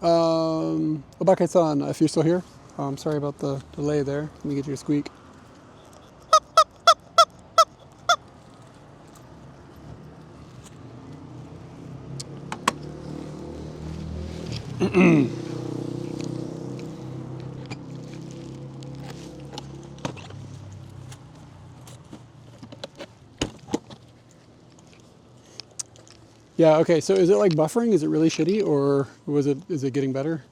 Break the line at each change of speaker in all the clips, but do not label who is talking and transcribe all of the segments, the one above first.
Obake-san, if you're still here, I'm sorry about the delay there. Let me get you a squeak. Yeah, okay, so is it like buffering? Is it really shitty, or is it getting better?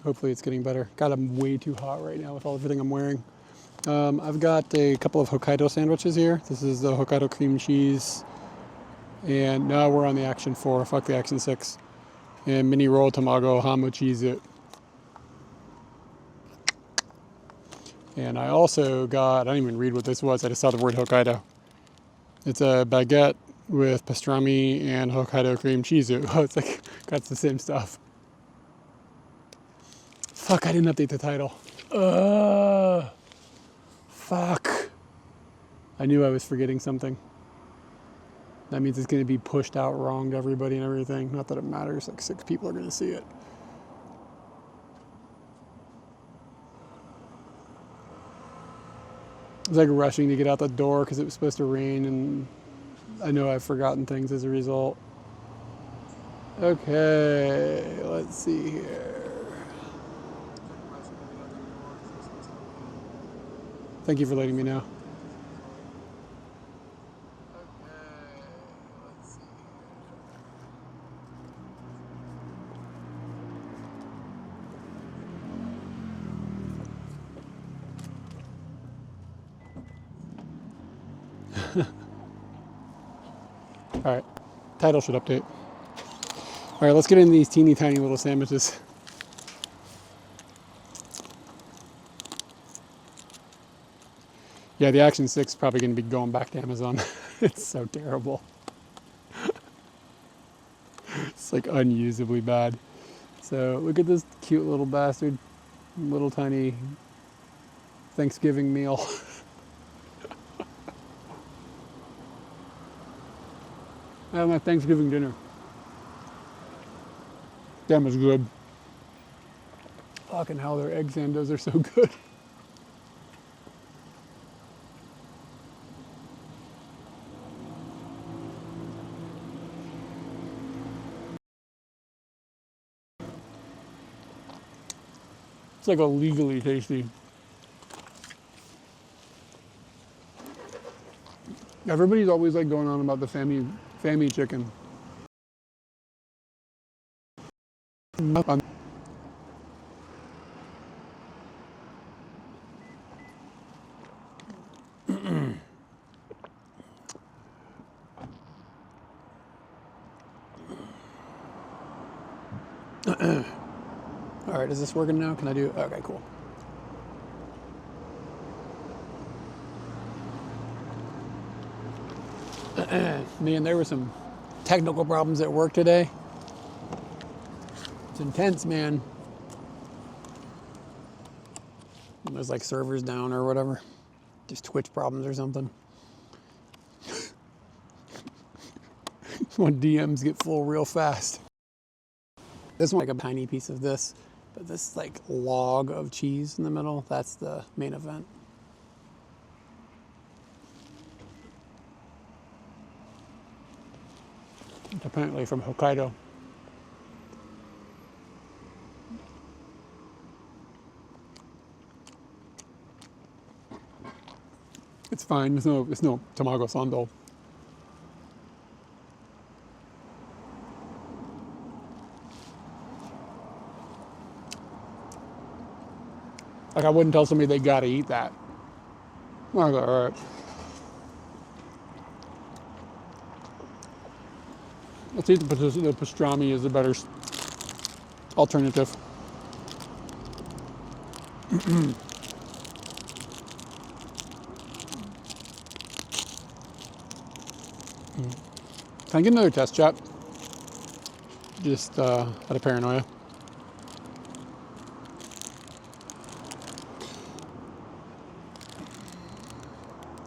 Hopefully it's getting better. God, I'm way too hot right now with everything I'm wearing. I've got a couple of Hokkaido sandwiches here. This is the Hokkaido cream cheese. And now we're on the Action 4, fuck the Action 6. And mini roll tamago hamo cheese it. And I also got, I don't even read what this was, I just saw the word Hokkaido. It's a baguette with pastrami and Hokkaido cream cheese. It's like, that's the same stuff. Fuck, I didn't update the title. Fuck. I knew I was forgetting something. That means it's going to be pushed out wrong to everybody and everything. Not that it matters, like 6 people are going to see it. I was like rushing to get out the door because it was supposed to rain, and I know I've forgotten things as a result. Okay, let's see here. Thank you for letting me know. All right, title should update. All right, let's get into these teeny tiny little sandwiches. Yeah, the Action 6 is probably going to be going back to Amazon. It's so terrible. It's like unusably bad. So look at this cute little bastard. Little tiny Thanksgiving meal. I had my Thanksgiving dinner. Damn, it's good. Fucking hell, their egg sandos are so good. It's like illegally tasty. Everybody's always like going on about the Fami chicken. All right, is this working now? Can I do it? Okay, cool. Man, there were some technical problems at work today. It's intense, man. There's like servers down or whatever. Just Twitch problems or something. When DMs get full real fast. This one, like a tiny piece of this, but this like log of cheese in the middle, that's the main event. It's apparently from Hokkaido. It's fine. It's no tamago sando. Like I wouldn't tell somebody they gotta eat that. All right. Let's eat the pastrami is the better alternative. Can I get another test chat? Just out of paranoia.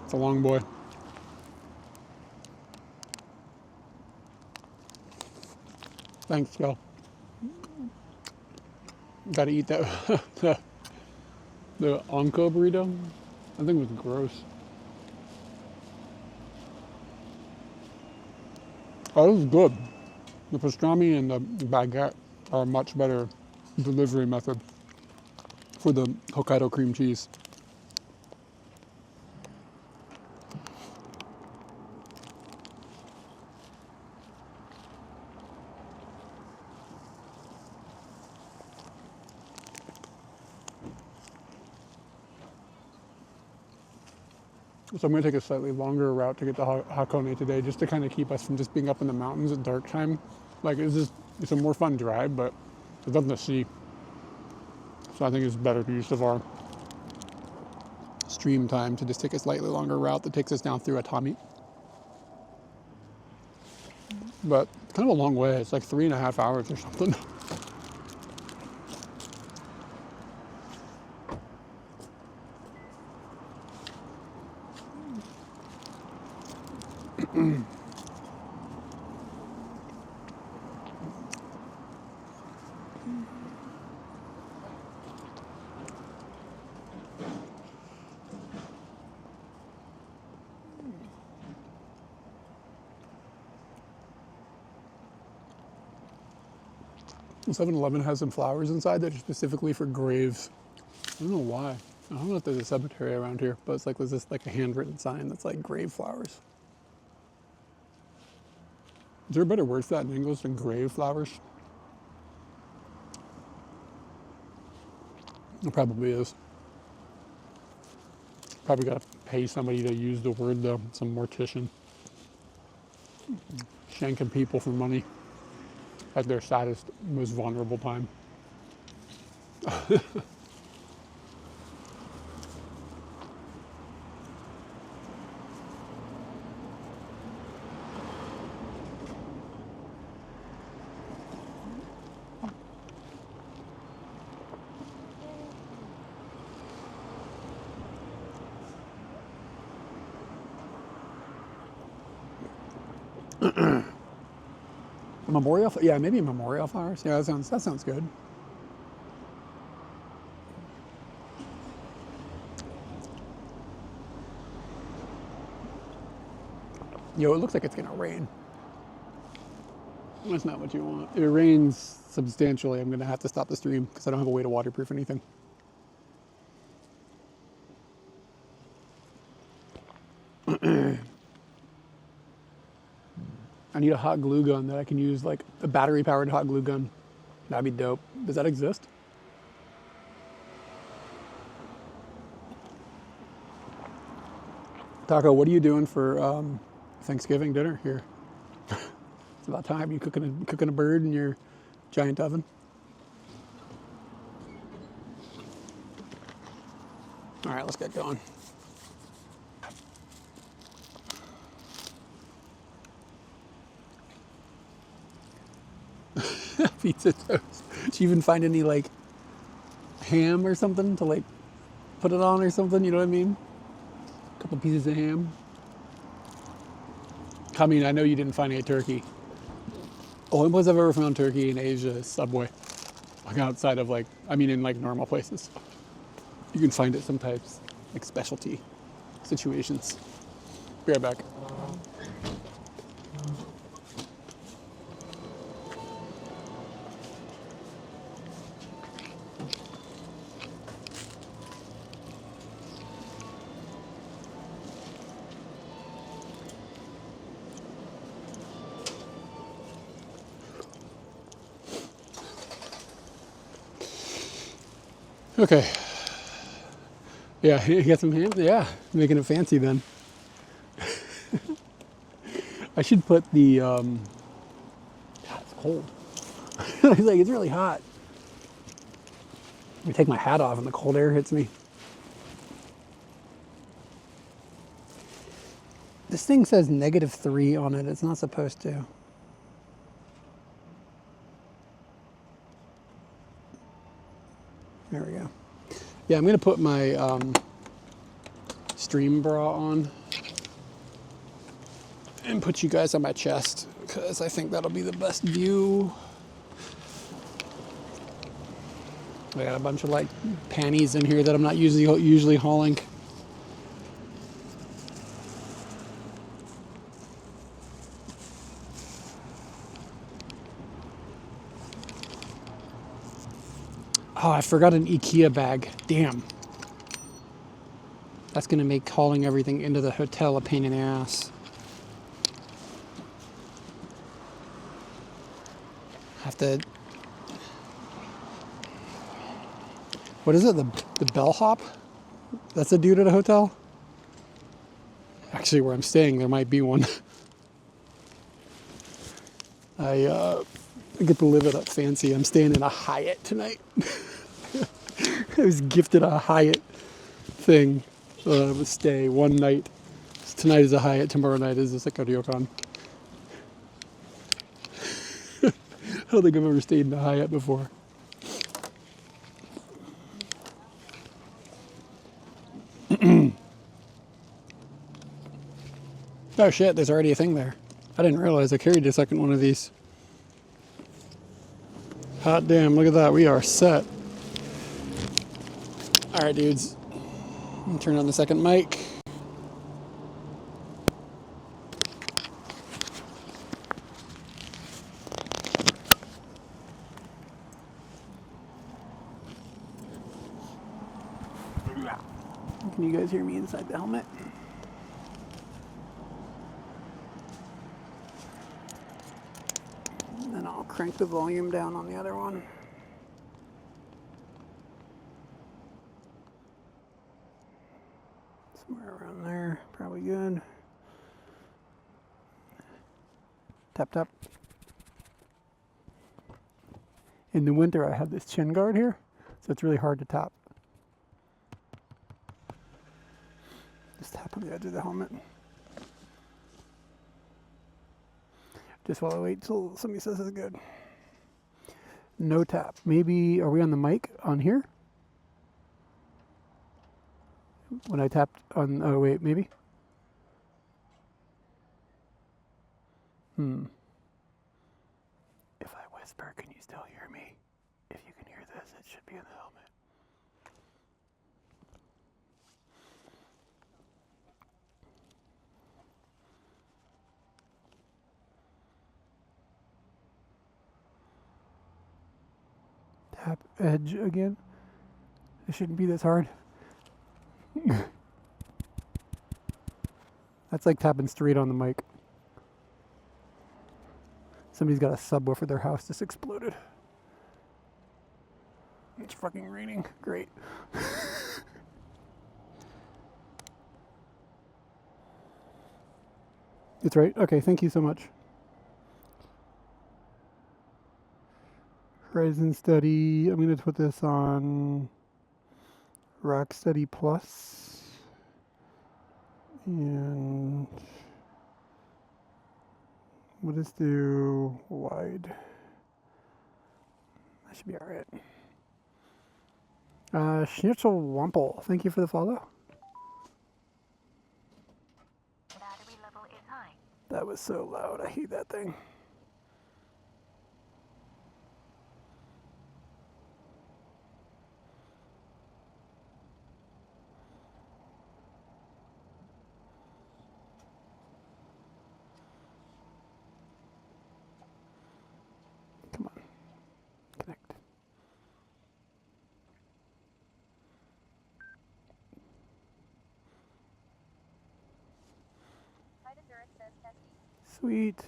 It's a long boy. Thanks, Joe. Gotta eat that the Onco burrito. I think it was gross. Oh, this is good. The pastrami and the baguette are a much better delivery method for the Hokkaido cream cheese. So I'm going to take a slightly longer route to get to Hakone today, just to kind of keep us from just being up in the mountains at dark time. Like, it's a more fun drive, but there's nothing to see. So I think it's better use of our stream time to just take a slightly longer route that takes us down through Atami. But it's kind of a long way. It's like 3.5 hours or something. The 7-Eleven has some flowers inside that are specifically for graves. I don't know why. I don't know if there's a cemetery around here, but it's like there's this like a handwritten sign that's like grave flowers. Is there a better word for that in English than grave flowers? There probably is. Probably got to pay somebody to use the word though, some mortician. Shanking people for money at their saddest, most vulnerable time. Memorial, yeah, maybe memorial flowers. Yeah, that sounds good. Yo, it looks like it's gonna rain. That's not what you want. If it rains substantially, I'm gonna have to stop the stream because I don't have a way to waterproof anything. I need a hot glue gun that I can use, like a battery-powered hot glue gun. That'd be dope. Does that exist? Taco, what are you doing for Thanksgiving dinner here? It's about time. You cooking a bird in your giant oven? All right, let's get going. Pizza toast. Did you even find any like ham or something to like put it on or something? You know what I mean? A couple pieces of ham. I mean, I know you didn't find any turkey. The only place I've ever found turkey in Asia is Subway. Like outside of like, I mean, in like normal places. You can find it sometimes, like specialty situations. Be right back. Okay. Yeah, you got some ham? Yeah, making it fancy then. I should put the, God, it's cold. It's like, it's really hot. Let me take my hat off and the cold air hits me. This thing says -3 on it. It's not supposed to. There we go. Yeah, I'm going to put my stream bra on and put you guys on my chest because I think that'll be the best view. I got a bunch of like panties in here that I'm not usually hauling. Oh, I forgot an IKEA bag. Damn. That's gonna make hauling everything into the hotel a pain in the ass. Have to. What is it? The bellhop? That's a dude at a hotel? Actually, where I'm staying, there might be one. I get to live it up fancy. I'm staying in a Hyatt tonight. I was gifted a Hyatt thing. Stay one night. So tonight is a Hyatt. Tomorrow night is a ryokan. I don't think I've ever stayed in a Hyatt before. Oh shit, there's already a thing there. I didn't realize I carried a second one of these. Hot damn, look at that. We are set. Alright, dudes. I'm gonna turn on the second mic. Can you guys hear me inside the helmet? And then I'll crank the volume down on the other one. Somewhere around there, probably good. Tap, tap. In the winter, I have this chin guard here, so it's really hard to tap. Just tap on the edge of the helmet. Just while I wait till somebody says it's good. No tap. Maybe, are we on the mic on here? When I tapped on, oh wait, maybe? If I whisper, can you still hear me? If you can hear this, it should be in the helmet. Tap edge again. It shouldn't be this hard. That's like tapping straight on the mic. Somebody's got a subwoofer, their house just exploded. It's fucking raining. Great. It's right? Okay, thank you so much. Horizon Steady. I'm going to put this on Rock Steady Plus. And we'll just do wide. That should be alright. Schnitzel Wumple, thank you for the follow.
Battery level is high.
That was so loud. I hate that thing. Come on. Connect. Sweet.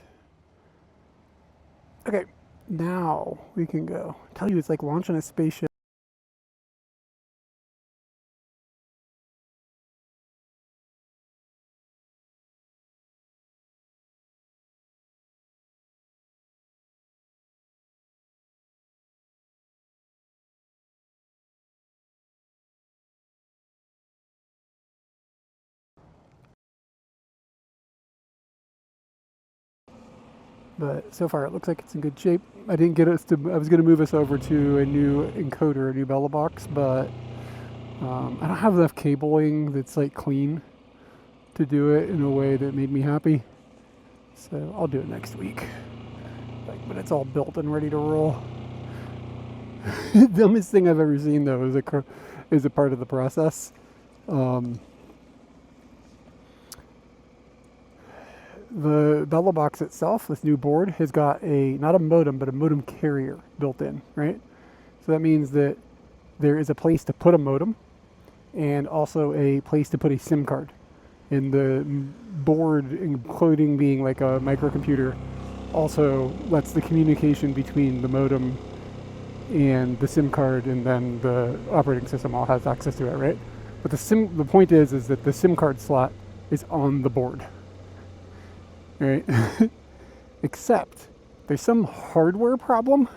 Okay, now we can go. I tell you, it's like launching a spaceship. But so far it looks like it's in good shape. I didn't get us to, I was going to move us over to a new encoder, a new Bella box, but I don't have enough cabling that's like clean to do it in a way that made me happy. So I'll do it next week. Like when it's all built and ready to roll. The dumbest thing I've ever seen, though, is a part of the process. The Bella box itself, this new board, has got not a modem, but a modem carrier built in, right? So that means that there is a place to put a modem and also a place to put a SIM card. And the board, including being like a microcomputer, also lets the communication between the modem and the SIM card, and then the operating system all has access to it, right? But the point is that the SIM card slot is on the board, right? Except there's some hardware problem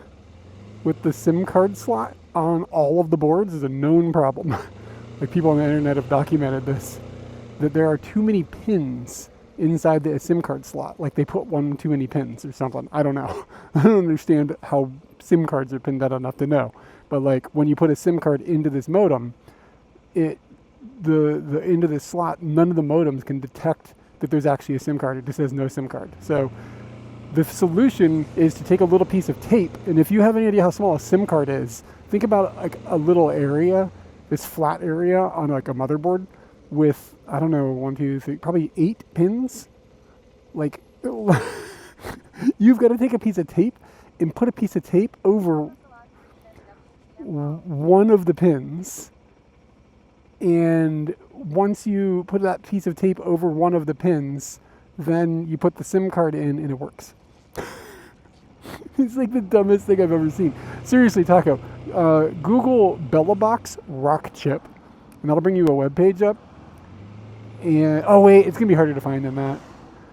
with the SIM card slot on all of the boards. Is a known problem. Like, people on the internet have documented this, that there are too many pins inside the SIM card slot. Like, they put one too many pins or something. I don't know. I don't understand how SIM cards are pinned out enough to know. But like, when you put a SIM card into this modem, the into this slot, none of the modems can detect that there's actually a SIM card. It just says no SIM card. So the solution is to take a little piece of tape, and if you have any idea how small a SIM card is, think about like a little area, this flat area on like a motherboard with, I don't know, 1, 2, 3, probably 8 pins. Like, you've got to take a piece of tape and put a piece of tape over one of the pins. And once you put that piece of tape over one of the pins, then you put the SIM card in and it works. It's like the dumbest thing I've ever seen. Seriously, Taco, Google BellaBox Rock Chip, and that'll bring you a web page up. And oh wait, it's gonna be harder to find than that.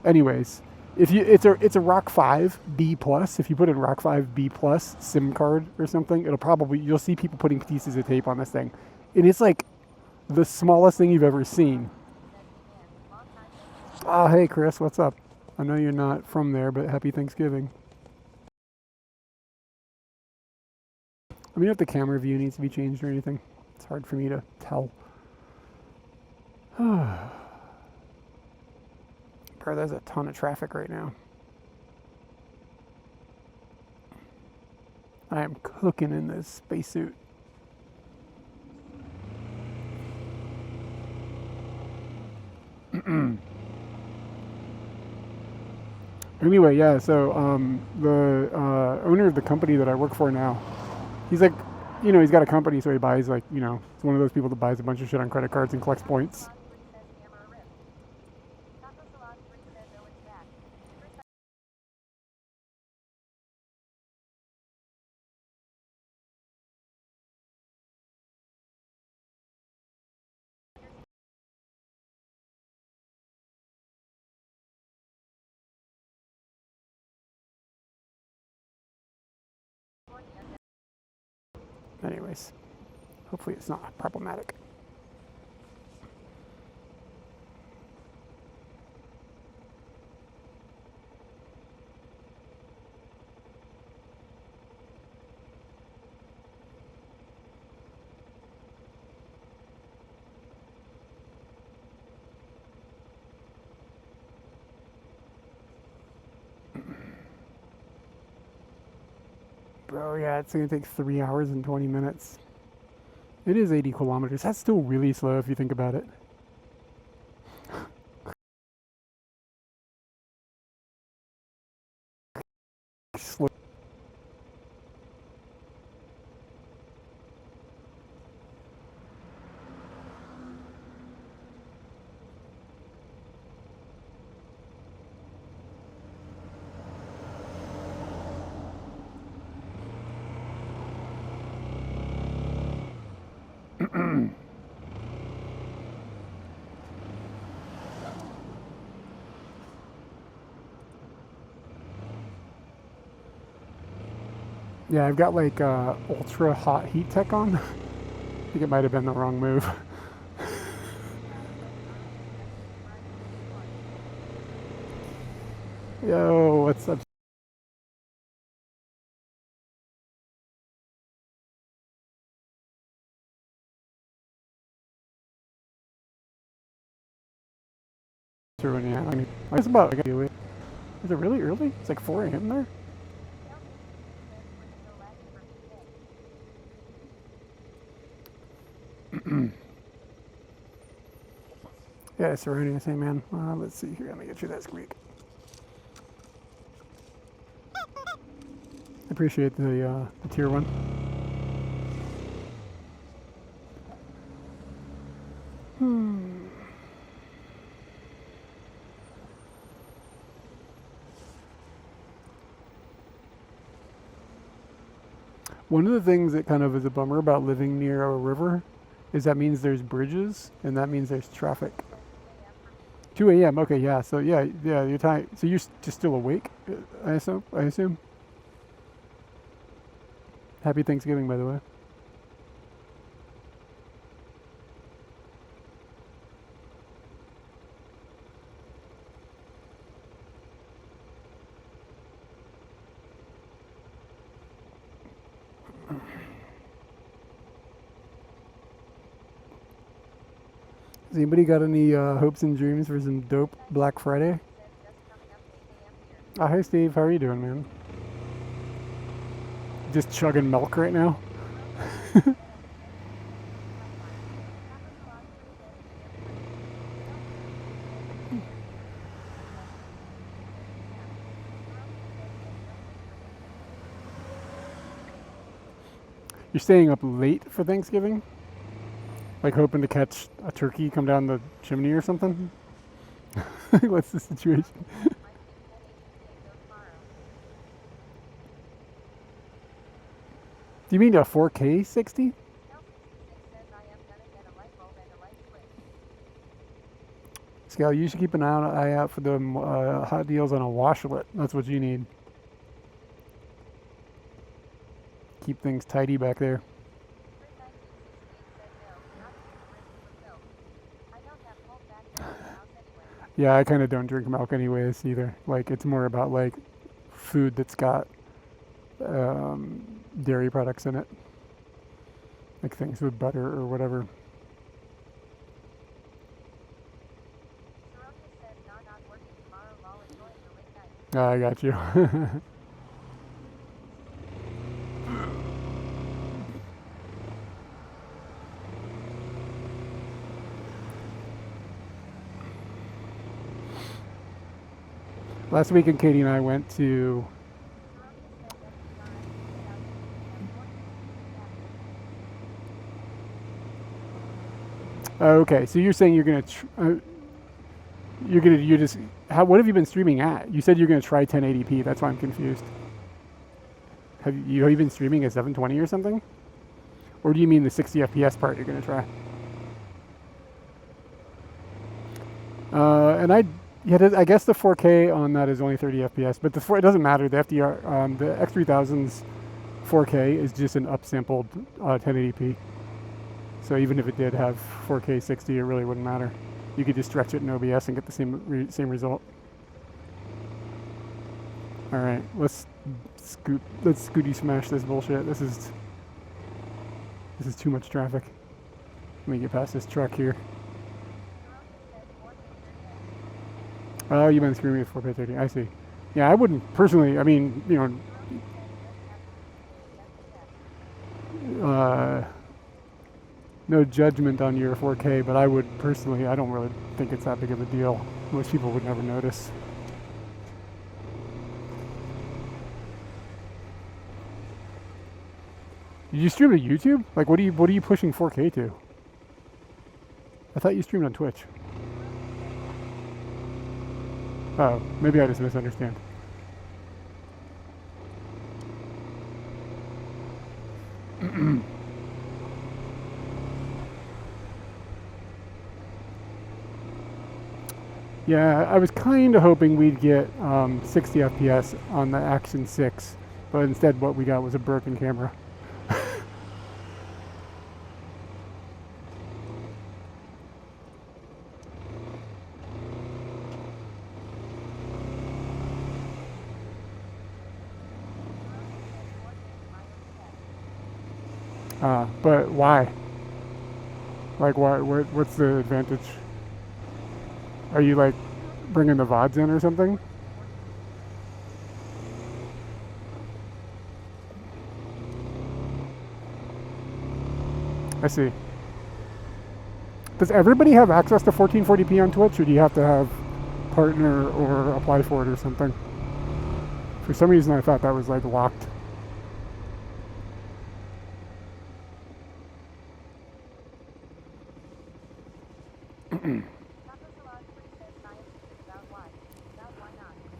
Anyways, it's a Rock 5 B plus. If you put in Rock 5 B plus SIM card or something, you'll see people putting pieces of tape on this thing, and it's like the smallest thing you've ever seen. Ah, hey Chris, what's up? I know you're not from there, but happy Thanksgiving. Let me know if the camera view needs to be changed or anything. It's hard for me to tell. Bro, there's a ton of traffic right now. I am cooking in this spacesuit. Anyway, yeah, so the owner of the company that I work for now, he's like, he's got a company, so he buys, like, he's one of those people that buys a bunch of shit on credit cards and collects points. Anyways, hopefully it's not problematic. Bro, yeah, it's gonna take 3 hours and 20 minutes. It is 80 kilometers. That's still really slow if you think about it. Slow. Yeah, I've got like ultra hot heat tech on. I think it might have been the wrong move. Yo, what's up? Yeah, I mean, it's about. Is it really early? It's like 4 a.m. there. Yeah, surrounding us, hey man. Let's see here. Let me get you that squeak. Appreciate the tier 1. One of the things that kind of is a bummer about living near a river is that means there's bridges and that means there's traffic. 2 a.m. Okay, yeah. So yeah, you're tired. So you're just still awake, I assume. Happy Thanksgiving, by the way. Has anybody got any hopes and dreams for some dope Black Friday? Hi Steve, how are you doing, man? Just chugging milk right now? You're staying up late for Thanksgiving? Like hoping to catch a turkey come down the chimney or something? What's the situation? Do you mean a 4K 60? Scal, you should keep an eye out for the hot deals on a washlet. That's what you need. Keep things tidy back there. Yeah, I kind of don't drink milk anyways either. Like, it's more about like food that's got dairy products in it, like things with butter or whatever. I got you. Last weekend, Katie and I went to okay, so you're saying you're gonna what have you been streaming at? You said you're gonna try 1080p. That's why I'm confused. Have you been streaming at 720 or something? Or do you mean the 60 FPS part you're gonna try? I guess the 4K on that is only 30 FPS, but it doesn't matter. The FDR, the X3000's 4K is just an upsampled 1080p. So even if it did have 4K 60, it really wouldn't matter. You could just stretch it in OBS and get the same result. All right, let's scooty smash this bullshit. This is too much traffic. Let me get past this truck here. Oh, you've been screaming at 4K30. I see. Yeah, I wouldn't personally. I mean, you know, no judgment on your 4K, but I would personally. I don't really think it's that big of a deal. Most people would never notice. Did you stream to YouTube? Like, what are you pushing 4K to? I thought you streamed on Twitch. Oh, maybe I just misunderstand. Yeah, I was kind of hoping we'd get 60 FPS on the Action 6, but instead what we got was a broken camera. But why? Like, why? What's the advantage? Are you like bringing the VODs in or something? I see. Does everybody have access to 1440p on Twitch, or do you have to have partner or apply for it or something? For some reason I thought that was like locked.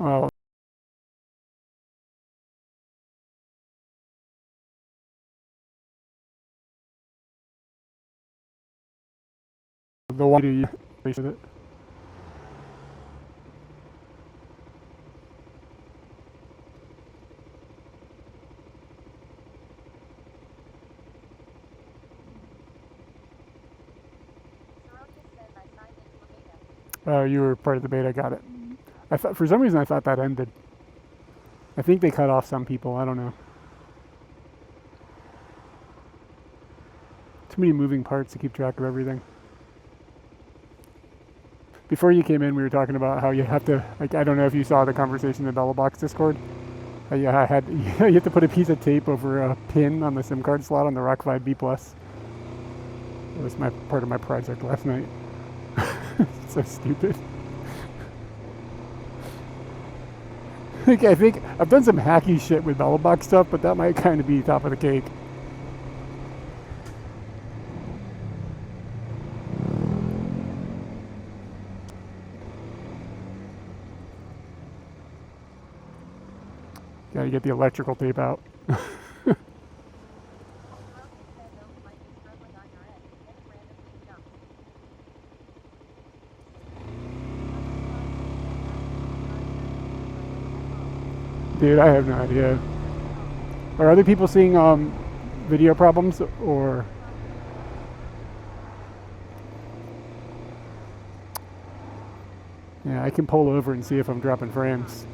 Oh. The one you wasted it. Oh, you were part of the beta. Got it. I thought for some reason I thought that ended. I think they cut off some people. I don't know. Too many moving parts to keep track of everything. Before you came in, we were talking about how you have to, like, I don't know if you saw the conversation in the Bella Box Discord. You have to put a piece of tape over a pin on the SIM card slot on the Rock 5 B+. That was part of my project last night. So stupid. I think I've done some hacky shit with Bella Box stuff, but that might kind of be top of the cake. Gotta get the electrical tape out. Dude, I have no idea. Are other people seeing video problems, or? Yeah, I can pull over and see if I'm dropping frames.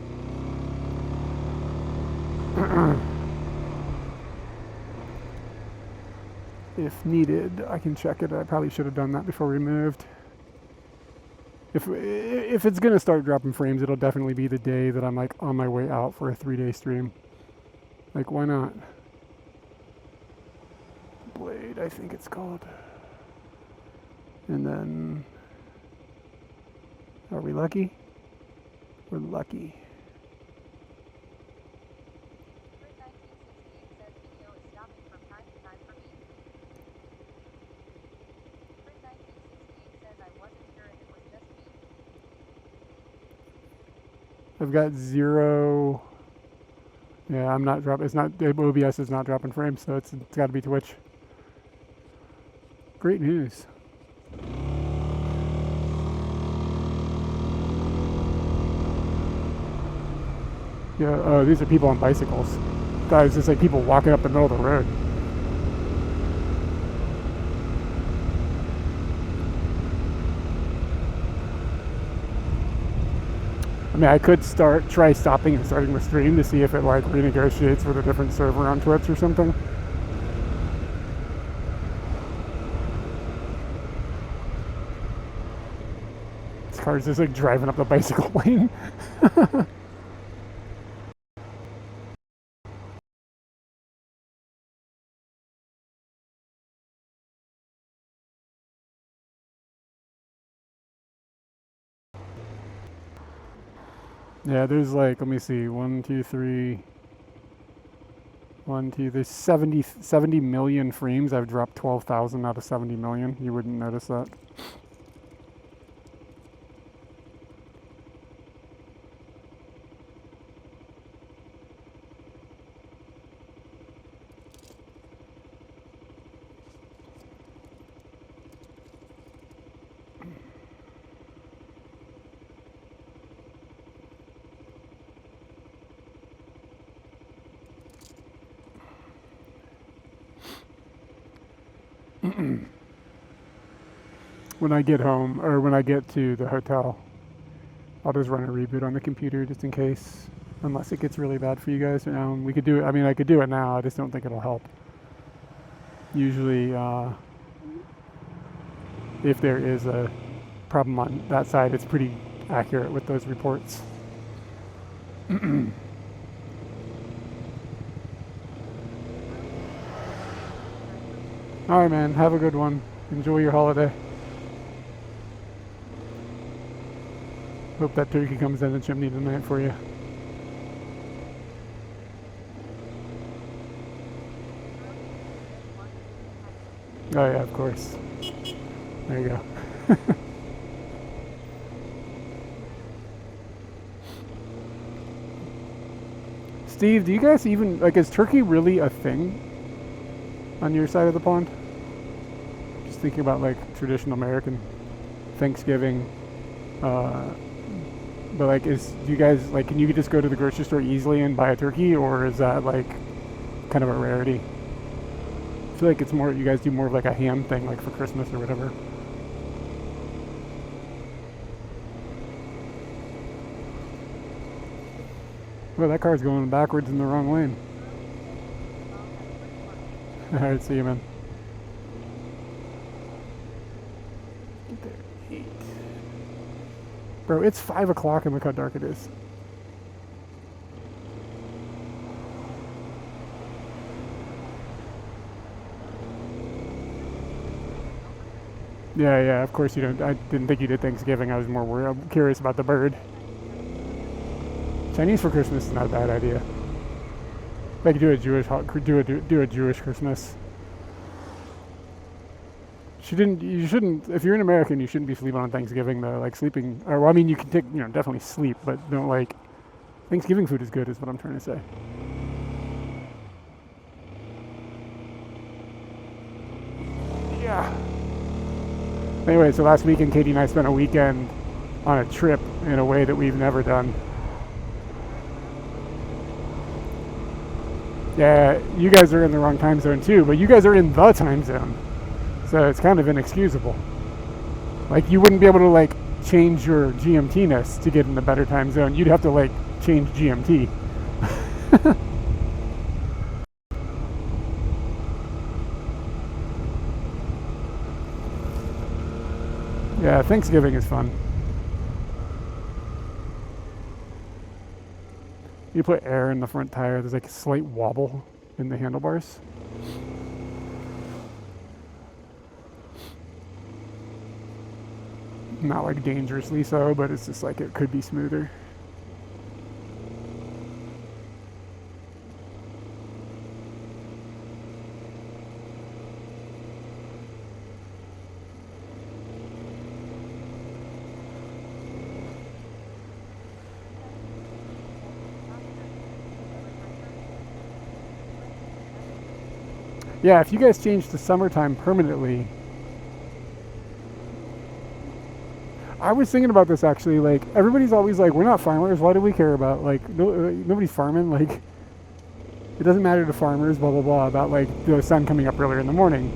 If needed, I can check it. I probably should have done that before we moved. If it's gonna start dropping frames, it'll definitely be the day that I'm like on my way out for a 3-day stream. Like, why not? Blade, I think it's called. And then, are we lucky? We're lucky. I've got 0. Yeah, I'm not dropping. It's not. OBS is not dropping frames, so it's got to be Twitch. Great news. Yeah. Oh, these are people on bicycles. Guys, it's like people walking up the middle of the road. I mean, I could try stopping and starting the stream to see if it like renegotiates with a different server on Twitch or something. This car's just like driving up the bicycle lane. Yeah, there's like, let me see, 1, 2, 3, 1, 2, there's 70 million frames. I've dropped 12,000 out of 70 million. You wouldn't notice that. When I get home, or when I get to the hotel, I'll just run a reboot on the computer just in case, unless it gets really bad for you guys. We could do it. I mean, I could do it now. I just don't think it'll help. Usually, if there is a problem on that side, it's pretty accurate with those reports. All right, man. Have a good one. Enjoy your holiday. Hope that turkey comes down the chimney tonight for you. Oh yeah, of course. There you go. Steve, do you guys even, like, is turkey really a thing on your side of the pond? Just thinking about, like, traditional American Thanksgiving. But, like, do you guys, like, can you just go to the grocery store easily and buy a turkey, or is that, like, kind of a rarity? I feel like it's more, you guys do more of, like, a ham thing, like, for Christmas or whatever. Well, that car's going backwards in the wrong lane. Alright, see you, man. Get there. 8. Bro, it's 5 o'clock and look how dark it is. Yeah, of course you don't. I didn't think you did Thanksgiving. I was more worried. I'm curious about the bird. Chinese for Christmas is not a bad idea. Like do a Jewish Christmas. You shouldn't. If you're an American, you shouldn't be sleeping on Thanksgiving though. Like sleeping, or well, I mean, you can take, definitely sleep, but don't like. Thanksgiving food is good, is what I'm trying to say. Yeah. Anyway, so last weekend, Katie and I spent a weekend on a trip in a way that we've never done. Yeah, you guys are in the wrong time zone too, but you guys are in the time zone. So it's kind of inexcusable. Like, you wouldn't be able to, like, change your GMT-ness to get in a better time zone. You'd have to, like, change GMT. Yeah, Thanksgiving is fun. You put air in the front tire, there's like a slight wobble in the handlebars. Not like dangerously so, but it's just like it could be smoother. Yeah, if you guys change to summertime permanently, I was thinking about this actually. Like, everybody's always like, we're not farmers. Why do we care about, like, nobody's farming. Like, it doesn't matter to farmers, blah, blah, blah, about, like, the sun coming up earlier in the morning.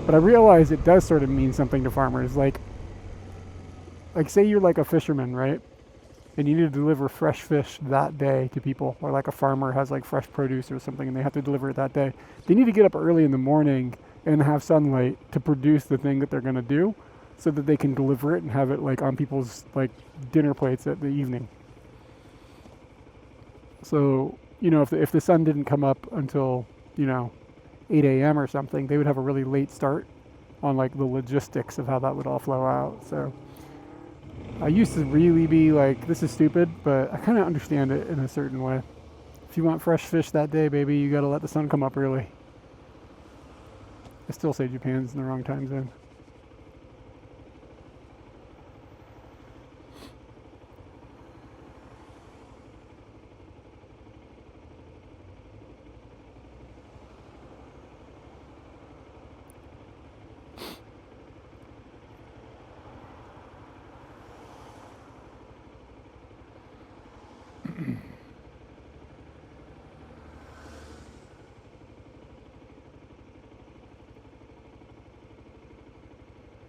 But I realize it does sort of mean something to farmers. Like say you're like a fisherman, right? And you need to deliver fresh fish that day to people, or like a farmer has like fresh produce or something and they have to deliver it that day. They need to get up early in the morning and have sunlight to produce the thing that they're going to do, so that they can deliver it and have it like on people's like dinner plates at the evening. So, if the sun didn't come up until, 8 a.m. or something, they would have a really late start on like the logistics of how that would all flow out. So I used to really be like, this is stupid, but I kind of understand it in a certain way. If you want fresh fish that day, baby, you got to let the sun come up early. I still say Japan's in the wrong time zone.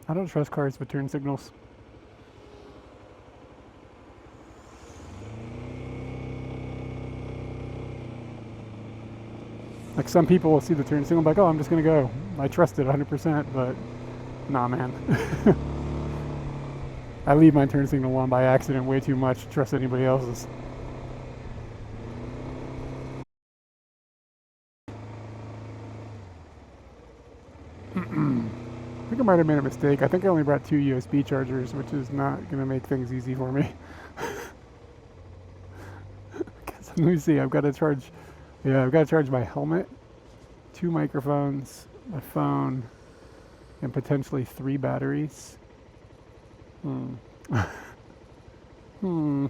I don't trust cars with turn signals. Like, some people will see the turn signal like, oh, I'm just going to go. I trust it 100%, but nah, man. I leave my turn signal on by accident way too much to trust anybody else's. think I might have made a mistake. I think I only brought 2 USB chargers, which is not going to make things easy for me. Let me see. I've got to charge. Yeah, I've got to charge my helmet, 2 microphones, my phone, and potentially 3 batteries. Hmm. Hmm.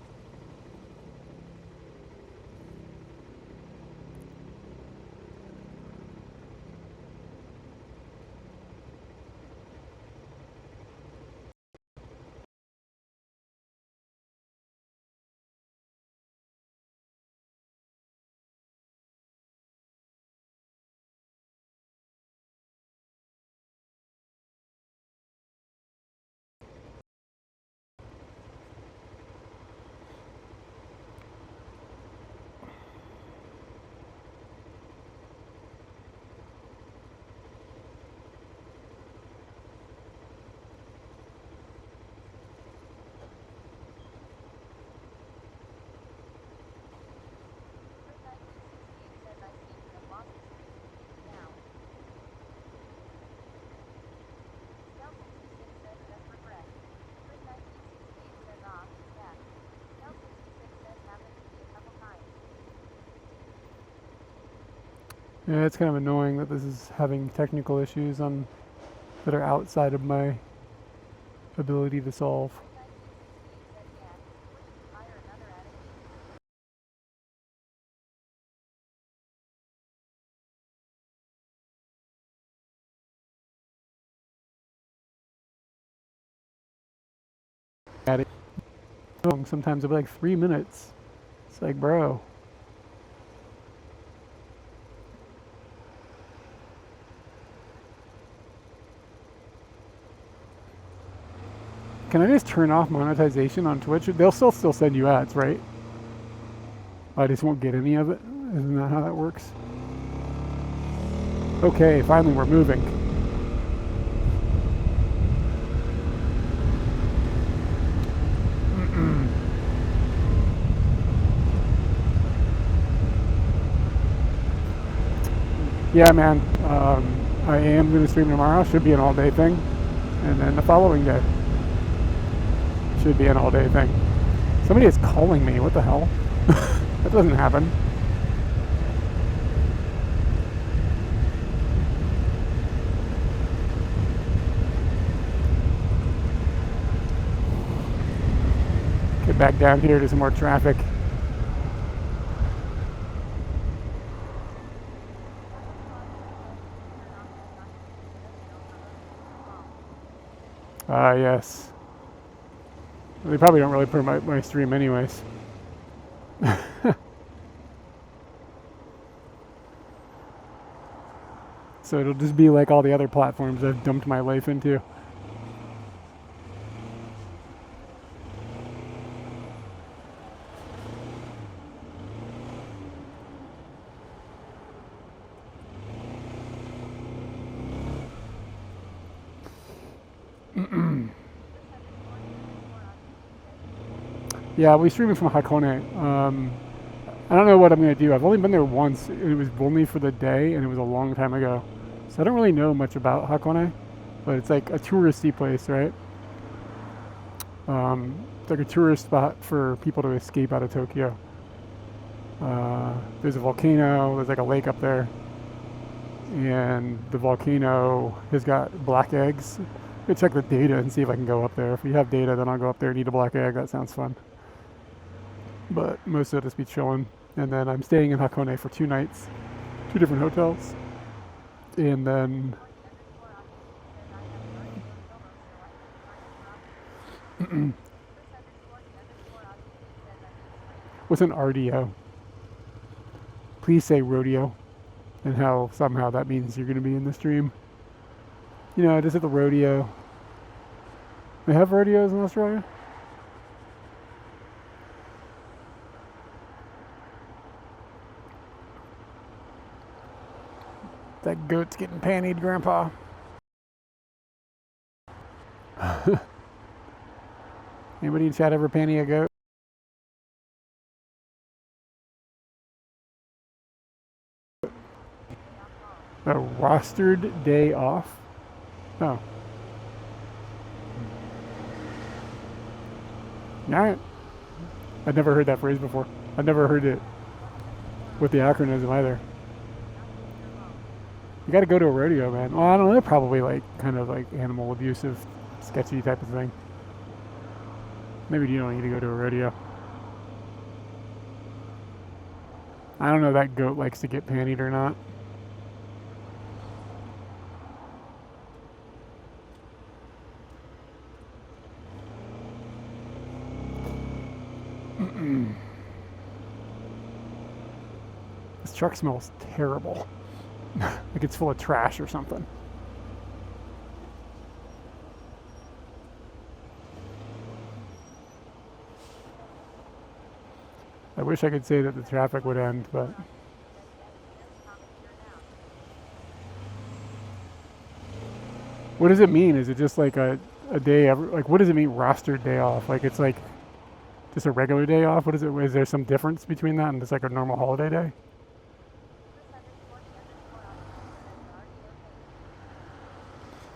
Yeah, it's kind of annoying that this is having technical issues on that are outside of my ability to solve. Sometimes it'll be like 3 minutes. It's like, bro. Can I just turn off monetization on Twitch? They'll still send you ads, right? I just won't get any of it. Isn't that how that works? Okay, finally we're moving. Yeah, man. I am going to stream tomorrow. Should be an all-day thing. And then the following day should be an all-day thing. Somebody is calling me. What the hell? That doesn't happen. Get back down here to some more traffic. Yes. They probably don't really promote my stream anyways. So it'll just be like all the other platforms I've dumped my life into. Yeah, we streaming from Hakone. I don't know what I'm going to do. I've only been there once. It was only for the day, and it was a long time ago. So I don't really know much about Hakone, but it's like a touristy place, right? It's like a tourist spot for people to escape out of Tokyo. There's a volcano. There's like a lake up there. And the volcano has got black eggs. I'll check the data and see if I can go up there. If you have data, then I'll go up there and eat a black egg. That sounds fun. But most of it just be chilling. And then I'm staying in Hakone for 2 nights, 2 different hotels. And then what's an RDO? Please say rodeo. And how somehow that means you're going to be in the stream. You know, just at the rodeo. They have rodeos in Australia? That goat's getting pantied, Grandpa. Anybody in chat ever panty a goat? A rostered day off? Oh. Yeah, I'd never heard that phrase before. I'd never heard it with the acronym either. You got to go to a rodeo, man. Well, I don't know. Probably like kind of like animal abusive, sketchy type of thing. Maybe you don't need to go to a rodeo. I don't know if that goat likes to get pantied or not. This truck smells terrible. Like it's full of trash or something. I wish I could say that the traffic would end, but what does it mean? Is it just like a day every, like what does it mean rostered day off? Like it's like just a regular day off? What is it? Is there some difference between that and just like a normal holiday day?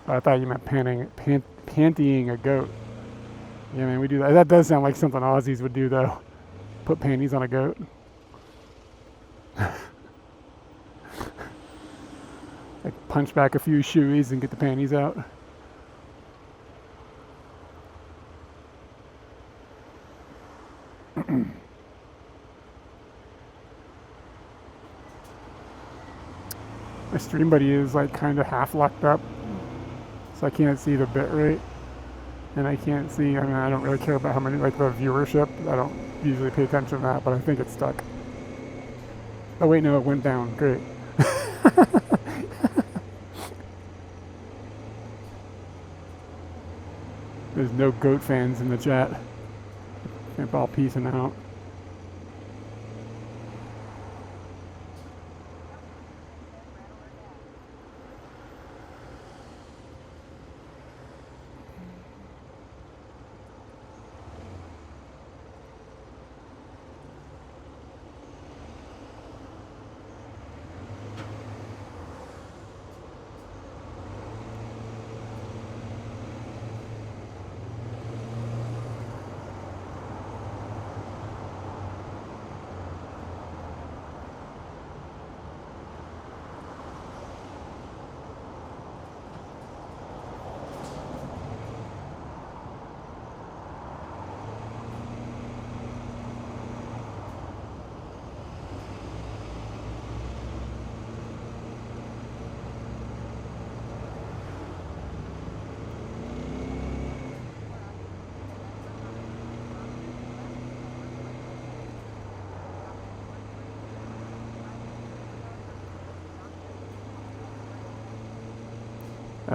I thought you meant pantying a goat. Yeah, man, we do that. That does sound like something Aussies would do, though. Put panties on a goat. Like punch back a few shoeies and get the panties out. My stream buddy is like kind of half locked up, so I can't see the bit rate, and I can't see. I mean, I don't really care about how many like the viewership. I don't usually pay attention to that, but I think it's stuck. Oh wait, no, it went down. Great. There's no goat fans in the chat. They're all peacing out.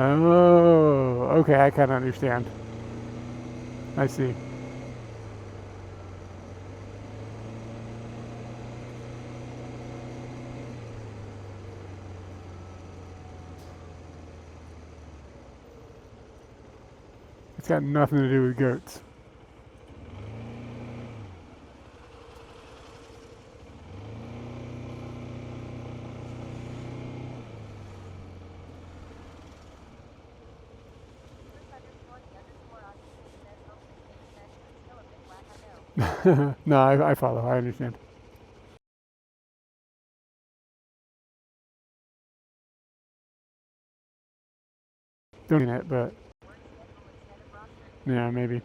Oh, okay, I kind of understand. I see. It's got nothing to do with goats. No, I follow. I understand. Don't mean it, but yeah, maybe.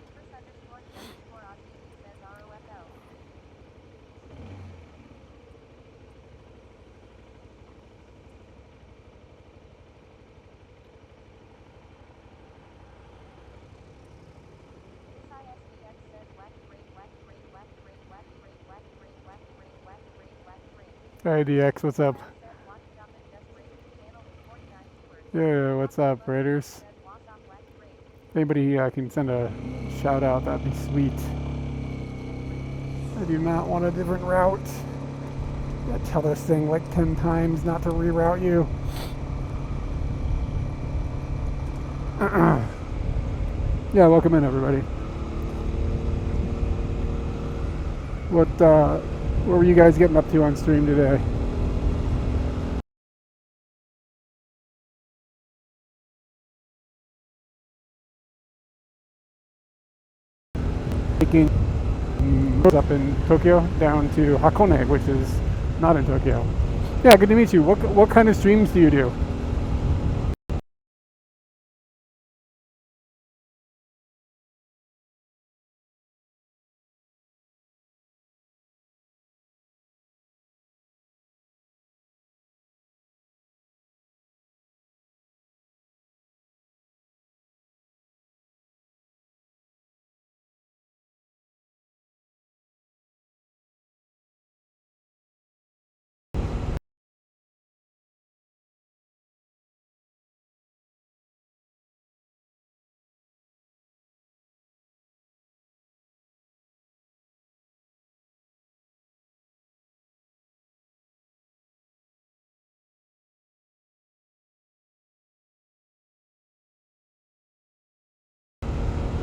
Hey DX, what's up? Yeah, what's up, Raiders? Anybody can send a shout out, that'd be sweet. I do not want a different route. I tell this thing like 10 times not to reroute you. Yeah, welcome in everybody. What were you guys getting up to on stream today? Making up in Tokyo down to Hakone, which is not in Tokyo. Yeah, good to meet you. What kind of streams do you do?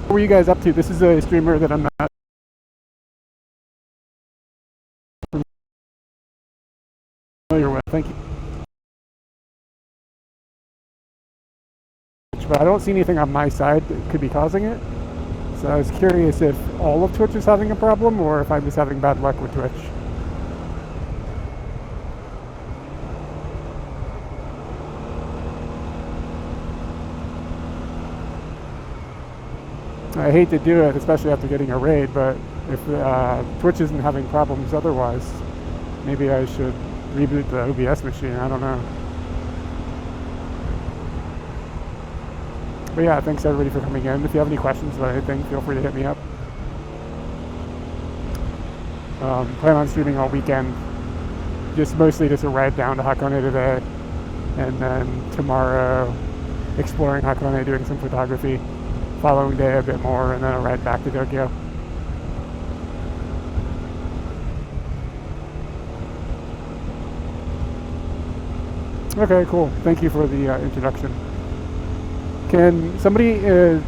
What were you guys up to? This is a streamer that I'm not familiar with. Thank you. But I don't see anything on my side that could be causing it. So I was curious if all of Twitch is having a problem or if I'm just having bad luck with Twitch. I hate to do it, especially after getting a raid, but if Twitch isn't having problems otherwise, maybe I should reboot the OBS machine. I don't know. But yeah, thanks everybody for coming in. If you have any questions about anything, feel free to hit me up. Plan on streaming all weekend. Mostly just a ride down to Hakone today, and then tomorrow exploring Hakone, doing some photography. Following day a bit more, and then a ride back to Tokyo. Okay, cool. Thank you for the introduction. Can somebody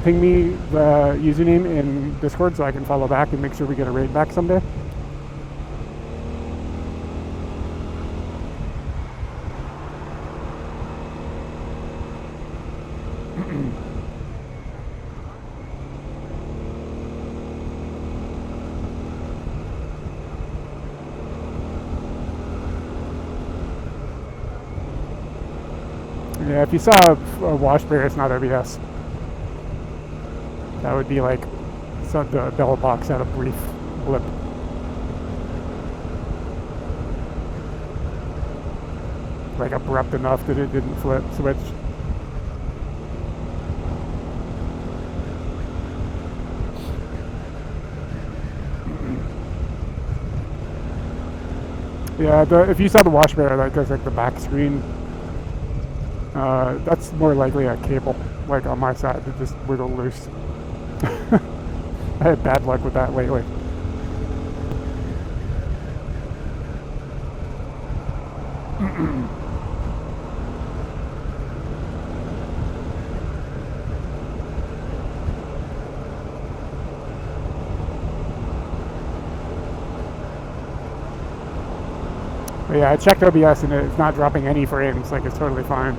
ping me the username in Discord so I can follow back and make sure we get a raid back someday? Yeah, if you saw a wash bar, it's not OBS. That would be like the bell box had a brief blip. Like abrupt enough that it didn't switch. Yeah, if you saw the wash bar, that goes like the back screen. That's more likely a cable, like on my side, that just wiggled loose. I had bad luck with that lately. But yeah, I checked OBS and it's not dropping any frames, like it's totally fine.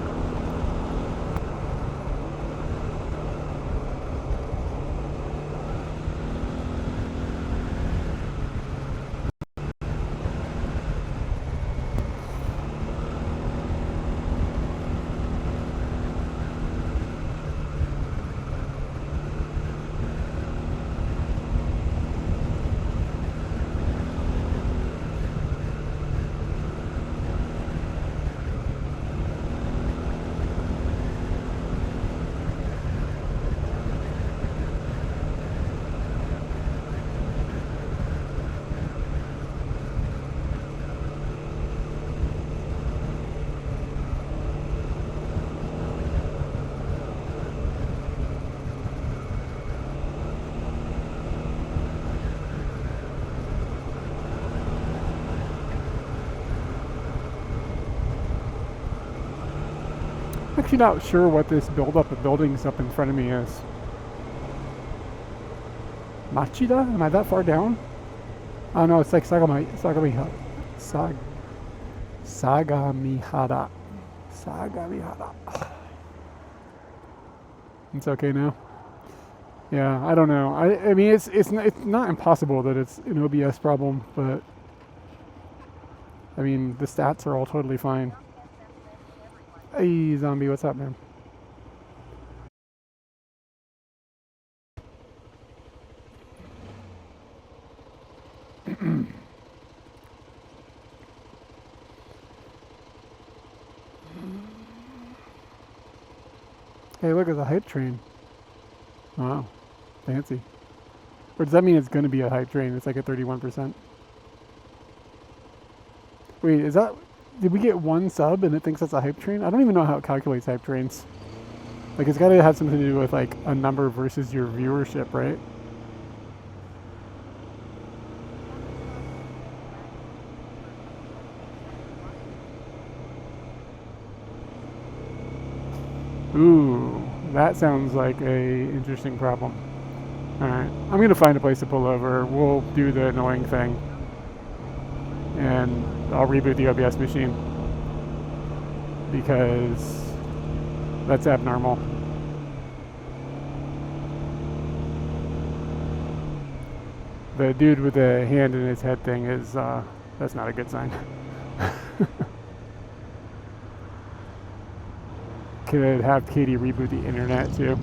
Actually not sure what this buildup of buildings up in front of me is. Machida? Am I that far down? Oh no, it's like Sagamihara. Sagamihara. It's okay now. Yeah, I don't know. I mean, it's not impossible that it's an OBS problem, but I mean, the stats are all totally fine. Hey, zombie, what's up, man? Hey, look at the hype train. Wow, fancy. Or does that mean it's going to be a hype train? It's like a 31%. Wait, is that... Did we get one sub and it thinks that's a hype train? I don't even know how it calculates hype trains. Like, it's got to have something to do with, like, a number versus your viewership, right? Ooh, that sounds like a interesting problem. Alright, I'm going to find a place to pull over. We'll do the annoying thing. And I'll reboot the OBS machine. Because that's abnormal. The dude with the hand in his head thing is, that's not a good sign. Could have Katie reboot the internet too.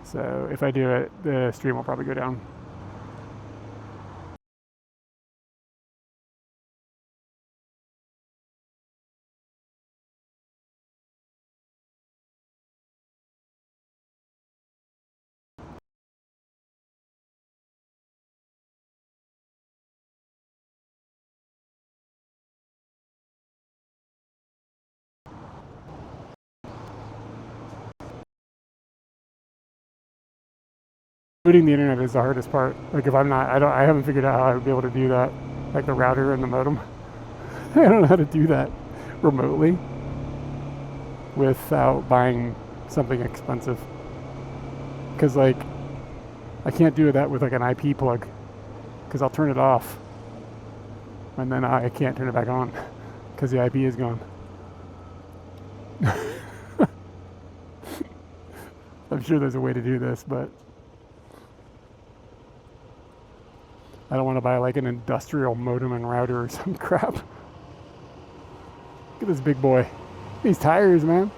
So if I do it, the stream will probably go down. Rebooting the internet is the hardest part. Like if I'm not, I haven't figured out how I would be able to do that. Like the router and the modem. I don't know how to do that remotely without buying something expensive. Because like, I can't do that with like an IP plug. Because I'll turn it off. And then I can't turn it back on. Because the IP is gone. I'm sure there's a way to do this, but I don't want to buy like an industrial modem and router or some crap. Look at this big boy. These tires, man.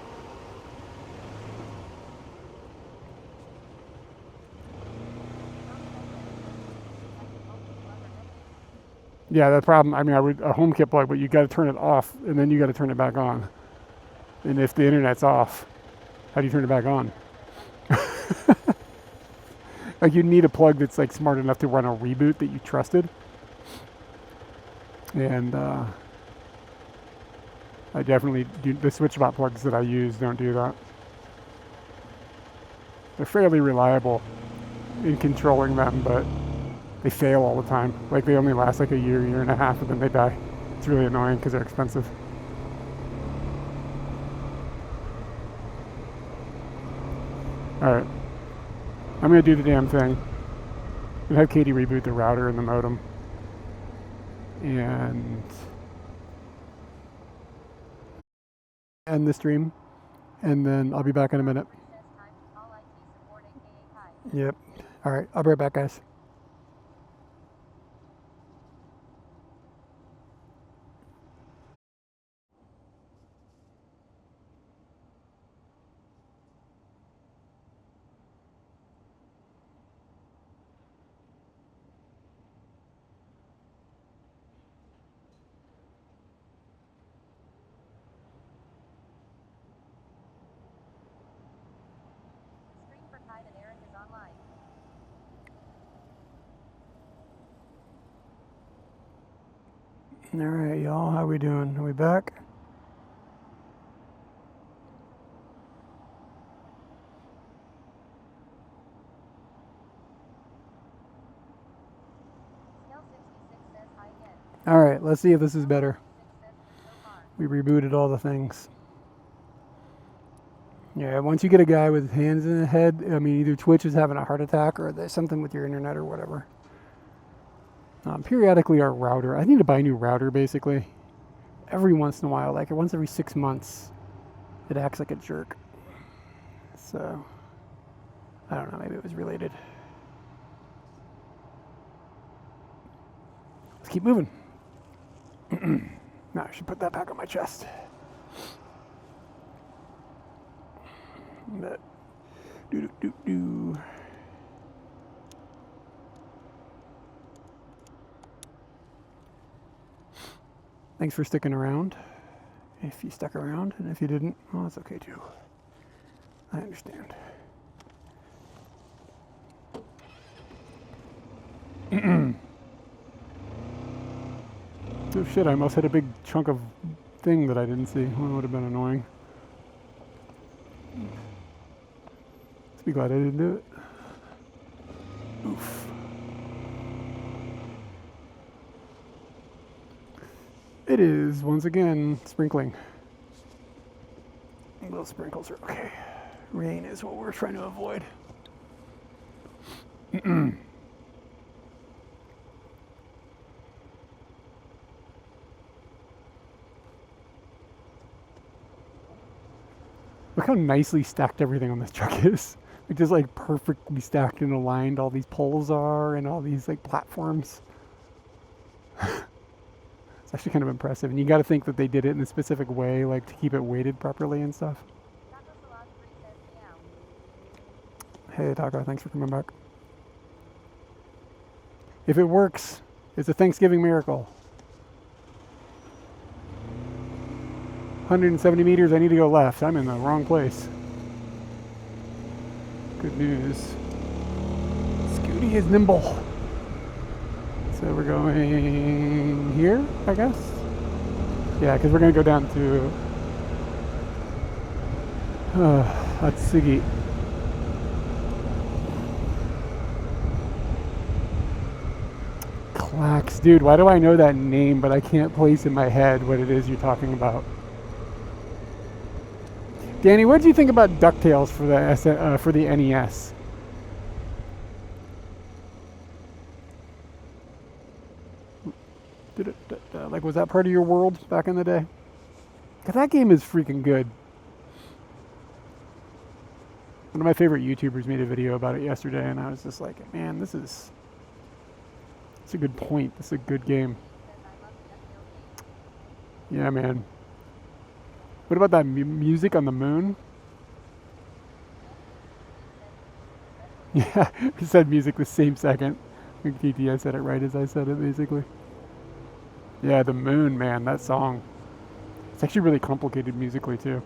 Yeah, the problem, I mean, I would a HomeKit plug, but you got to turn it off and then you got to turn it back on. And if the internet's off, how do you turn it back on? Like you need a plug that's like smart enough to run a reboot that you trusted. And I definitely do. The SwitchBot plugs that I use don't do that. They're fairly reliable in controlling them, but they fail all the time. Like they only last like a year and a half, and then they die. It's really annoying because they're expensive. All right. I'm going to do the damn thing. I'm going to have Katie reboot the router and the modem. And end the stream. And then I'll be back in a minute. Yep. All right. I'll be right back, guys. All right, y'all. How we doing? Are we back? All right, let's see if this is better. We rebooted all the things. Yeah, once you get a guy with hands in the head, I mean, either Twitch is having a heart attack or there's something with your internet or whatever. Periodically, our router, I need to buy a new router basically. Every once in a while, like once every 6 months, it acts like a jerk. So, I don't know, maybe it was related. Let's keep moving. Now I should put that back on my chest. But, do. Thanks for sticking around. If you stuck around, and if you didn't, well, that's okay too. I understand. Oh shit, I almost hit a big chunk of thing that I didn't see. Well, that would have been annoying. Let's be glad I didn't do it. Oof. It is, once again, sprinkling. Little sprinkles are okay. Rain is what we're trying to avoid. Look how nicely stacked everything on this truck is. Like just like perfectly stacked and aligned all these poles are and all these like platforms. It's actually kind of impressive. And you got to think that they did it in a specific way, like to keep it weighted properly and stuff. Hey Taco, thanks for coming back. If it works, it's a Thanksgiving miracle. 170 meters, I need to go left. I'm in the wrong place. Good news. Scooty is nimble. So we're going here, I guess? Yeah, because we're going to go down to Atsugi. Clax. Dude, why do I know that name, but I can't place in my head what it is you're talking about? Danny, what did you think about DuckTales for the NES? Like, was that part of your world back in the day? Because that game is freaking good. One of my favorite YouTubers made a video about it yesterday, and I was just like, man, it's a good point. This is a good game. Yeah, man. What about that music on the moon? Yeah, he said music the same second. I think TTI said it right as I said it, basically. Yeah, the moon, man, that song. It's actually really complicated musically, too.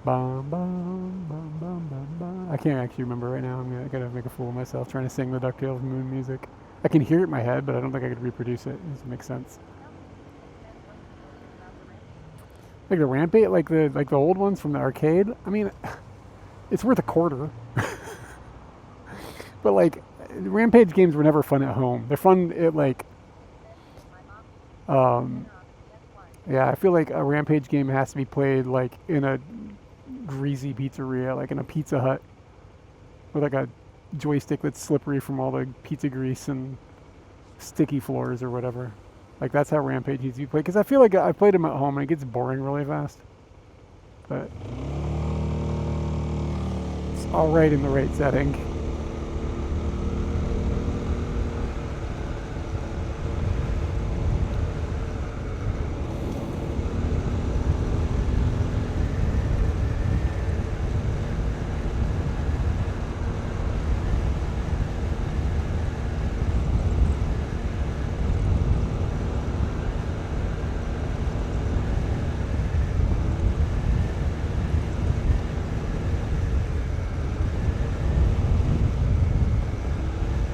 Bum, bum, bum, bum, bum, bum. I can't actually remember right now. I gotta make a fool of myself trying to sing the DuckTales moon music. I can hear it in my head, but I don't think I could reproduce it. It doesn't make sense. Like the Rampage, like the old ones from the arcade. I mean, it's worth a quarter. But like, Rampage games were never fun at home. They're fun at like, yeah, I feel like a Rampage game has to be played like in a greasy pizzeria, like in a Pizza Hut, with like a joystick that's slippery from all the pizza grease and sticky floors or whatever. Like that's how Rampage needs to be played. Because I feel like I played them at home and it gets boring really fast. But it's all right in the right setting.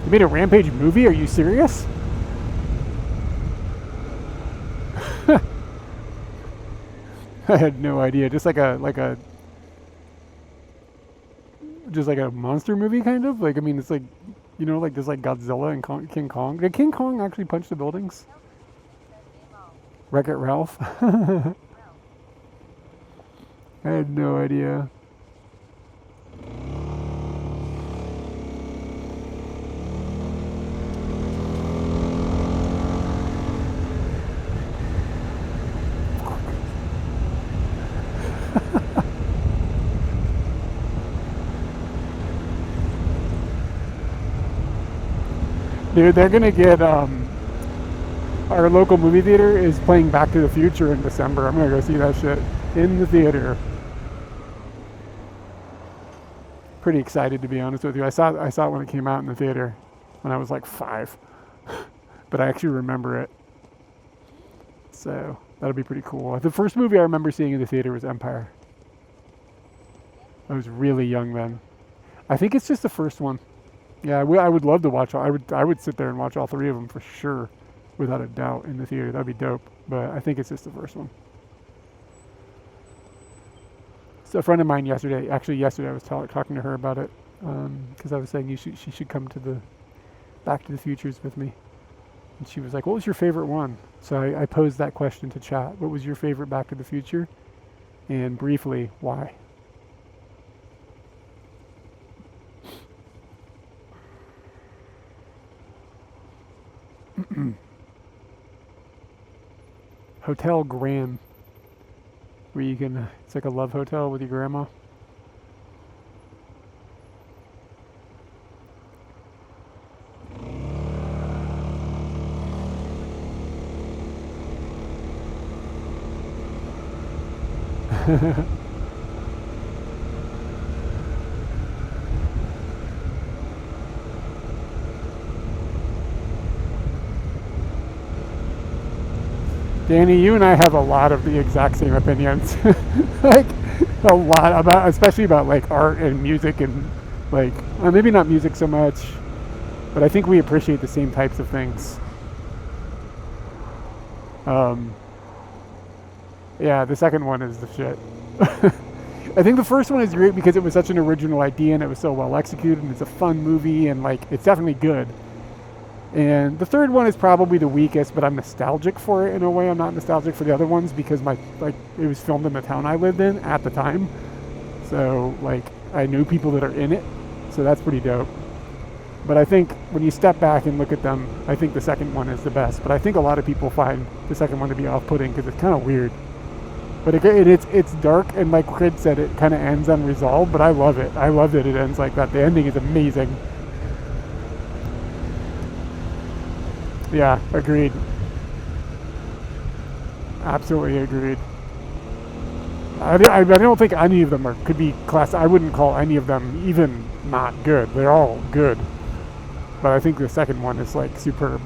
You made a Rampage movie? Are you serious? I had no idea. Just like a monster movie, kind of. Like, I mean, it's like, you know, like there's like Godzilla and King Kong. Did King Kong actually punch the buildings? Wreck-It Ralph. I had no idea. Dude, they're gonna get our local movie theater is playing Back to the Future in December. I'm gonna go see that shit in the theater. Pretty excited, to be honest with you. I saw it when it came out in the theater when I was like 5, but I actually remember it. So that'll be pretty cool. The first movie I remember seeing in the theater was Empire. I was really young then. I think it's just the first one. Yeah, I would love to watch. I would sit there and watch all 3 of them for sure, without a doubt, in the theater. That'd be dope. But I think it's just the first one. So a friend of mine yesterday I was talking to her about it because I was saying she should come to the Back to the Futures with me, and she was like, "What was your favorite one?" So I posed that question to chat. What was your favorite Back to the Future? And briefly, why? Hotel Grand, where you can, it's like a love hotel with your grandma. Danny, you and I have a lot of the exact same opinions. Like, a lot about, especially about like art and music and like, maybe not music so much, but I think we appreciate the same types of things. Yeah, the second one is the shit. I think the first one is great because it was such an original idea and it was so well executed and it's a fun movie and like, it's definitely good. And the third one is probably the weakest, but I'm nostalgic for it in a way. I'm not nostalgic for the other ones because it was filmed in the town I lived in at the time. So like I knew people that are in it. So that's pretty dope. But I think when you step back and look at them, I think the second one is the best. But I think a lot of people find the second one to be off-putting because it's kind of weird. But it's dark, and like Craig said, it kind of ends unresolved, but I love it. I love that it ends like that. The ending is amazing. Yeah, agreed. Absolutely agreed. I don't think any of them could be class. I wouldn't call any of them even not good. They're all good. But I think the second one is like superb.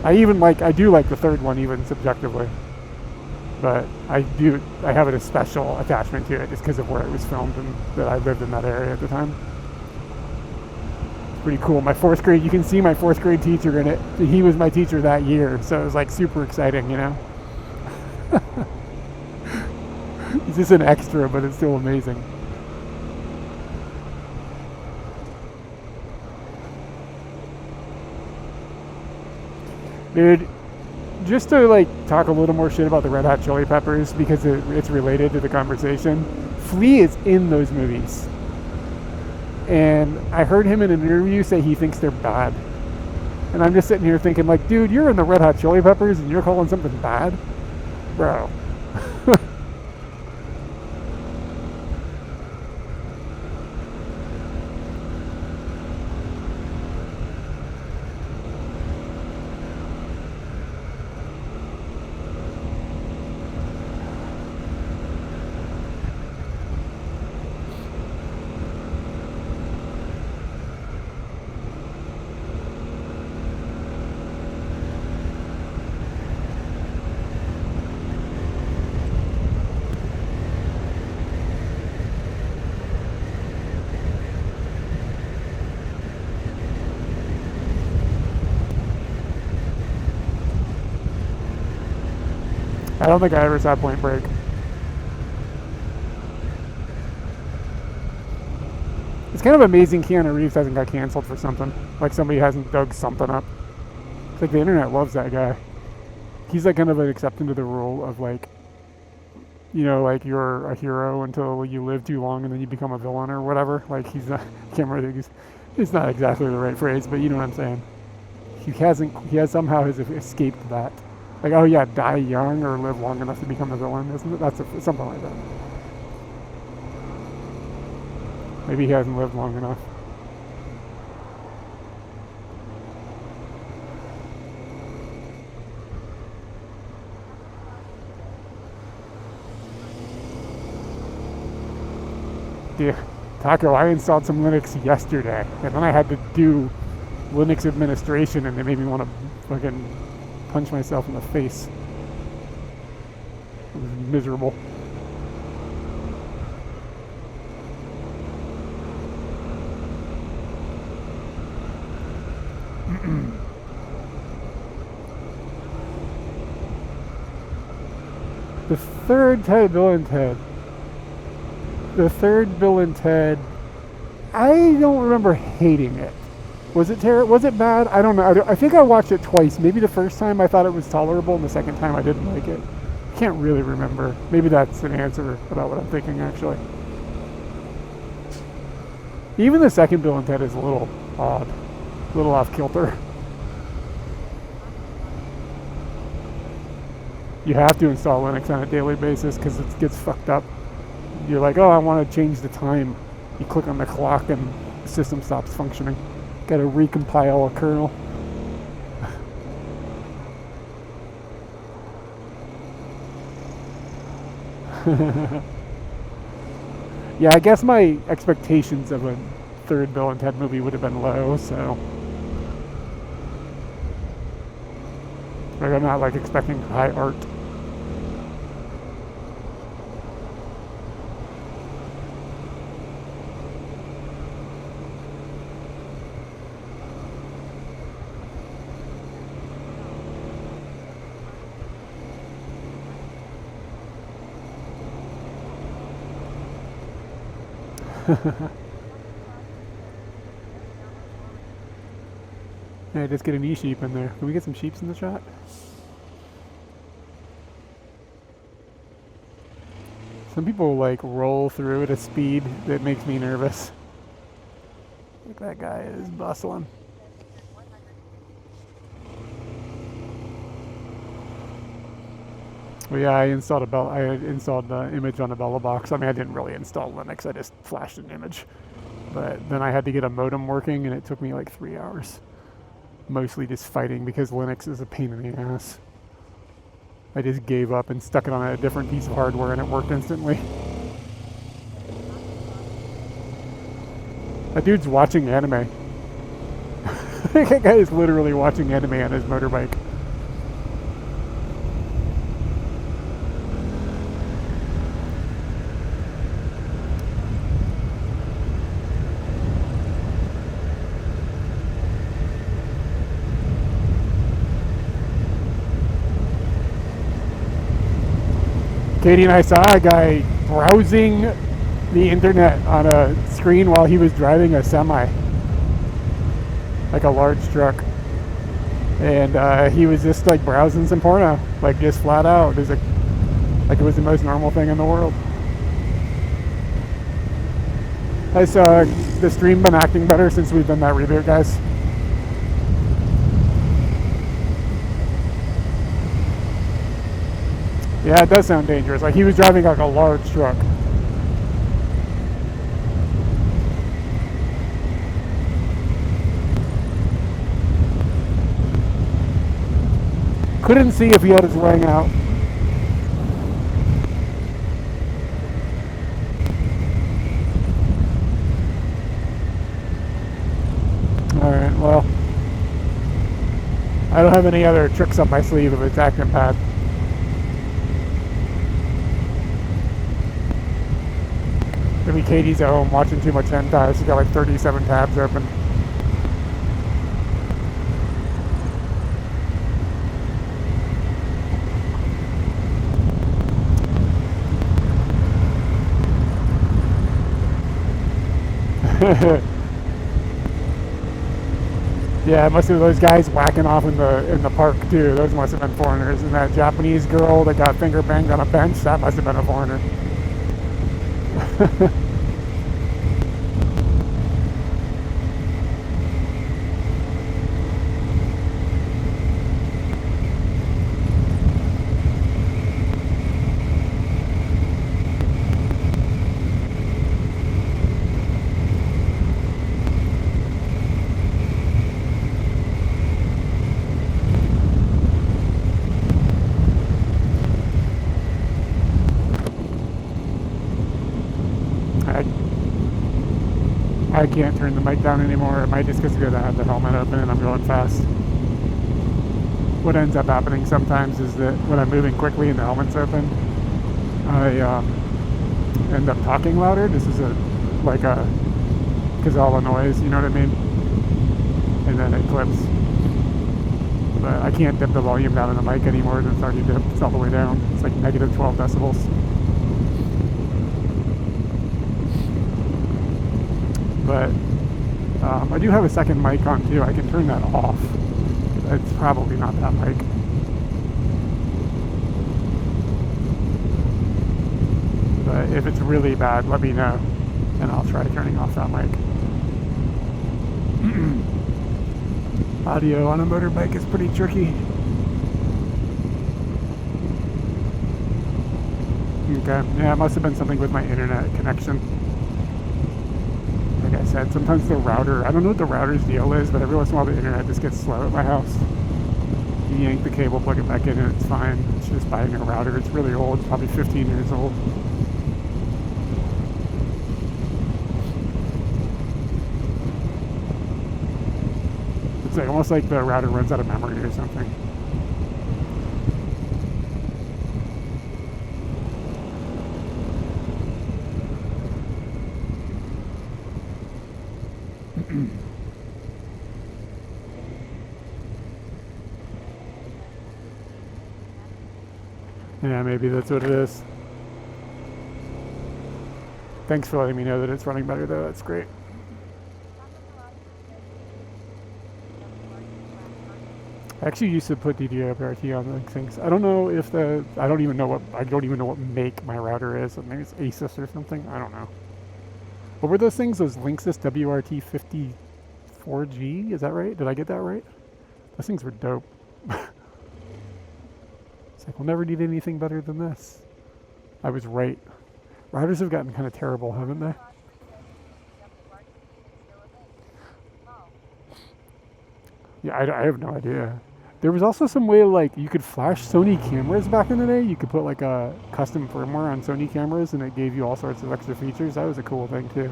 I do like the third one even subjectively. But I have a special attachment to it just because of where it was filmed and that I lived in that area at the time. It's pretty cool. My 4th grade, you can see my 4th grade teacher in it. He was my teacher that year, so it was like super exciting, you know? He's just an extra, but it's still amazing. Dude, just to like talk a little more shit about the Red Hot Chili Peppers because it's related to the conversation. Flea is in those movies, and I heard him in an interview say he thinks they're bad, and I'm just sitting here thinking like, dude, you're in the Red Hot Chili Peppers and you're calling something bad, bro. I don't think I ever saw Point Break. It's kind of amazing Keanu Reeves hasn't got canceled for something. Like somebody hasn't dug something up. It's like the internet loves that guy. He's like kind of an exception to the rule of like, you know, like you're a hero until you live too long and then you become a villain or whatever. Like he's not, I can't remember, it's not exactly the right phrase, but you know what I'm saying. He has somehow escaped that. Like, oh yeah, die young or live long enough to become a villain. Isn't it? That's something like that. Maybe he hasn't lived long enough.
Dude, Taco, I installed some Linux yesterday, and then I had to do Linux administration, and it made me want to fucking punch myself in the face. It was miserable. The third Bill and Ted. The third Bill and Ted. I don't remember hating it. Was it terrible? Was it bad? I don't know. I think I watched it twice. Maybe the first time I thought it was tolerable, and the second time I didn't like it. I can't really remember. Maybe that's an answer about what I'm thinking, actually. Even the second Bill and Ted is a little odd, a little off kilter. You have to install Linux on a daily basis because it gets fucked up. You're like, oh, I want to change the time. You click on the clock and the system stops functioning. Got to recompile a kernel. Yeah, I guess my expectations of a third Bill and Ted movie would have been low, so like I'm not like expecting high art. Hey, just get an e-sheep in there. Can we get some sheeps in the shot? Some people like roll through at a speed that makes me nervous. Look, that guy is bustling. Well, yeah, I installed the image on a Bella box. I mean, I didn't really install Linux. I just flashed an image. But then I had to get a modem working, and it took me like 3 hours. Mostly just fighting because Linux is a pain in the ass. I just gave up and stuck it on a different piece of hardware, and it worked instantly. That dude's watching anime. That guy is literally watching anime on his motorbike. Katie and I saw a guy browsing the internet on a screen while he was driving a semi, like a large truck, and he was just like browsing some porno, like just flat out, just like it was the most normal thing in the world. Has the stream been acting better since we've done that reboot, guys? Yeah, it does sound dangerous. Like he was driving like a large truck. Couldn't see if he had his wang out. Alright, well, I don't have any other tricks up my sleeve if it's acting bad. Maybe Katie's at home watching too much hentai. She's got like 37 tabs open. Yeah, it must have been those guys whacking off in the park too. Those must have been foreigners. And that Japanese girl that got finger banged on a bench, that must have been a foreigner. I can't turn the mic down anymore. It might just because I have the helmet open and I'm going fast. What ends up happening sometimes is that when I'm moving quickly and the helmet's open, I end up talking louder. This is like a Kazala noise, you know what I mean? And then it clips. But I can't dip the volume down on the mic anymore. It's already dipped. It's all the way down. It's like negative 12 decibels. But I do have a second mic on too. I can turn that off. It's probably not that mic. But if it's really bad, let me know, and I'll try turning off that mic. Audio on a motorbike is pretty tricky. Okay, yeah, it must have been something with my internet connection. Like I said, sometimes the router, I don't know what the router's deal is, but every once in a while the internet just gets slow at my house. You yank the cable, plug it back in, and it's fine. It's just buying a router. It's really old. It's probably 15 years old. It's like, almost like the router runs out of memory or something. Yeah, maybe that's what it is. Thanks for letting me know that it's running better though, that's great. I actually used to put DDI-RT on like things. I don't know if I don't even know what make my router is. Maybe it's Asus or something. I don't know. What were those things? Those Linksys WRT54G? Is that right? Did I get that right? Those things were dope. It's like, we'll never need anything better than this. I was right. Routers have gotten kind of terrible, haven't they? Yeah, I have no idea. There was also some way, like, you could flash Sony cameras back in the day. You could put, like, a custom firmware on Sony cameras, and it gave you all sorts of extra features. That was a cool thing, too.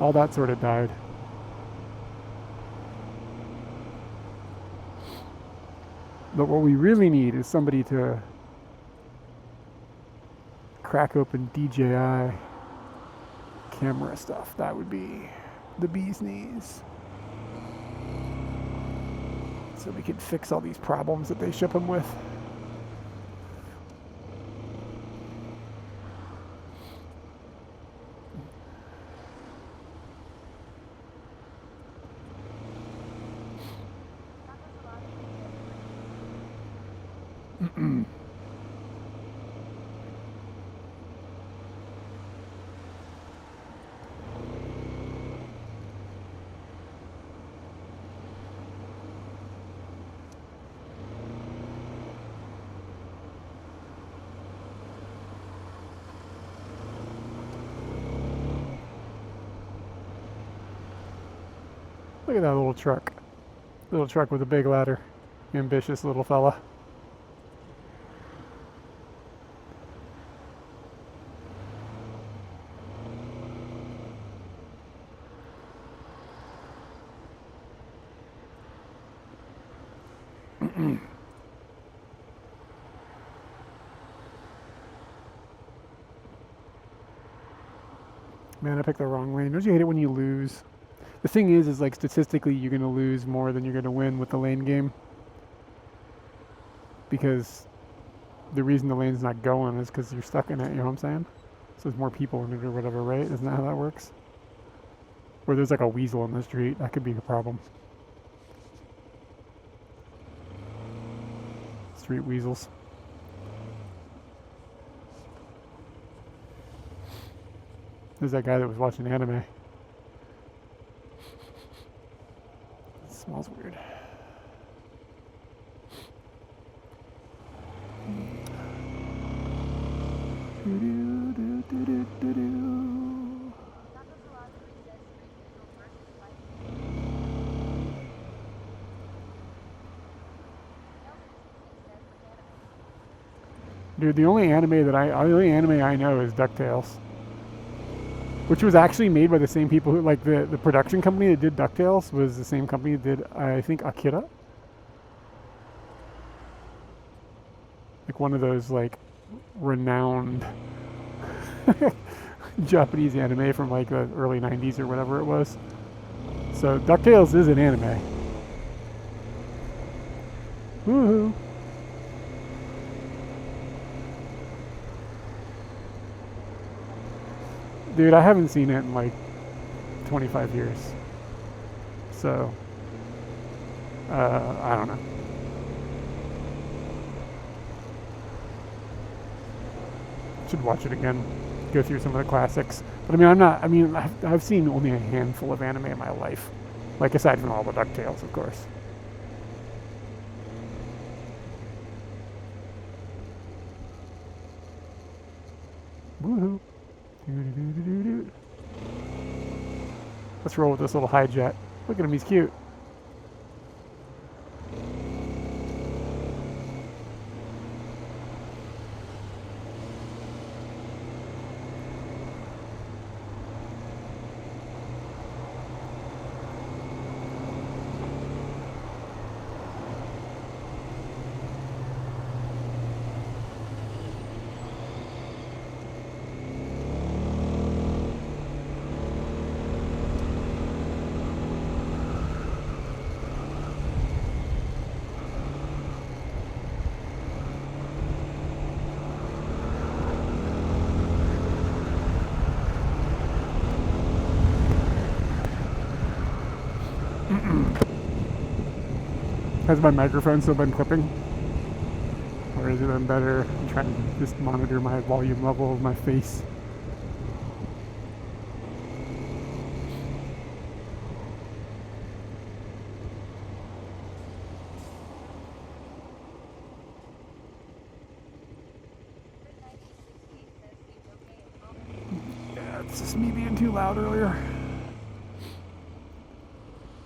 All that sort of died. But what we really need is somebody to crack open DJI camera stuff. That would be the bee's knees. So we could fix all these problems that they ship them with. Look at that little truck. Little truck with a big ladder. Ambitious little fella. Man, I picked the wrong lane. Don't you hate it when you lose? The thing is like statistically you're going to lose more than you're going to win with the lane game. Because the reason the lane's not going is because you're stuck in it, you know what I'm saying? So there's more people in it or whatever, right? Isn't that how that works? Or there's like a weasel in the street, that could be a problem. Street weasels. There's that guy that was watching anime. It smells weird. Dude, the only anime I know is DuckTales. which was actually made by the same people who, like, the production company that did DuckTales was the same company that did, I think, Akira. Like one of those, like, renowned Japanese anime from, like, the early 90s or whatever it was. So DuckTales is an anime. Woohoo! Dude, I haven't seen it in like 25 years. So, I don't know. Should watch it again, go through some of the classics. But I mean, I've seen only a handful of anime in my life. Like, aside from all the DuckTales, of course. Woohoo. Doo-doo-doo-doo-doo. Let's roll with this little high jet. Look at him, he's cute. Has my microphone still been clipping? Or has it been better? I'm trying to just monitor my volume level of my face. Yeah, it's just me being too loud earlier.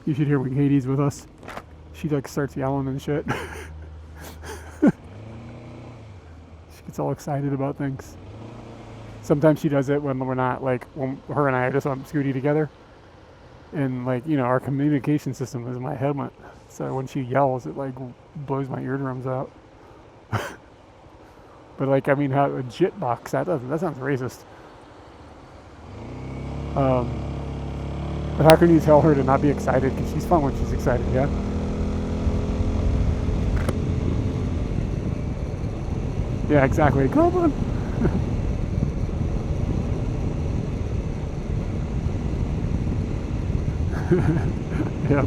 You should hear when Katie's with us. She like starts yelling and shit. She gets all excited about things. Sometimes she does it when we're not, like, when her and I are just on Scooty together. And, like, you know, our communication system is my helmet. So when she yells, it like blows my eardrums out. But, like, I mean, how a jit box, that sounds racist. But how can you tell her to not be excited? Because she's fun when she's excited, yeah? Yeah, exactly. Come on. Yep.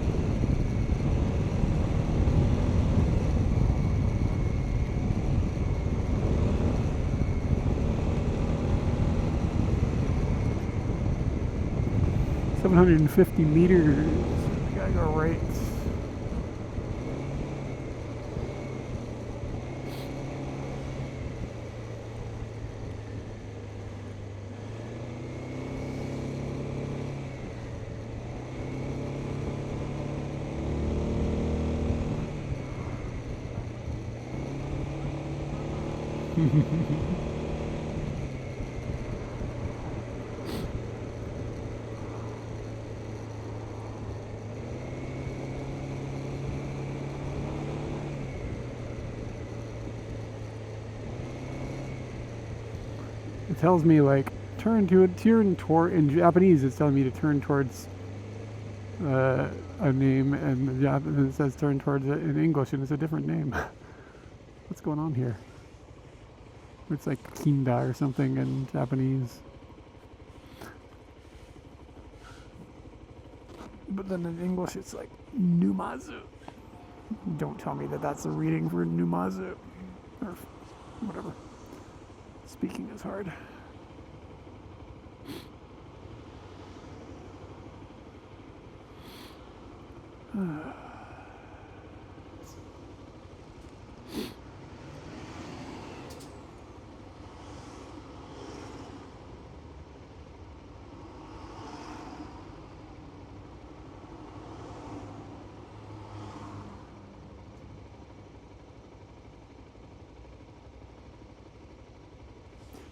$750 meters. We gotta go right. It tells me, like, turn toward, in Japanese it's telling me to turn towards a name, and it says turn towards it in English and it's a different name. What's going on here? It's like Kinda or something in Japanese. But then in English it's like Numazu. Don't tell me that that's the reading for Numazu. Or whatever. Speaking is hard.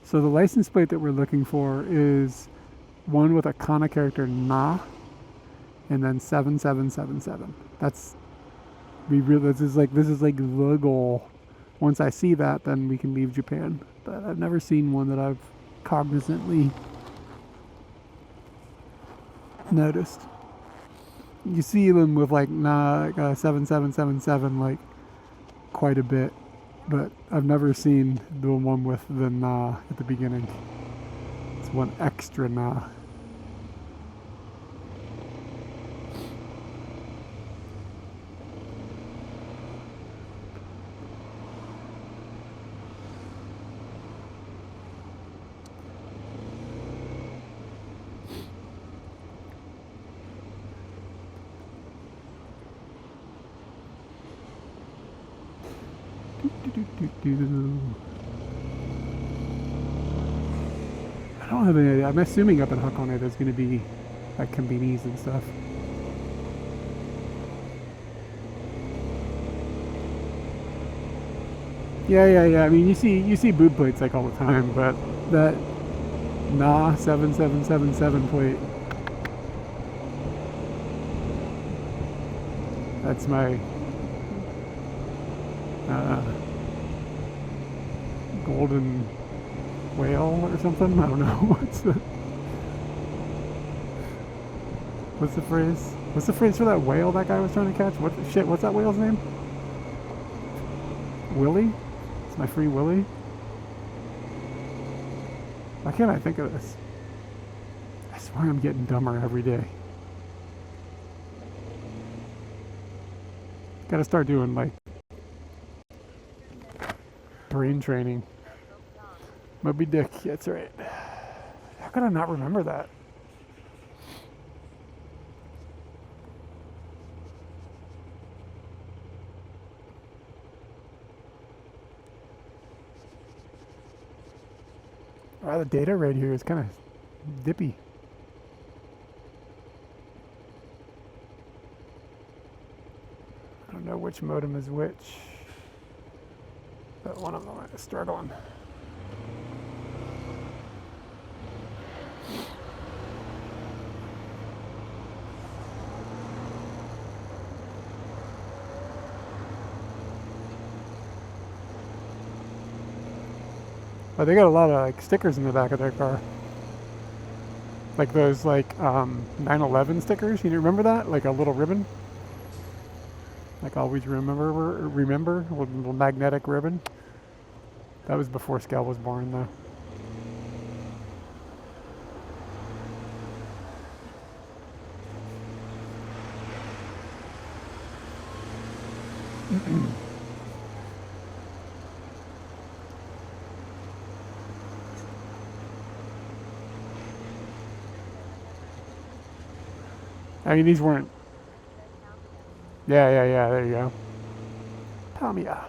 So the license plate that we're looking for is one with a kana character na, and then 7777. That's this is like the goal. Once I see that, then we can leave Japan. But I've never seen one that I've cognizantly noticed. You see them with like 7777 like quite a bit, but I've never seen the one with the na at the beginning. It's one extra na. I don't have any idea. I'm assuming up in Hakone there's going to be like konbinis and stuff. Yeah. I mean, you see boot plates like all the time, but that nah 7777 plate. That's my golden whale or something. I don't know. What's the phrase? What's the phrase for that whale that guy was trying to catch? What's that whale's name? Willie? It's my free Willie. Why can't I think of this? I swear I'm getting dumber every day. Gotta start doing like brain training. Moby Dick, that's right. How could I not remember that? Wow, the data rate here is kind of dippy. I don't know which modem is which, but one of them is struggling. Oh, they got a lot of like stickers in the back of their car. Like those 9/11 stickers. You remember that? Like a little ribbon. Like always remember a little magnetic ribbon. That was before Scal was born though. I mean, these weren't. Yeah. There you go. Tamiya.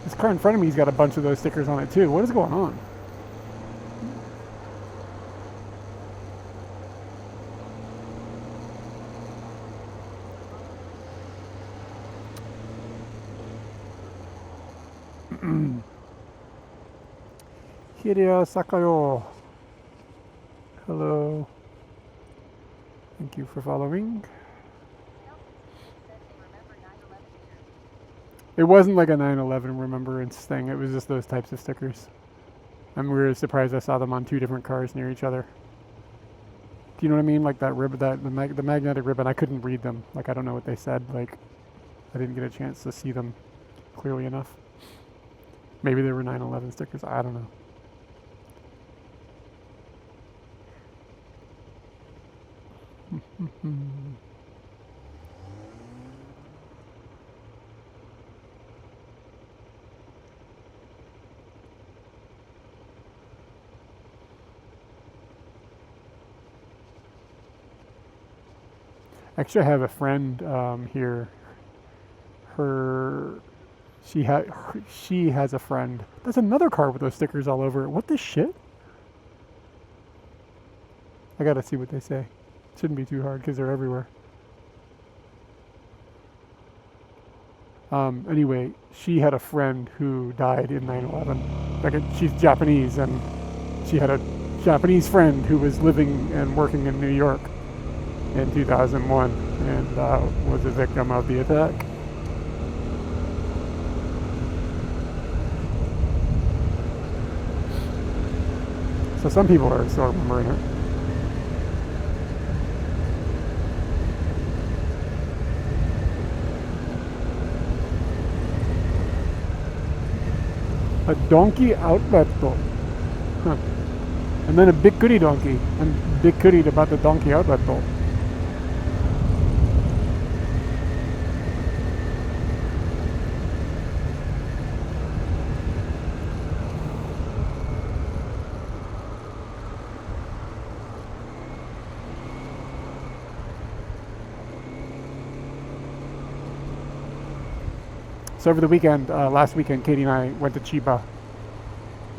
This car in front of me's got a bunch of those stickers on it too. What is going on? Hiria Sakayo. Hello. Thank you for following. It wasn't like a 9/11 remembrance thing. It was just those types of stickers. I'm really surprised I saw them on two different cars near each other. Do you know what I mean? Like that ribbon, the magnetic ribbon. I couldn't read them. Like I don't know what they said. Like I didn't get a chance to see them clearly enough. Maybe they were 9/11 stickers. I don't know. Actually, I have a friend here. She has a friend. There's another car with those stickers all over it. What the shit? I gotta see what they say. Shouldn't be too hard because they're everywhere. Anyway, she had a friend who died in 9/11. She's Japanese, and she had a Japanese friend who was living and working in New York in 2001 and was a victim of the attack. So some people are still remembering it. A donkey outlet store. Huh. And then a big donkey. And big about the donkey outlet store. So over the weekend, last weekend, Katie and I went to Chiba,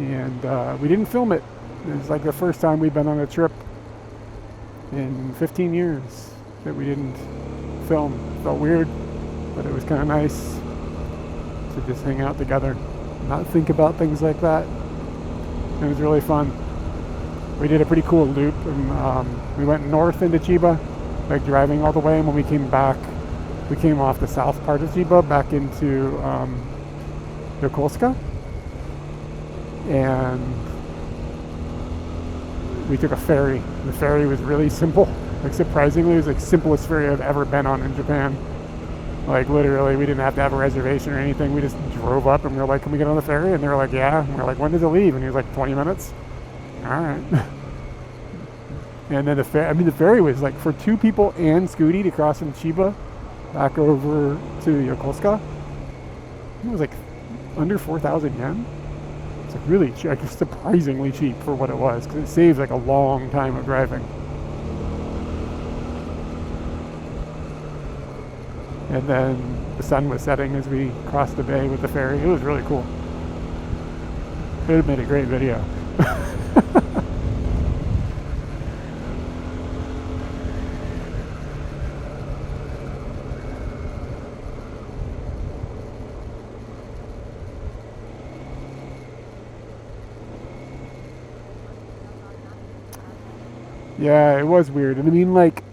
and we didn't film it. It was like the first time we've been on a trip in 15 years that we didn't film. It felt weird, but it was kind of nice to just hang out together, not think about things like that. It was really fun. We did a pretty cool loop, and we went north into Chiba, like driving all the way, and when we came back, we came off the south part of Chiba back into Yokosuka, and we took a ferry. The ferry was really simple. Like surprisingly, it was like simplest ferry I've ever been on in Japan. Like literally, we didn't have to have a reservation or anything. We just drove up and we were like, "Can we get on the ferry?" And they were like, "Yeah." And we were like, "When does it leave?" And he was like, 20 minutes. All right. And then the ferry was like for two people and Scooty to cross from Chiba back over to Yokosuka. It was like under 4,000 yen. It's like really cheap, like surprisingly cheap for what it was, because it saves like a long time of driving. And then the sun was setting as we crossed the bay with the ferry. It was really cool. It would have made a great video. Yeah, it was weird. And I mean, like,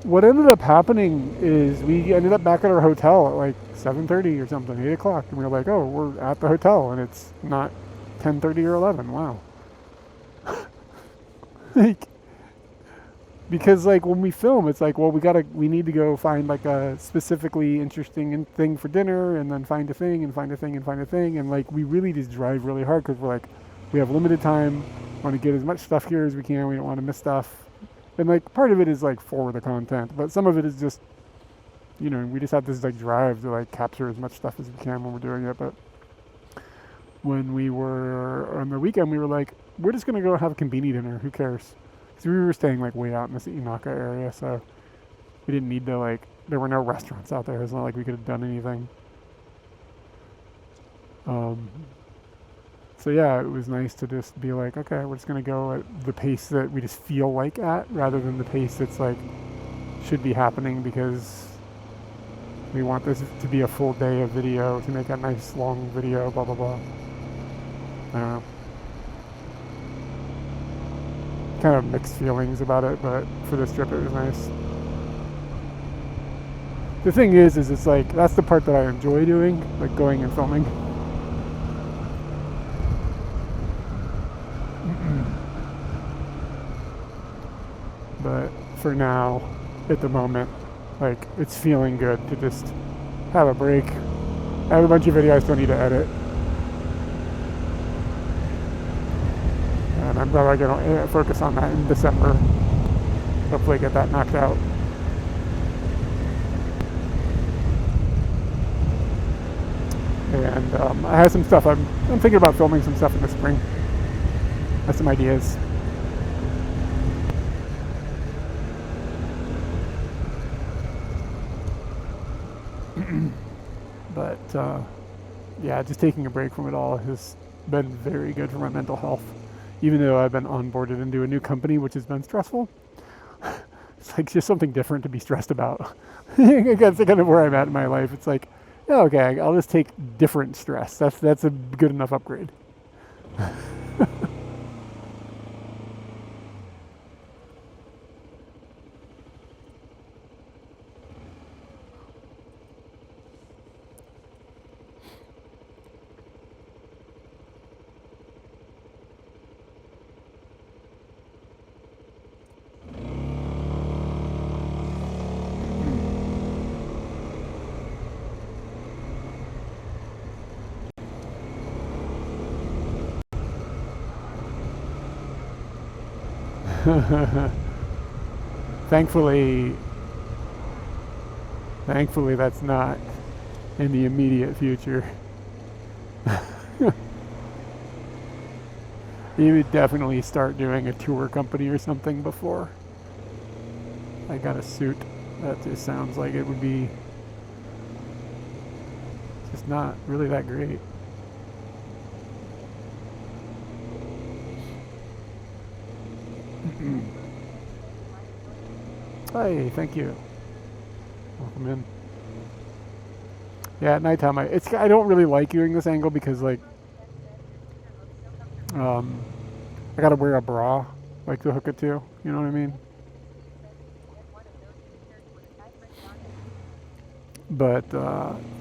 what ended up happening is we ended up back at our hotel at like 7:30 or something, 8 o'clock. And we were like, oh, we're at the hotel and it's not 10:30 or 11. Wow. Like, because like when we film, it's like, well, we need to go find like a specifically interesting thing for dinner, and then find a thing and find a thing and find a thing. And like, we really just drive really hard because we're like, we have limited time, want to get as much stuff here as we can. We don't want to miss stuff. And like part of it is like for the content, but some of it is just, you know, we just have this like drive to like capture as much stuff as we can when we're doing it. But when we were on the weekend, we were like, we're just gonna go have a convenience dinner. Who cares? Because we were staying like way out in this Inaka area, so we didn't need to like. There were no restaurants out there. It's not like we could have done anything. So yeah, it was nice to just be like, okay, we're just gonna go at the pace that we just feel like at, rather than the pace that's like should be happening because we want this to be a full day of video, to make a nice long video, blah blah blah. I don't know. Kind of mixed feelings about it, but for this trip it was nice. The thing is it's like, that's the part that I enjoy doing, like going and filming. But for now, at the moment, like, it's feeling good to just have a break. I have a bunch of videos I still need to edit. And I'm probably going to focus on that in December. Hopefully get that knocked out. And I have some stuff, I'm thinking about filming some stuff in the spring. I have some ideas. But yeah, just taking a break from it all has been very good for my mental health. Even though I've been onboarded into a new company, which has been stressful, it's like just something different to be stressed about. That's kind of where I'm at in my life. It's like, yeah, okay, I'll just take different stress. That's a good enough upgrade. Thankfully, that's not in the immediate future. You would definitely start doing a tour company or something before I got a suit. That just sounds like it would be just not really that great. Hey, thank you. Welcome in. Yeah, at nighttime, I don't really like doing this angle because like, I gotta wear a bra, like to hook it to. You know what I mean? But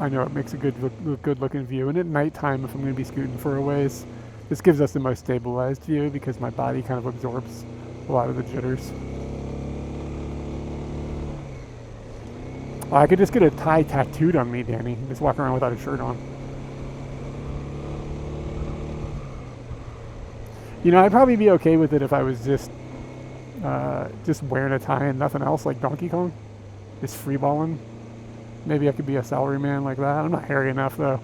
I know it makes a good looking view. And at nighttime, if I'm gonna be scooting for a ways, this gives us the most stabilized view because my body kind of absorbs a lot of the jitters. I could just get a tie tattooed on me, Danny. Just walk around without a shirt on. You know, I'd probably be okay with it if I was just wearing a tie and nothing else, like Donkey Kong. Just freeballing. Maybe I could be a salaryman like that. I'm not hairy enough, though.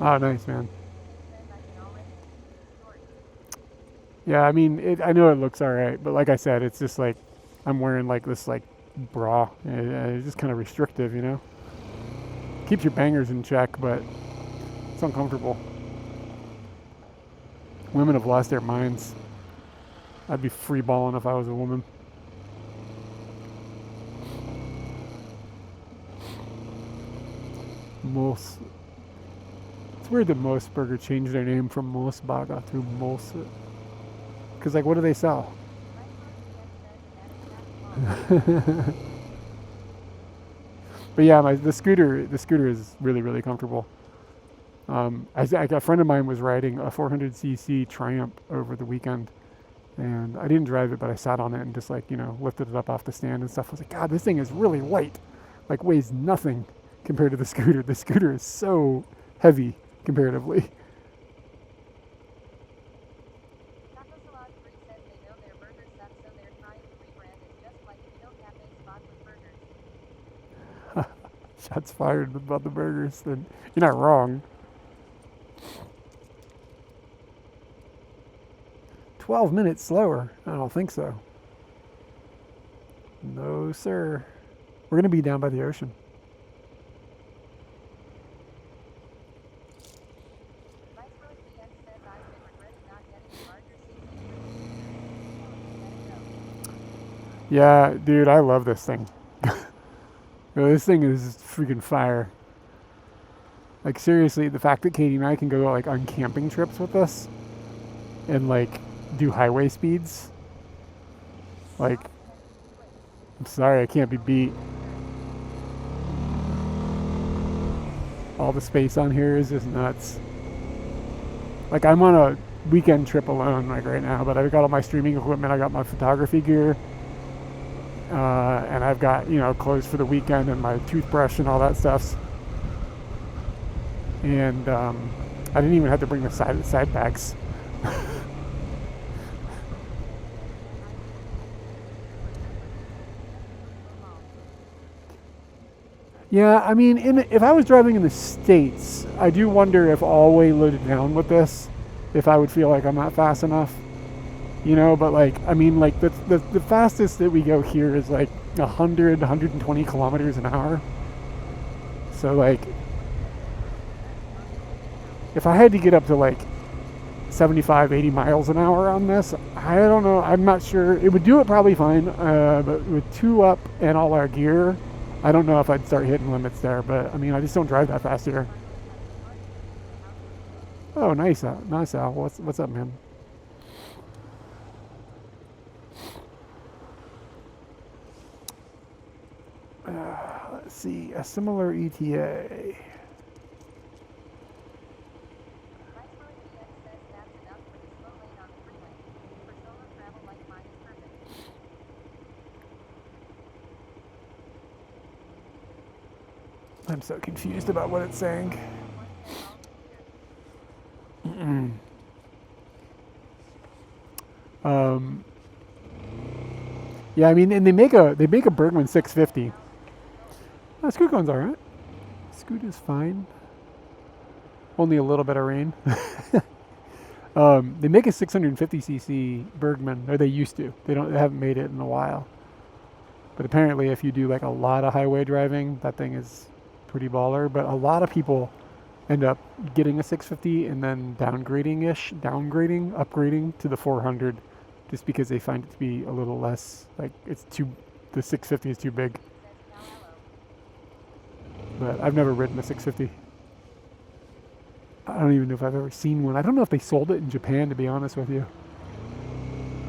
Oh, nice, man. Yeah, I mean, I know it looks alright, but like I said, it's just like, I'm wearing like this like bra. It's just kind of restrictive, you know? Keeps your bangers in check, but it's uncomfortable. Women have lost their minds. I'd be free balling if I was a woman. Mos. It's weird that Mossburger changed their name from Mossbaga to Mos. Because, like, what do they sell? But yeah, the scooter is really, really comfortable. A friend of mine was riding a 400cc Triumph over the weekend, and I didn't drive it, but I sat on it and just like, you know, lifted it up off the stand and stuff. I was like, God, this thing is really light. Like, weighs nothing compared to the scooter. The scooter is so heavy comparatively. Shots fired about the burgers. Then you're not wrong. 12 minutes slower? I don't think so. No, sir. We're going to be down by the ocean. Yeah, dude, I love this thing. This thing is freaking fire. Like, seriously, the fact that Katie and I can go like on camping trips with us and like do highway speeds, like, I'm sorry, I can't be beat. All the space on here is just nuts. Like, I'm on a weekend trip alone like right now, but I've got all my streaming equipment, I got my photography gear, and I've got, you know, clothes for the weekend and my toothbrush and all that stuff. And I didn't even have to bring the side bags. Yeah, I mean, if I was driving in the States, I do wonder if all way loaded down with this, if I would feel like I'm not fast enough. you know, but like, I mean, like the fastest that we go here is like 120 kilometers an hour. So like, if I had to get up to like 75, 80 miles an hour on this, I don't know. I'm not sure. It would do it probably fine, but with 2 up and all our gear, I don't know if I'd start hitting limits there. But I mean, I just don't drive that fast here. Oh, nice, nice, Al. What's up, man? Let's see, a similar ETA. I'm so confused about what it's saying. Yeah, I mean, and they make a Bergman 650. Oh, Scoot gone's all right. Scoot is fine. Only a little bit of rain. They make a 650cc Bergman, or they used to. They haven't made it in a while. But apparently, if you do like a lot of highway driving, that thing is pretty baller. But a lot of people end up getting a 650 and then upgrading to the 400, just because they find it to be a little less, like the 650 is too big. But I've never ridden a 650. I don't even know if I've ever seen one. I don't know if they sold it in Japan, to be honest with you.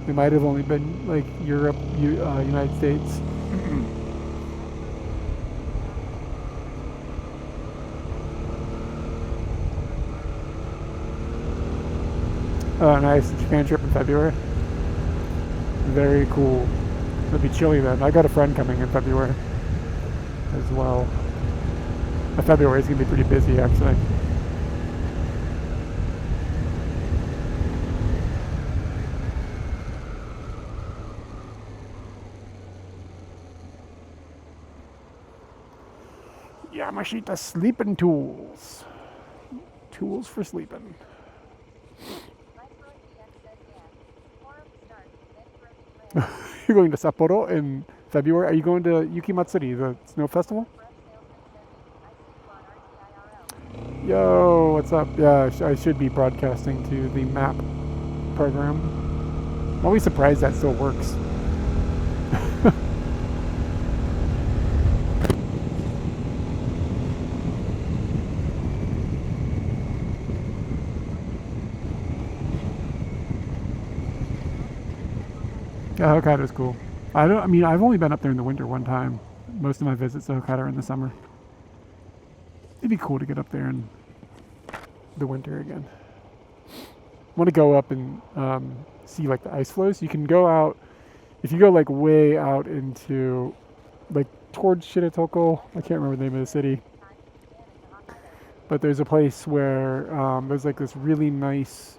They might have only been like Europe, United States. Oh, nice. Japan trip in February. Very cool. It'll be chilly then. I got a friend coming in February as well. February is going to be pretty busy, actually. Yamashita sleeping tools. Tools for sleeping. You're going to Sapporo in February. Are you going to Yuki Matsuri, the snow festival? Yo, what's up? Yeah, I should be broadcasting to the map program. I'm always surprised that still works. Yeah, Hokkaido's cool. I mean, I've only been up there in the winter one time. Most of my visits to Hokkaido are in the summer. It'd be cool to get up there in the winter again. I want to go up and see like the ice flows. You can go out, if you go like way out into, like towards Shiratoko, I can't remember the name of the city, but there's a place where there's like this really nice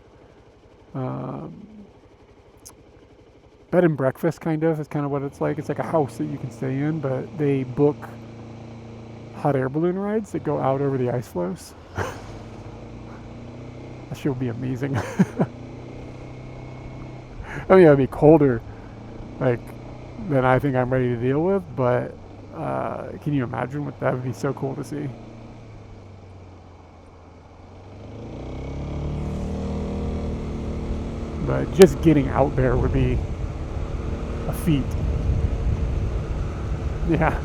bed and breakfast, kind of, is kind of what it's like. It's like a house that you can stay in, but they book hot air balloon rides that go out over the ice floes. That shit would be amazing. I mean, it'd be colder, like, than I think I'm ready to deal with, but can you imagine what that would be? So cool to see. But just getting out there would be a feat. Yeah.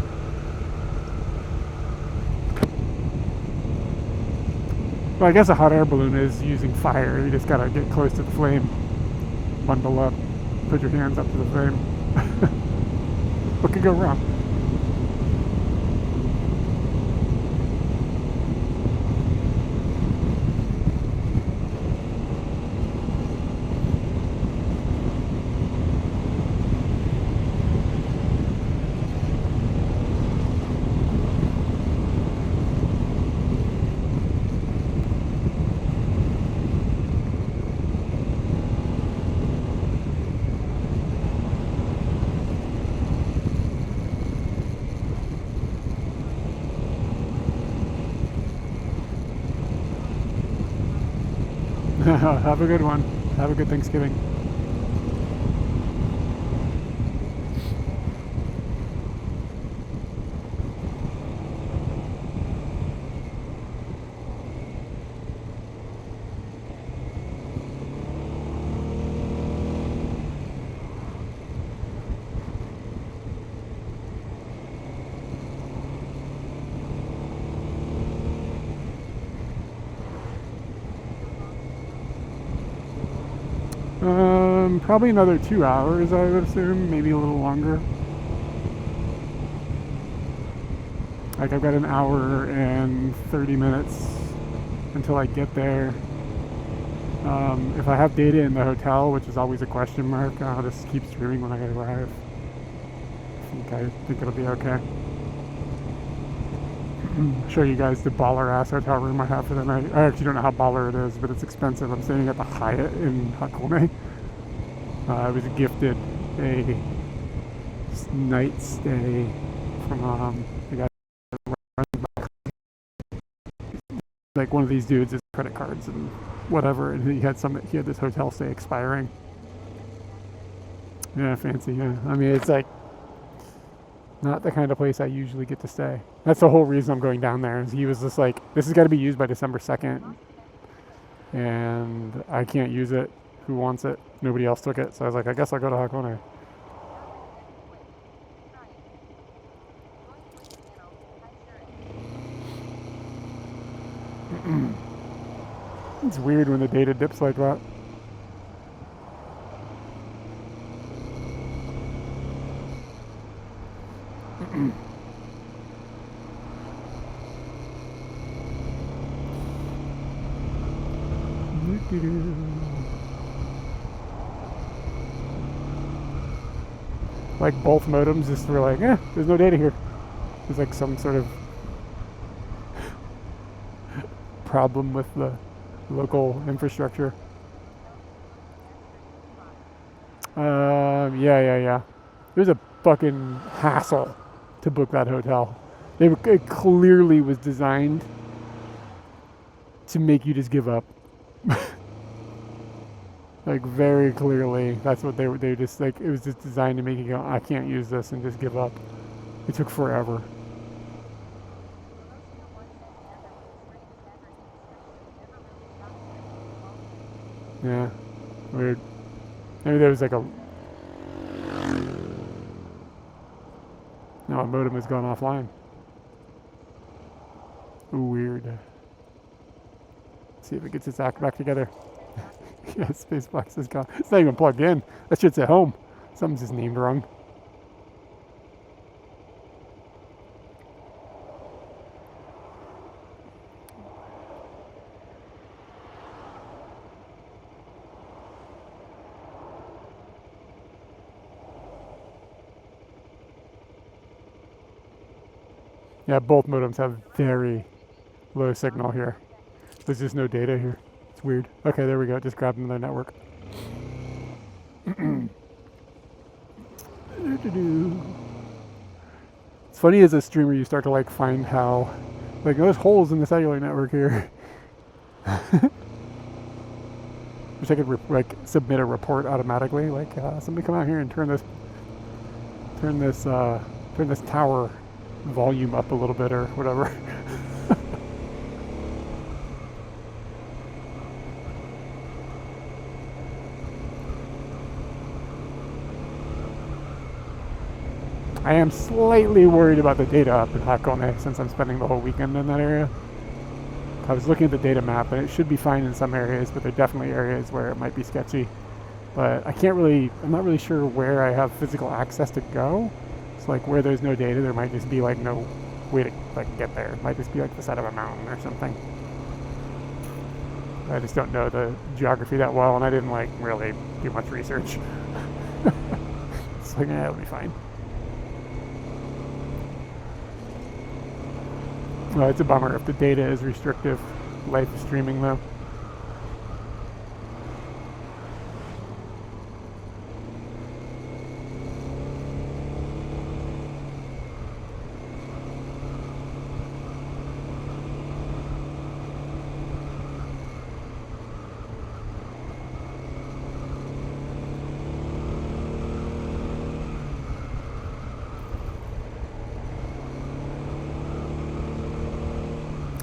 Well, I guess a hot air balloon is using fire. You just gotta get close to the flame, bundle up, put your hands up to the flame. What could go wrong? Have a good one. Have a good Thanksgiving. Probably another 2 hours, I would assume, maybe a little longer. Like I've got an hour and 30 minutes until I get there. If I have data in the hotel, which is always a question mark, I'll just keep streaming when I arrive. I think it'll be okay. Show you guys the baller ass hotel room I have for the night. I actually don't know how baller it is, but it's expensive. I'm staying at the Hyatt in Hakone. I was gifted a night stay from the guy, like one of these dudes with credit cards and whatever, and he had this hotel stay expiring. Yeah, fancy. Yeah, I mean it's like not the kind of place I usually get to stay. That's the whole reason I'm going down there. Is he was just like, this has got to be used by December 2nd, and I can't use it. Who wants it? Nobody else took it, so I was like, I guess I'll go to Hakone. It's weird when the data dips like that. Like both modems just were like, there's no data here. There's like some sort of problem with the local infrastructure. Yeah. It was a fucking hassle to book that hotel. It clearly was designed to make you just give up. Like very clearly, that's what they just like. It was just designed to make you go, I can't use this, and just give up. It took forever. Yeah, weird. Maybe there was like a modem has gone offline. Weird. See if it gets its act back together. Yeah, Spacebox is gone. It's not even plugged in. That shit's at home. Something's just named wrong. Yeah, both modems have very low signal here. There's just no data here. It's weird. Okay, there we go. Just grabbed another network. It's funny as a streamer, you start to like find how, like, there's holes in the cellular network here. Wish I could submit a report automatically. Like, somebody come out here and turn this tower volume up a little bit or whatever. I am slightly worried about the data up in Hakone since I'm spending the whole weekend in that area. I was looking at the data map and it should be fine in some areas, but there are definitely areas where it might be sketchy. But I'm not really sure where I have physical access to go. It's like where there's no data, there might just be like no way to like get there. It might just be like the side of a mountain or something. I just don't know the geography that well, and I didn't like really do much research. It's like, it'll be fine. Well, it's a bummer if the data is restrictive. Live streaming though.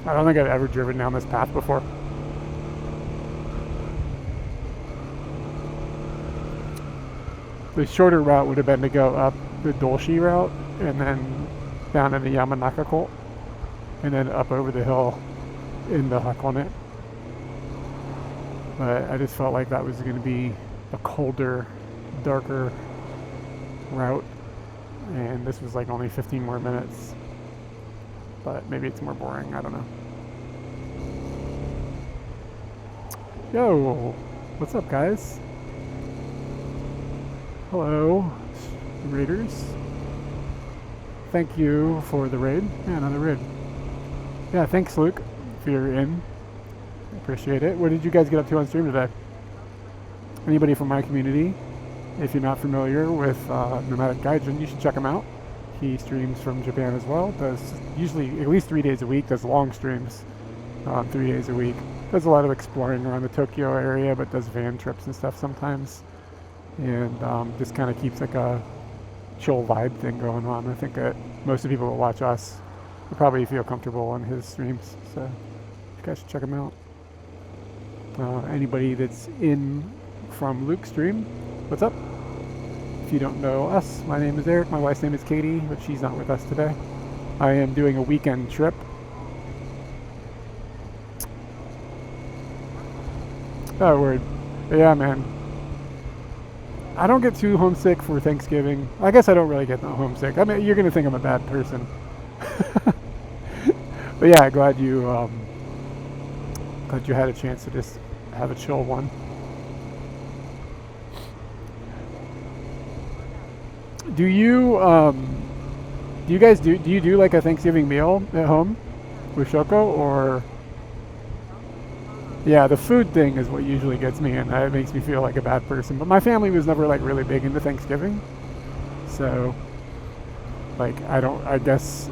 I don't think I've ever driven down this path before. The shorter route would have been to go up the Dolshi route and then down in the Yamanaka Cult and then up over the hill in the Hakone. But I just felt like that a colder, darker route, and this was like only 15 more minutes. But maybe it's more boring, I don't know. Yo, what's up, guys? Hello, raiders. Thank you for the raid. Yeah, another raid. Yeah, thanks, Luke, if you're in. Appreciate it. What did you guys get up to on stream today? Anybody from my community? If you're not familiar with Nomadic Gaijin, you should check him out. He streams from Japan as well. Does usually at least 3 days a week. Does long streams, 3 days a week. Does a lot of exploring around the Tokyo area, but does van trips and stuff sometimes. And just kind of keeps like a chill vibe thing going on. I think that most of the people that watch us will probably feel comfortable on his streams. So you guys should check him out. Anybody that's in from Luke's stream, what's up? If you don't know us, my name is Eric, my wife's name is Katie, but she's not with us today. I am doing a weekend trip. Oh, word. Yeah, man. I don't get too homesick for Thanksgiving. I guess I don't really get homesick. I mean, you're going to think I'm a bad person. But yeah, glad you had a chance to just have a chill one. Do you guys do you do like a Thanksgiving meal at home with Shoko, or? Yeah, the food thing is what usually gets me, and it makes me feel like a bad person. But my family was never like really big into Thanksgiving, so like I guess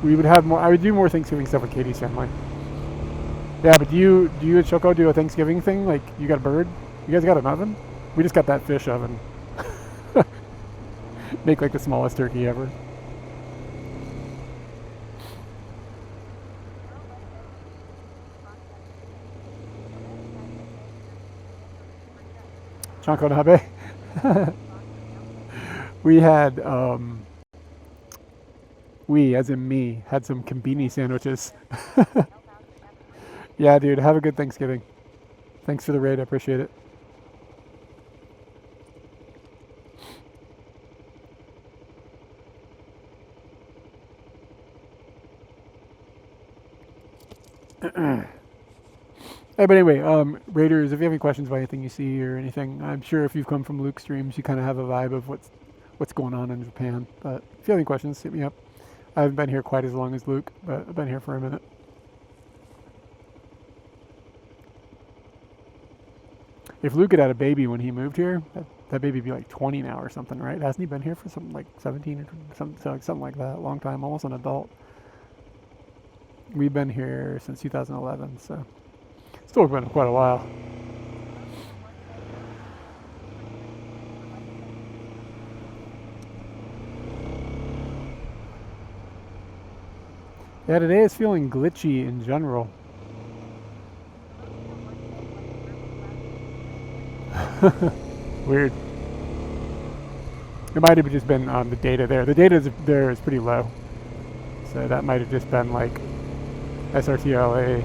we would have more. I would do more Thanksgiving stuff with Katie's family. Yeah, but do you and Shoko do a Thanksgiving thing? Like, you got a bird? You guys got an oven? We just got that fish oven. Make like the smallest turkey ever. Chanko Nabe. We had, we, as in me, had some kombini sandwiches. Yeah, dude, have a good Thanksgiving. Thanks for the raid, I appreciate it. Hey, but anyway, Raiders, if you have any questions about anything you see or anything, I'm sure if you've come from Luke streams, you kind of have a vibe of what's going on in Japan. But if you have any questions, hit me up. I haven't been here quite as long as Luke, but I've been here for a minute. If Luke had had a baby when he moved here, that baby would be like 20 now or something, right? Hasn't he been here for something like 17 or something like that? A long time, almost an adult. We've been here since 2011, so still been quite a while. Yeah, today is feeling glitchy in general. Weird. It might have just been the data there. The data there is pretty low, so that might have just been like SRTLA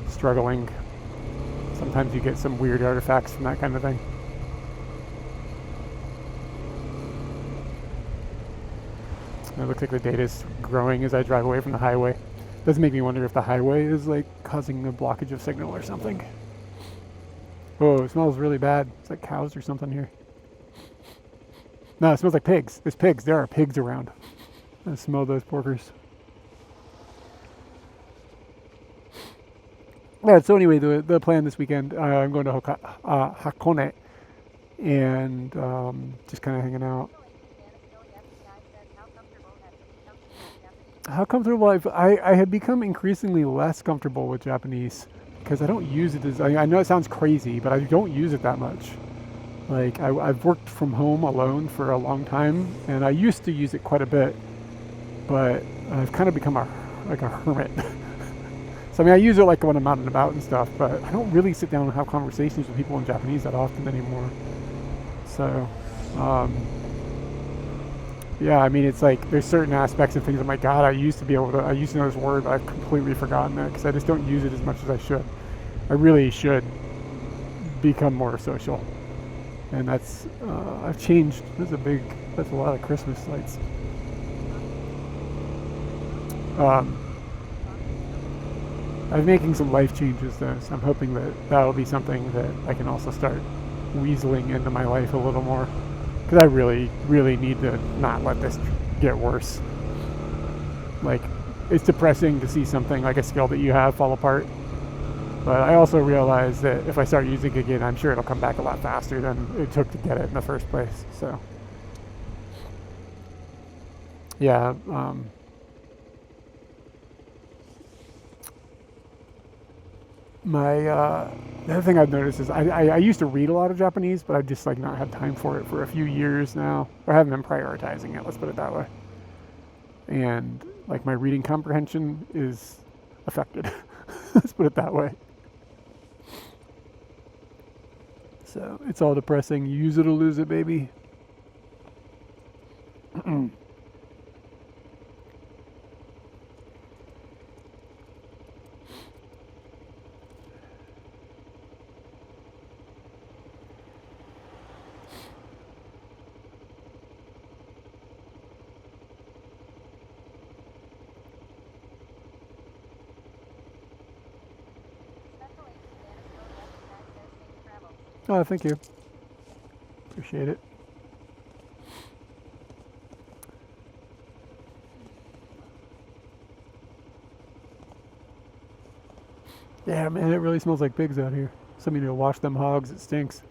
struggling. Sometimes you get some weird artifacts from that kind of thing. It looks like the data is growing as I drive away from the highway. Does make me wonder if the highway is like causing a blockage of signal or something. Oh, it smells really bad. It's like cows or something here. No, it smells like pigs. There's pigs. There are pigs around. I smell those porkers. Yeah, so anyway, the plan this weekend, I'm going to Hakone and just kind of hanging out. How comfortable I have become increasingly less comfortable with Japanese because I don't use it as, I know it sounds crazy, but I don't use it that much. Like I've worked from home alone for a long time, and I used to use it quite a bit, but I've kind of become a hermit. So I mean, I use it like when I'm out and about and stuff, but I don't really sit down and have conversations with people in Japanese that often anymore. So, yeah, I mean, it's like there's certain aspects of things I'm like, God, I used to know this word, but I've completely forgotten it because I just don't use it as much as I should. I really should become more social. And that's, I've changed. That's a lot of Christmas lights. I'm making some life changes though, so I'm hoping that that'll be something that I can also start weaseling into my life a little more. Because I really, really need to not let this get worse. Like, it's depressing to see something like a skill that you have fall apart. But I also realize that if I start using it again, I'm sure it'll come back a lot faster than it took to get it in the first place. So, yeah. The other thing I've noticed is I used to read a lot of Japanese, but I've just like not had time for it for a few years now. Or I haven't been prioritizing it, let's put it that way. And like my reading comprehension is affected. Let's put it that way. So it's all depressing. Use it or lose it, baby. Oh, thank you. Appreciate it. Yeah, man, it really smells like pigs out here. Somebody need to wash them hogs. It stinks.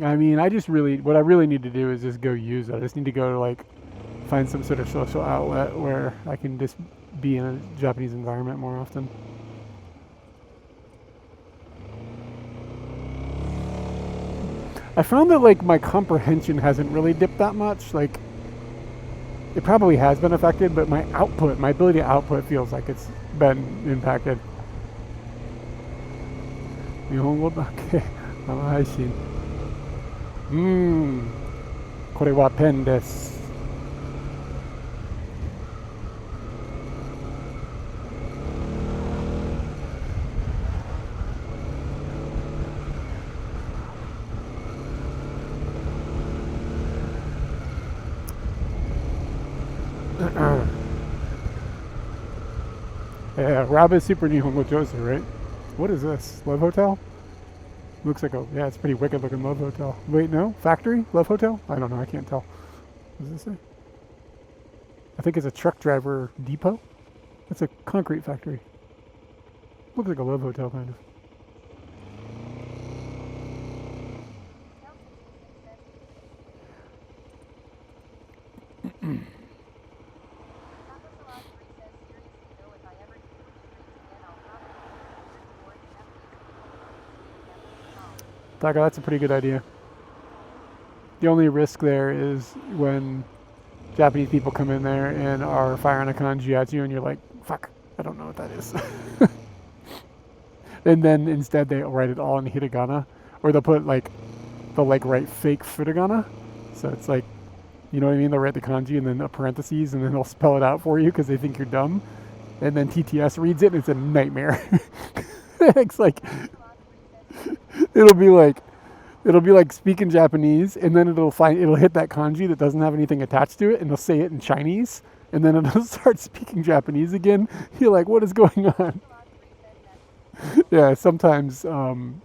I mean, what I really need to do is just go use it. I just need to go to like find some sort of social outlet where I can just be in a Japanese environment more often. I found that like my comprehension hasn't really dipped that much. Like, it probably has been affected, but my ability to output feels like it's been impacted. 日本語だけ生配信。これはペンです。Yeah, Rob is super Nihongo Jose, right? What is this? Love Hotel? Looks like yeah, it's a pretty wicked looking Love Hotel. Wait, no? Factory? Love Hotel? I don't know, I can't tell. What does this say? I think it's a truck driver depot. That's a concrete factory. Looks like a Love Hotel, kind of. Taka, that's a pretty good idea. The only risk there is when Japanese people come in there and are firing a kanji at you and you're like, fuck, I don't know what that is. And then instead they write it all in hiragana, or they'll put they'll write fake furigana. So it's like, you know what I mean? They'll write the kanji and then a parentheses and then they'll spell it out for you because they think you're dumb. And then TTS reads it and it's a nightmare. It's like, it'll be like speaking Japanese, and then it'll hit that kanji that doesn't have anything attached to it, and it'll say it in Chinese, and then it'll start speaking Japanese again. You're like, what is going on? Yeah, sometimes when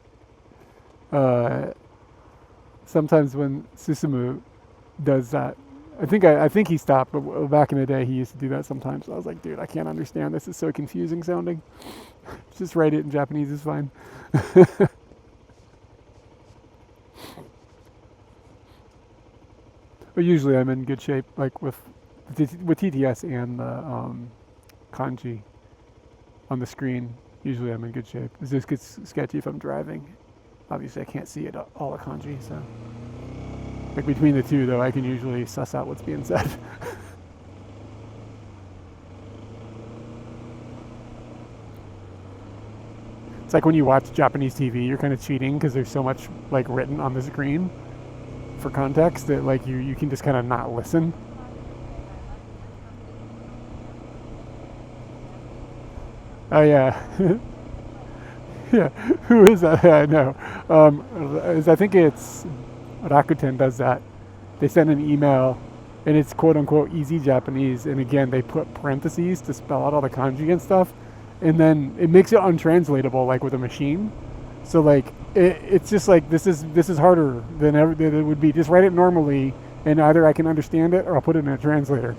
Susumu does that, I think he stopped, but back in the day he used to do that sometimes. I was like, dude, I can't understand. This is so confusing sounding. Just write it in Japanese is fine. But usually I'm in good shape, like with TTS and the kanji on the screen. Usually I'm in good shape. It just gets sketchy if I'm driving. Obviously I can't see it all the kanji, so like between the two though, I can usually suss out what's being said. It's like when you watch Japanese TV, you're kind of cheating because there's so much like written on the screen for context that like you can just kind of not listen. Oh yeah. Yeah, who is that? I know. I think it's Rakuten does that. They send an email, and it's quote unquote easy Japanese, and again they put parentheses to spell out all the kanji and stuff, and then it makes it untranslatable like with a machine. So like it's just like this is harder than ever than it would be. Just write it normally, and either I can understand it or I'll put it in a translator.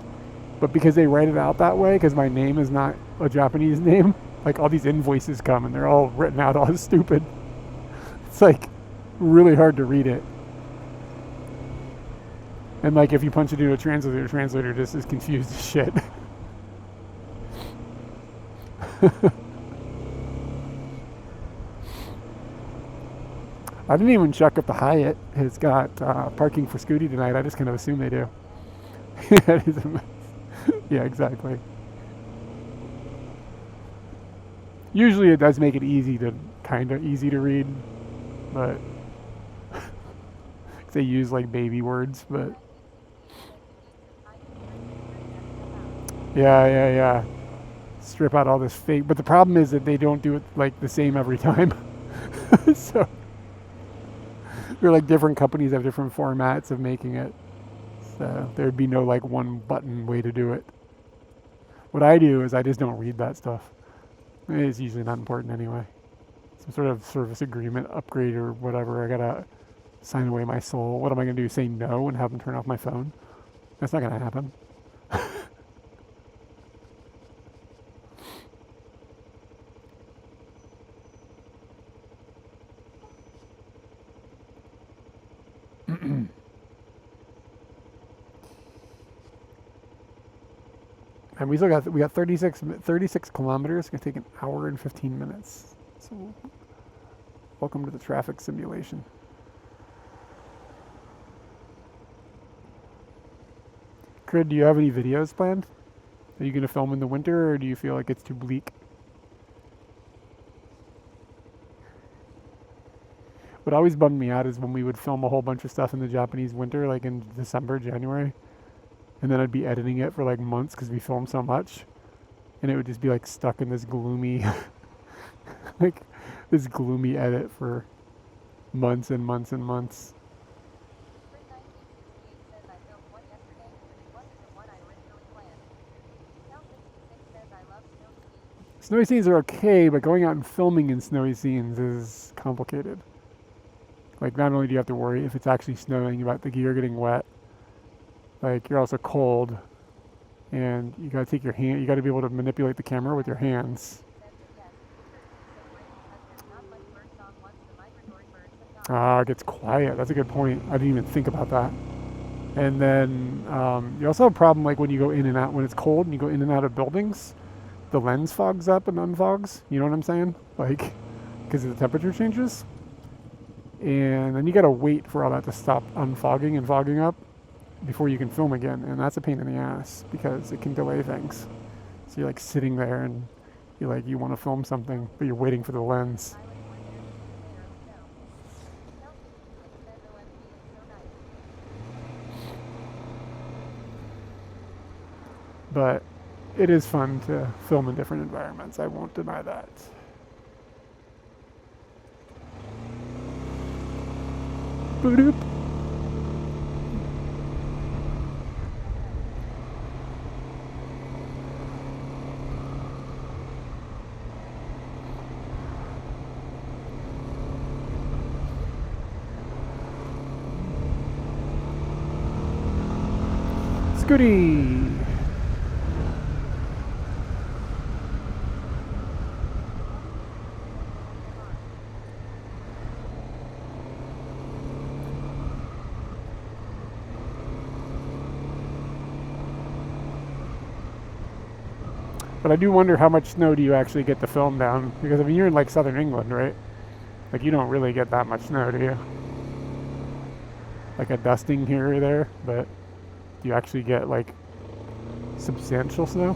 But because they write it out that way, because my name is not a Japanese name. Like all these invoices come and they're all written out all stupid. It's like really hard to read it. And like if you punch it into a translator just is confused as shit. I didn't even check if the Hyatt has got parking for Scooty tonight. I just kind of assume they do. That is a mess. Yeah, exactly. Usually it does make it kind of easy to read, but they use like baby words, but yeah. Strip out all this fake, but the problem is that they don't do it like the same every time. So they're like different companies have different formats of making it. So there'd be no like one button way to do it. What I do is I just don't read that stuff. It's usually not important anyway. Some sort of service agreement upgrade or whatever. I gotta sign away my soul. What am I gonna do? Say no and have them turn off my phone? That's not gonna happen. And we got 36 kilometers. It's gonna take an hour and 15 minutes. So welcome to the traffic simulation. Crid, do you have any videos planned? Are you gonna film in the winter, or do you feel like it's too bleak? What always bummed me out is when we would film a whole bunch of stuff in the Japanese winter, like in December, January. And then I'd be editing it for like months because we filmed so much. And it would just be like stuck in this gloomy, like this gloomy edit for months and months and months. Snowy scenes are okay, but going out and filming in snowy scenes is complicated. Like not only do you have to worry if it's actually snowing about the gear getting wet, like you're also cold, and you gotta take your hand. You gotta be able to manipulate the camera with your hands. Ah, it gets quiet. That's a good point. I didn't even think about that. And then you also have a problem like when you go in and out when it's cold and you go in and out of buildings, the lens fogs up and unfogs. You know what I'm saying? Like because the temperature changes, and then you gotta wait for all that to stop unfogging and fogging up before you can film again, and that's a pain in the ass because it can delay things. So you're like sitting there and you want to film something, but you're waiting for the lens. But it is fun to film in different environments. I won't deny that. Boop. Scooty! But I do wonder how much snow do you actually get to film down? Because I mean, you're in like southern England, right? Like you don't really get that much snow, do you? Like a dusting here or there, but do you actually get like substantial snow?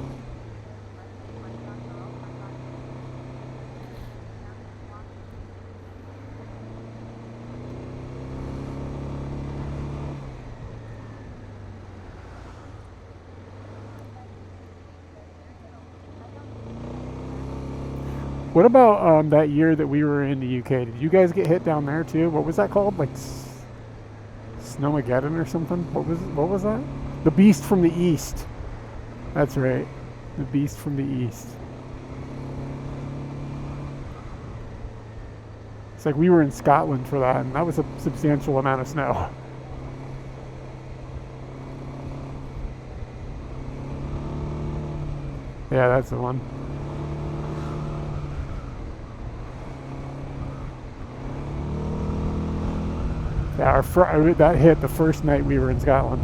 What about that year that we were in the UK? Did you guys get hit down there too? What was that called? Like Snowmageddon or something? What was that? The Beast from the East. That's right. The Beast from the East. It's like we were in Scotland for that, and that was a substantial amount of snow. Yeah, that's the one. Yeah, that hit the first night we were in Scotland.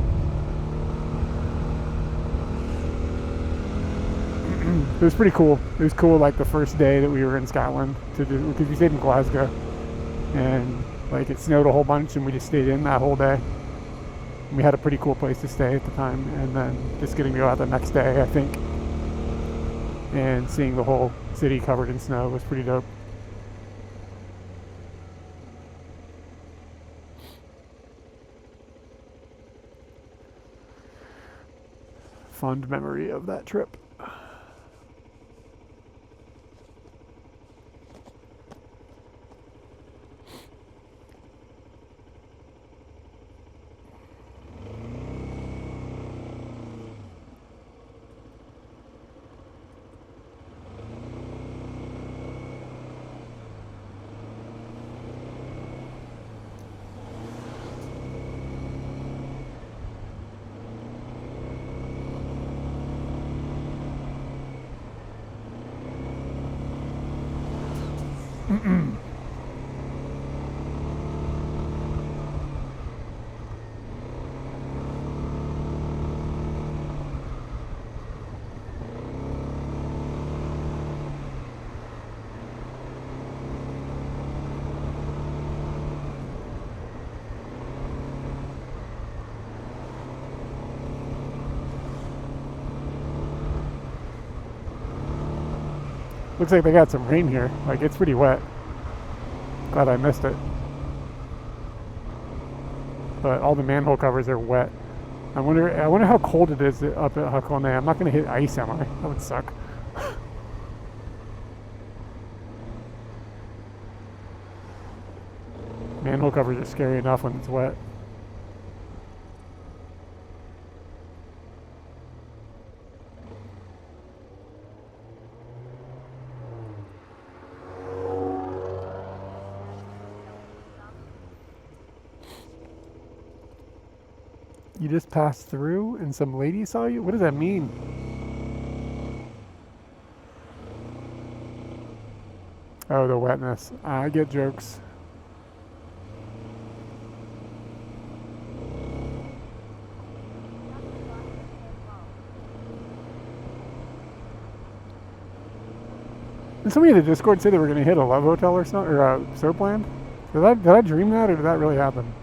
It was pretty cool. It was cool, like the first day that we were in Scotland to do, because we stayed in Glasgow, and like it snowed a whole bunch, and we just stayed in that whole day. And we had a pretty cool place to stay at the time, and then just getting to go out the next day, I think, and seeing the whole city covered in snow was pretty dope. Fond memory of that trip. Looks like they got some rain here. Like, it's pretty wet. Glad I missed it. But all the manhole covers are wet. I wonder how cold it is up at Hakone. I'm not gonna hit ice, am I? That would suck. Manhole covers are scary enough when it's wet. You just passed through and some lady saw you? What does that mean? Oh, the wetness. I get jokes. Did somebody in the Discord say they were going to hit a love hotel or something, or a soapland? Did I dream that, or did that really happen?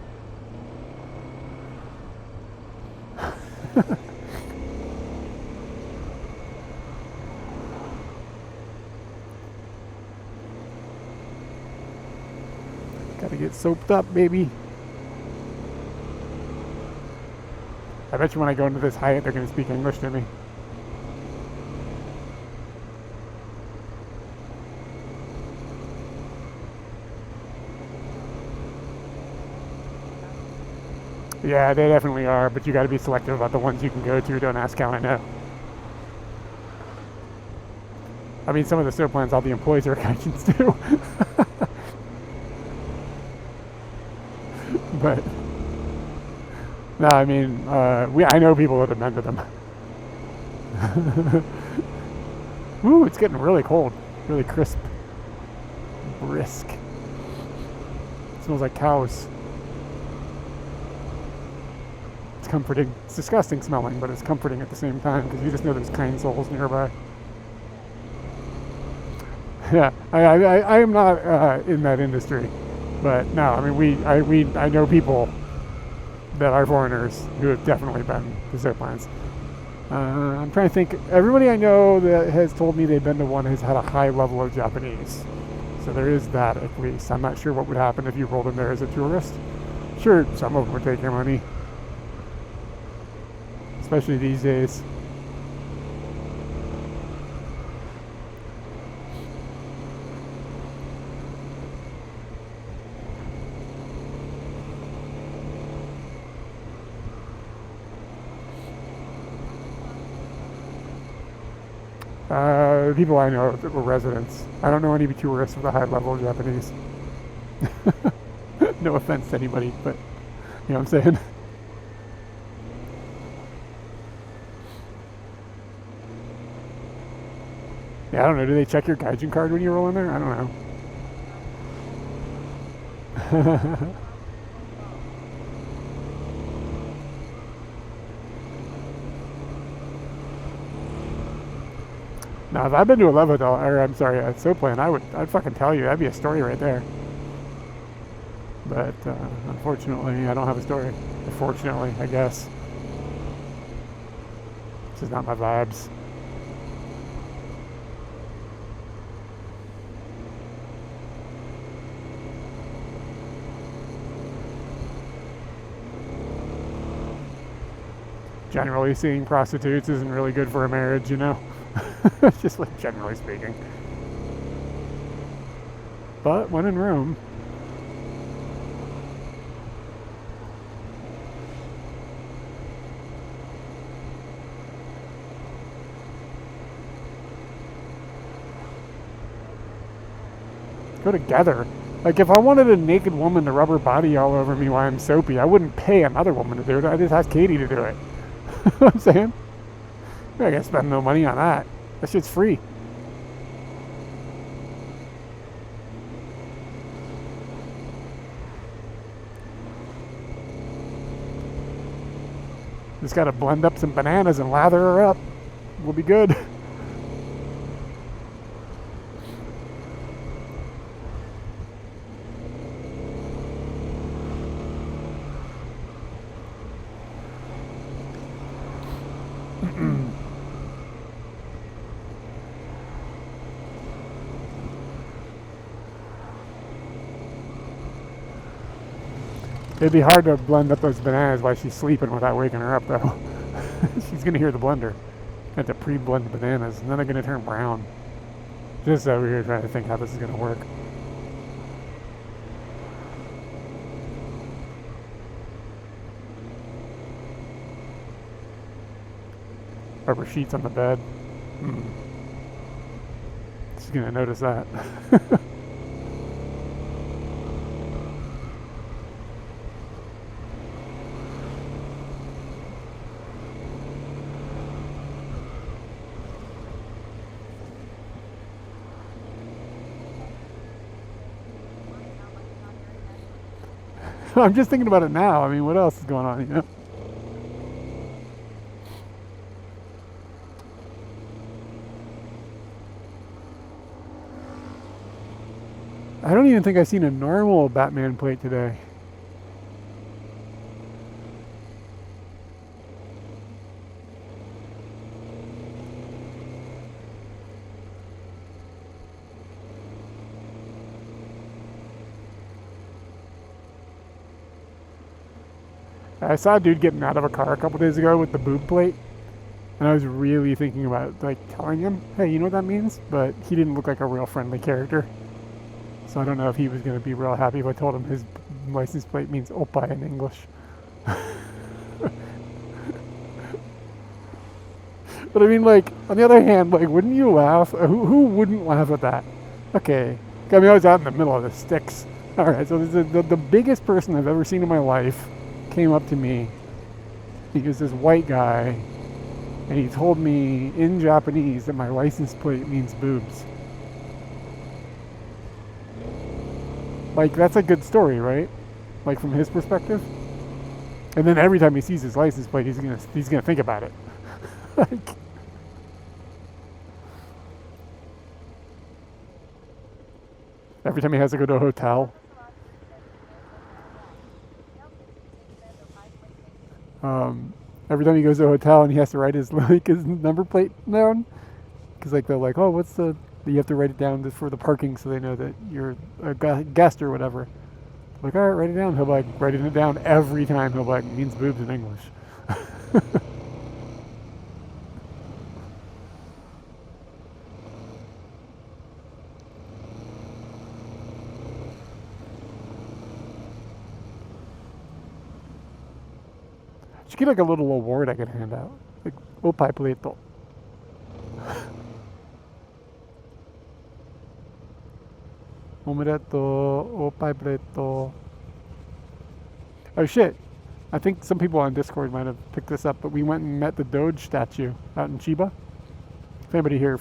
Gotta get soaped up, baby. I bet you when I go into this Hyatt, they're gonna speak English to me. Yeah, they definitely are, but you gotta be selective about the ones you can go to. Don't ask how I know. I mean, some of the soap plans, all the employees are Caucasians too. But no, I mean, I know people that have been to them. Ooh, it's getting really cold, really crisp, brisk. It smells like cows. It's comforting. It's disgusting smelling, but it's comforting at the same time because you just know there's kind souls nearby. Yeah, I am not in that industry, but no, I mean I know people that are foreigners who have definitely been to soap plants. I'm trying to think. Everybody I know that has told me they've been to one has had a high level of Japanese, so there is that at least. I'm not sure what would happen if you rolled in there as a tourist. Sure, some of them would take your money, especially these days. People I know that were residents. I don't know any tourists with a high level of Japanese. No offense to anybody, but you know what I'm saying? Yeah, I don't know. Do they check your gaijin card when you roll in there? I don't know. Now, if I've been to a Levital, or I'm sorry, a Soplan, I'd fucking tell you. That'd be a story right there. But unfortunately, I don't have a story. Fortunately, I guess. This is not my vibes. Generally, seeing prostitutes isn't really good for a marriage, you know? Just like generally speaking. But when in Rome. Go together. Like, if I wanted a naked woman to rub her body all over me while I'm soapy, I wouldn't pay another woman to do it. I'd just ask Katie to do it. You know what I'm saying? I gotta spend no money on that. That shit's free. Just gotta blend up some bananas and lather her up. We'll be good. It'd be hard to blend up those bananas while she's sleeping without waking her up, though. She's gonna hear the blender. I have to pre-blend the bananas, and then they're gonna turn brown. Just over here trying to think how this is gonna work. Rubber sheets on the bed. She's gonna notice that. I'm just thinking about it now. I mean, what else is going on, you know? I don't even think I've seen a normal Batman plate today. I saw a dude getting out of a car a couple days ago with the boob plate, and I was really thinking about like telling him, hey, you know what that means? But he didn't look like a real friendly character. So I don't know if he was going to be real happy if I told him his license plate means Oppa in English. But I mean, like, on the other hand, like, wouldn't you laugh? Who wouldn't laugh at that? Okay. I mean, I was out in the middle of the sticks. Alright, so the biggest person I've ever seen in my life came up to me. He was this white guy, and he told me in Japanese that my license plate means boobs. Like, that's a good story, right? Like, from his perspective. And then every time he sees his license plate, he's gonna think about it. Like, every time he has to go to a hotel. Every time he goes to a hotel and he has to write his his number plate down, because like they're like, oh, what's the? You have to write it down for the parking so they know that you're a guest or whatever. Like, all right, write it down. He'll be like writing it down every time. He'll be like, means boobs in English. Should get like a little award I could hand out, like Opai Pleto. Omereto, opai preto. Oh shit. I think some people on Discord might have picked this up, but we went and met the Doge statue out in Chiba. If anybody here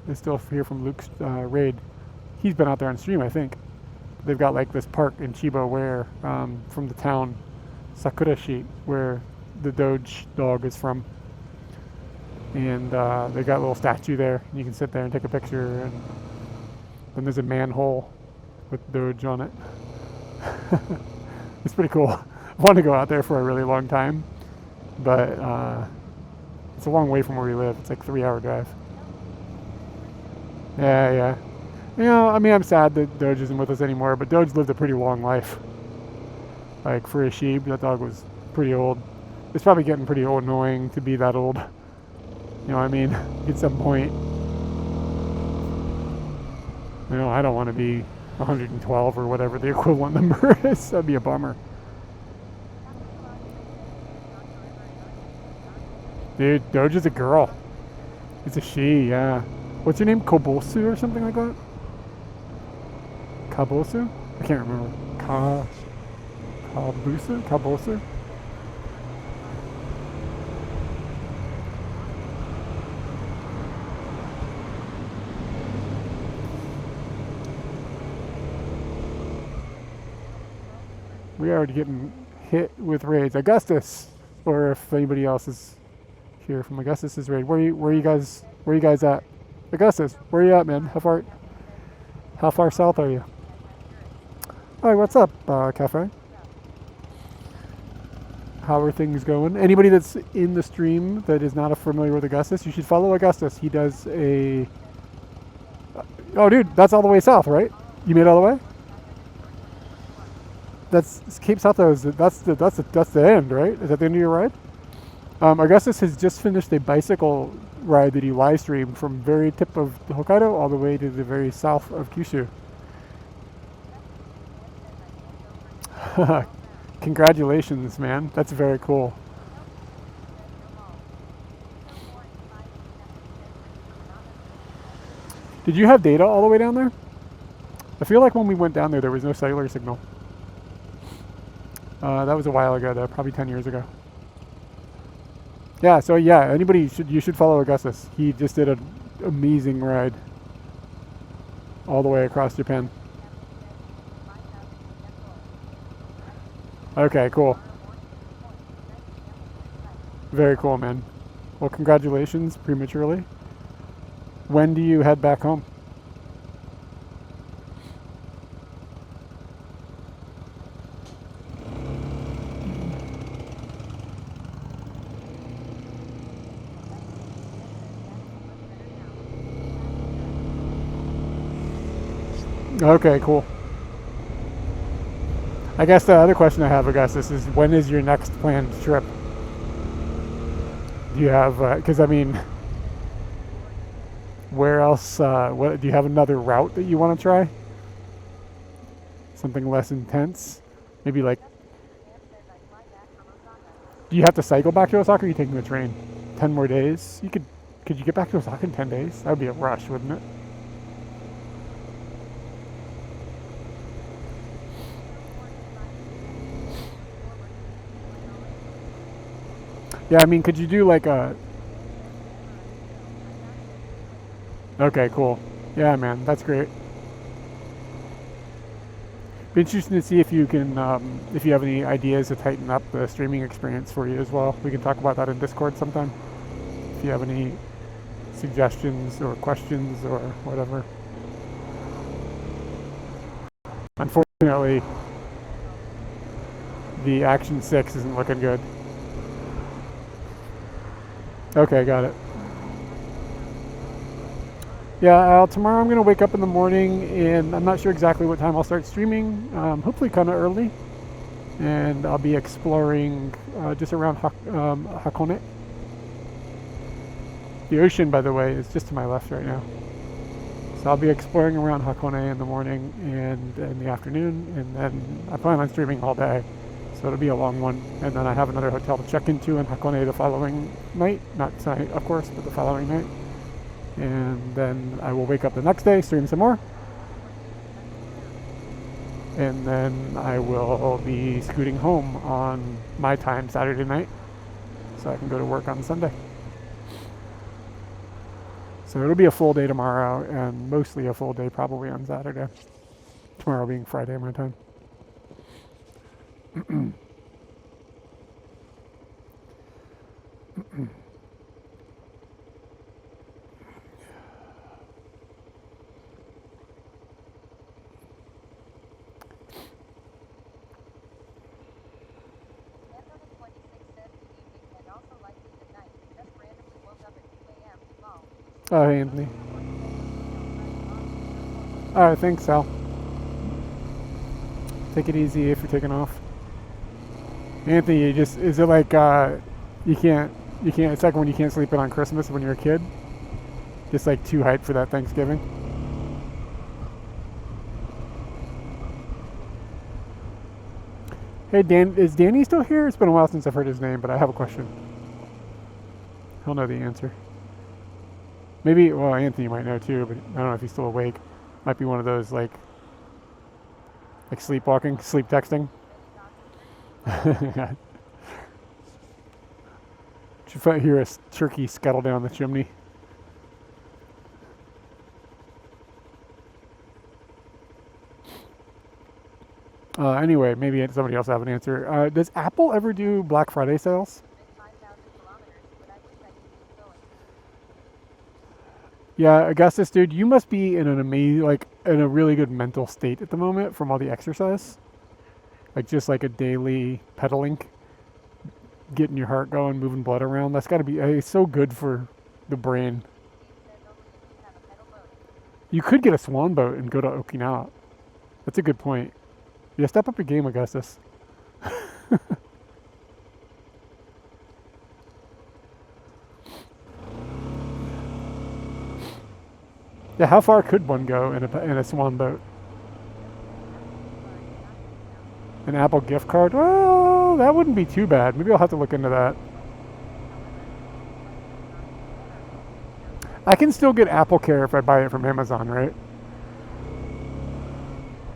is still here from Luke's raid, he's been out there on stream, I think. They've got like this park in Chiba where, from the town Sakurashi, where the Doge dog is from. And they got a little statue there. You can sit there and take a picture. And then there's a manhole with Doge on it. It's pretty cool. I wanted to go out there for a really long time, but it's a long way from where we live. It's like a 3-hour drive. Yeah. You know, I mean, I'm sad that Doge isn't with us anymore, but Doge lived a pretty long life. Like, for a sheep, that dog was pretty old. It's probably getting pretty annoying to be that old. You know what I mean? At some point. You know, I don't want to be 112 or whatever the equivalent number is. That'd be a bummer. Dude, Doge is a girl. It's a she, yeah. What's your name? Kobosu or something like that? Kabosu? I can't remember. Kabusu? Kabosu? We are getting hit with raids. Augustus, or if anybody else is here from Augustus's raid. Where you guys at? Augustus, where are you at, man? How far south are you? Hi, what's up, Cafe? How are things going? Anybody that's in the stream that is not familiar with Augustus, you should follow Augustus. He does a... Oh, dude, that's all the way south, right? You made it all the way? That's Cape South. That's the end, right? Is that the end of your ride? Augustus has just finished a bicycle ride that he live streamed from very tip of Hokkaido all the way to the very south of Kyushu. Congratulations, man. That's very cool. Did you have data all the way down there? I feel like when we went down there was no cellular signal. That was a while ago though, probably 10 years ago. Yeah, so yeah, you should follow Augustus. He just did an amazing ride all the way across Japan. Okay, cool. Very cool, man. Well, congratulations prematurely. When do you head back home? Okay, cool. I guess the other question I have, Augustus, is when is your next planned trip? Do you have, because I mean, where else, do you have another route that you want to try? Something less intense? Maybe like, do you have to cycle back to Osaka or are you taking the train? 10 more days? Could you get back to Osaka in 10 days? That would be a rush, wouldn't it? Yeah, I mean, could you do like a... Okay, cool. Yeah, man, that's great. Be interesting to see if you can, if you have any ideas to tighten up the streaming experience for you as well. We can talk about that in Discord sometime. If you have any suggestions or questions or whatever. Unfortunately, the Action 6 isn't looking good. Okay, got it. Yeah, tomorrow I'm going to wake up in the morning, and I'm not sure exactly what time I'll start streaming. Hopefully kind of early. And I'll be exploring just around Hakone. The ocean, by the way, is just to my left right now. So I'll be exploring around Hakone in the morning and in the afternoon, and then I plan on streaming all day. So it'll be a long one. And then I have another hotel to check into in Hakone the following night. Not tonight, of course, but the following night. And then I will wake up the next day, stream some more. and then I will be scooting home on my time Saturday night, so I can go to work on Sunday. So it'll be a full day tomorrow, and mostly a full day probably on Saturday. Tomorrow being Friday my time.
Anthony 26 says good evening and also likely good night. Just randomly woke up at 2 a.m. Lol.
Oh, hey, Anthony. All right, thanks, Sal. Take it easy if you're taking off. Anthony, you just, is it like you can't, it's like when you can't sleep in on Christmas when you're a kid? Just like too hyped for that Thanksgiving? Hey, Dan, is Danny still here? It's been a while since I've heard his name, but I have a question. He'll know the answer. Maybe, well, Anthony might know too, but I don't know if he's still awake. Might be one of those like sleepwalking, sleep texting. Should I hear a turkey scuttle down the chimney? Anyway, maybe somebody else have an answer. Does Apple ever do Black Friday sales?
Been 5,000 kilometers, but I wish I could keep going.
Yeah, Augustus, dude, you must be in an amazing, like, in a really good mental state at the moment from all the exercise. Like, just like a daily pedaling, getting your heart going, moving blood around. That's got to be it's so good for the brain.
Steve says only if you have a pedal boat.
You could get a swan boat and go to Okinawa. That's a good point. Yeah, step up your game, Augustus. Yeah, how far could one go in a swan boat? An Apple gift card? Well, that wouldn't be too bad. Maybe I'll have to look into that. I can still get Apple Care if I buy it from Amazon, right?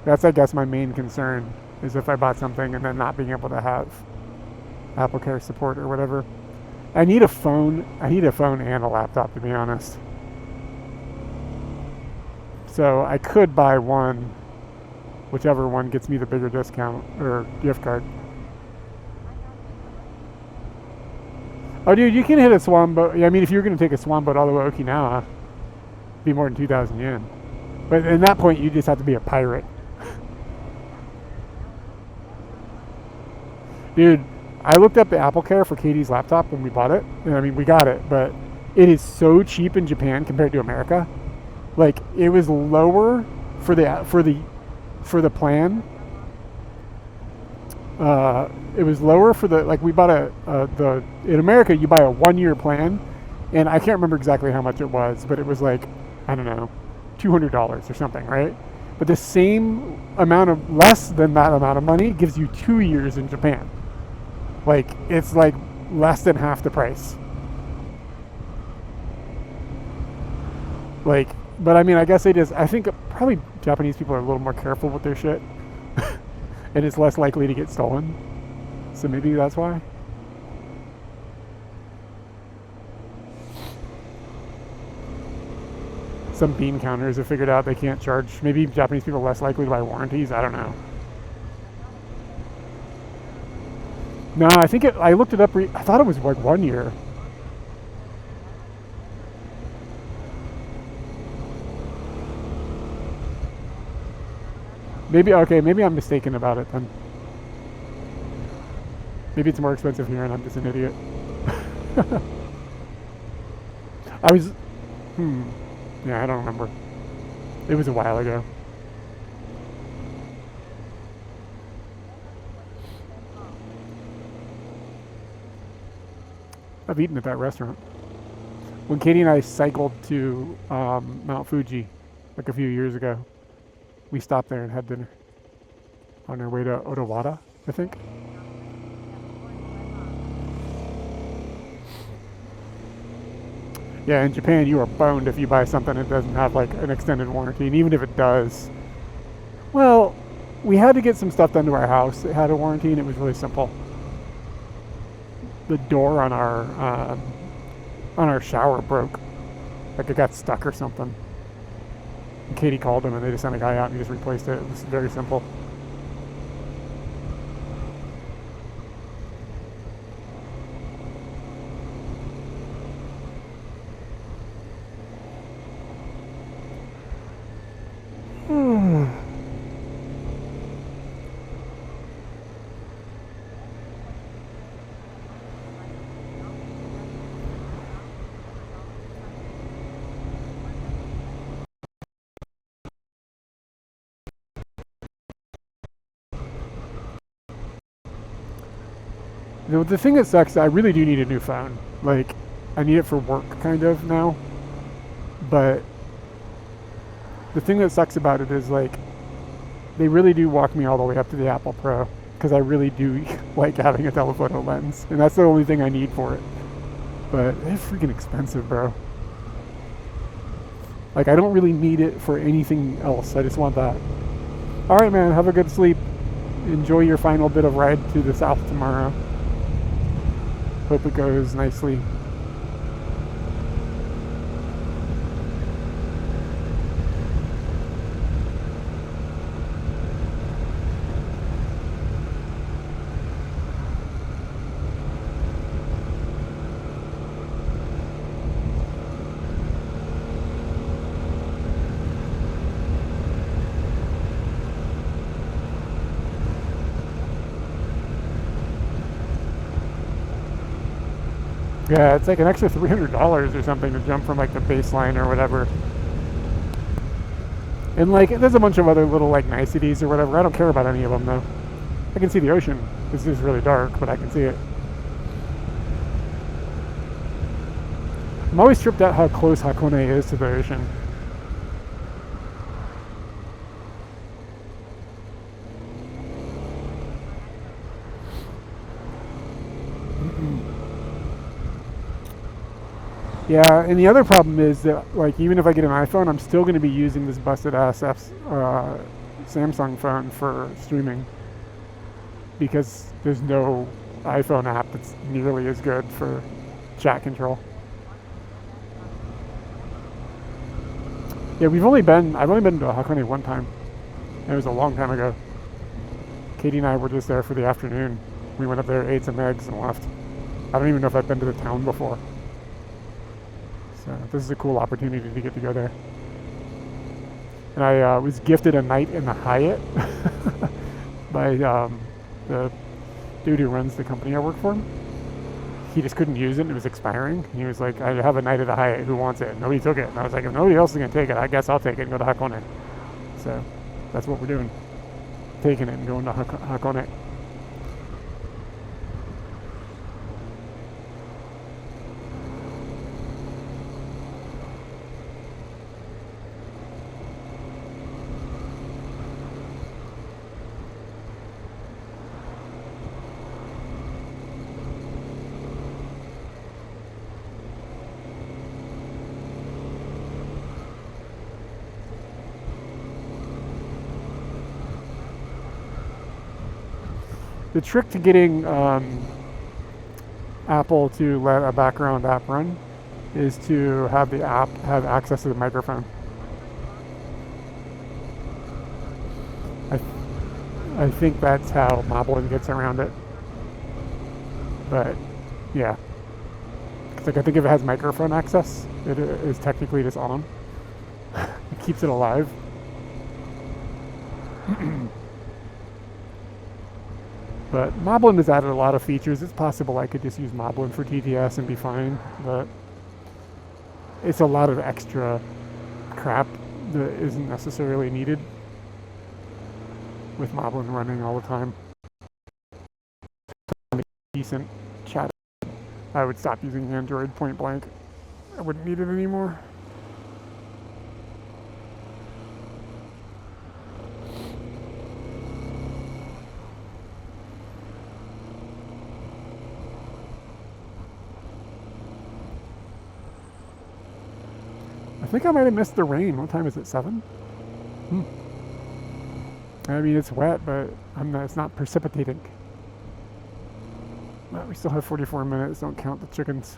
That's, I guess, my main concern, is if I bought something and then not being able to have Apple Care support or whatever. I need a phone and a laptop, to be honest. So I could buy one, whichever one gets me the bigger discount or gift card. Oh, dude, you can hit a swan boat. I mean, if you're going to take a swan boat all the way to Okinawa, it'd be more than 2,000 yen. But at that point, you just have to be a pirate. Dude, I looked up the Apple Care for Katie's laptop when we bought it. I mean, we got it, but it is so cheap in Japan compared to America. Like, it was lower for the plan. It was lower for the, like, we bought in America you buy a 1-year plan, and I can't remember exactly how much it was, but it was like, I don't know, $200 or something, right? But the same amount of, less than that amount of money gives you 2 years in Japan. Like, it's like less than half the price. Like, but I mean, I guess I think probably Japanese people are a little more careful with their shit. And it's less likely to get stolen. So maybe that's why. Some bean counters have figured out they can't charge. Maybe Japanese people are less likely to buy warranties. I don't know. No, I think I looked it up. I thought it was like 1 year. Maybe I'm mistaken about it then. Maybe it's more expensive here and I'm just an idiot. Yeah, I don't remember. It was a while ago. I've eaten at that restaurant. When Katie and I cycled to Mount Fuji like a few years ago, we stopped there and had dinner on our way to Otawara, I think. Yeah, in Japan you are boned if you buy something that doesn't have like an extended warranty, and even if it does, well, we had to get some stuff done to our house. It had a warranty, and it was really simple. The door on our shower broke. Like it got stuck or something. And Katie called them, and they just sent a guy out and he just replaced it. It was very simple. The thing that sucks, I really do need a new phone. Like, I need it for work, kind of, now. But the thing that sucks about it is, like, they really do walk me all the way up to the Apple Pro. Because I really do like having a telephoto lens. And that's the only thing I need for it. But it's freaking expensive, bro. Like, I don't really need it for anything else. I just want that. Alright, man, have a good sleep. Enjoy your final bit of ride to the south tomorrow. Hope it goes nicely. Yeah, it's like an extra $300 or something to jump from like the baseline or whatever. And like, there's a bunch of other little like niceties or whatever. I don't care about any of them though. I can see the ocean. This is really dark, but I can see it. I'm always tripped out how close Hakone is to the ocean. Yeah, and the other problem is that, like, even if I get an iPhone, I'm still going to be using this busted-ass Samsung phone for streaming. Because there's no iPhone app that's nearly as good for chat control. Yeah, I've only been to Hakone one time. And it was a long time ago. Katie and I were just there for the afternoon. We went up there, ate some eggs, and left. I don't even know if I've been to the town before. So this is a cool opportunity to get to go there. And I was gifted a night in the Hyatt by the dude who runs the company I work for. He just couldn't use it, and it was expiring. And he was like, I have a night at the Hyatt, who wants it? And nobody took it. And I was like, if nobody else is going to take it, I guess I'll take it and go to Hakone. So that's what we're doing. Taking it and going to Hakone. The trick to getting Apple to let a background app run is to have the app have access to the microphone. I think that's how Moblin gets around it. But yeah, like I think if it has microphone access, it is technically just on. It keeps it alive. But Moblin has added a lot of features. It's possible I could just use Moblin for TTS and be fine, but it's a lot of extra crap that isn't necessarily needed with Moblin running all the time. Decent chat. I would stop using Android point blank. I wouldn't need it anymore. I think I might have missed the rain. What time is it? 7? I mean, it's wet, but it's not precipitating. But we still have 44 minutes. Don't count the chickens.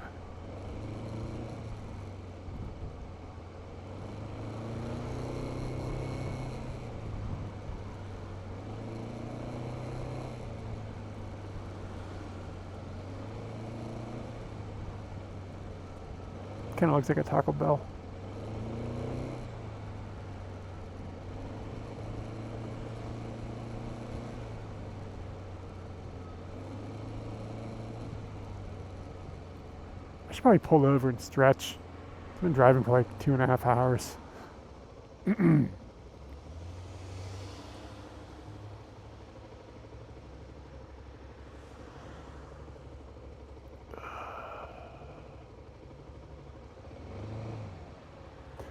Kind of looks like a Taco Bell. I should probably pull over and stretch. I've been driving for like 2.5 hours.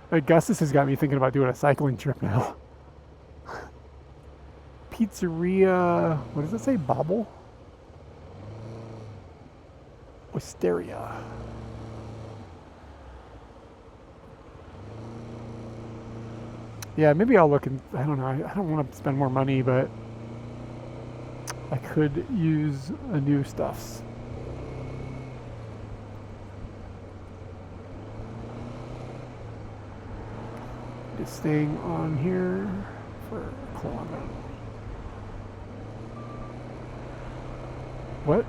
Augustus has got me thinking about doing a cycling trip now. Pizzeria, what does it say? Bobble? Wisteria. Yeah, maybe I'll look and, I don't know, I don't want to spend more money, but I could use a new stuffs. Just staying on here for a kilometer. What?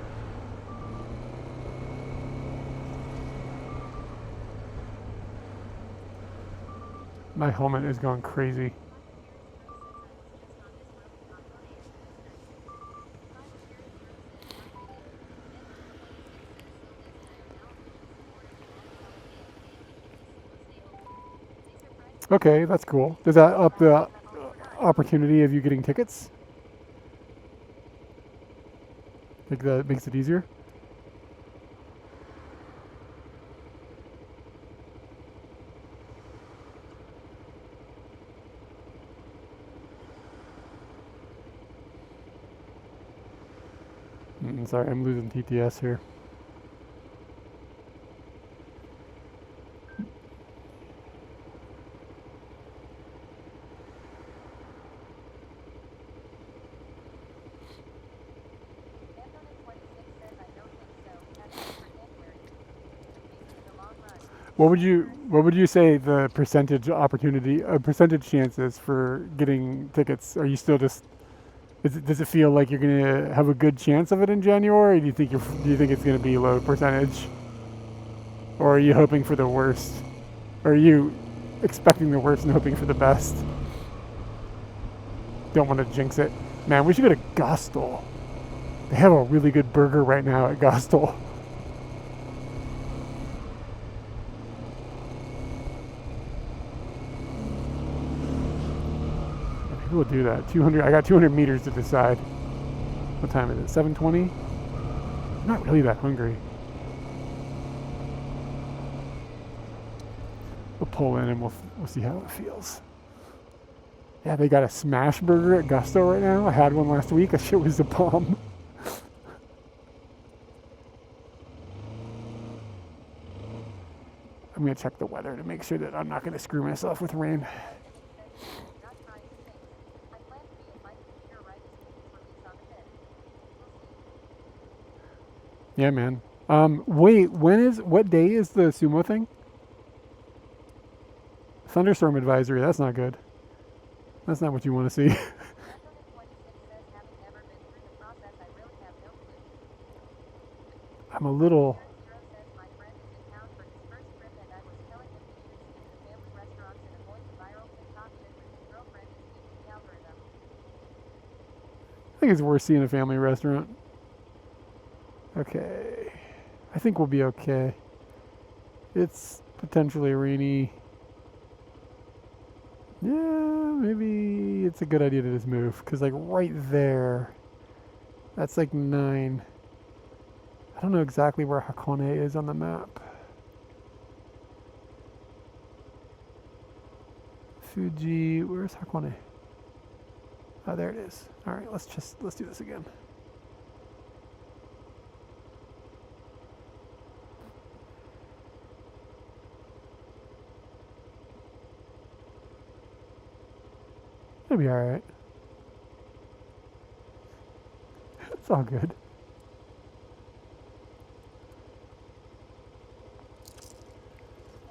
My helmet is going crazy. Okay, that's cool. Does that up the opportunity of you getting tickets? Like that makes it easier? Sorry, I'm losing TTS here. What would you say the percentage opportunity, percentage chances for getting tickets? Are you still just, does it feel like you're gonna have a good chance of it in January? Or do you think it's gonna be low percentage? Or are you hoping for the worst? Or are you expecting the worst and hoping for the best? Don't want to jinx it. Man, we should go to Gostel. They have a really good burger right now at Gostel. Maybe we'll do that. 200. I got 200 meters to decide. What time is it? 7:20? I'm not really that hungry. We'll pull in and we'll see how it feels. Yeah, they got a smash burger at Gusto right now. I had one last week. That shit was a bomb. I'm gonna check the weather to make sure that I'm not gonna screw myself with rain. Yeah, man. Wait, what day is the sumo thing? Thunderstorm advisory, that's not good. That's not what you want to see. I'm a little... I think it's worth seeing a family restaurant. Okay. I think we'll be okay. It's potentially rainy. Yeah, maybe it's a good idea to just move. Because, like, right there, that's like 9. I don't know exactly where Hakone is on the map. Fuji, where's Hakone? Oh, there it is. All right, let's do this again. It'll be all right. It's all good.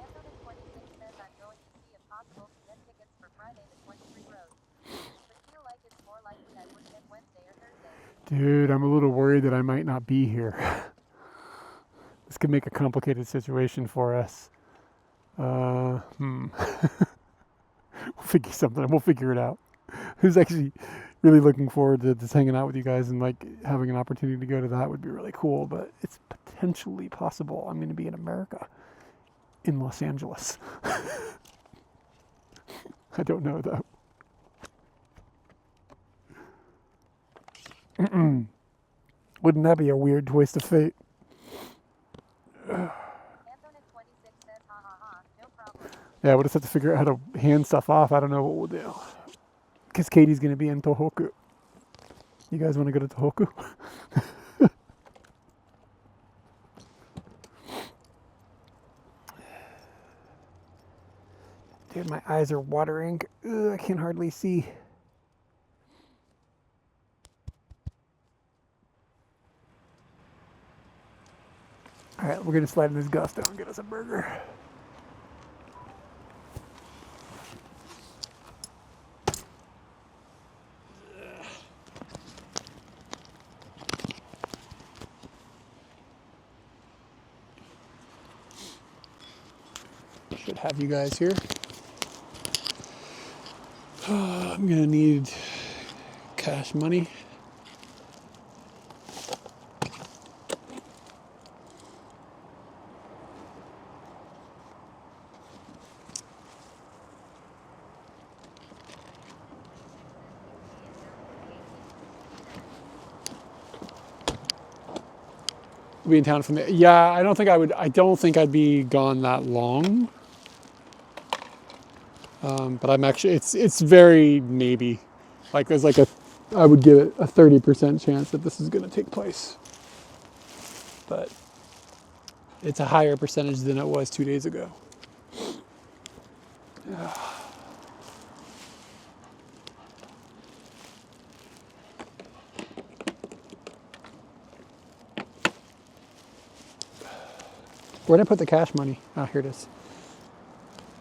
Anthony 26 says I'm going to see if possible to get tickets for Friday the 23 road. But feel like it's more likely I would get Wednesday or Thursday.
Dude, I'm a little worried that I might not be here. This could make a complicated situation for us. We'll figure something. We'll figure it out. Who's actually really looking forward to just hanging out with you guys, and like having an opportunity to go to that would be really cool. But it's potentially possible I'm going to be in America, in Los Angeles. I don't know though. Wouldn't that be a weird twist of fate?
Anthony 26 says ha ha ha, no problem.
Yeah, we'll just have to figure out how to hand stuff off. I don't know what we'll do. Because Katie's going to be in Tohoku. You guys want to go to Tohoku? Dude, my eyes are watering. Ugh, I can hardly see. All right, we're going to slide in this Gusto and get us a burger.
Should have you guys here. I'm gonna need cash money. Be in town from there. Yeah, I don't think I would. I don't think I'd be gone that long. But I'm actually. It's very maybe. Like there's like a. I would give it a 30% chance that this is going to take place. But it's a higher percentage than it was 2 days ago. Where'd I put the cash money? Oh, here it is.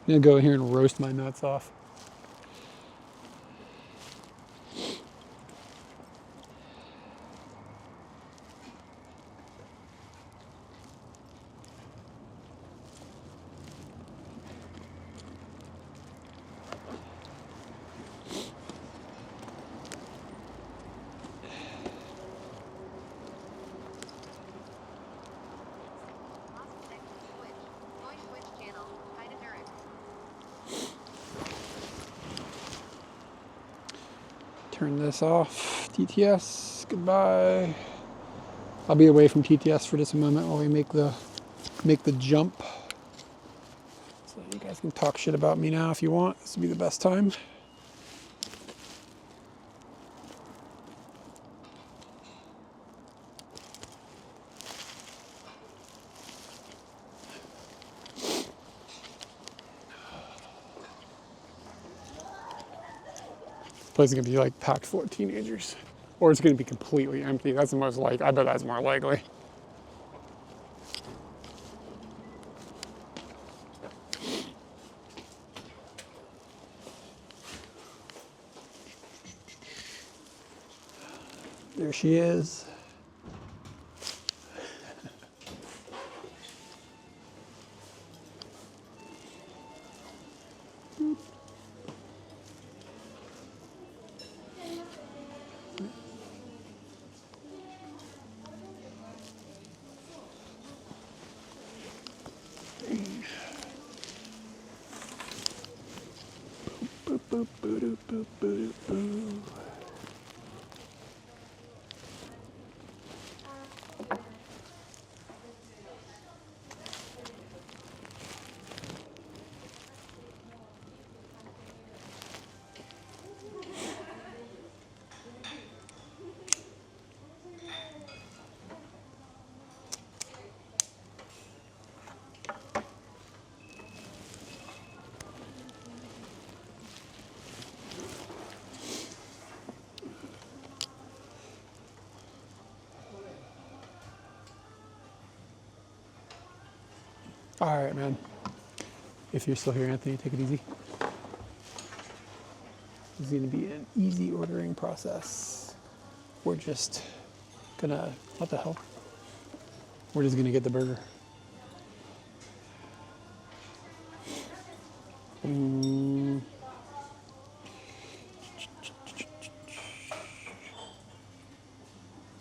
I'm gonna go in here and roast my nuts off. Turn this off. TTS, goodbye. I'll be away from TTS for just a moment while we make the jump. So you guys can talk shit about me now if you want. This would be the best time. Place is gonna be like packed full of teenagers, or it's gonna be completely empty. That's the most likely. I bet that's more likely. There she is. Boop, boop, boop, boop, boop, boop. All right, man. If you're still here, Anthony, take it easy. It's going to be an easy ordering process. We're just gonna, what the hell? We're just gonna get the burger.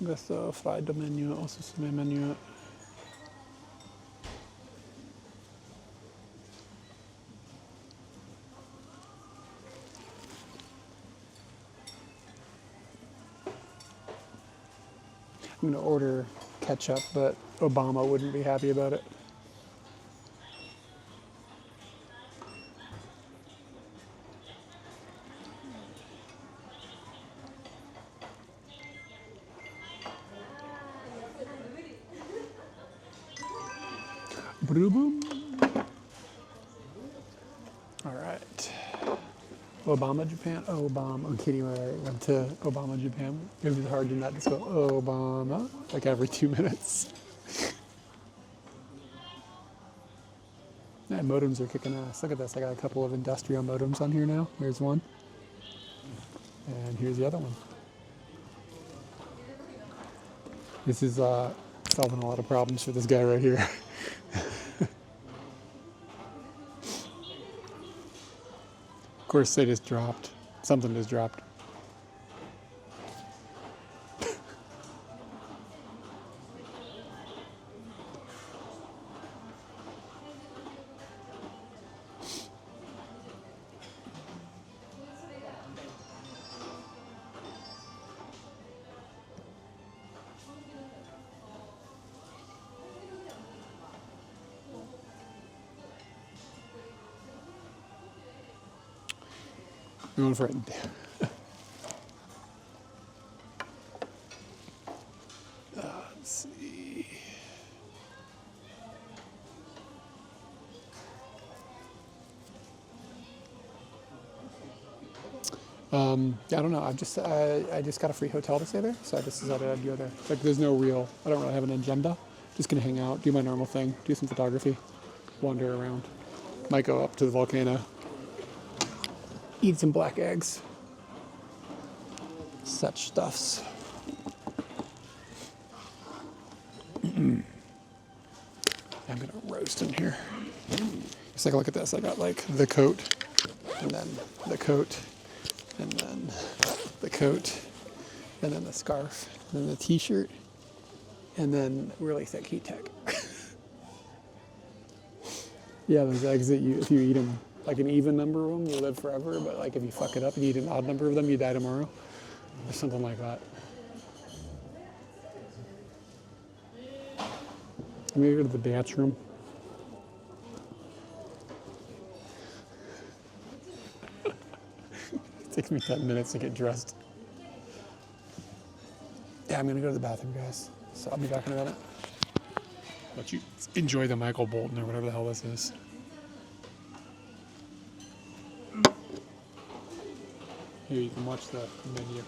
Questo fried menu, also some menu. I'm gonna order ketchup, but Obama wouldn't be happy about it. Boom. All right. Obama, Japan. Obama. I'm kidding. I went to Obama, Japan. It was hard to not just go Obama like every 2 minutes. Yeah, modems are kicking ass. Look at this. I got a couple of industrial modems on here now. Here's one. And here's the other one. This is solving a lot of problems for this guy right here. Of course, they just dropped. Something just dropped. I'm going for it. Let's see. Yeah, I don't know. I just got a free hotel to stay there, so I just decided I'd go there. Like, there's no real. I don't really have an agenda. Just gonna hang out, do my normal thing, do some photography, wander around. Might go up to the volcano, eat some black eggs, such stuffs. I'm gonna roast in here. Just take a look at this. I got like the coat, and then the coat, and then the coat, and then the scarf, and then the t-shirt, and then really thick heat tech. Yeah, those eggs that if you eat them, like an even number of them, you live forever, but like if you fuck it up and you eat an odd number of them, you die tomorrow. Or something like that. I'm gonna go to the dance room. It takes me 10 minutes to get dressed. Yeah, I'm gonna go to the bathroom, guys. So I'll be back in a minute. Let you enjoy the Michael Bolton or whatever the hell this is. Here, you can watch the menu.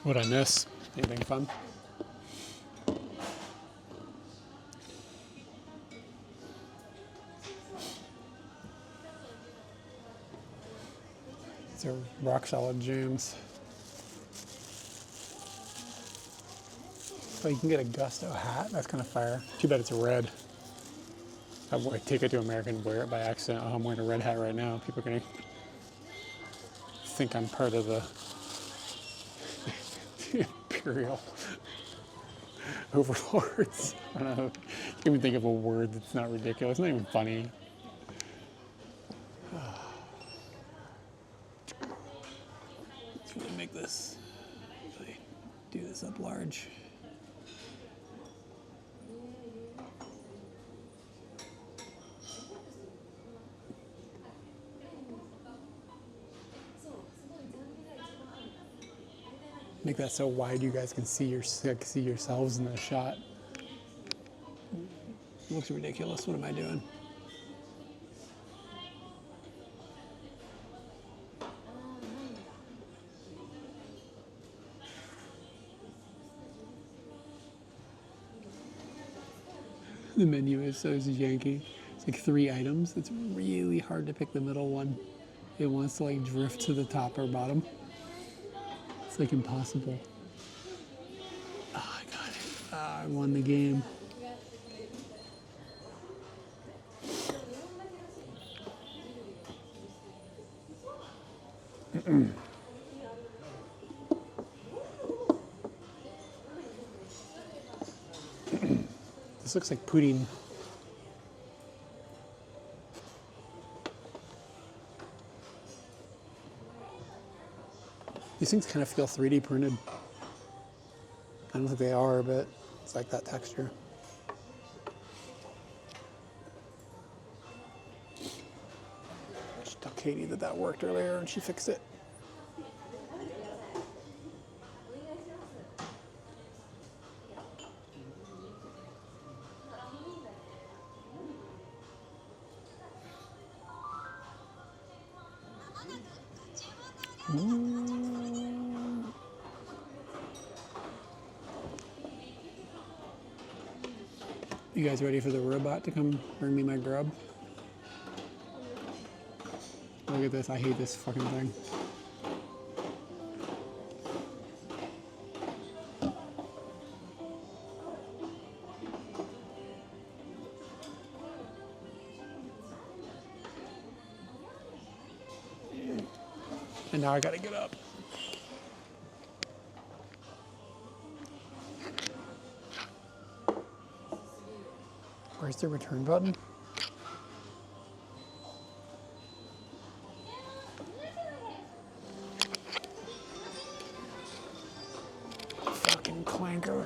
What'd I miss? Anything fun? These are rock solid jams. Oh, you can get a Gusto hat. That's kind of fire. Too bad it's red. I would take it to America and wear it by accident. Oh, I'm wearing a red hat right now. People are going to think I'm part of the Imperial overlords. I don't know. You can even think of a word that's not ridiculous. It's not even funny. Let's really make this, really do this up large. Make that so wide you guys can see yourselves in the shot. It looks ridiculous. What am I doing? The menu is so janky. It's like 3 items. It's really hard to pick the middle one. It wants to like drift to the top or bottom. It's like impossible. Oh, I got it. Oh, I won the game. This looks like pudding. These things kind of feel 3D printed. I don't think they are, but it's like that texture. I should tell Katie that that worked earlier and she fixed it. You guys ready for the robot to come bring me my grub? Look at this, I hate this fucking thing. And now I gotta get up. Where's the return button? Fucking clanker.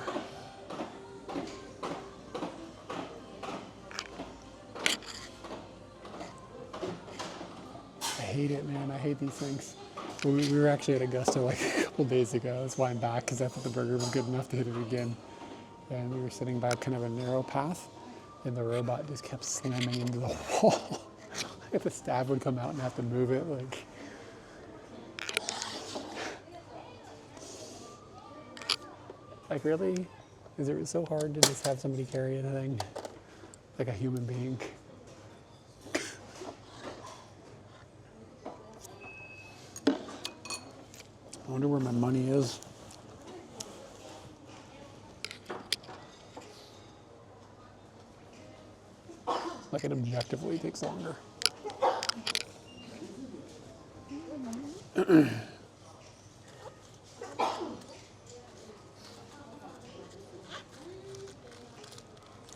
I hate it, man. I hate these things. We were actually at Augusta like a couple days ago. That's why I'm back, because I thought the burger was good enough to hit it again. And we were sitting by kind of a narrow path, and the robot just kept slamming into the wall. If the staff would come out and have to move it, like really? Is it so hard to just have somebody carry anything? Like a human being? I wonder where my money is. Like it objectively takes longer.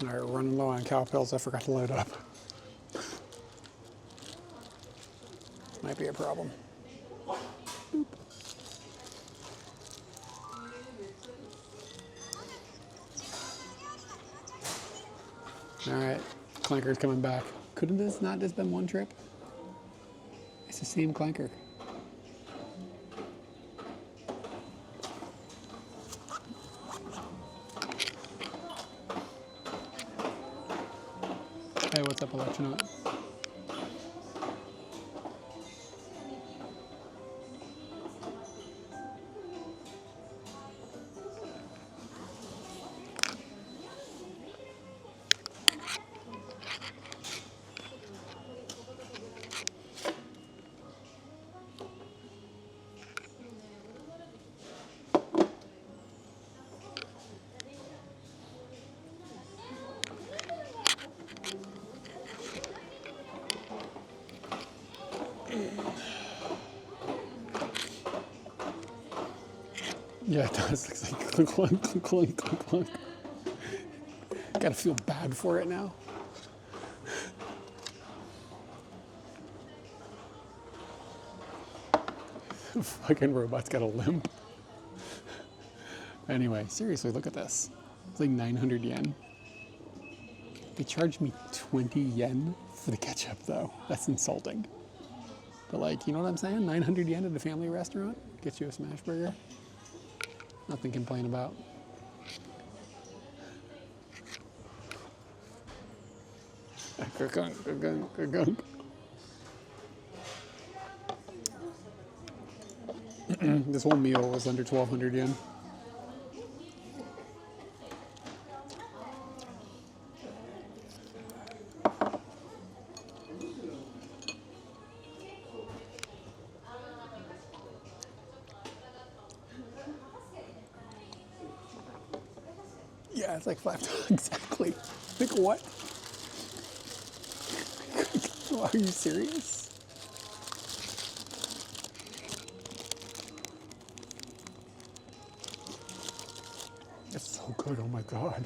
All right, we're running low on cow pills. I forgot to load up. Might be a problem. Boop. All right, clanker's coming back. Couldn't this not just been one trip? It's the same clanker. Hey, what's up, Electronaut? Yeah, it does. Looks like clunk, clunk, clunk, clunk, clunk, clunk. Gotta feel bad for it now. Fucking robot's got a limp. Anyway, seriously, look at this. It's like 900 yen. They charged me 20 yen for the ketchup, though. That's insulting. But like, you know what I'm saying? 900 yen at a family restaurant? Get you a smash burger? Nothing to complain about. This whole meal was under 1,200 yen. Yeah, it's like $5 exactly. Like what? Are you serious? It's so good. Oh my god.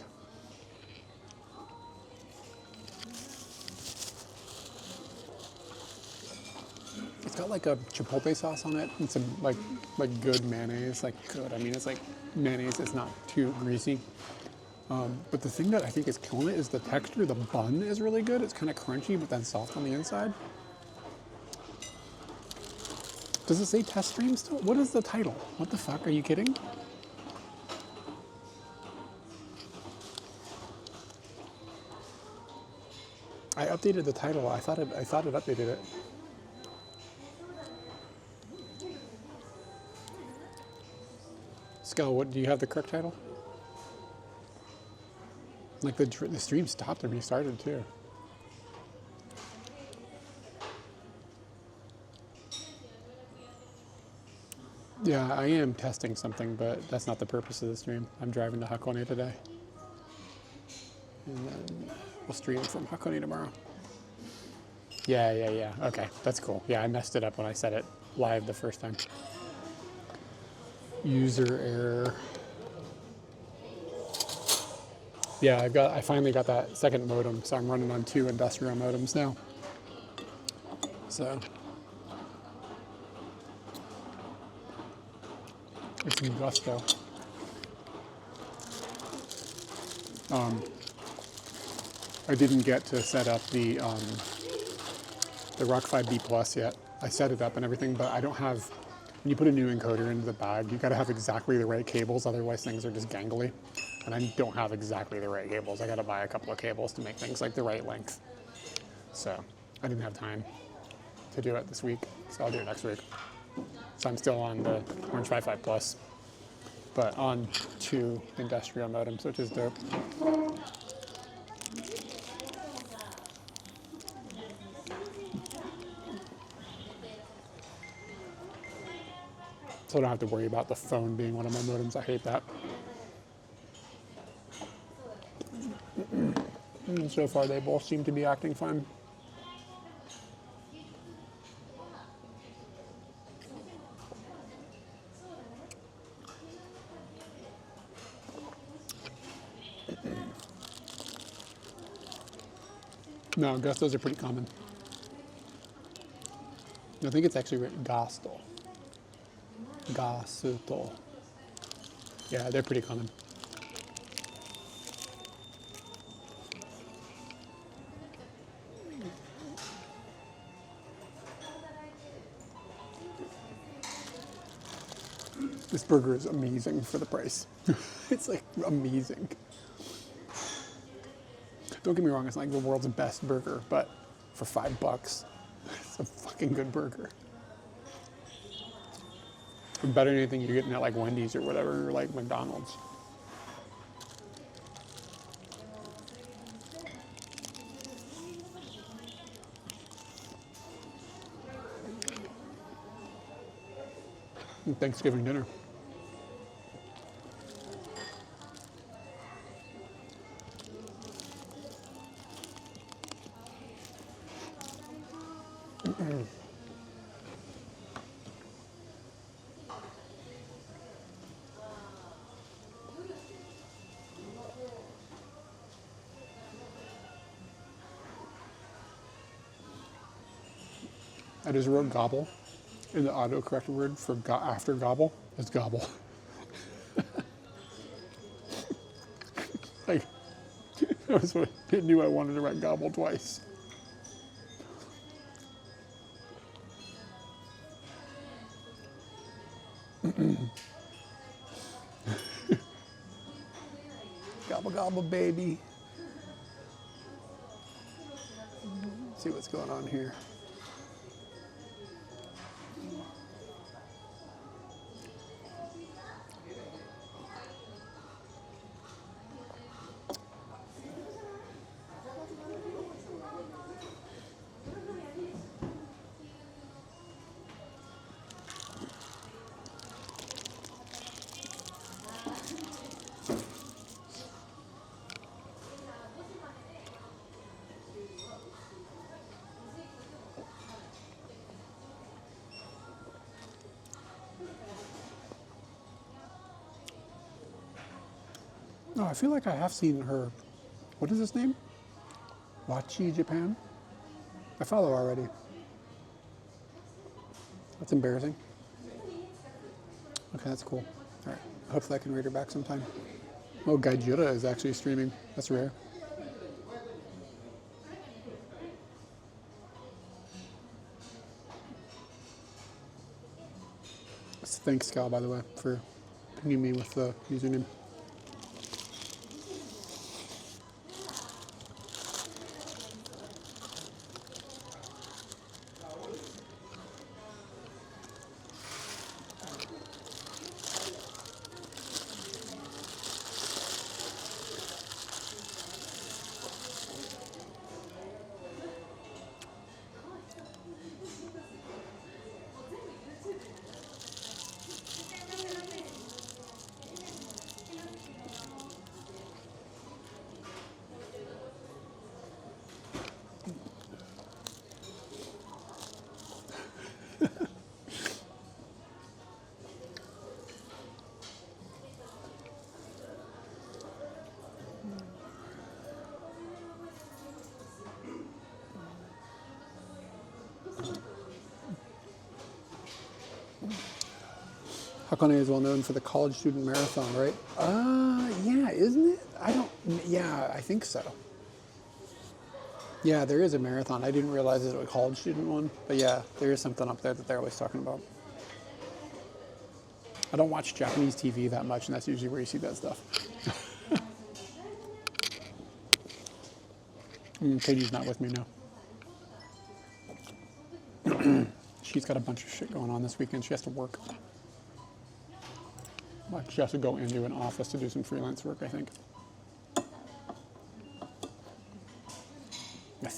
It's got like a chipotle sauce on it and some like good mayonnaise. Like good. I mean, it's like mayonnaise. It's not too greasy. But the thing that I think is killing it is the texture. The bun is really good. It's kind of crunchy, but then soft on the inside. Does it say test stream still? What is the title? What the fuck? Are you kidding? I updated the title. I thought it updated it. Skull, what do you have the correct title? Like the stream stopped and restarted too. Yeah, I am testing something, but that's not the purpose of the stream. I'm driving to Hakone today. And then we'll stream from Hakone tomorrow. Yeah. Okay, that's cool. Yeah, I messed it up when I said it live the first time. User error. Yeah, I finally got that second modem, so I'm running on 2 industrial modems now. So it's in gusto. I didn't get to set up the Rock 5B Plus yet. I set it up and everything, but I don't have. When you put a new encoder into the bag, you got to have exactly the right cables, otherwise things are just gangly. And I don't have exactly the right cables. I got to buy a couple of cables to make things like the right length. So I didn't have time to do it this week, so I'll do it next week. So I'm still on the Orange 5.5 Plus, but on 2 industrial modems, which is dope. So I don't have to worry about the phone being one of my modems. I hate that. And so far, they both seem to be acting fine. No, gustos are pretty common. I think it's actually written gusto. Gasuto. Yeah, they're pretty common. This burger is amazing for the price. It's like amazing. Don't get me wrong, it's not like the world's best burger, but for $5, it's a fucking good burger. Better than anything you're getting at like Wendy's or whatever, or like McDonald's. And Thanksgiving dinner. I just wrote gobble, and the autocorrect word for after gobble is gobble. Like, that was what it knew I wanted to write gobble twice. Gobble gobble baby. See what's going on here. No, I feel like I have seen her. What is his name? Wachi Japan? I follow already. That's embarrassing. Okay, that's cool. All right, hopefully I can read her back sometime. Oh, Gaijira is actually streaming. That's rare. Thanks, Cal, by the way, for pinging me with the username. Hakone is well known for the college student marathon, right? Yeah, isn't it? Yeah, I think so. Yeah, there is a marathon. I didn't realize it was a college student one, but yeah, there is something up there that they're always talking about. I don't watch Japanese TV that much, and that's usually where you see that stuff. Katie's not with me now. She's got a bunch of shit going on this weekend. She has to work. Like, she has to go into an office to do some freelance work, I think. I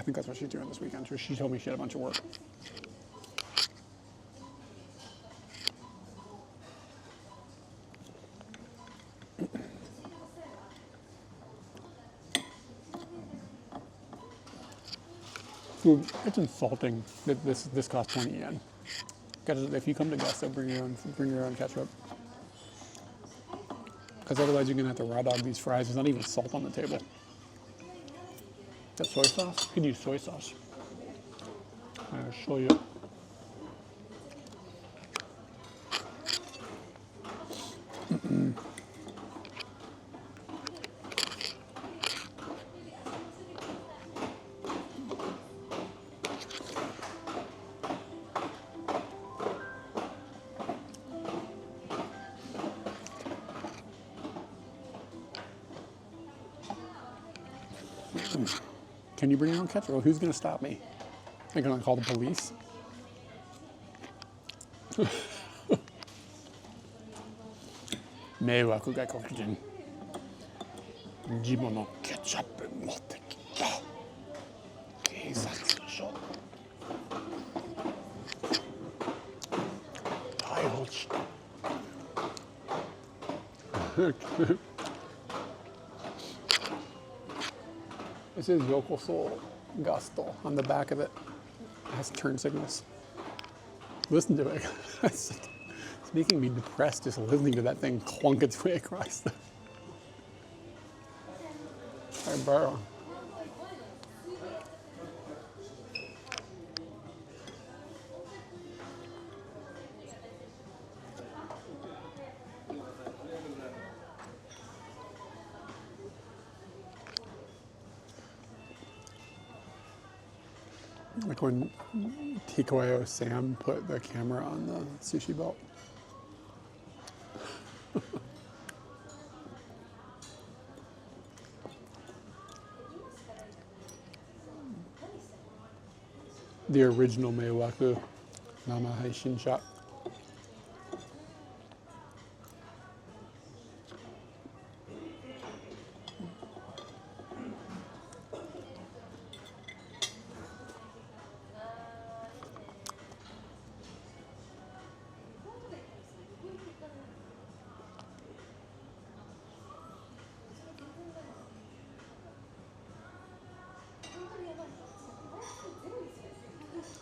think that's what she's doing this weekend. She told me she had a bunch of work. Dude, it's insulting that this costs 20 yen. If you come to Gusto, bring your own ketchup. Because otherwise you're gonna have to raw dog these fries. There's not even salt on the table. That soy sauce? You could use soy sauce. I'll show you. Can you bring your own ketchup? Well, who's going to stop me? Am I going to call the police? Meiwaku ga kokujin. Jibo no ketchup motte kitta. Keisatsu sho. Taiho shita. This is Yokoso Gusto on the back of it. It has turn signals. Listen to it. It's making me depressed just listening to that thing clunk its way across the... I borrow. Like when Tikoyo Sam put the camera on the sushi belt. The original Meiwaku Nama Haishin shop.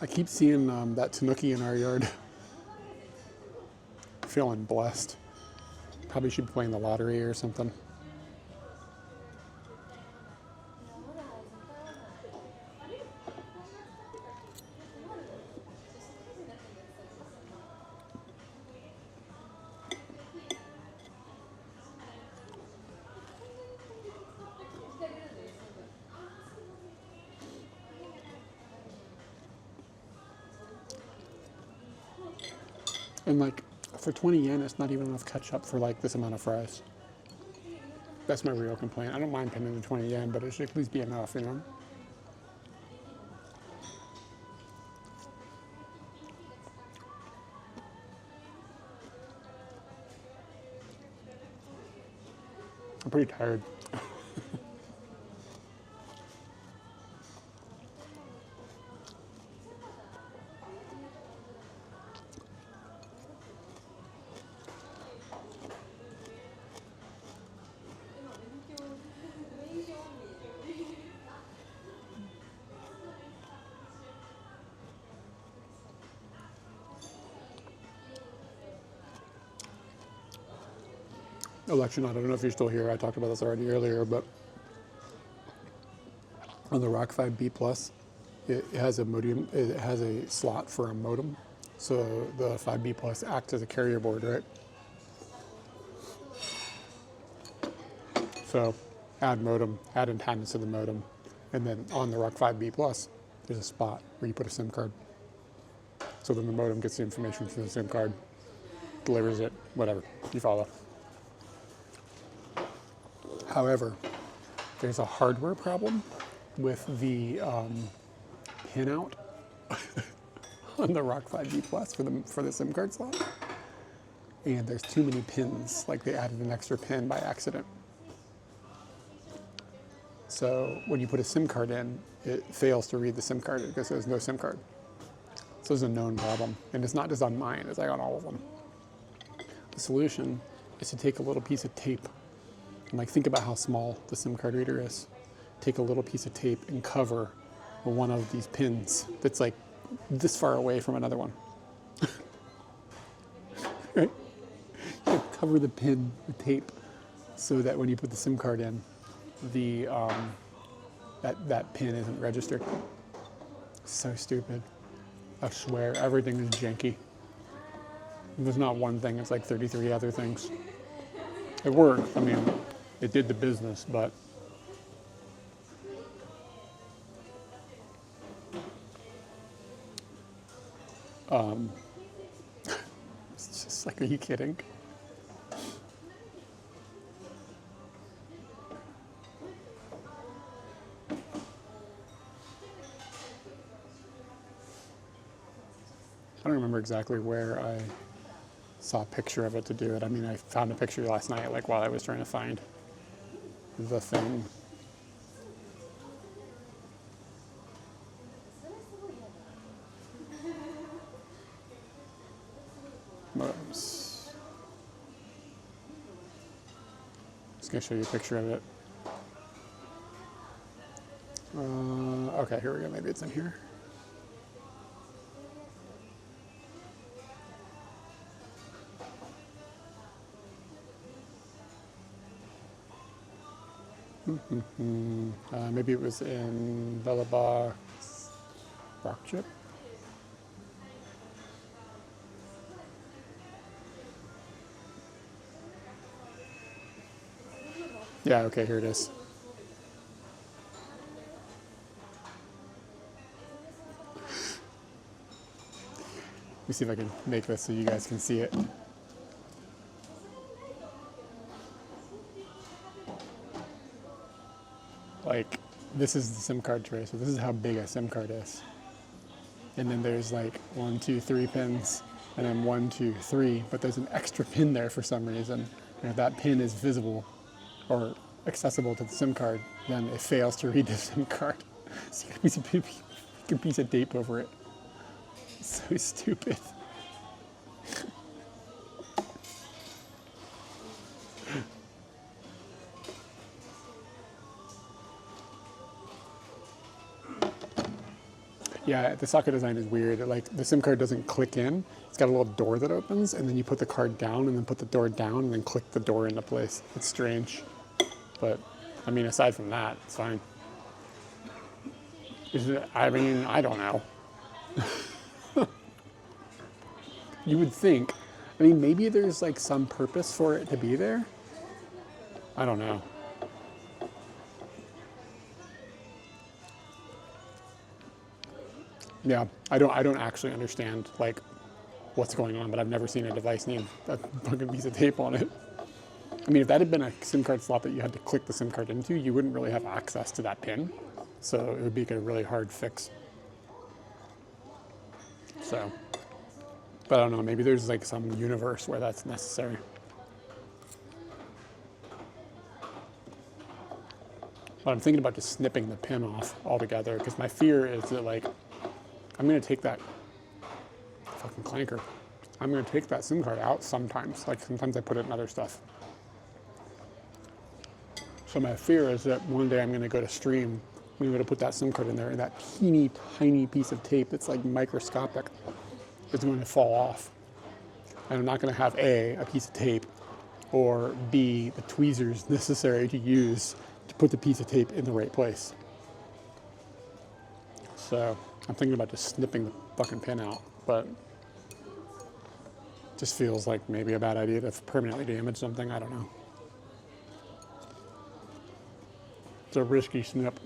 I keep seeing that tanuki in our yard. Feeling blessed. Probably should be playing the lottery or something. And like, for 20 yen, it's not even enough ketchup for like this amount of fries. That's my real complaint. I don't mind paying the 20 yen, but it should at least be enough, you know? I'm pretty tired. Election, I don't know if you're still here. I talked about this already earlier, but on the Rock 5B Plus, it has a modem. It has a slot for a modem, so the 5B Plus acts as a carrier board, right? So add modem, add antennas to the modem, and then on the Rock 5B Plus, there's a spot where you put a SIM card. So then the modem gets the information from the SIM card, delivers it, whatever, you follow. However, there's a hardware problem with the pinout on the Rock 5G Plus for the SIM card slot. And there's too many pins, like they added an extra pin by accident. So when you put a SIM card in, it fails to read the SIM card because there's no SIM card. So it's a known problem. And it's not just on mine, it's like on all of them. The solution is to take a little piece of tape and like think about how small the SIM card reader is. Take a little piece of tape and cover one of these pins that's like this far away from another one. Right? You cover the pin with tape so that when you put the SIM card in, the that pin isn't registered. So stupid. I swear, everything is janky. There's not one thing, it's like 33 other things. It worked, I mean, it did the business, but it's just like, are you kidding? I don't remember exactly where I saw a picture of it to do it. I mean, I found a picture last night, like while I was trying to find the thing. Modems. Just gonna show you a picture of it. Okay, here we go. Maybe it's in here. Maybe it was in Bellabach rock chip. Yeah, okay, here it is. me see if I can make this so you guys can see it. Like, this is the SIM card tray, so this is how big a SIM card is. And then there's like 1, 2, 3 pins, and then 1, 2, 3, but there's an extra pin there for some reason. And if that pin is visible or accessible to the SIM card, then it fails to read the SIM card. So you got a piece of tape over it. It's so stupid. Yeah, the socket design is weird. Like, the SIM card doesn't click in. It's got a little door that opens, and then you put the card down, and then put the door down, and then click the door into place. It's strange. But, I mean, aside from that, it's fine. I mean, I don't know. You would think. I mean, maybe there's like some purpose for it to be there. I don't know. Yeah, I don't actually understand like what's going on, but I've never seen a device need a fucking piece of tape on it. I mean, if that had been a SIM card slot that you had to click the SIM card into, you wouldn't really have access to that pin. So it would be a really hard fix. So, but I don't know, maybe there's like some universe where that's necessary. But I'm thinking about just snipping the pin off altogether, because my fear is that like, I'm gonna take that fucking clanker. I'm gonna take that SIM card out sometimes. Like sometimes I put it in other stuff. So my fear is that one day I'm gonna go to stream, I'm gonna put that SIM card in there, and that teeny tiny piece of tape that's like microscopic is going to fall off. And I'm not gonna have A, a piece of tape, or B, the tweezers necessary to use to put the piece of tape in the right place. So I'm thinking about just snipping the fucking pin out, but it just feels like maybe a bad idea to permanently damage something. I don't know. It's a risky snip.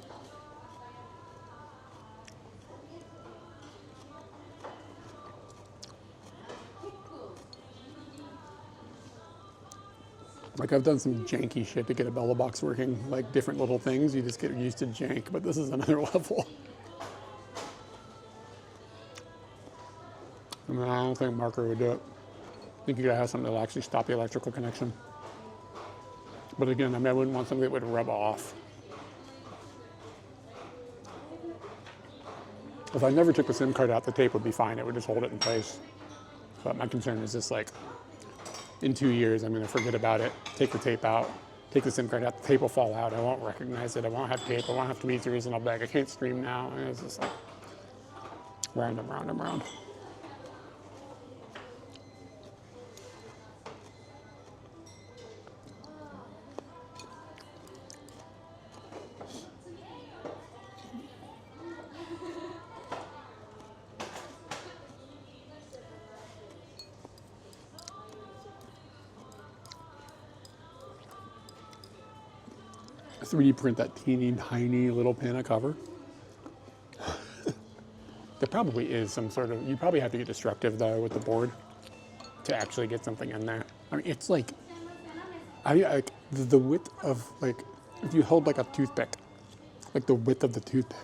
Like, I've done some janky shit to get a Bella box working, like different little things. You just get used to jank, but this is another level. I mean, I don't think marker would do it. I think you gotta have something that'll actually stop the electrical connection. But again, I mean, I wouldn't want something that would rub off. If I never took the SIM card out, the tape would be fine. It would just hold it in place. But my concern is just like, in 2 years, I'm gonna forget about it, take the tape out, take the SIM card out, the tape will fall out, I won't recognize it, I won't have tape, I won't have tweezers, and I'll be like, I can't stream now. And it's just like, round and round and round. I 3D print that teeny tiny little pin of cover. There probably is some sort of, you probably have to get destructive though with the board to actually get something in there. I mean, it's like, like the width of like, if you hold like a toothpick, like the width of the toothpick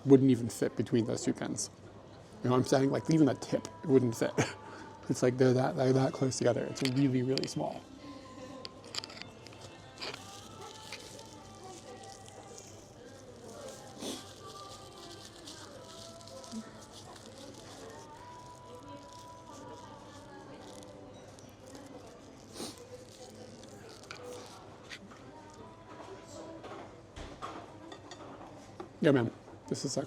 wouldn't even fit between those two pins. You know what I'm saying? Like even the tip, it wouldn't fit. It's like they're that close together. It's really, really small. Yeah, man. Just a sec.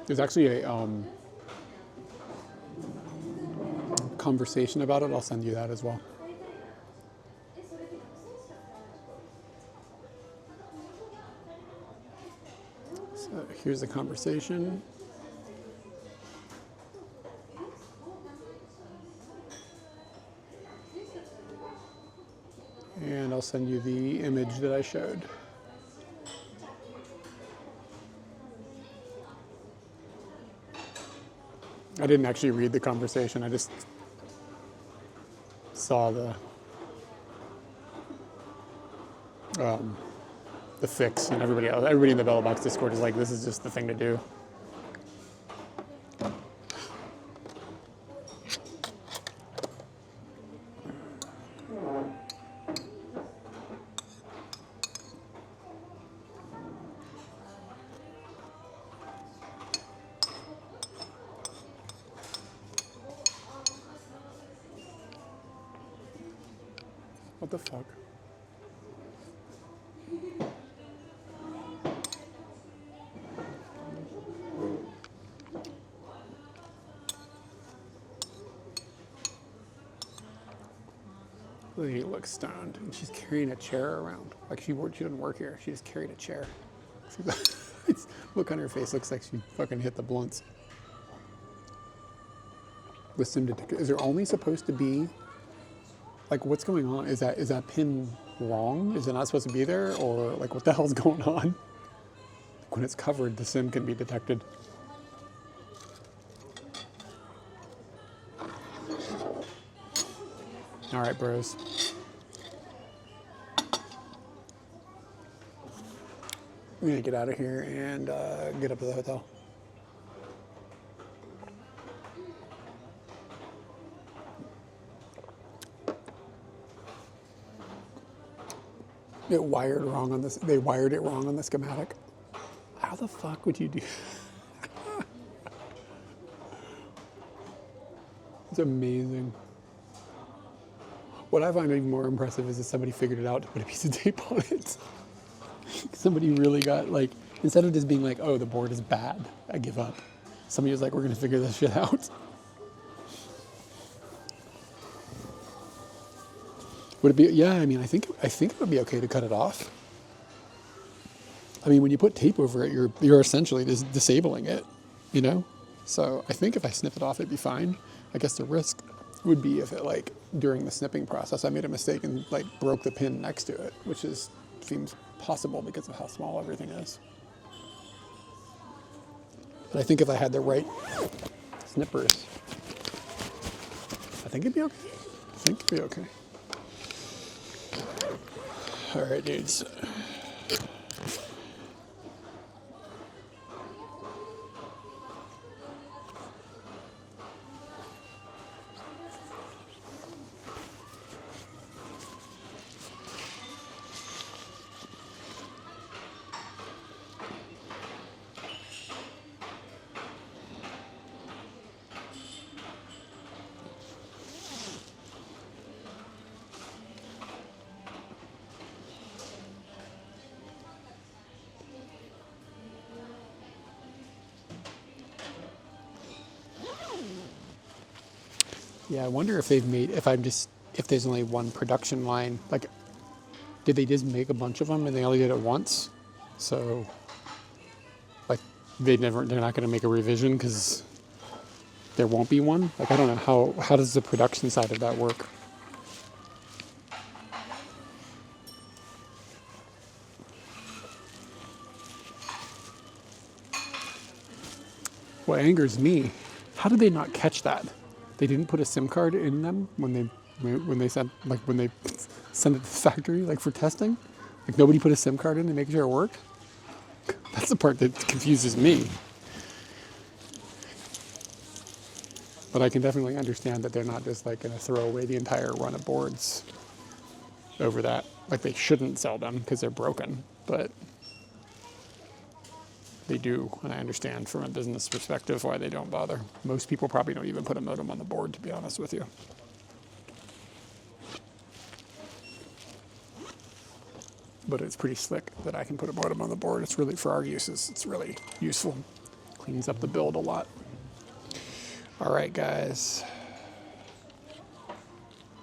There's actually a conversation about it. I'll send you that as well. Here's the conversation. And I'll send you the image that I showed. I didn't actually read the conversation. I just saw the fix, and everybody in the Bella Box Discord is like, this is just the thing to do. What the fuck? Lady looks stoned, and she's carrying a chair around. Like she doesn't work here. She just carried a chair. Look on her face, looks like she fucking hit the blunts. The sim detector. Is there only supposed to be, like, what's going on? Is that pin wrong? Is it not supposed to be there? Or like what the hell's going on? When it's covered, the sim can be detected. All right, bros. I'm gonna get out of here and get up to the hotel. It wired wrong on this. They wired it wrong on the schematic. How the fuck would you do? It's amazing. What I find even more impressive is that somebody figured it out to put a piece of tape on it. Somebody really got, like, instead of just being like, oh, the board is bad, I give up. Somebody was like, we're gonna figure this shit out. Would it be, yeah, I mean, I think it would be okay to cut it off. I mean, when you put tape over it, you're essentially just disabling it, you know? So I think if I snip it off, it'd be fine. I guess the risk would be if it, like, during the snipping process, I made a mistake and, like, broke the pin next to it, which seems possible because of how small everything is. But I think if I had the right snippers, I think it'd be okay. I think it'd be okay. All right, dudes. Yeah, I wonder if if there's only one production line. Like, did they just make a bunch of them and they only did it once? So, like, they're not going to make a revision because there won't be one? Like, I don't know, how does the production side of that work? What angers me, how did they not catch that? They didn't put a SIM card in them when they send it to the factory, like, for testing. Like, nobody put a SIM card in to make sure it worked. That's the part that confuses me. But I can definitely understand that they're not just, like, going to throw away the entire run of boards over that. Like, they shouldn't sell them because they're broken, but they do, and I understand from a business perspective why they don't bother. Most people probably don't even put a modem on the board, to be honest with you. But it's pretty slick that I can put a modem on the board. It's really, for our uses, it's really useful. Cleans up the build a lot. All right, guys.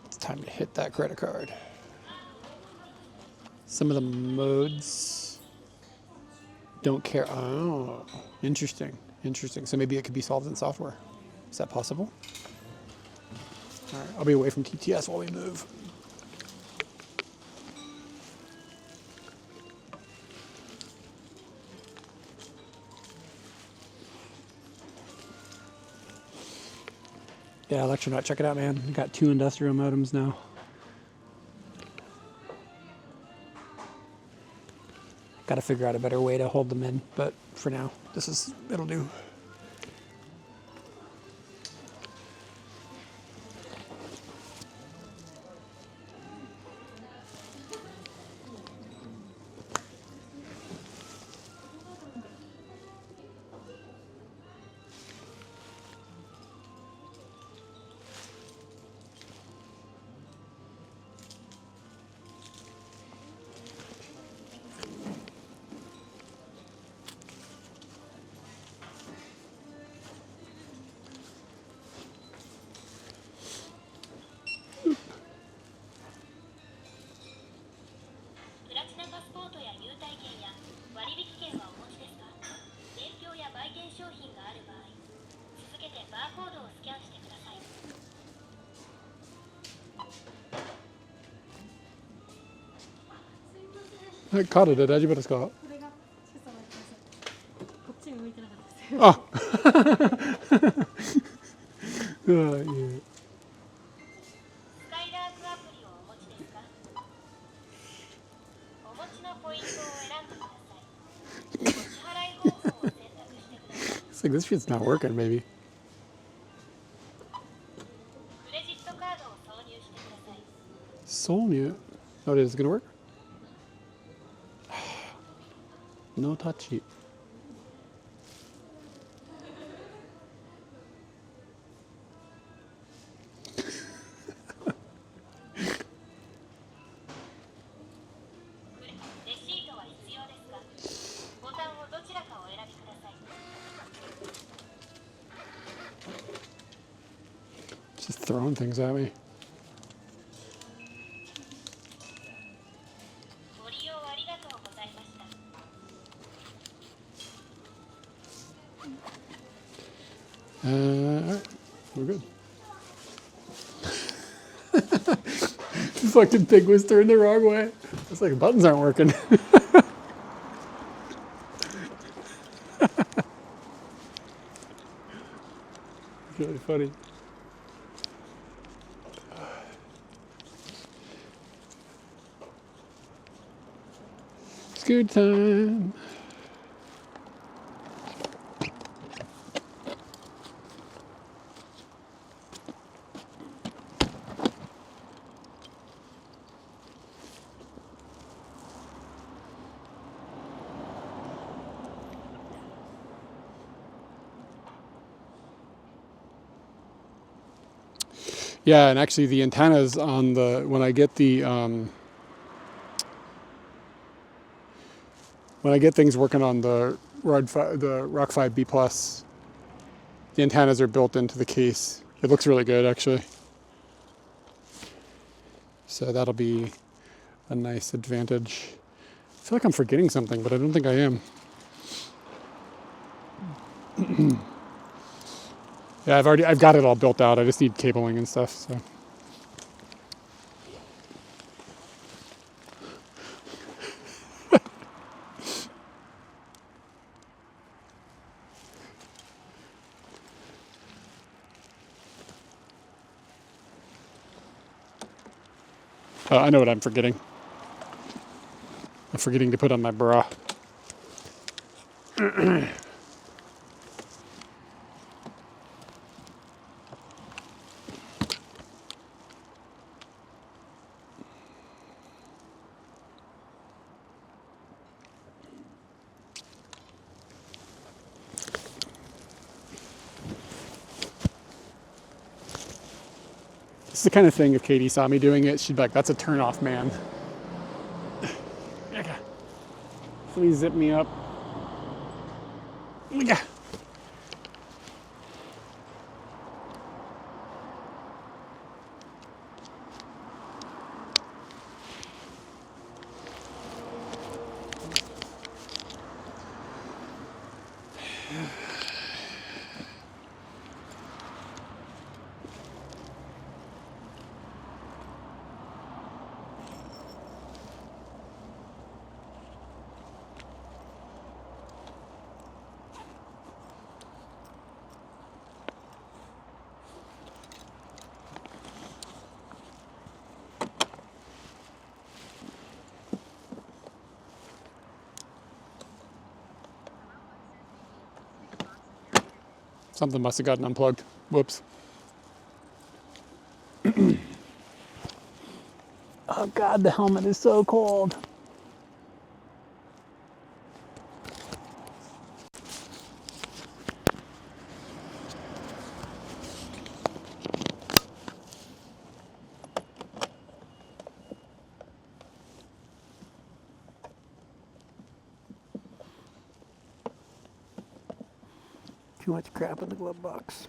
It's time to hit that credit card. Some of the modes Don't care. Oh, interesting. Interesting. So maybe it could be solved in software. Is that possible? All right, I'll be away from TTS while we move. Yeah, Electronaut, check it out, man. Got 2 industrial modems now. Got to figure out a better way to hold them in, but for now, it'll do. 카드で大丈夫ですか?
これがちょっと待ってください。こっちに向いてなかったです。
あ、いやいや。
スカイラークアプリをお持ちですか？お持ちのポイントを選んでください。お支払い方法を選択してください。
It's like this shit's not working, maybe.
クレジットカードを挿入してください。
Soul mute. Oh, is it gonna work? No touchy. Just throwing things at me. Alright, we're good. The fucking thing was turned the wrong way. It's like the buttons aren't working. It's really funny. Scoot time. Yeah, and actually the antennas on the, when I get the, when I get things working on the Rock 5B Plus, the antennas are built into the case. It looks really good, actually. So that'll be a nice advantage. I feel like I'm forgetting something, but I don't think I am. Yeah, I've got it all built out. I just need cabling and stuff, so. I know what I'm forgetting. I'm forgetting to put on my bra. This is the kind of thing, if Katie saw me doing it, she'd be like, that's a turn off, man. Please zip me up. Something must have gotten unplugged. Whoops. Oh God, the helmet is so cold. Too much crap in the glove box.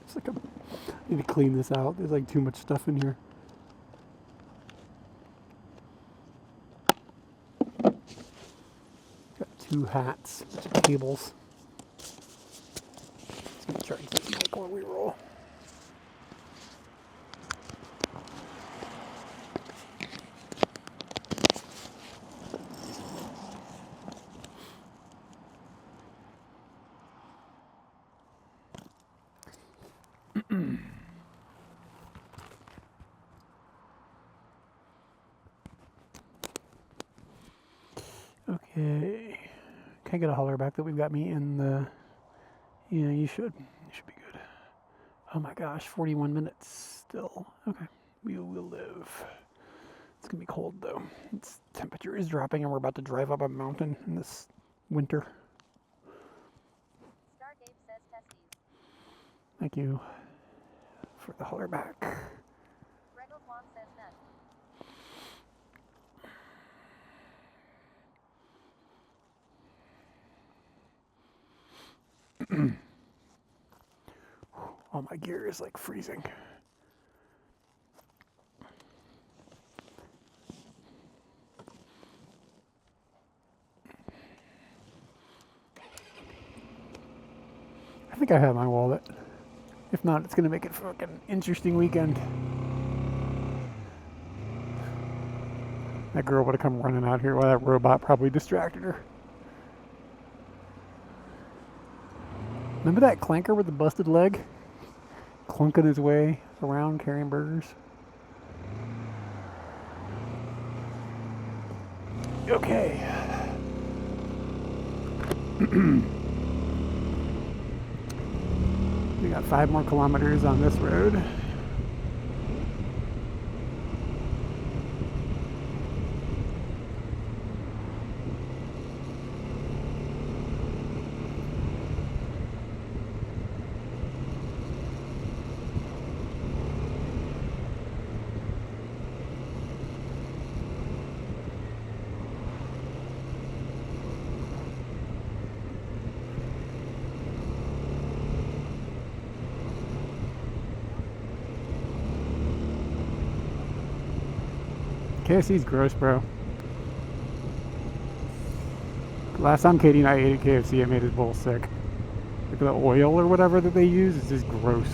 It's like I need to clean this out. There's like too much stuff in here. Got 2 hats, cables. Just gonna charge this mic while we roll. Okay. Can I get a holler back that we've got me in the... Yeah, you should. You should be good. Oh my gosh, 41 minutes still. Okay, we will live. It's gonna be cold though. Its temperature is dropping and we're about to drive up a mountain in this winter.
Stargate says testes.
Thank you for the holler back.
Regalwan says nut.
All my gear is like freezing. I think I have my wallet. If not, it's gonna make it fucking interesting weekend. That girl would have come running out here while that robot probably distracted her. Remember that clanker with the busted leg? Clunking his way around carrying burgers. Okay. We got 5 more kilometers on this road. KFC's gross, bro. Last time Katie and I ate at KFC, it made us both sick. Like the oil or whatever that they use is just gross.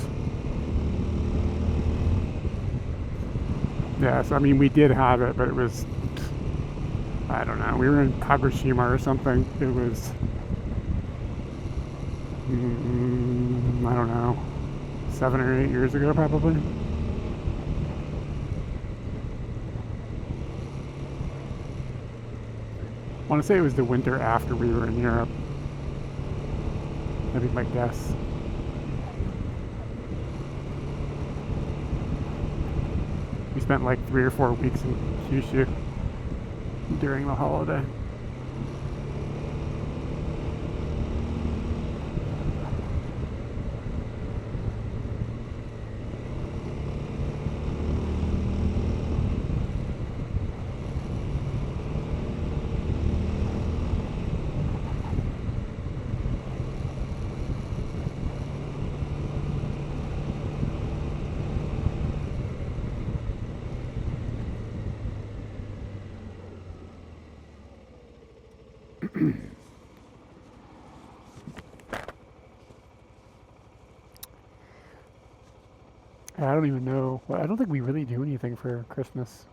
Yeah, so I mean, we did have it, but it was, I don't know, we were in Kagoshima or something. It was, I don't know, 7 or 8 years ago probably. I want to say it was the winter after we were in Europe. That'd be my guess. We spent like 3 or 4 weeks in Kyushu during the holiday. I don't even know. Well, I don't think we really do anything for Christmas.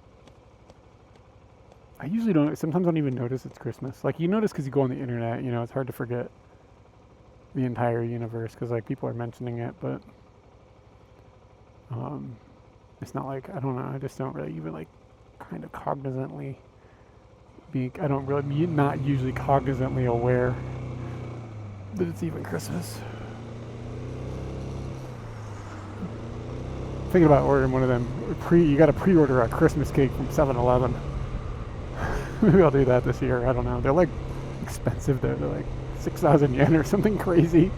I usually don't. Sometimes I don't even notice it's Christmas. Like, you notice because you go on the internet, you know, it's hard to forget the entire universe because, like, people are mentioning it, but
It's not like, I don't know, I just don't really even like kind of cognizantly be, I don't really, not usually cognizantly aware that it's even Christmas. Thinking about ordering one of them, you gotta pre-order a Christmas cake from 7-Eleven. Maybe I'll do that this year, I don't know. They're like expensive though, they're like 6,000 yen or something crazy.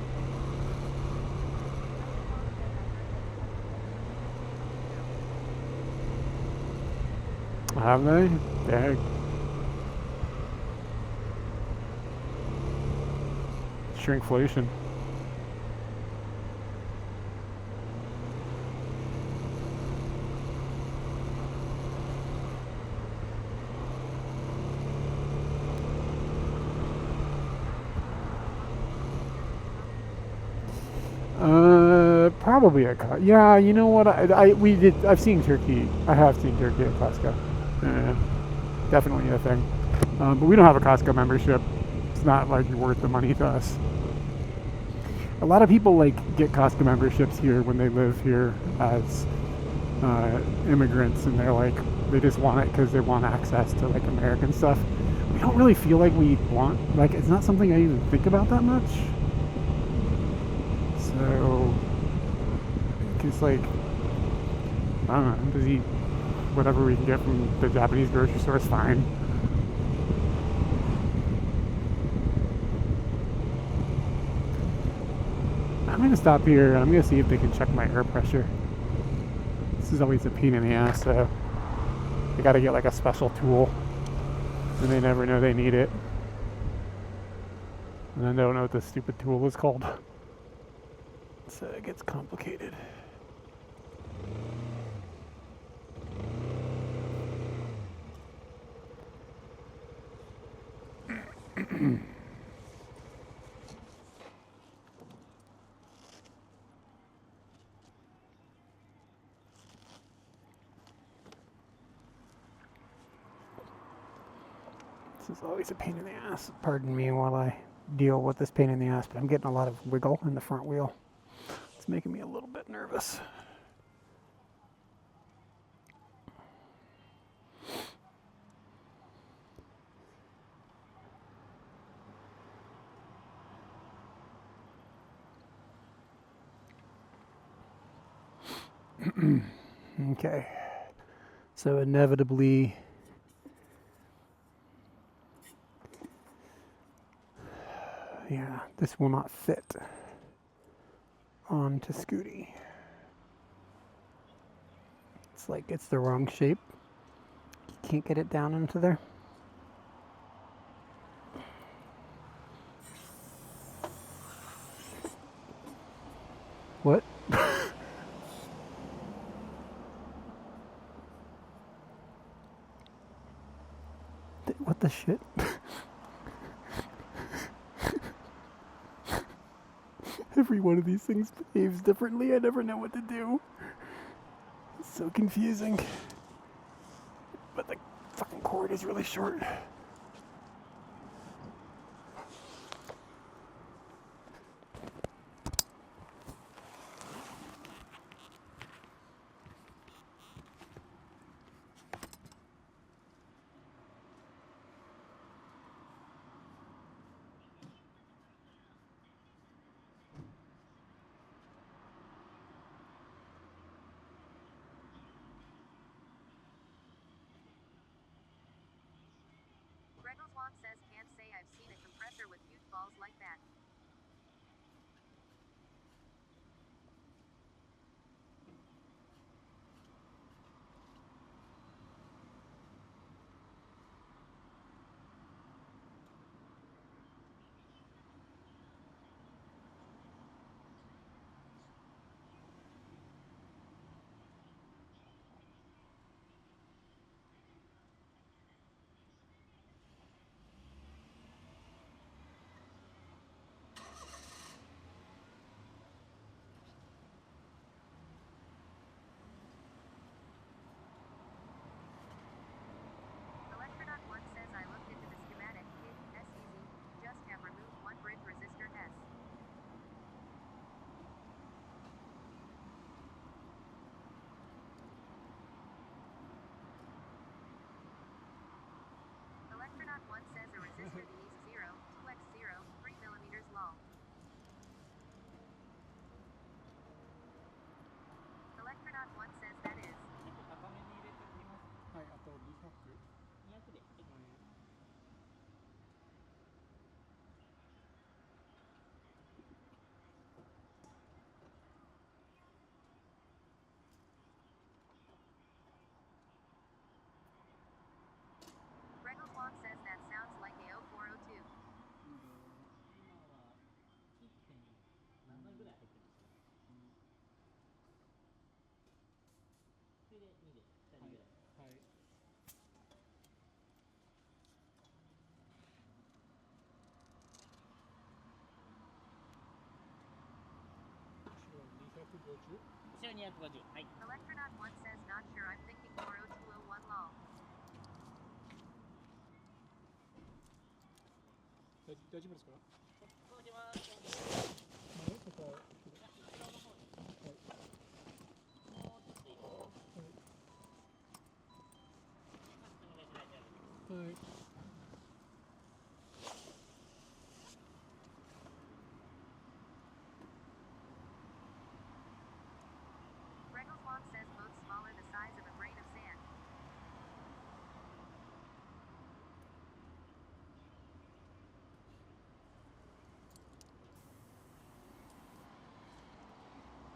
Have they? Dang. Shrinkflation. Probably a Costco. Yeah, you know what? We did. I've seen turkey. I have seen turkey at Costco. Definitely a thing. But we don't have a Costco membership. It's not like worth the money to us. A lot of people like get Costco memberships here when they live here as immigrants, and they're like they just want it because they want access to like American stuff. We don't really feel like we want like it's not something I even think about that much. So, it's like, I don't know, just eat whatever we can get from the Japanese grocery store is fine. I'm gonna stop here. I'm gonna see if they can check my air pressure. This is always a pain in the ass, so they gotta get like a special tool, and they never know they need it. And I don't know what this stupid tool is called. So it gets complicated. This is always a pain in the ass. Pardon me while I deal with this pain in the ass, but I'm getting a lot of wiggle in the front wheel. It's making me a little bit nervous. Okay. So inevitably, yeah, this will not fit onto Scooty. It's like it's the wrong shape. Can't get it down into there. What? What the shit? Every one of these things behaves differently. I never know what to do. It's so confusing. But the fucking cord is really short.
Greggleswamp says can't say I've seen a compressor with huge balls like that. Electronaut 1 says not sure. I'm thinking 40201 lol.
大丈夫ですか？はい。
Regelswong says both smaller, the size of a grain of sand.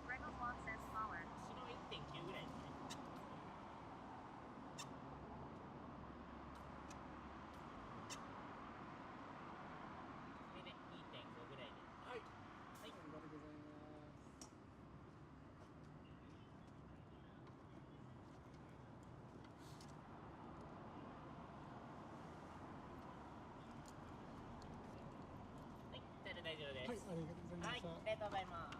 Regelswong says smaller.
はい、ありがとうございました。
ありがとうございます。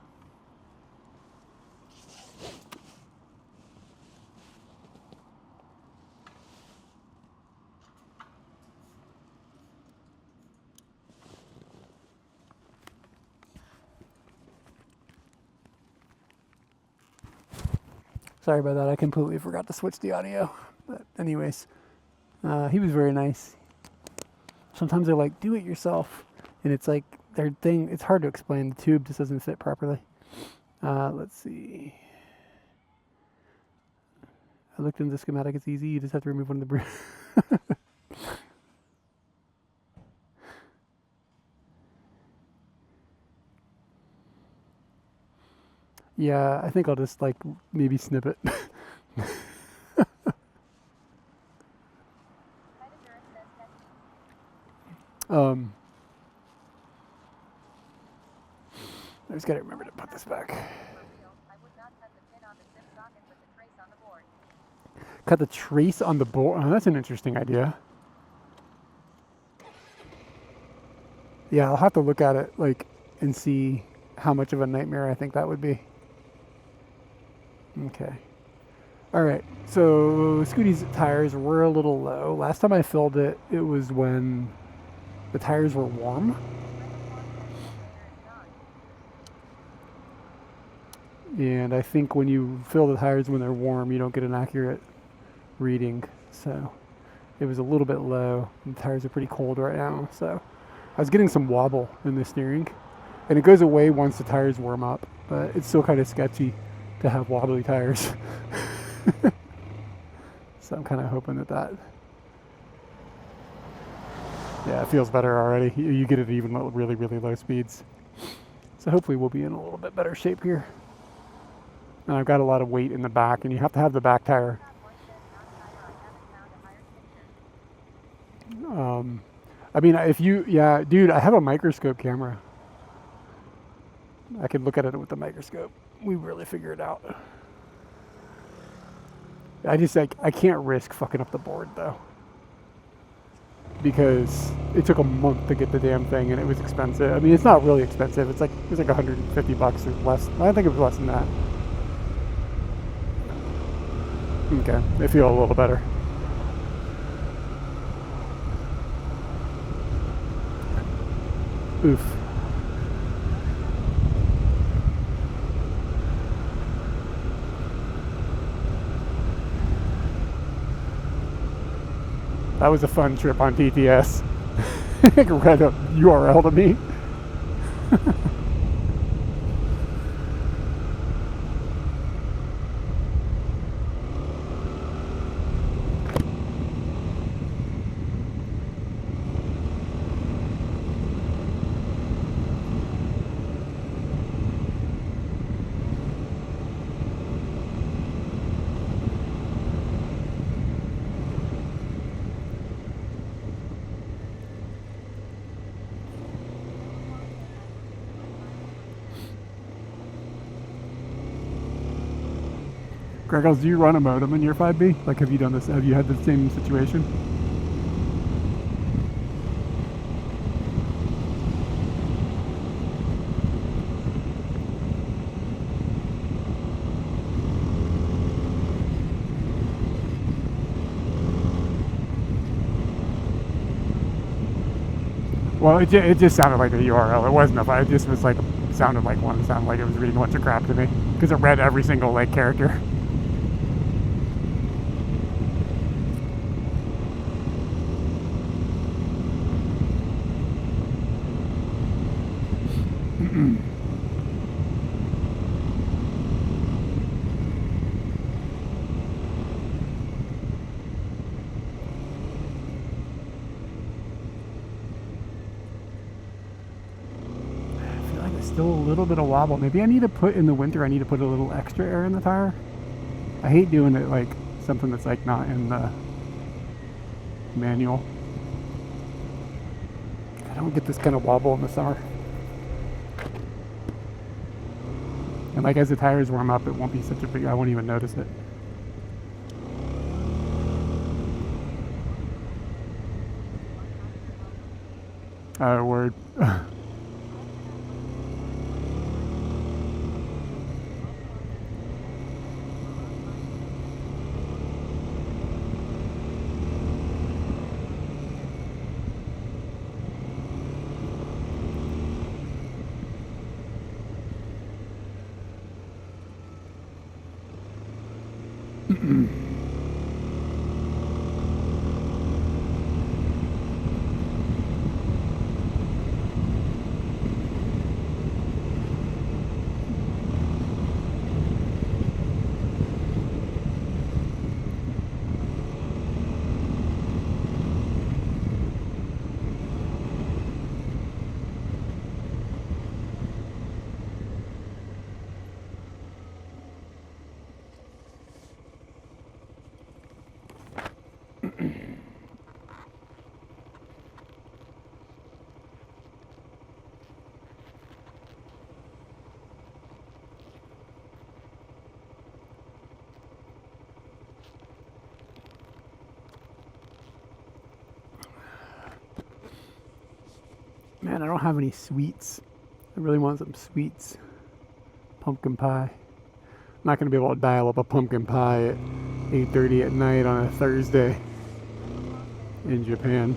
Sorry about that. I completely forgot to switch the audio. But anyways, he was very nice. Sometimes they're like, do it yourself. And it's like their thing. It's hard to explain. The tube just doesn't fit properly. Let's see. I looked into the schematic. It's easy. You just have to remove one of the Yeah, I think I'll just like maybe snip it. I just gotta remember to put this back.
I would not cut the pin on the SIM socket with the trace on the board.
Cut the trace on the board. Oh, that's an interesting idea. Yeah, I'll have to look at it like and see how much of a nightmare I think that would be. Okay. All right. So Scooty's tires were a little low. Last time I filled it, it was when the tires were warm. And I think when you fill the tires when they're warm, you don't get an accurate reading. So it was a little bit low. The tires are pretty cold right now. So I was getting some wobble in the steering. And it goes away once the tires warm up. But it's still kind of sketchy to have wobbly tires. So I'm kind of hoping that yeah, it feels better already. You get it even at really, really low speeds. So hopefully we'll be in a little bit better shape here. And I've got a lot of weight in the back, and you have to have the back tire. I mean, if you, yeah, dude, I have a microscope camera. I could look at it with the microscope. We really figure it out. I just like, I can't risk fucking up the board though. Because it took a month to get the damn thing and it was expensive. I mean, it's not really expensive. It was like $150 or less. I think it was less than that. Okay, they feel a little better. Oof. That was a fun trip on TTS. It read a URL to me. Greggles, do you run a modem in your 5B? Like, have you done this? Have you had the same situation? Well, it just sounded like a URL. It wasn't a. It just was like sounded like one. It sounded like it was reading a bunch of crap to me because it read every single like character. Still a little bit of wobble. Maybe I need to put in the winter. I need to put a little extra air in the tire. I hate doing it like something that's like not in the manual. I don't get this kind of wobble in the summer. And like as the tires warm up, it won't be such a big. I won't even notice it. Word. Man, I don't have any sweets. I really want some sweets. Pumpkin pie. I'm not going to be able to dial up a pumpkin pie at 8:30 at night on a Thursday in Japan.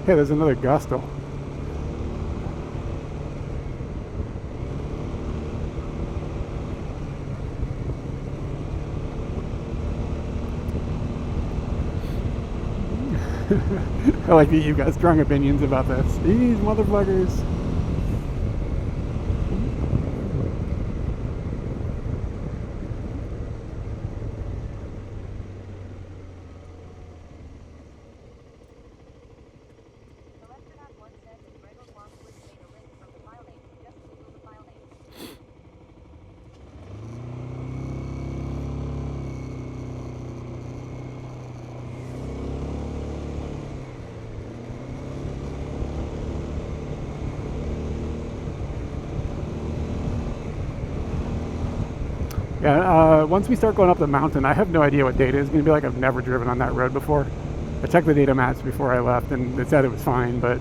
Hey, there's another Gusto. I like that you've got strong opinions about this. These motherfuckers.
The Lectronaut 1 says that Gregor Longwood made a link from the file name. Just Google the file name.
Yeah, once we start going up the mountain, I have no idea what data is going to be like. I've never driven on that road before. I checked the data maps before I left, and it said it was fine, but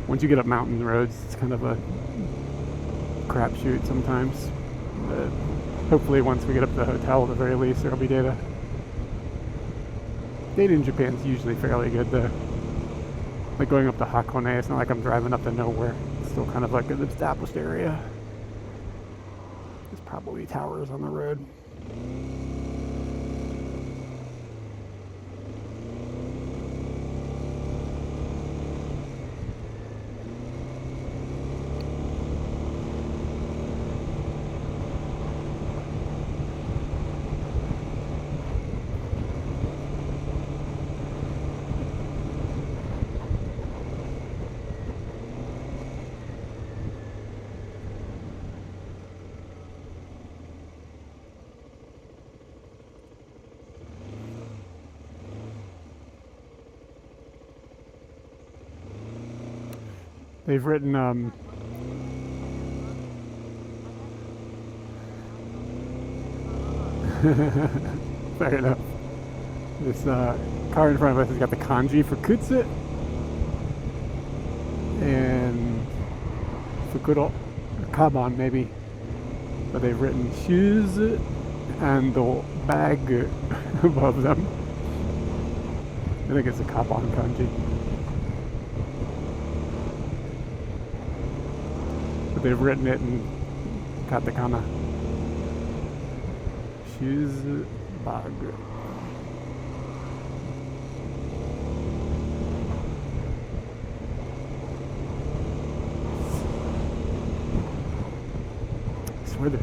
once you get up mountain roads, it's kind of a crapshoot sometimes. But hopefully once we get up to the hotel, at the very least, there'll be data. Data in Japan is usually fairly good, though. Like going up to Hakone, it's not like I'm driving up to nowhere. It's still kind of like an established area. There's probably towers on the road. They've written, fair enough. This car in front of us has got the kanji for kutsu and fukuro, or kaban maybe, but they've written shoes and the bag above them. I think it's a Kapon kanji. But they've written it in katakana. Shizu bag. I swear that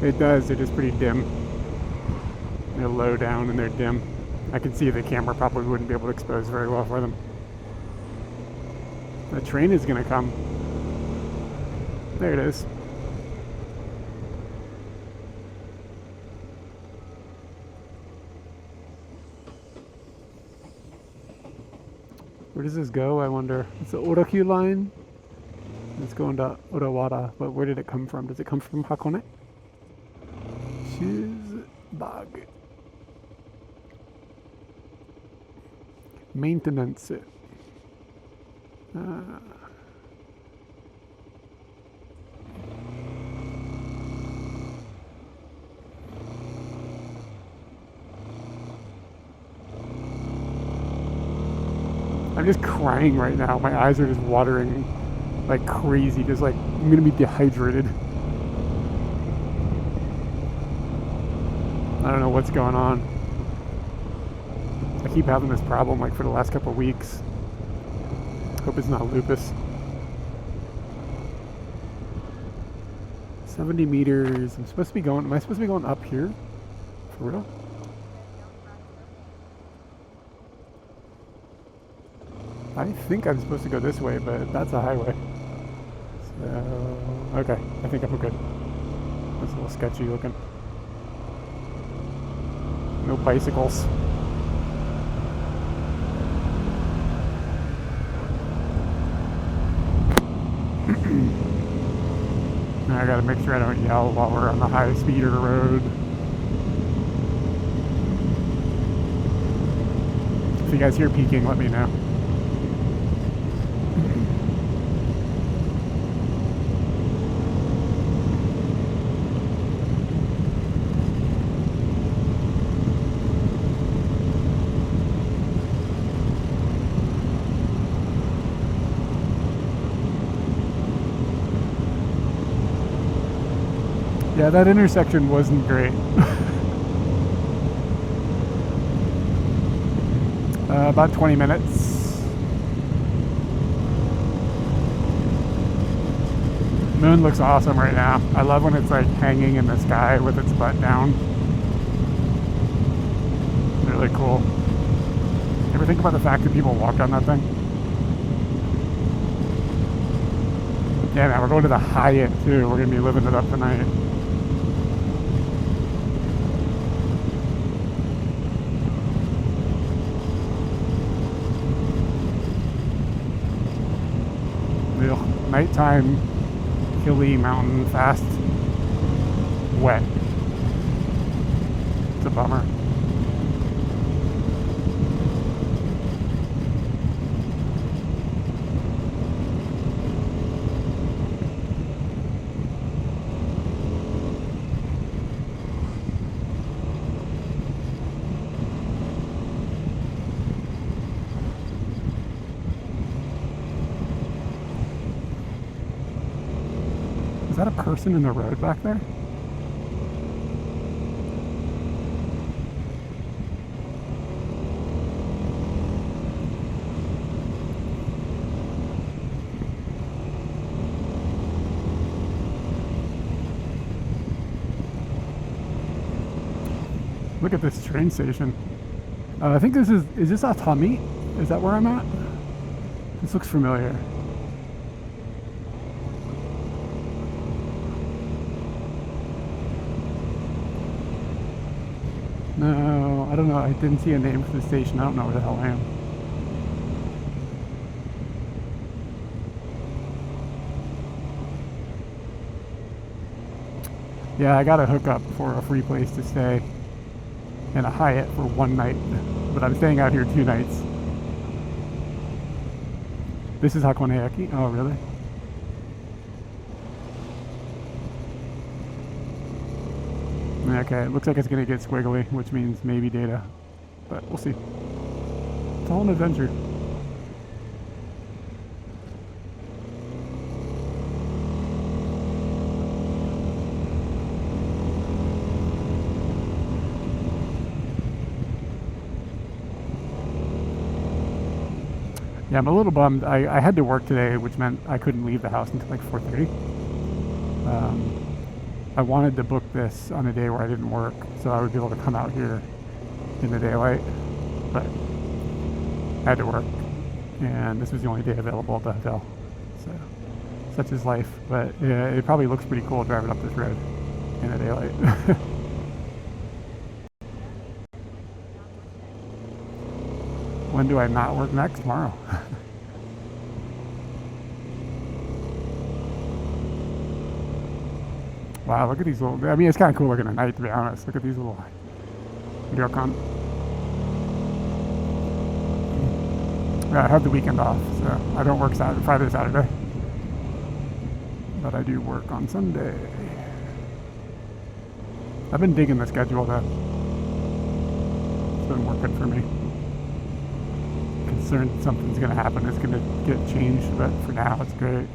it does. They're just pretty dim. They're low down and they're dim. I can see the camera probably wouldn't be able to expose very well for them. The train is gonna come. There it is. Where does this go, I wonder? It's the Orokyu line. It's going to Orawara, but where did it come from? Does it come from Hakone? Shizbag. Maintenance. I'm just crying right now. My eyes are just watering like crazy. Just like, I'm gonna be dehydrated. I don't know what's going on. I keep having this problem like for the last couple of weeks. Hope it's not lupus. 70 meters. I'm supposed to be going, am I supposed to be going up here? For real? I think I'm supposed to go this way, but that's a highway. So, okay, I think I'm good. That's a little sketchy looking. No bicycles. Now I gotta make sure I don't yell while we're on the high speeder road. If you guys hear peaking, let me know. Yeah, that intersection wasn't great. About 20 minutes. Moon looks awesome right now. I love when it's like hanging in the sky with its butt down. Really cool. Ever think about the fact that people walk on that thing? Yeah, man, we're going to the Hyatt too. We're gonna be living it up tonight. Nighttime, hilly, mountain, fast, wet. It's a bummer. Is that a person in the road back there? Look at this train station. I think this is this Atami? Is that where I'm at? This looks familiar. No, I don't know. I didn't see a name for the station. I don't know where the hell I am. Yeah, I got a hookup for a free place to stay in a Hyatt for one night, but I'm staying out here 2 nights. This is Hakoneyaki? Oh, really? Okay, it looks like it's going to get squiggly, which means maybe data. But we'll see. It's all an adventure. Yeah, I'm a little bummed. I had to work today, which meant I couldn't leave the house until like 4:30. I wanted to book this on a day where I didn't work, so I would be able to come out here in the daylight, but I had to work, and this was the only day available at the hotel. So, such is life. But yeah, it probably looks pretty cool driving up this road in the daylight. When do I not work next? Tomorrow. Wow, look at these little... I mean, it's kind of cool looking at night, to be honest. Look at these little ryokan. Yeah, I have the weekend off, so I don't work Friday, Saturday. But I do work on Sunday. I've been digging the schedule, though. It's been working for me. Concerned something's going to happen. It's going to get changed, but for now, it's great.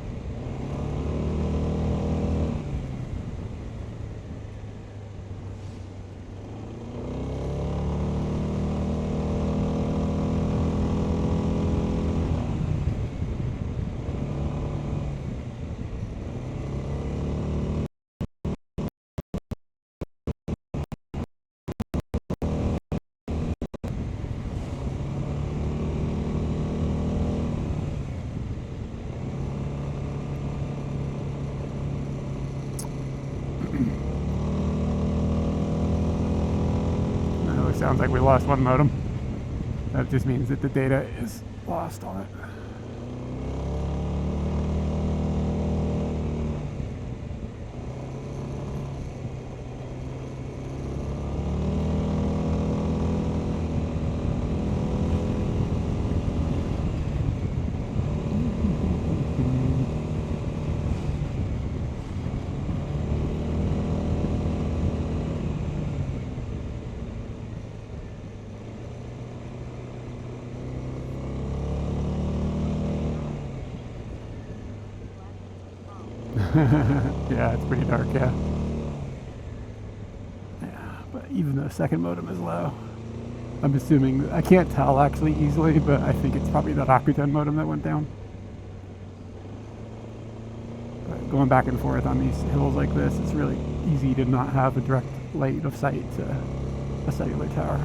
Sounds like we lost one modem. That just means that the data is lost on it. Yeah, it's pretty dark, yeah. Yeah, but even the second modem is low. I'm assuming, I can't tell actually easily, but I think it's probably the Rakuten modem that went down. But going back and forth on these hills like this, it's really easy to not have a direct light of sight to a cellular tower.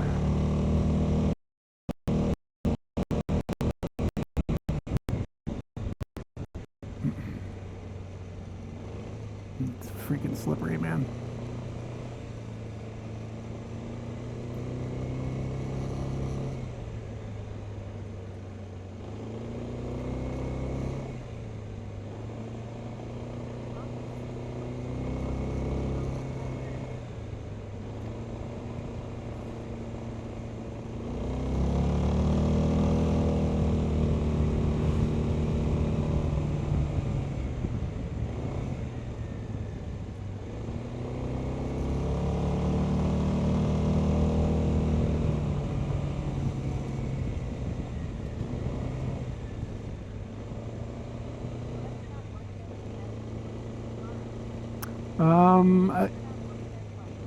It's freaking slippery, man.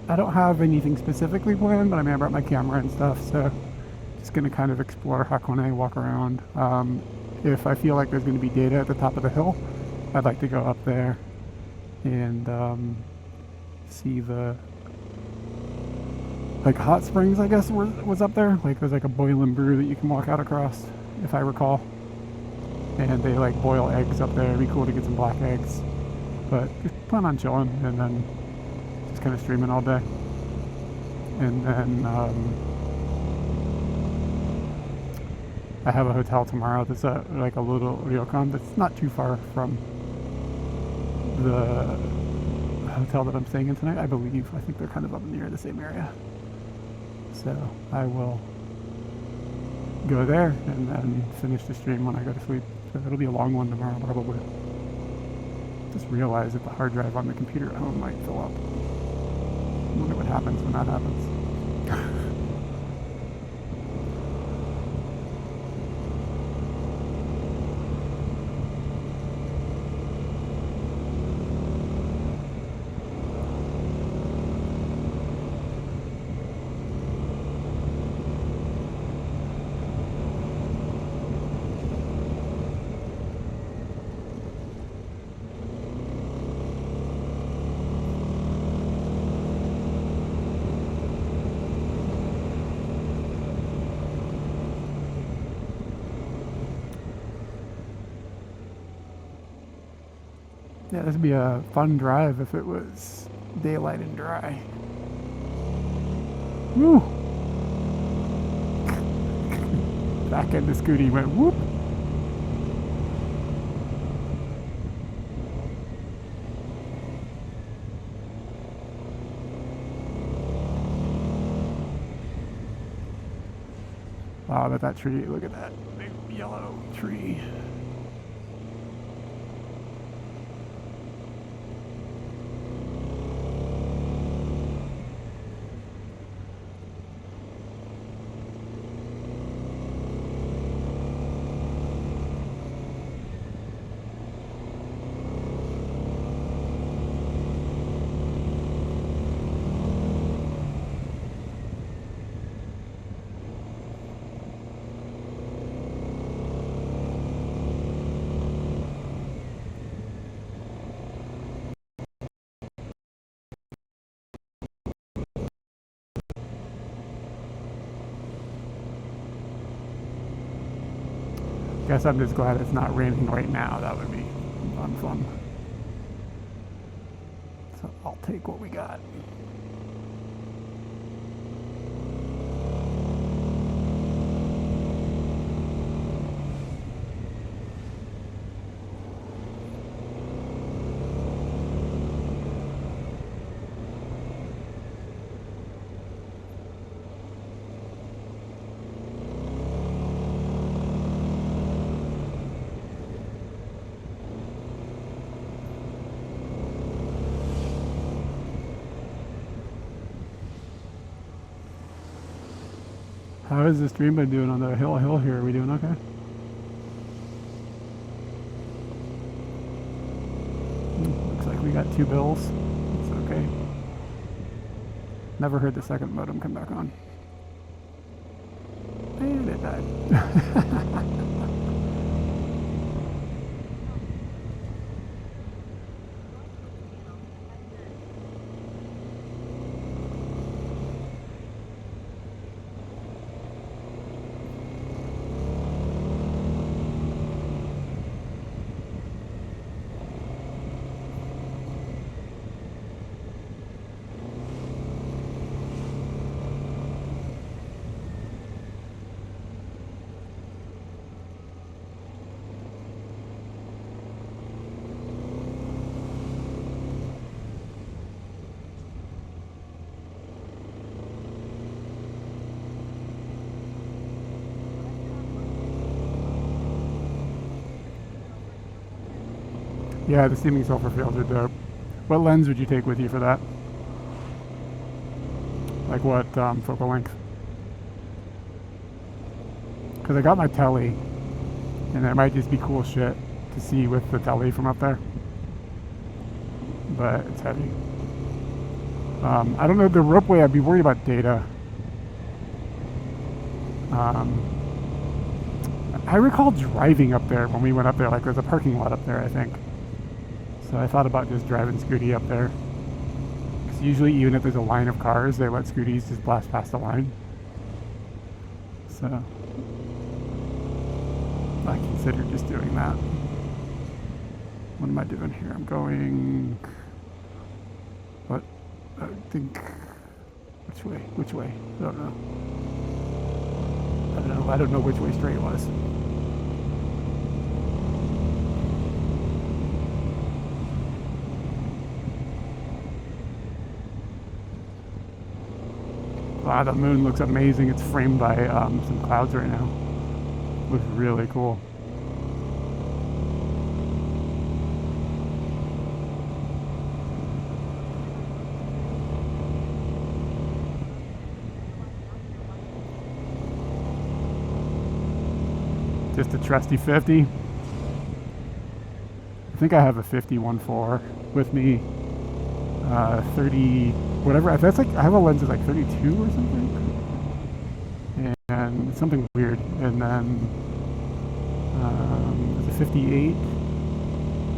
I don't have anything specifically planned, but I mean, I brought my camera and stuff, so just gonna kind of explore Hakone, walk around. If I feel like there's gonna be data at the top of the hill, I'd like to go up there and see the like hot springs, I guess was up there. Like there's like a boil and brew that you can walk out across, if I recall. And they like boil eggs up there. It'd be cool to get some black eggs. But just plan on chilling and then just kind of streaming all day. And then I have a hotel tomorrow that's like a little ryokan that's not too far from the hotel that I'm staying in tonight, I believe. I think they're kind of up near the same area. So I will go there and then finish the stream when I go to sleep. So it'll be a long one tomorrow probably. Just realized that the hard drive on the computer at home might fill up. wonder what happens when that happens. Yeah, this would be a fun drive if it was daylight and dry. Woo! Back end the Scooty went whoop. Wow, but that tree, look at that big yellow tree. Guess I'm just glad it's not raining right now. That would be fun. So I'll take what we got. How is the stream been doing on the hill here? Are we doing okay? Looks like we got 2 bills. It's okay. Never heard the second modem come back on. And it died. Yeah, the steaming sulfur fields are dope. What lens would you take with you for that? Like what focal length? Because I got my telly, and it might just be cool shit to see with the telly from up there. But it's heavy. I don't know, the ropeway, I'd be worried about data. I recall driving up there when we went up there, like there's a parking lot up there, I think. So I thought about just driving Scooty up there. Because usually even if there's a line of cars, they let Scooties just blast past the line. So I considered just doing that. What am I doing here? I'm going... What? I think... Which way? Which way? I don't know. I don't know which way straight was. Wow, the moon looks amazing. It's framed by some clouds right now. Looks really cool. Just a trusty 50. I think I have a 50-1.4 with me. 30, whatever. That's like, I have a lens that's like 32 or something. And something weird. And then there's a 58.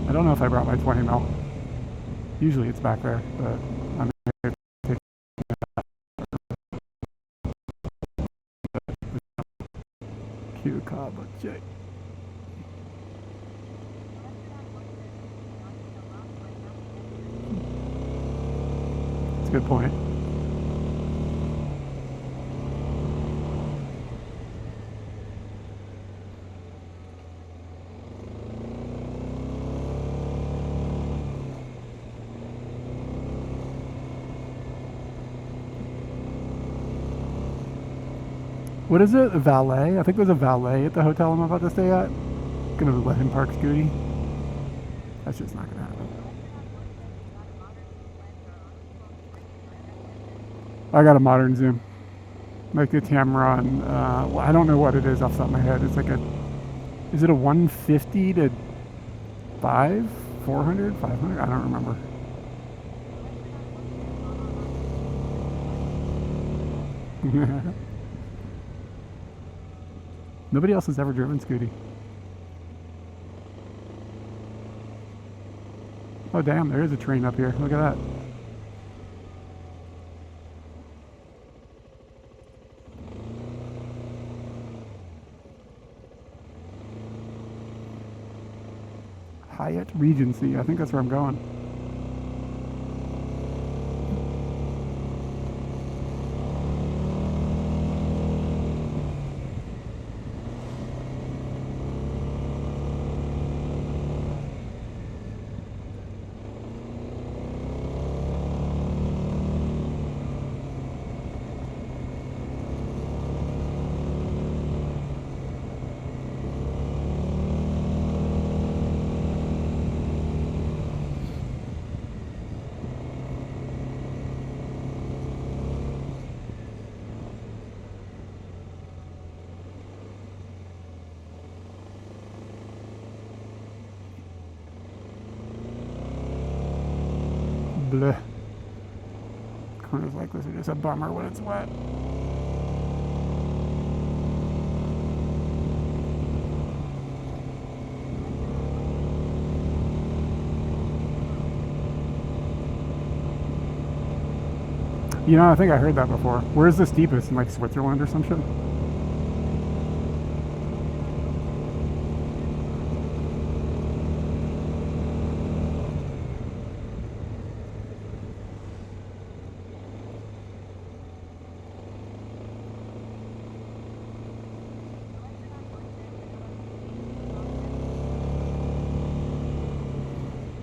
I don't know if I brought my 20 mil. Usually it's back there, but I'm going to take Q Cabo J. That's a good point. What is it? A valet? I think there's a valet at the hotel I'm about to stay at. Gonna let him park Scooty. That's just not gonna happen. I got a modern zoom. Like the Tamron, well, I don't know what it is off the top of my head. It's like is it a 150 to 400, 500? I don't remember. Nobody else has ever driven Scooty. Oh damn, there is a train up here. Look at that. Hyatt Regency. I think that's where I'm going. Bleh. Corners like this are just a bummer when it's wet. You know, I think I heard that before. Where's the steepest? In like Switzerland or some shit?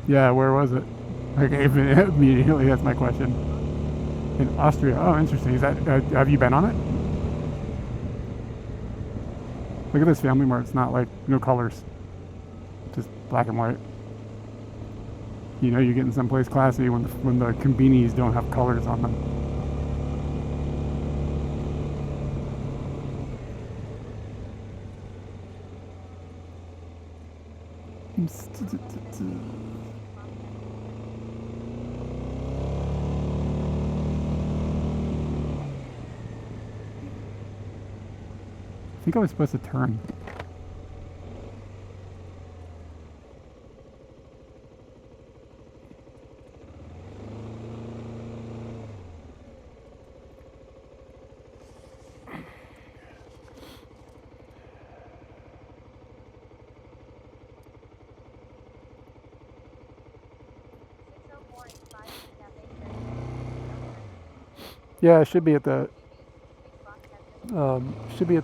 Yeah, where was it? Okay, immediately that's my question. In Austria. Oh, interesting. Is that have you been on it? Look at this Family Mart. It's not like no colors, just black and white. You know, you're getting someplace classy when the combinis don't have colors on them. I think I was supposed to turn. Yeah, I should be at the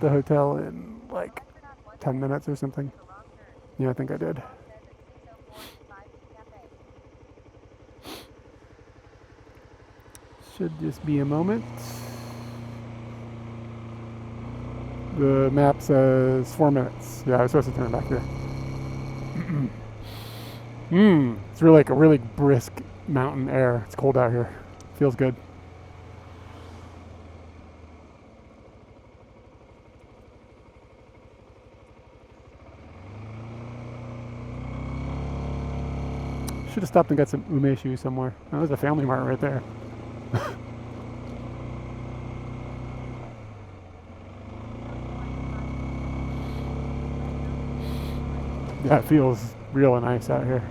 hotel in like 10 minutes or something. Yeah, I think I did. Should just be a moment. The map says 4 minutes. Yeah, I was supposed to turn back here. It's really like a really brisk mountain air. It's cold out here. Feels good. Should have stopped and got some umeshu somewhere. Oh, there's a Family Mart right there. Yeah, it feels real nice out here.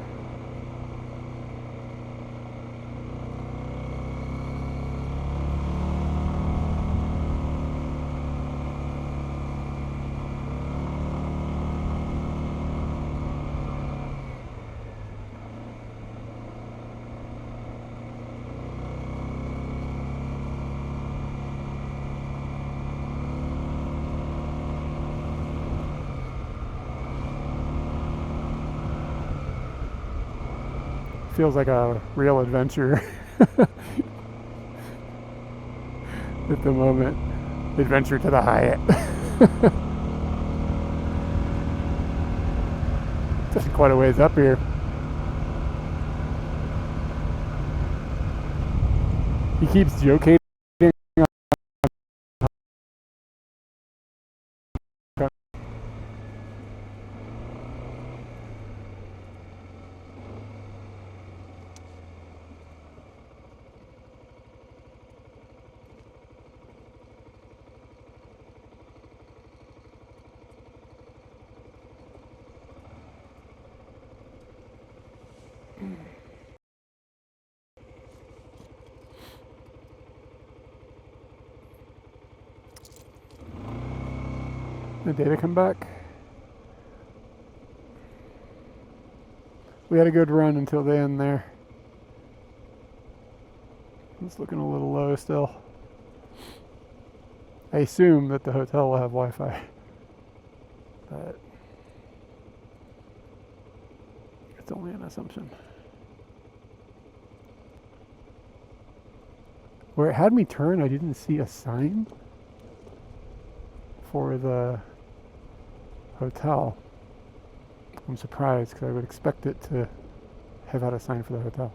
Feels like a real adventure at the moment. Adventure to the Hyatt. Just quite a ways up here. He keeps joking. The data come back. We had a good run until the end there. It's looking a little low still. I assume that the hotel will have Wi-Fi, but it's only an assumption. Where it had me turn, I didn't see a sign for the hotel. I'm surprised because I would expect it to have had a sign for the hotel.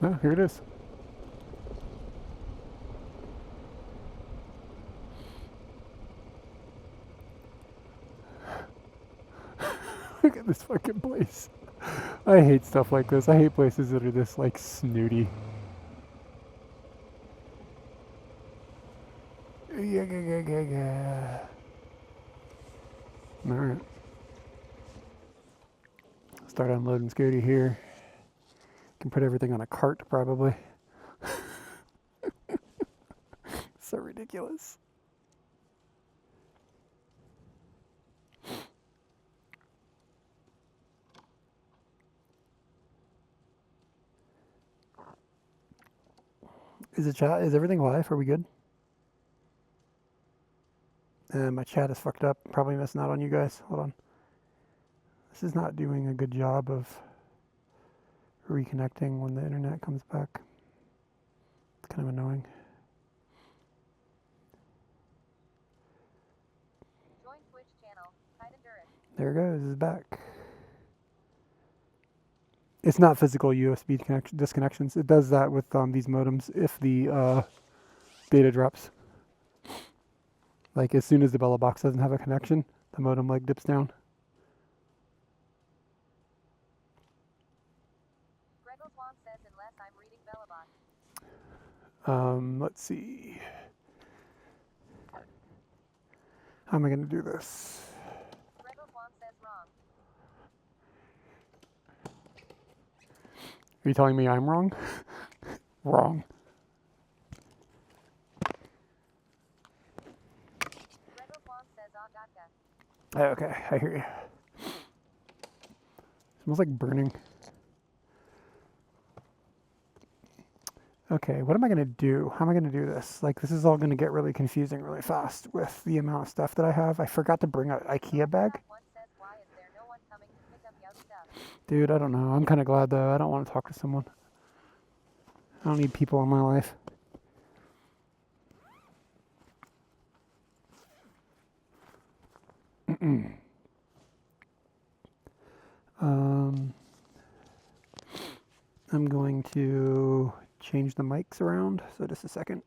Oh, here it is. Look at this fucking place. I hate stuff like this. I hate places that are this, like, snooty. Alright. Start unloading Scooty here. Can put everything on a cart, probably. So ridiculous. Is the chat? Is everything live? Are we good? My chat is fucked up. Probably missing out on you guys. Hold on. This is not doing a good job of reconnecting when the internet comes back. It's kind of annoying.
Join Twitch channel. Hide endurance.
There it goes. It's back. It's not physical USB disconnections. It does that with these modems if the data drops. Like as soon as the Bella box doesn't have a connection, the modem like dips down.
Says unless I'm reading Bellabot.
Let's see. How am I going to do this?
Says wrong.
Are you telling me I'm wrong? Wrong.
Says
Okay, I hear you. Smells like burning. Okay, what am I going to do? How am I going to do this? Like, this is all going to get really confusing really fast with the amount of stuff that I have. I forgot to bring an IKEA bag.
out stuff.
Dude, I don't know. I'm kind of glad though. I don't want to talk to someone. I don't need people in my life. I'm going to change the mics around, so just a second.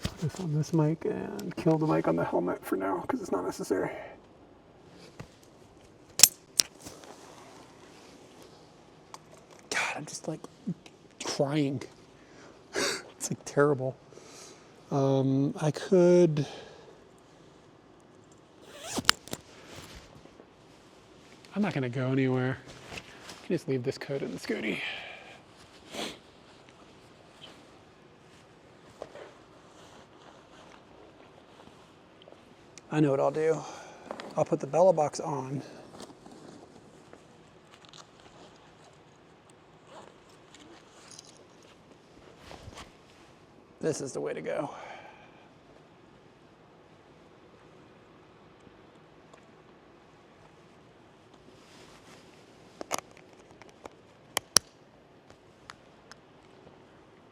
Put this on this mic and kill the mic on the helmet for now because it's not necessary.
God, I'm just like crying. It's like terrible. I could. I'm not gonna go anywhere. I can just leave this coat in the Scooty. I know what I'll do. I'll put the Bella box on. This is the way to go.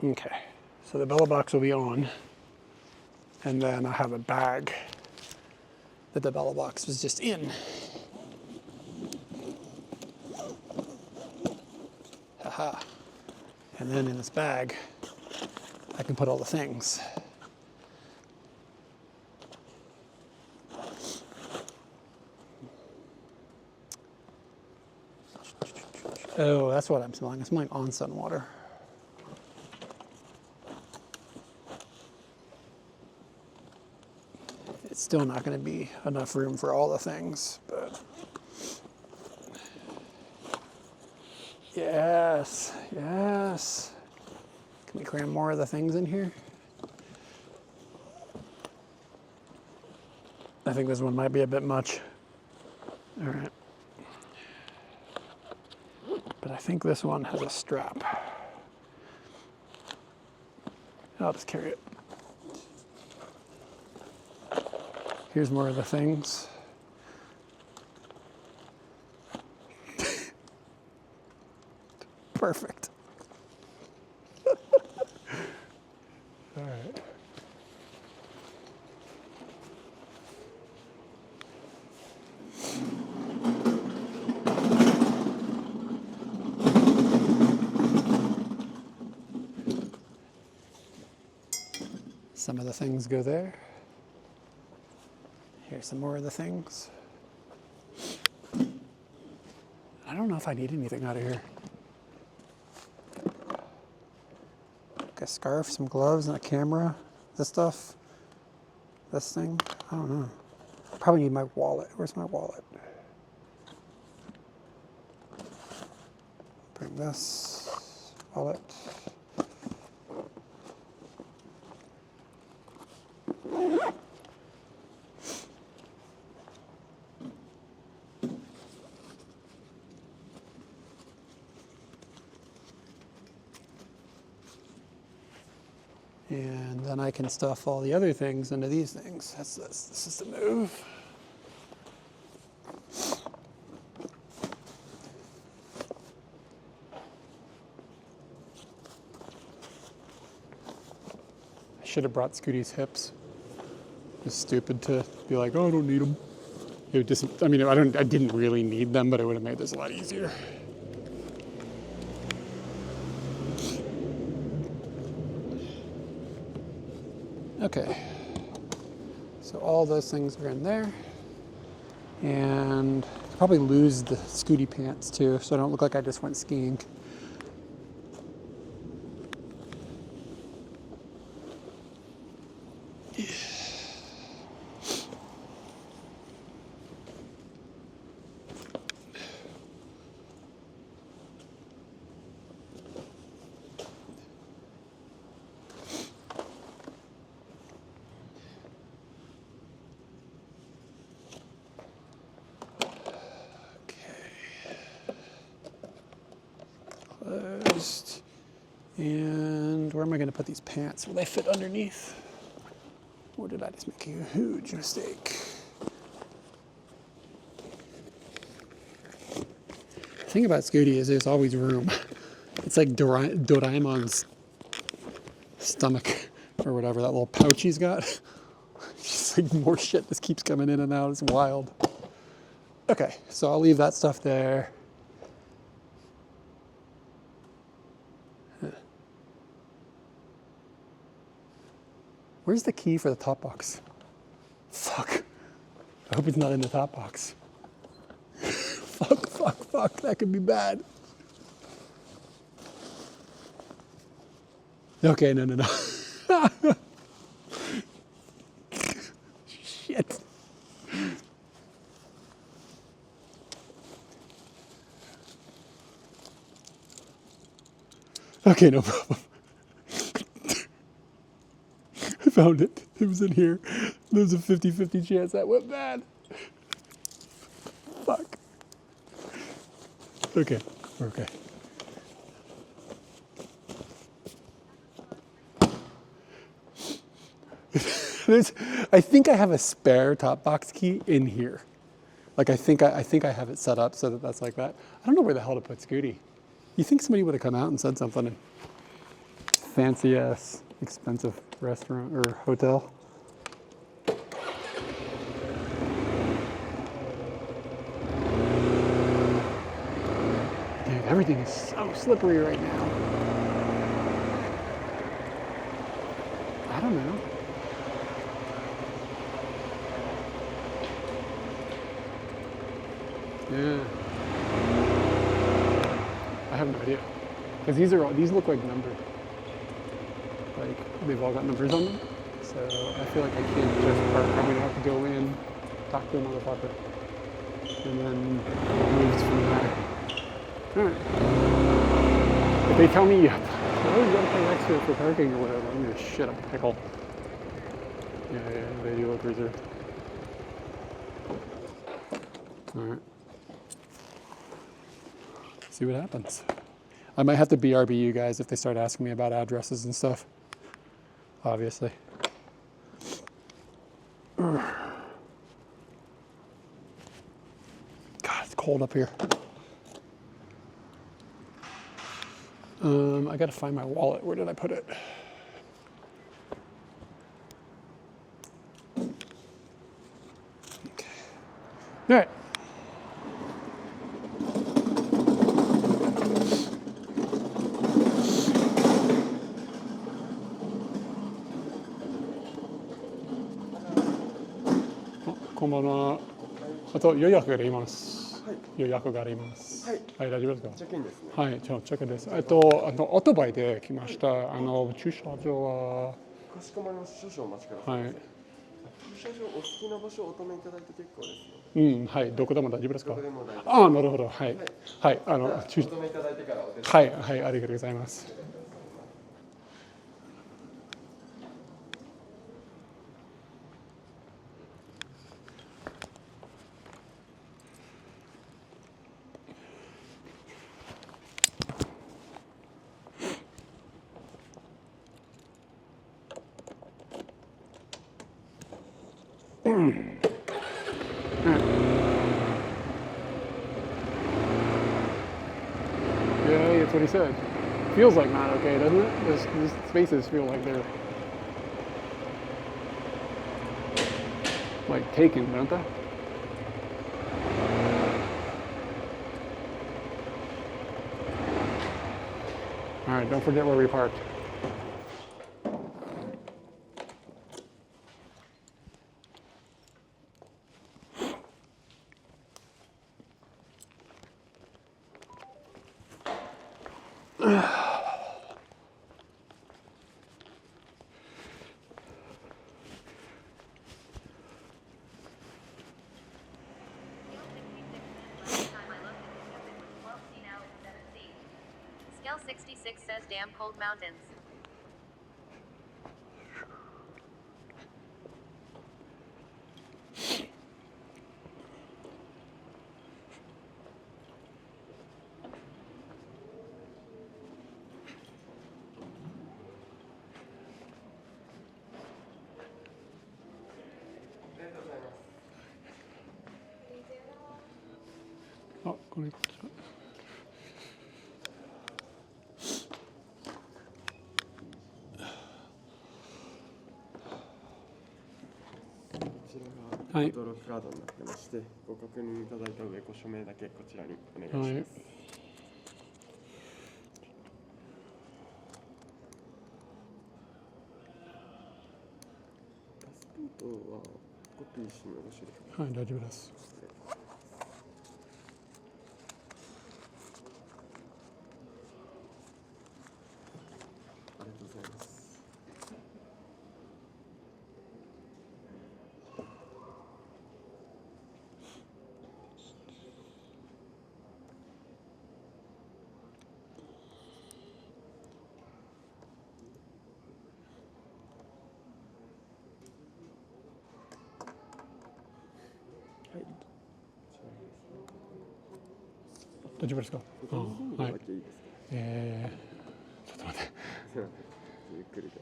Okay, so the Bella box will be on, and then I have a bag that the Bella box was just in. Haha. And then in this bag, I can put all the things. Oh, that's what I'm smelling. I'm smelling onsen water. It's still not going to be enough room for all the things, but yes, yes. Can we cram more of the things in here? I think this one might be a bit much. All right. But I think this one has a strap. I'll just carry it. Here's more of the things. Perfect. All right. Some of the things go there. Here's some more of the things. I don't know if I need anything out of here. Like a scarf, some gloves, and a camera. This stuff. This thing. I don't know. Probably need my wallet. Where's my wallet? Bring this wallet. And then I can stuff all the other things into these things. This is the move. I should have brought Scooty's hips. It's stupid to be like, oh, I don't need them. It would just, I mean, I didn't really need them, but it would have made this a lot easier. Okay, so all those things are in there, and I'll probably lose the Scooty pants too, so I don't look like I just went skiing. used. And where am I going to put these pants? Will they fit underneath? Or did I just make a huge mistake? The thing about Scooty is there's always room. It's like Doraemon's stomach or whatever, that little pouch he's got. Just like more shit just keeps coming in and out. It's wild. Okay, so I'll leave that stuff there. Where's the key for the top box? Fuck. I hope it's not in the top box. Fuck. That could be bad. Okay, no. Shit. Okay, no problem. I found it. It was in here. There's a 50-50 chance that went bad. Fuck. Okay, we're okay. I think I have a spare top box key in here. Like I think I have it set up so that that's like that. I don't know where the hell to put Scooty. You think somebody would have come out and said something? Fancy ass, expensive restaurant or hotel. Dude, everything is so slippery right now. I don't know. Yeah. I have no idea. Because these look like numbered. Like they've all got numbers on them. So I feel like I can't just park. I'm gonna have to go in, talk to the motherfucker, and then moves from there. Alright. If they tell me, oh, you gotta pay extra for parking or whatever, I'm gonna shit up a pickle. Yeah, they do look reserved. Alright. See what happens. I might have to BRB you guys if they start asking me about addresses and stuff. Obviously. God, it's cold up here. I gotta find my wallet. Where did I put it? Okay. All right.こんばんは。あと予約があります。予約があります。はい、大丈夫ですか。チェックインですね。はい、チェックです。オートバイで来ました。駐車場は。かしこまります。少々お待ちください。はい。駐車場お好きな場所をお止めいただいて結構ですね。うん、はい、どこでも大丈夫ですか。どこでも大丈夫。ああ、なるほど、はい、はい、お止めいただいてからお手伝い。はい、はい、ありがとうございます。Yeah, that's what he said. Feels like not okay, doesn't it? These spaces feel like they're like taken, don't they? All right, don't forget where we parked.
Scale 66 says damn cold mountains.
これ
こちらが登録カードになってまして、ご確認いただいた上、ご署名だけこちらにお願いします。パスポートはコピーしてもよろしいですか？
はい、大丈夫です。
ありがとうございます。はい。
大丈夫ですか？はい。
だけいいですか？
ちょっと待って。
ゆっくりで。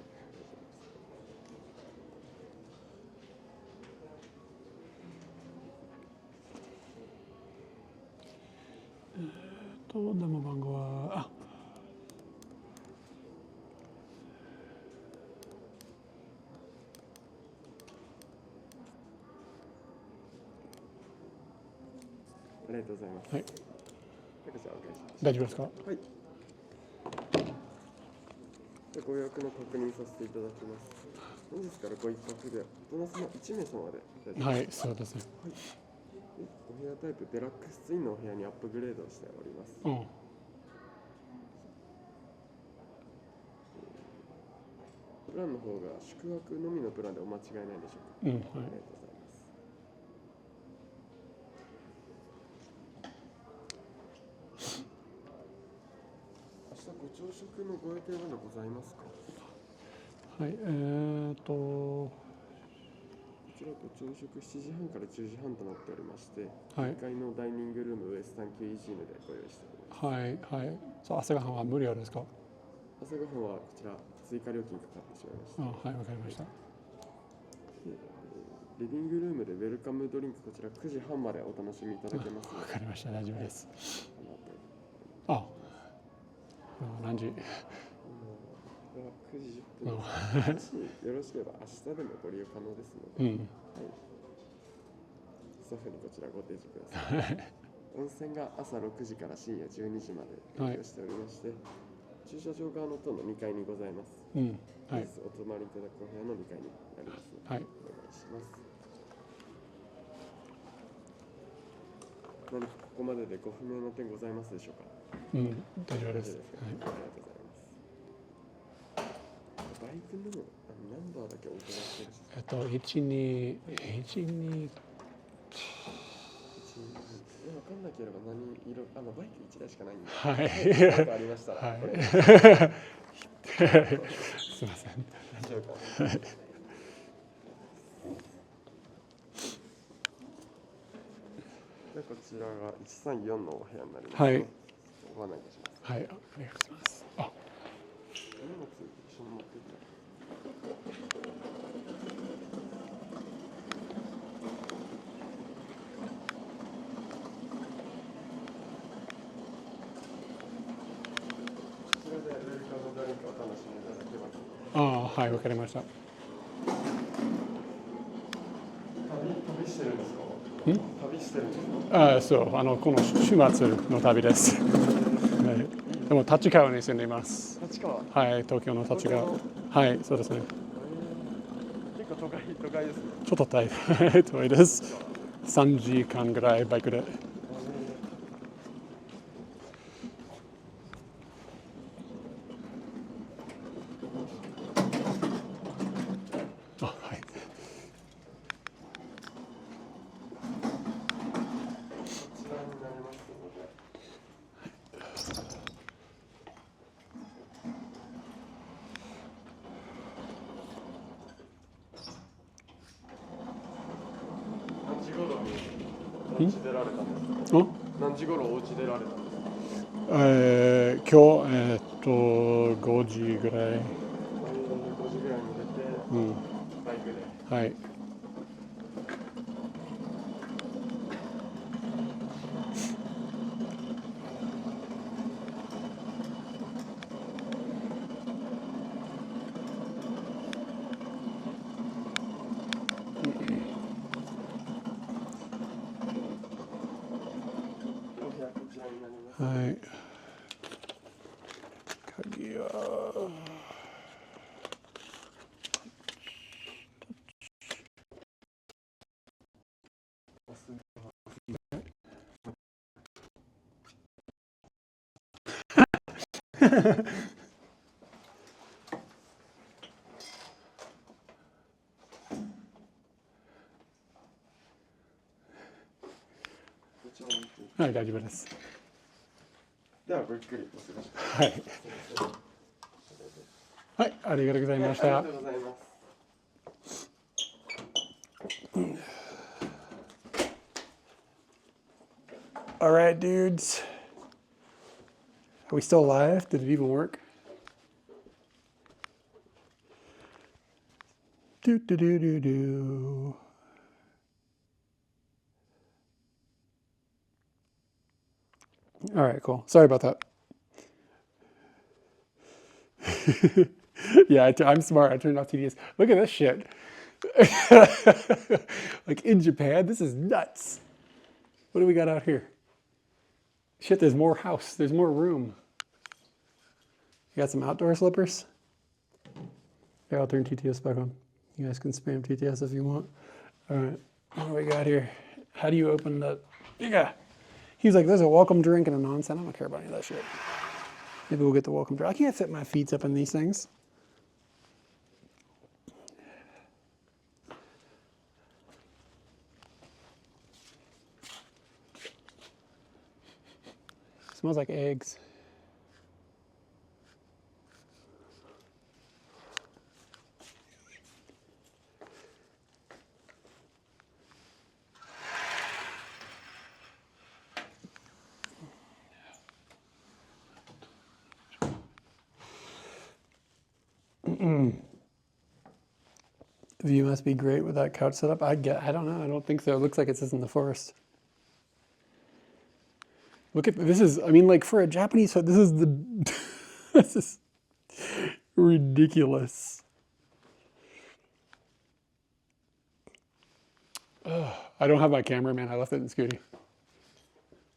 電話番号は
ありがとうございます。
はい。
こちらお願いします。
大丈夫ですか？
はい。でご予約の確認させていただきます。本日からご一泊で大人様1名様で大丈夫ですか？
はい、そうですね。
はい。お部屋タイプデラックスツインのお部屋にアップグレードしております。
うん。
プランの方が宿泊のみのプランでお間違いないでしょうか？
うん、はい。
ありがとうございます。明日ご朝食のご予定などございますか？
はい、
こちらご朝食7時半から10時半となっておりまして、
はい
2階のダイニングルームウエスタン級イージームでご用意しております。
はい、はい。そう、朝ごはんは無料ですか？
朝ごはんはこちら追加料金かかってしまいました。
はい、わかりました。
リビングルームでウェルカムドリンクこちら9時半までお楽しみいただけますので。
わかりました。大丈夫です。
はい、
何時？
これは9時10分です。もしよろしければ明日でもご利用可能ですので、はい、スタッフにこちらご提示ください。温泉が朝6時から深夜12時まで提供しておりまして、駐車場側の棟の2階にございます。はい、お泊まりいただくお部屋の2階になりますので、はい、お願いします。何かここまででご不明な点ございますでしょうか？
大丈夫です。
ありがとうございます。バイクのナンバーだけお伺いしてよろしいですか
？12
分かんなければ何色バイク1台しかないんで、
はい。
何かありましたら、
はい。すみません。
大丈夫か。はい。でこちらが134のお部屋になります、ね。はい。ご案内いたします。
はい、ありがとうございます。
荷物一緒に持ってきて。
はい、わかりました。
旅してるんですか？旅してるんですか？
そう、この週末の旅です。でも立川に住んでいます。
立川？
はい、東京の立川。はい、そうですね。
結構都会ですね。
ちょっと遠いです。3時間ぐらいバイクで。
何時出られたんですか？何時頃お家出られたんですか？
今日5時ぐらい。
5時ぐらいに出て、バイクで。はい。
Yeah.はい、大丈夫です。
ではごゆっくりお過ごしくださ
はい。はい、ありがとうございまし
い。あ
た。
りがとうございます。
All right, dudes. Are we still alive? Did it even work? Do do do do do. All right, cool. Sorry about that. Yeah, I'm smart. I turned off TDS. Look at this shit. Like in Japan, this is nuts. What do we got out here? Shit, there's more house. There's more room. You got some outdoor slippers? Yeah, I'll turn TTS back on. You guys can spam TTS if you want. All right, what do we got here? How do you open the... Yeah. He was like, there's a welcome drink and a non-scent. I don't care about any of that shit. Maybe we'll get the welcome drink. I can't fit my feet up in these things. Smells like eggs. The view must be great with that couch setup. I don't know. I don't think so. It looks like it says in the forest. Look at this is. I mean, like for a Japanese, this is the. This is ridiculous. I don't have my camera, man. I left it in Scooty.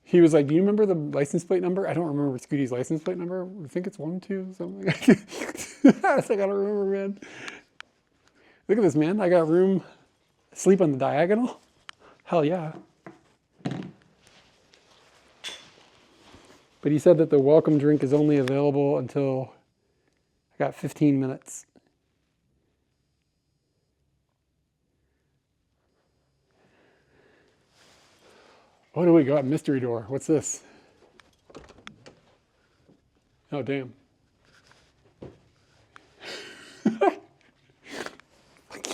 He was like, "Do you remember the license plate number?" I don't remember Scooty's license plate number. I think it's 12 something. I was like, I don't remember, man. Look at this, man. I got room. Sleep on the diagonal. Hell yeah. But he said that the welcome drink is only available until I got 15 minutes. What do we got? Mystery door. What's this? Oh, damn.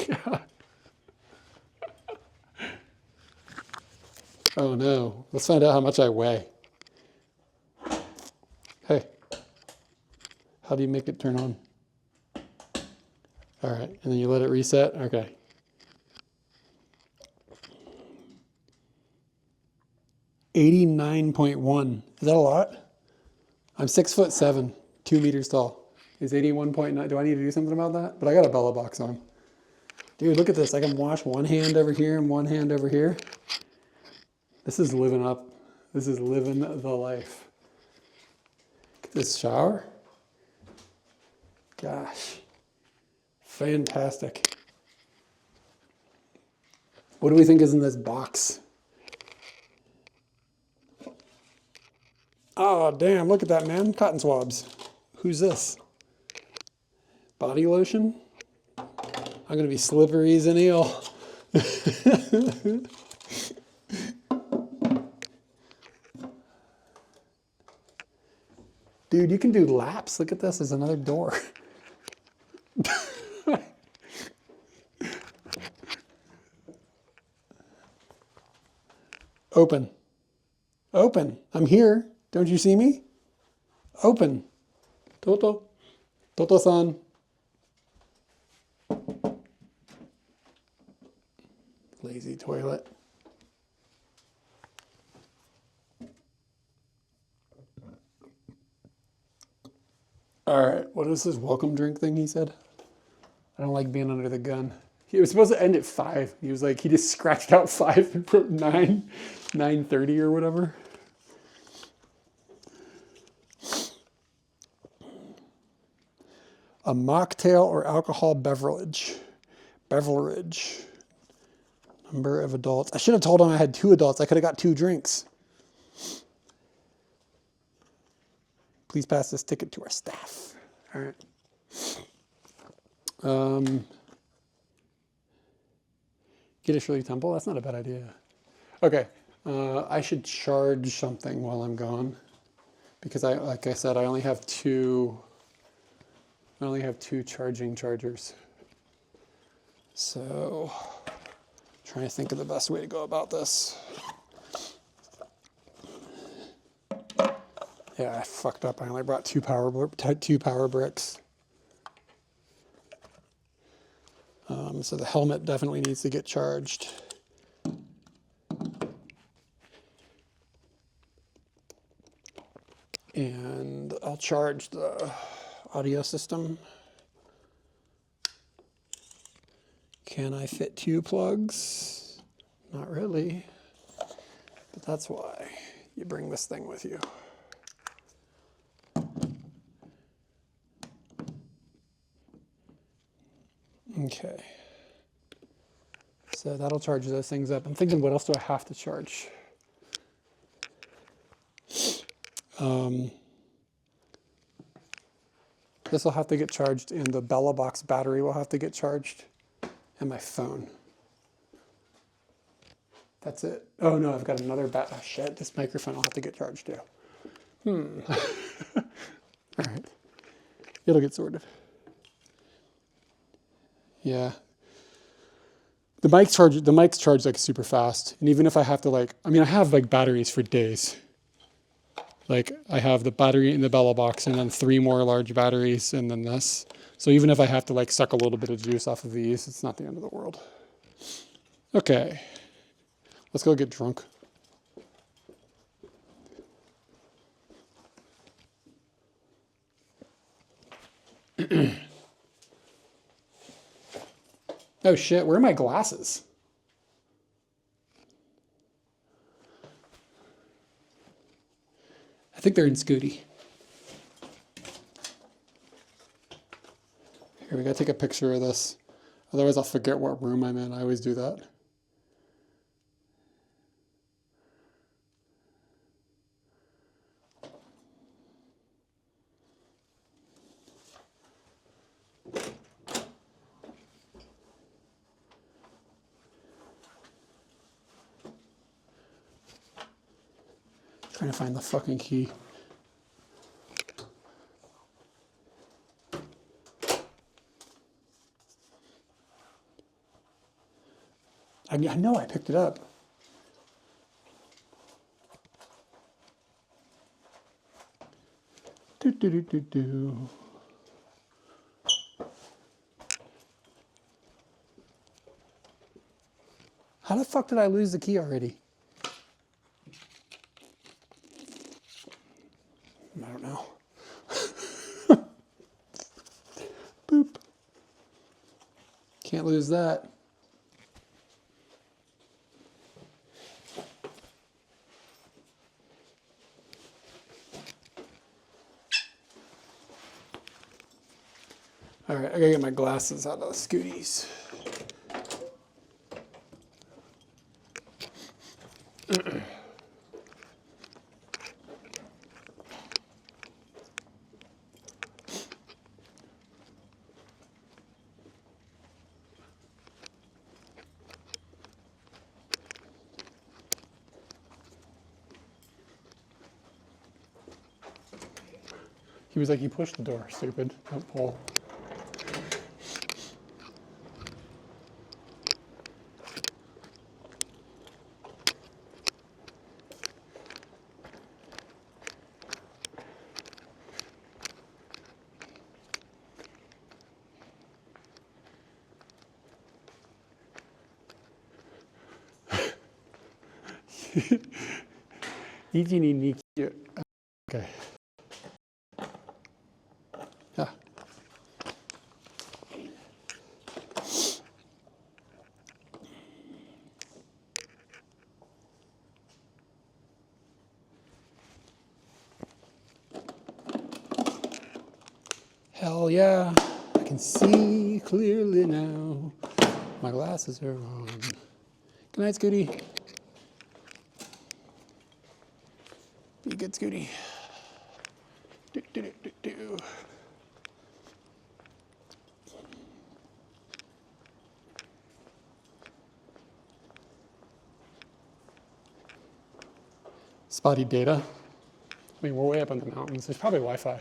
Yeah. Oh, no. Let's find out how much I weigh. Hey. How do you make it turn on? All right. And then you let it reset? Okay. $89.1. Is that a lot? I'm 6'7", 2 meters tall. Is 81.9? Do I need to do something about that? But I got a Bella box on. Dude, look at this. I can wash one hand over here and one hand over here. This is living up. This is living the life. Look at this shower. Gosh. Fantastic. What do we think is in this box? Oh, damn, look at that, man. Cotton swabs. Who's this? Body lotion? I'm going to be slippery as an eel. Dude, you can do laps. Look at this. There's another door. Open. Open. I'm here. Don't you see me? Open. Toto. Toto-san. Lazy toilet. All right. What is this welcome drink thing he said? I don't like being under the gun. He was supposed to end at 5. He was like, he just scratched out 5 and put 9, 9:30 or whatever. A mocktail or alcohol beverage. Beverage. Number of adults. I should have told him I had 2 adults. I could have got 2 drinks. Please pass this ticket to our staff. All right. Get a Shirley Temple? That's not a bad idea. Okay. I should charge something while I'm gone. Because like I said, I only have 2 charging chargers. So, trying to think of the best way to go about this. Yeah, I fucked up. I only brought 2 power bricks. So the helmet definitely needs to get charged. And I'll charge the audio system. Can I fit 2 plugs? Not really, but that's why you bring this thing with you. Okay, so that'll charge those things up. I'm thinking, what else do I have to charge? This will have to get charged, and the Bella Box battery will have to get charged, and my phone. That's it. Oh no, I've got another oh shit, this microphone will have to get charged too. All right, it'll get sorted. Yeah. The mic's charge like super fast. And even if I have to I have like batteries for days. Like I have the battery in the Bella Box and then 3 more large batteries and then this. So even if I have to like suck a little bit of juice off of these, it's not the end of the world. Okay. Let's go get drunk. Oh shit, where are my glasses? I think they're in Scooty. Here, we gotta take a picture of this. Otherwise I'll forget what room I'm in. I always do that. Trying to find the fucking key. I know I picked it up. Do, do, do, do, do. How the fuck did I lose the key already? I don't know. Boop. Can't lose that. All right, I gotta get my glasses out of the Scooties. He was like, you pushed the door, stupid. Don't pull. Okay. Yeah. Hell yeah. I can see clearly now. My glasses are on. Good night, Scooty. Be good, Scooty. Do, do, do, do, do. Spotty data. I mean, we're way up in the mountains. There's probably Wi-Fi.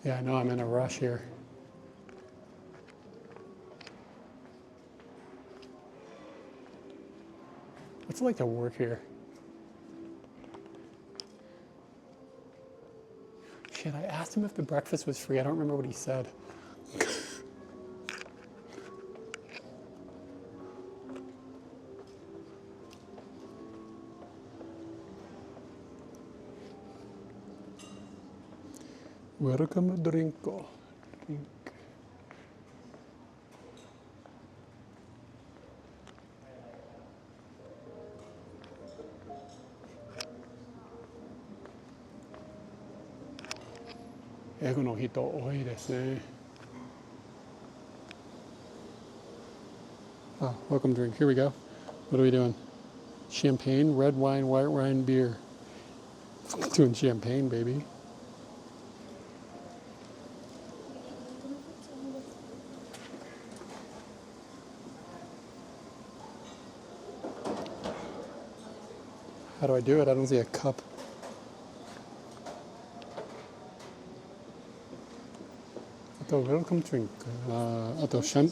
Yeah, I know I'm in a rush here. What's it like to work here? Shit, I asked him if the breakfast was free. I don't remember what he said. Welcome a drinko. Drink. Ego no hito多いですね. Oh, welcome drink. Here we go. What are we doing? Champagne, red wine, white wine, beer. Doing champagne, baby. How do I do it? I don't see a cup. Welcome drink. あとシャン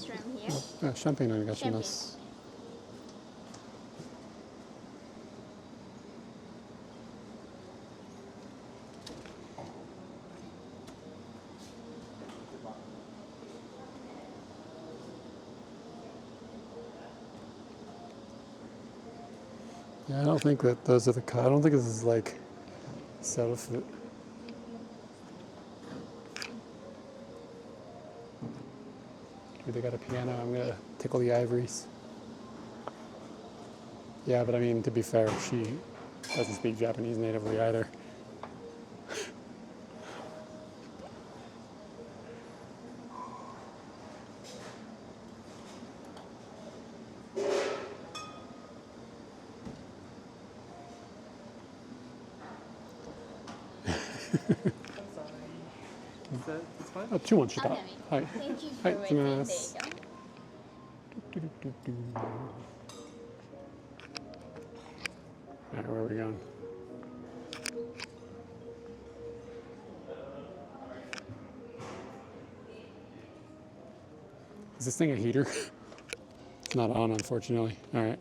ペーンお願いします。Yeah, I don't think that those are the cups. I don't think this is like self. They got a piano. I'm gonna tickle the ivories. Yeah, but I mean, to be fair, she doesn't speak Japanese natively either.
It's fine.
あ、注文した。はい。
Thank you for
はい、行き
waiting.
ま
There
す。
you go.
Alright, where are we going? Is this thing a heater? It's not on, unfortunately. Alright.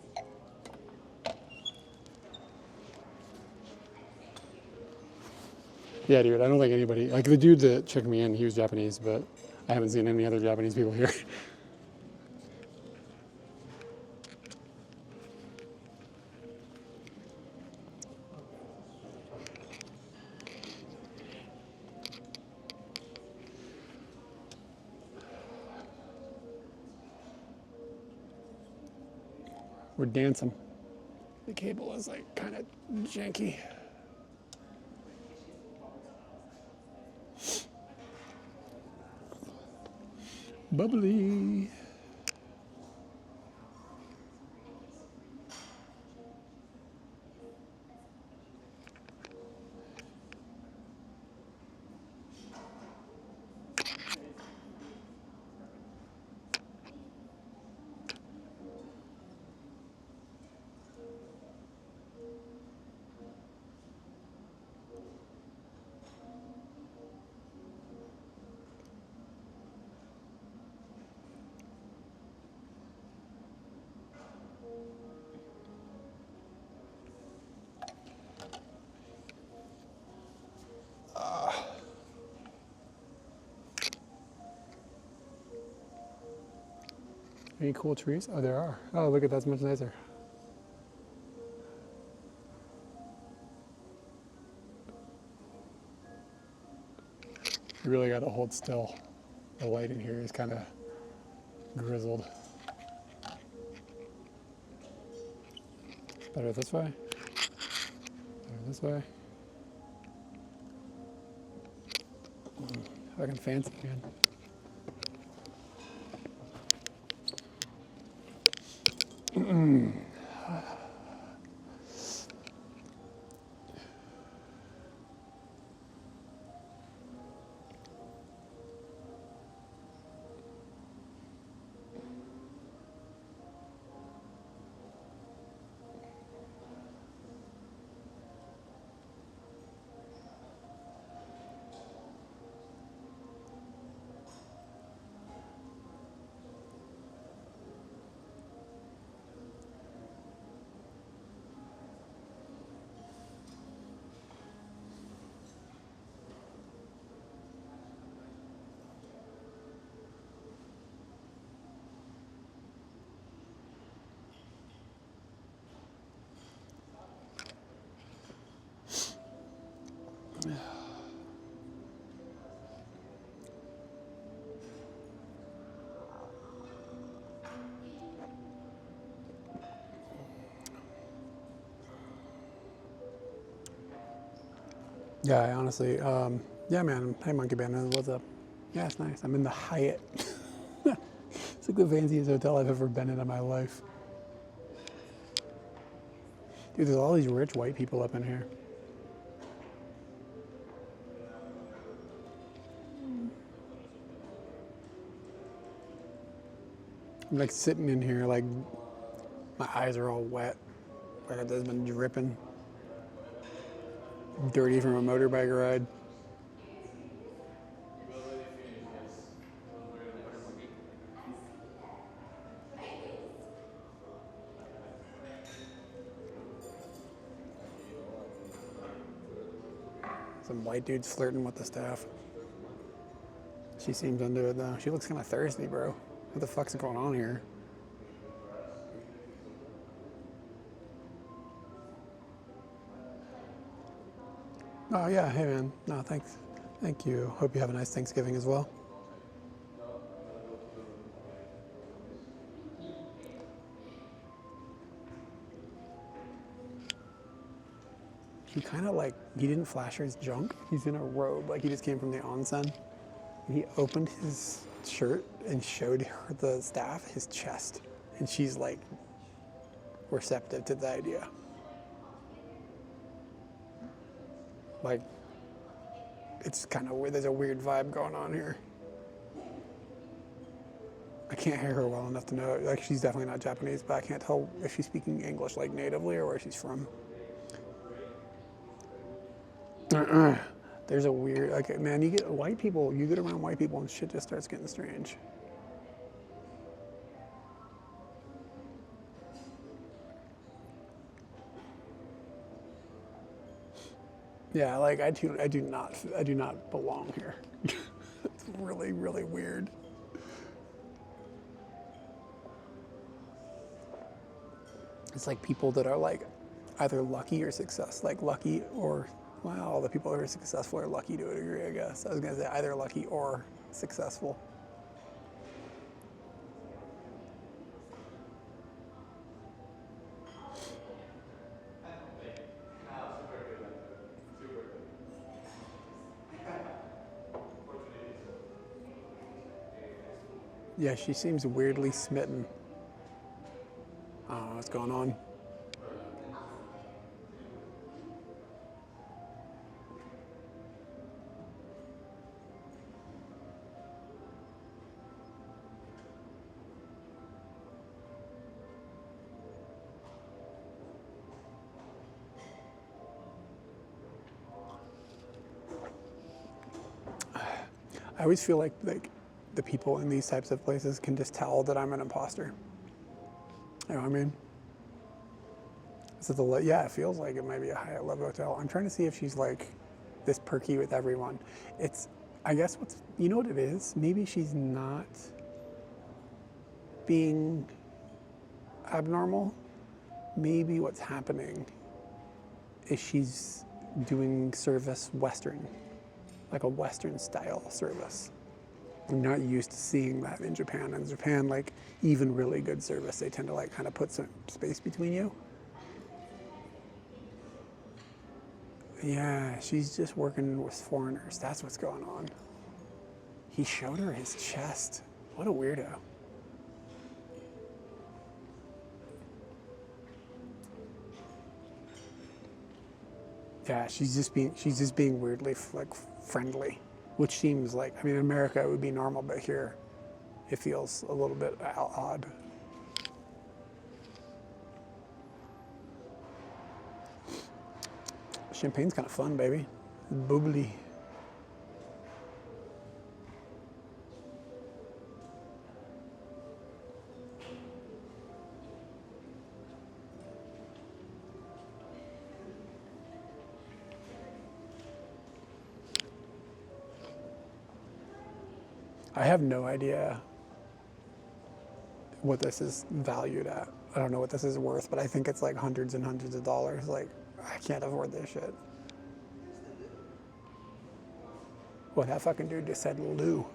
Yeah, dude, I don't think anybody, like the dude that checked me in, he was Japanese, but I haven't seen any other Japanese people here. We're dancing. The cable is like kind of janky. Bubbly. Any cool trees? Oh, there are. Oh, look at that's much nicer. You really got to hold still. The light in here is kind of grizzled. Better this way. Better this way. Fucking fancy, man. Yeah, I honestly, yeah, man. Hey, Monkey Band, what's up? Yeah, it's nice. I'm in the Hyatt. It's like the fanciest hotel I've ever been in my life. Dude, there's all these rich white people up in here. I'm like sitting in here, like my eyes are all wet. Like I've been dripping. Dirty from a motorbike ride. Some white dude's flirting with the staff. She seems into it though. She looks kind of thirsty, bro. What the fuck's going on here? Oh yeah, hey man. No, thanks. Thank you. Hope you have a nice Thanksgiving as well. He kind of like, he didn't flash her his junk. He's in a robe, like he just came from the onsen. And he opened his shirt and showed her the staff, his chest. And she's like receptive to the idea. Like, it's kind of weird. There's a weird vibe going on here. I can't hear her well enough to know. Like, she's definitely not Japanese, but I can't tell if she's speaking English like natively or where she's from. There's a weird, like, man, you get white people, you get around white people and shit just starts getting strange. Yeah, like I do not belong here. It's really, really weird. It's like people that are like either lucky or success, like lucky or, well, all the people that are successful are lucky to a degree, I guess. I was gonna say either lucky or successful. Yeah, she seems weirdly smitten. I don't know what's going on. I always feel like the people in these types of places can just tell that I'm an imposter. You know what I mean? So yeah, it feels like it might be a Hyatt Love Hotel. I'm trying to see if she's like this perky with everyone. I guess you know what it is? Maybe she's not being abnormal. Maybe what's happening is she's doing service Western, like a Western style service. I'm not used to seeing that in Japan. In Japan, like even really good service, they tend to like kind of put some space between you. Yeah, she's just working with foreigners. That's what's going on. He showed her his chest. What a weirdo. Yeah, she's just being weirdly like friendly, which seems like, I mean, in America it would be normal, but here it feels a little bit odd. Champagne's kind of fun, baby. Bubbly. I have no idea what this is valued at. I don't know what this is worth, but I think it's like hundreds and hundreds of dollars. Like, I can't afford this shit. What, that fucking dude just said Lou.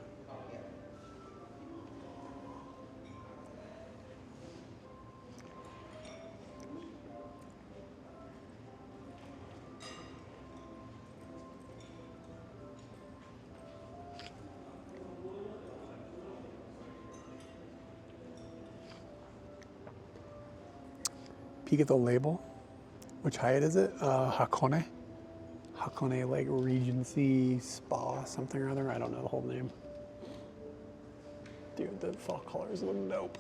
Peek at the label. Which Hyatt is it? Hakone. Hakone, like Regency Spa, something or other. I don't know the whole name. Dude, the fall colors look dope.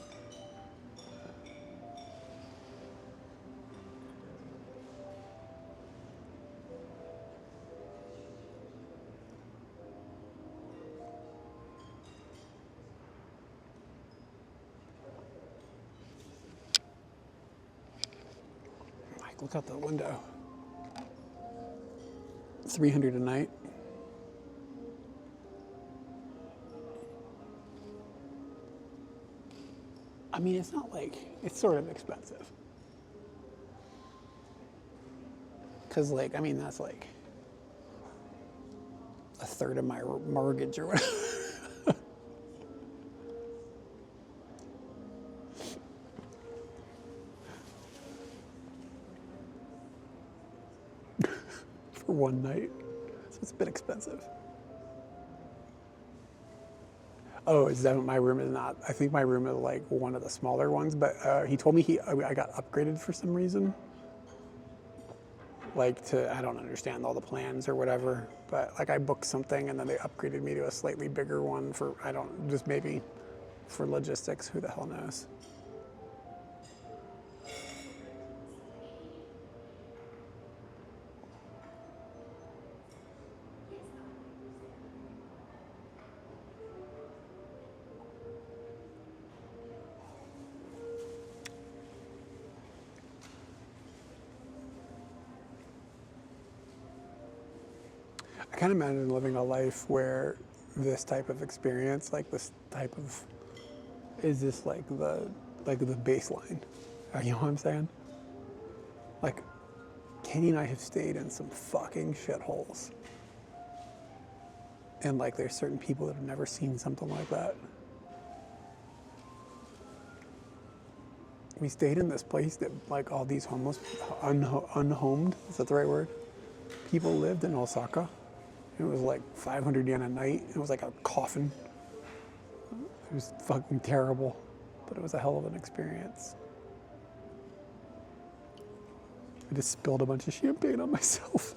Mike, look out the window. 300 a night. I mean, it's not like, it's sort of expensive. Cause like, I mean, that's like a third of my mortgage or whatever. For one night. So it's a bit expensive. Oh, is that my room is not? I think my room is like one of the smaller ones, but he told me I got upgraded for some reason. Like I don't understand all the plans or whatever, but like I booked something and then they upgraded me to a slightly bigger one for, just maybe for logistics, who the hell knows. I can't imagine living a life where this type of experience, like this type of, is this like the baseline? You know what I'm saying? Like, Katie and I have stayed in some fucking shitholes. And like, there's certain people that have never seen something like that. We stayed in this place that like all these homeless, unhomed, is that the right word? People lived in Osaka. It was like 500 yen a night. It was like a coffin. It was fucking terrible, but it was a hell of an experience. I just spilled a bunch of champagne on myself.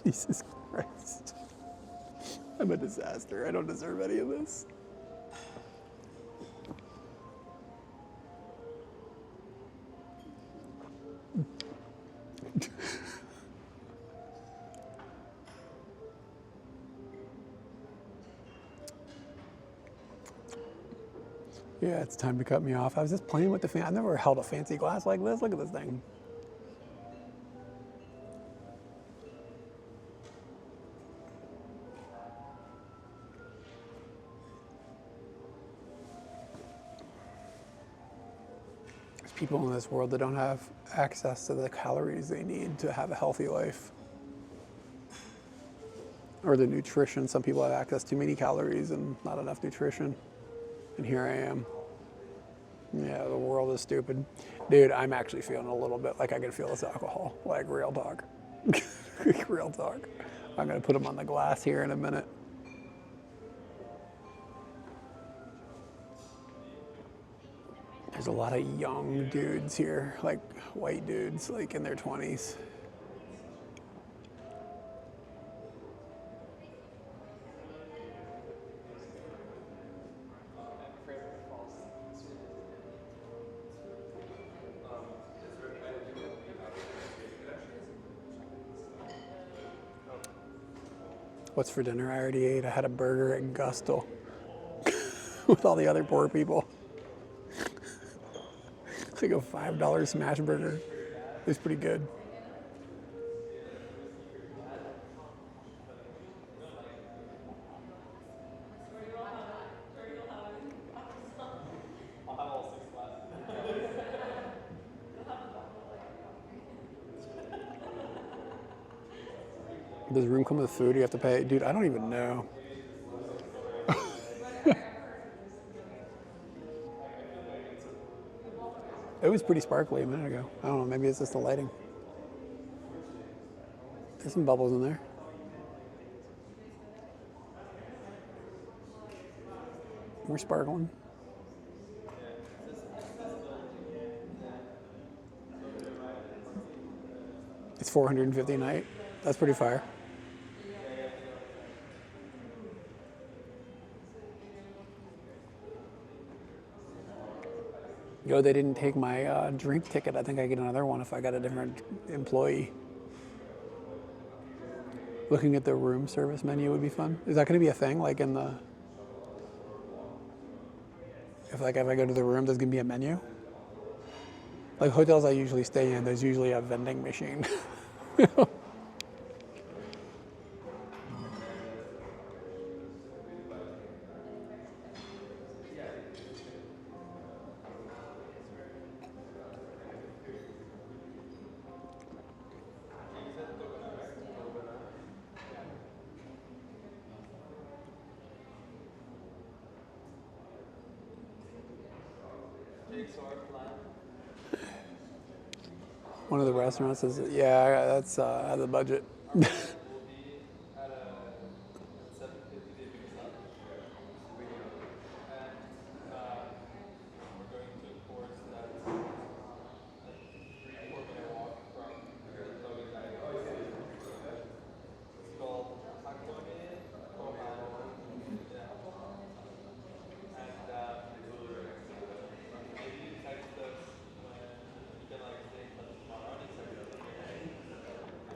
Jesus Christ. I'm a disaster. I don't deserve any of this. Yeah, it's time to cut me off. I was just playing with the fan. I've never held a fancy glass like this. Look at this thing. people in this world that don't have access to the calories they need to have a healthy life. Or the nutrition. Some people have access to many calories and not enough nutrition. And here I am. Yeah, the world is stupid. Dude, I'm actually feeling a little bit like I can feel this alcohol. Like real talk. Real talk. I'm gonna put them on the glass here in a minute. There's a lot of young dudes here, like white dudes, like in their 20s. What's for dinner? I already ate. I had a burger at Gusto with all the other poor people. It's like a $5 smash burger. It was pretty good. Does room come with food? You have to pay? Dude, I don't even know. It was pretty sparkly a minute ago. I don't know, maybe it's just the lighting. There's some bubbles in there. We're sparkling. It's $450 a night. That's pretty fire. Yo, they didn't take my drink ticket. I think I get another one if I got a different employee. Looking at the room service menu would be fun. Is that going to be a thing? Like in the, if I go to the room, there's going to be a menu. Like hotels I usually stay in, there's usually a vending machine. One of the restaurants says, yeah, that's out of the budget.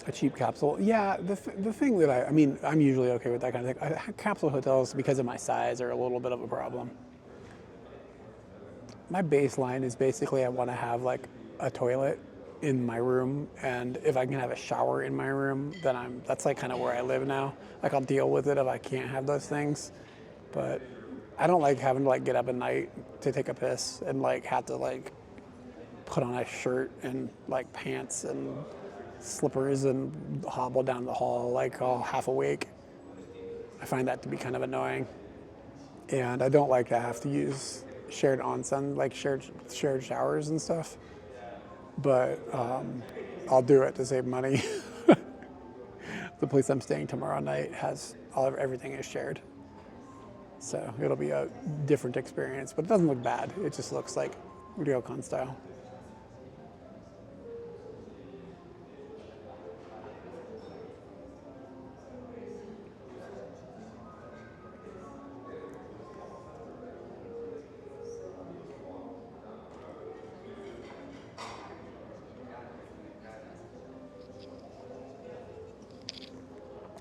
A cheap capsule. Yeah, the thing that I mean, I'm usually okay with that kind of thing. Capsule hotels, because of my size, are a little bit of a problem. My baseline is basically I want to have like a toilet in my room, and if I can have a shower in my room, then that's like kind of where I live now. Like I'll deal with it if I can't have those things, but I don't like having to like get up at night to take a piss and like have to like put on a shirt and like pants and slippers and hobble down the hall like all half awake. I find that to be kind of annoying, and I don't like to have to use shared onsen, like shared showers and stuff. But I'll do it to save money. The place I'm staying tomorrow night has everything is shared, so it'll be a different experience. But it doesn't look bad. It just looks like ryokan style.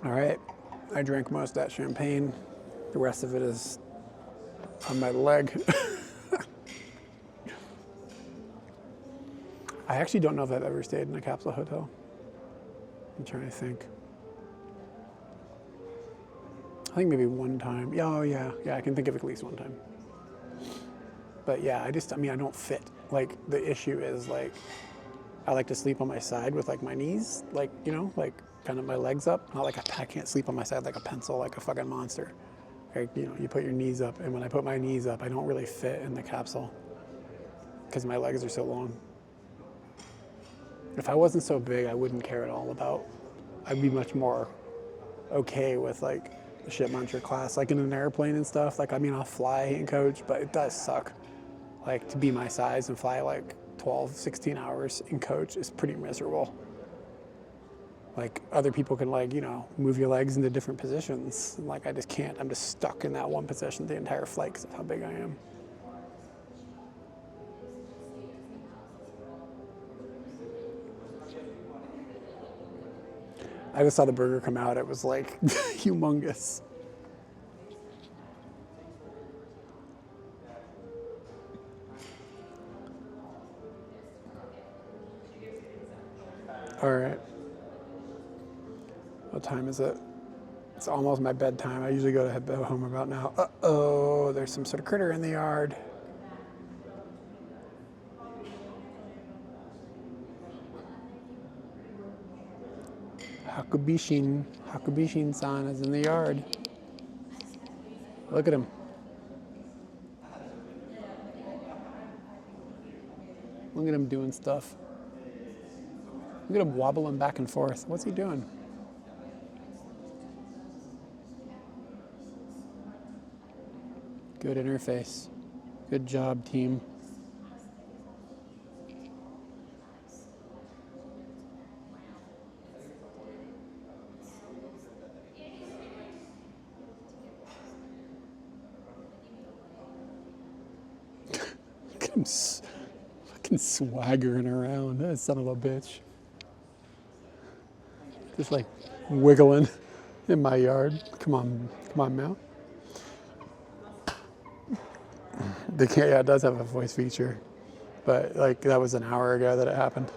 All right, I drank most of that champagne. The rest of it is on my leg. I actually don't know if I've ever stayed in a capsule hotel. I'm trying to think. I think maybe one time. Yeah, oh yeah, I can think of at least one time. But yeah, I mean, I don't fit. Like, the issue is, like, I like to sleep on my side with, like, my knees, like, you know, like, kind of my legs up. Not like I can't sleep on my side like a pencil, like a fucking monster. Like, you know, you put your knees up, and when I put my knees up, I don't really fit in the capsule because my legs are so long. If I wasn't so big, I wouldn't care at all about. I'd be much more okay with, like, the ship muncher class, like in an airplane and stuff. Like, I mean, I'll fly and coach, but it does suck. Like, to be my size and fly like 12, 16 hours in coach is pretty miserable. Like, other people can, like, you know, move your legs into different positions. Like, I just can't. I'm just stuck in that one position the entire flight because of how big I am. I just saw the burger come out. It was like humongous. All right. What time is it? It's almost my bedtime. I usually go to head home about now. Uh-oh, there's some sort of critter in the yard. Hakubishin-san is in the yard. Look at him. Look at him doing stuff. Look at him wobbling back and forth. What's he doing? Good interface. Good job, team. Look at him fucking swaggering around. That son of a bitch. Just like wiggling in my yard. Come on, Mel. Yeah, it does have a voice feature, but like that was an hour ago that it happened.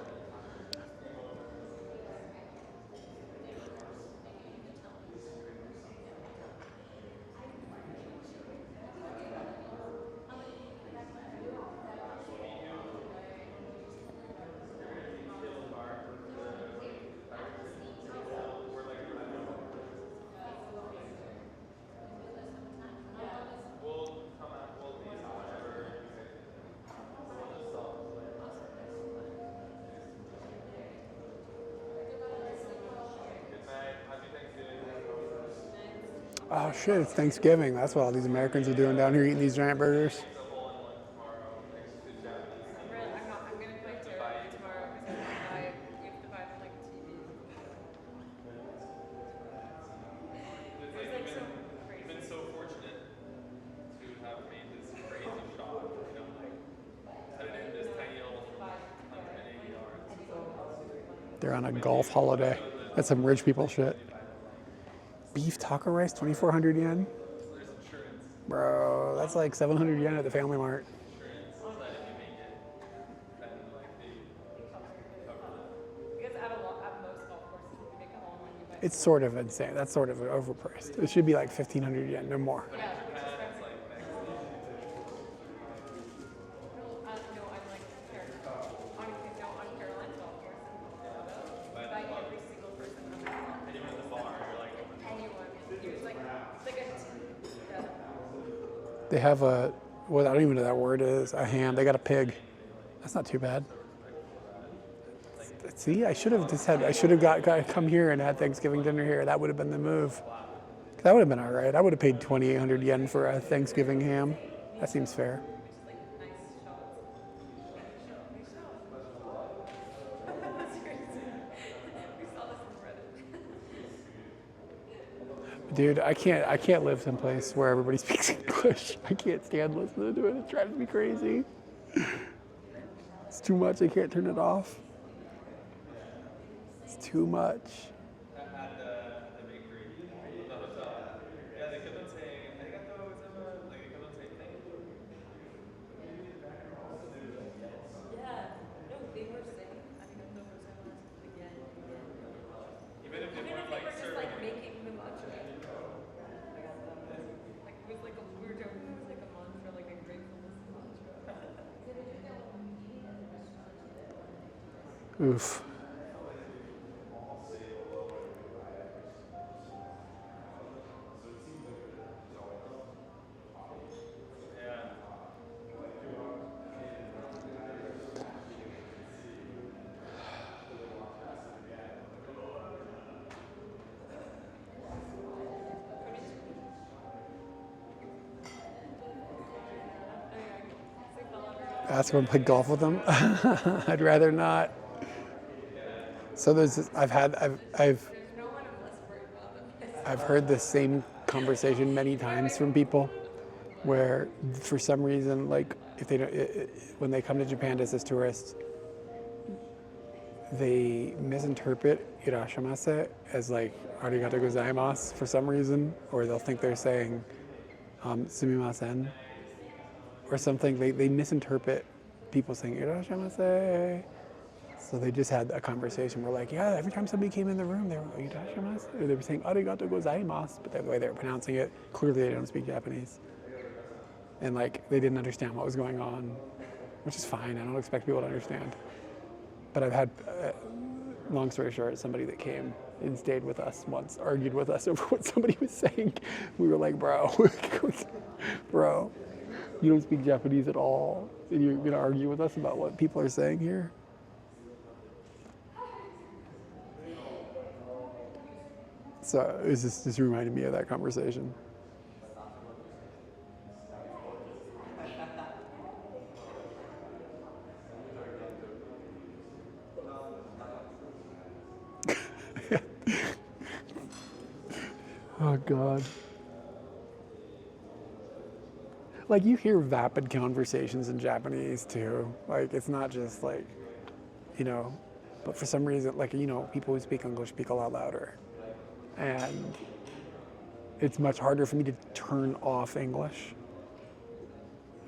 Oh shit, it's Thanksgiving. That's what all these Americans are doing down here, eating these giant burgers.
I'm gonna play tarot tomorrow because we have to buy like TV. It's like so crazy.
Been so fortunate to have made this crazy shot, you know, like put it in this tiny little 180 yards.
They're on a golf holiday. That's some rich people shit. Beef taco rice, 2,400 yen? Bro, that's like 700 yen at the Family Mart.
Because at most golf courses, you make a hole when you buy.
It's sort of insane. That's sort of overpriced. It should be like 1,500 yen, no more.
No, I'm like on Caroline's golf course in Colorado. By every single person on the golf.
And even at the bar, you're like,
Anyone. It's like a yeah.
They have a, well, I don't even know what that word is, a ham. They got a pig. That's not too bad. See, I should have got come here and had Thanksgiving dinner here. That would have been the move. That would have been all right. I would have paid 2,800 yen for a Thanksgiving ham. That seems fair. Dude, I can't live someplace where everybody speaks English. I can't stand listening to it. It drives me crazy. It's too much. I can't turn it off. It's too much.
at the bakery, the hotel. Yeah, they kept on saying, arigatou gozaimasu, like they kept on saying thank you.
Yeah. No, they were saying, I think I'm the first time again.
Even if they
Even
weren't
if they
like
were just
serving
like making the mantra. Like it was like we were joking, it was like a mantra, like a gratefulness mantra.
Oof. Ask him to play golf with them. I'd rather not. So there's this, I've heard the same conversation many times from people where for some reason, like if they don't, when they come to Japan just as tourists, they misinterpret irashamase as like arigatou gozaimasu for some reason, or they'll think they're saying sumimasen or something. They misinterpret people saying irashamase. So they just had a conversation where like, yeah, every time somebody came in the room, they were like, irashimasu, or they were saying arigatou gozaimasu, but the way they were pronouncing it, clearly they don't speak Japanese. And like, they didn't understand what was going on, which is fine. I don't expect people to understand. But I've had, long story short, somebody that came and stayed with us once, argued with us over what somebody was saying. We were like, bro, you don't speak Japanese at all, and you're gonna argue with us about what people are saying here? So it just reminded me of that conversation. Oh God. Like you hear vapid conversations in Japanese too. Like it's not just like, you know, but for some reason, like, you know, people who speak English speak a lot louder. And it's much harder for me to turn off English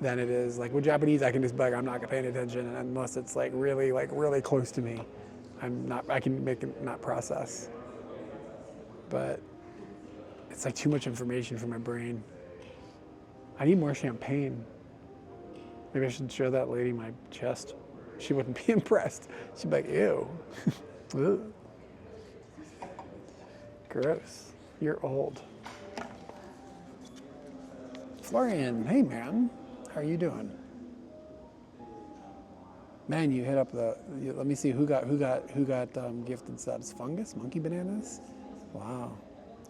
than it is like with Japanese. I can just be like, I'm not paying attention unless it's like really close to me. I can make it not process. But it's like too much information for my brain. I need more champagne. Maybe I should show that lady my chest. She wouldn't be impressed. She'd be like, ew. Ew. Gross. You're old. Florian, hey man, how are you doing? Man, you hit up let me see who got gifted subs. Fungus, monkey bananas. Wow.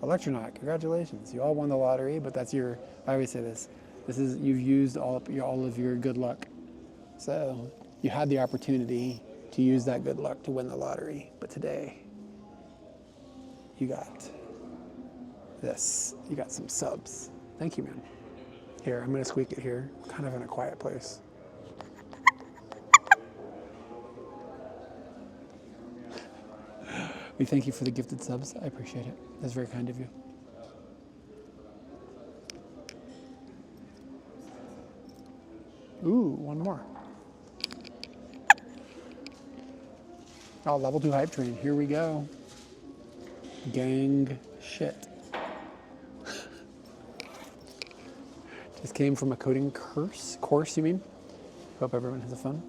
Electronaut, congratulations. You all won the lottery, but that's I always say this. You've used all of your good luck. So you had the opportunity to use that good luck to win the lottery, but today you got this. You got some subs. Thank you, man. Here, I'm gonna squeak it here. I'm kind of in a quiet place. We thank you for the gifted subs. I appreciate it. That's very kind of you. Ooh, one more. Oh, level 2 hype train. Here we go. Gang shit. Just came from a coding course, you mean? Hope everyone has fun.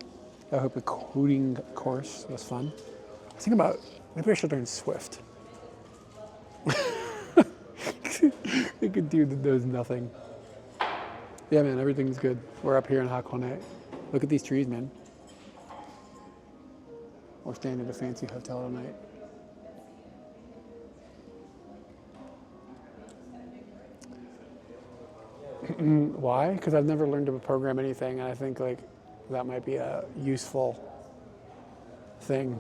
I hope the coding course was fun. I was thinking about, maybe I should learn Swift. Like a dude that knows nothing. Yeah, man, everything's good. We're up here in Hakone. Look at these trees, man. We're staying at a fancy hotel tonight. Why? Because I've never learned to program anything, and I think like that might be a useful thing.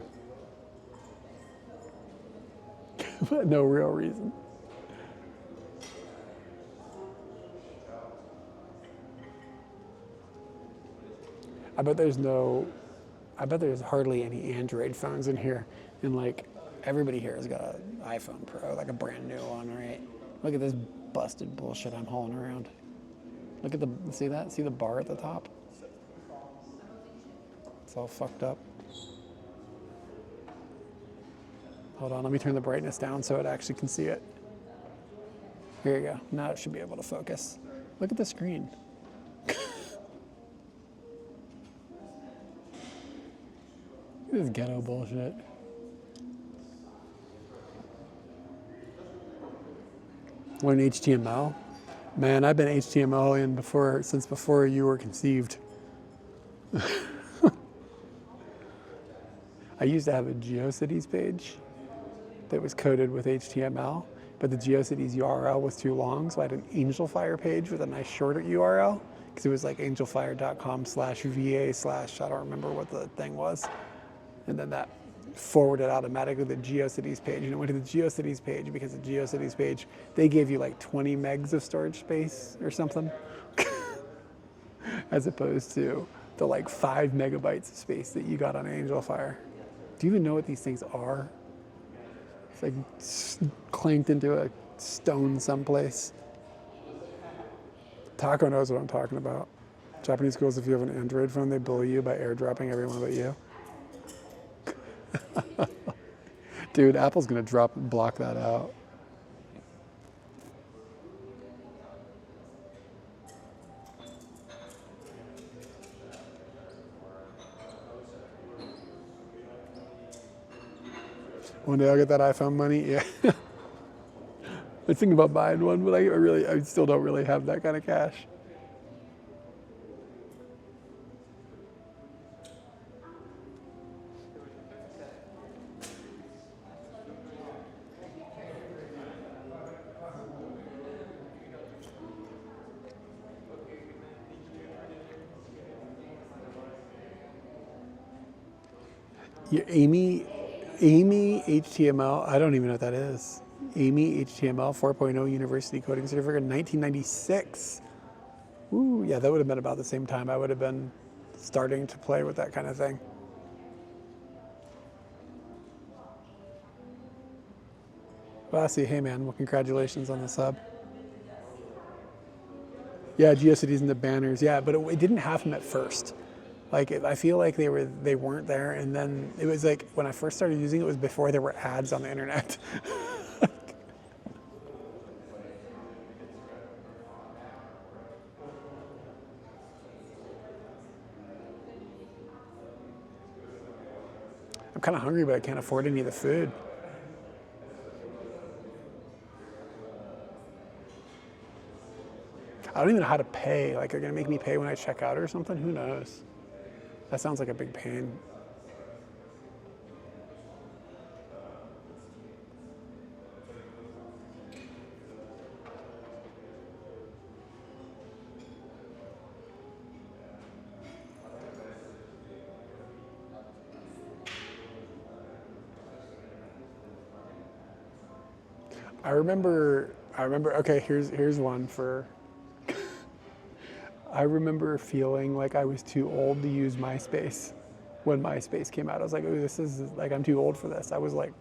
But no real reason. I bet there's hardly any Android phones in here, and like everybody here has got an iPhone Pro, like a brand new one, right? Look at this busted bullshit I'm hauling around. Look at see that? See the bar at the top? It's all fucked up. Hold on, let me turn the brightness down so it actually can see it. Here you go. Now it should be able to focus. Look at the screen. This is ghetto bullshit. Learn HTML? Man, I've been HTML in since before you were conceived. I used to have a GeoCities page that was coded with HTML, but the GeoCities URL was too long, so I had an AngelFire page with a nice shorter URL, because it was like angelfire.com/VA/ I don't remember what the thing was. And then that forwarded automatically to the GeoCities page, and it went to the GeoCities page because the GeoCities page, they gave you like 20 megs of storage space or something, as opposed to the like 5 megabytes of space that you got on AngelFire. Do you even know what these things are? It's like clanked into a stone someplace. Taco knows what I'm talking about. Japanese schools, if you have an Android phone, they bully you by airdropping everyone but you. Dude, Apple's gonna block that out. One day I'll get that iPhone money. Yeah. I was thinking about buying one, but I still don't really have that kind of cash. Yeah, Amy HTML, I don't even know what that is. Amy HTML 4.0 University Coding Certificate, 1996. Ooh, yeah, that would have been about the same time I would have been starting to play with that kind of thing. Bossy, hey man, well, congratulations on the sub. Yeah, GeoCities and the banners, yeah, but it didn't have them at first. Like, I feel like they weren't there, and then it was like, when I first started using it, it was before there were ads on the internet. I'm kind of hungry, but I can't afford any of the food. I don't even know how to pay. Like, they're gonna make me pay when I check out or something? Who knows? That sounds like a big pain. I remember, okay, here's one for, I remember feeling like I was too old to use MySpace when MySpace came out. I was like, oh, this is, like, I'm too old for this. I was like,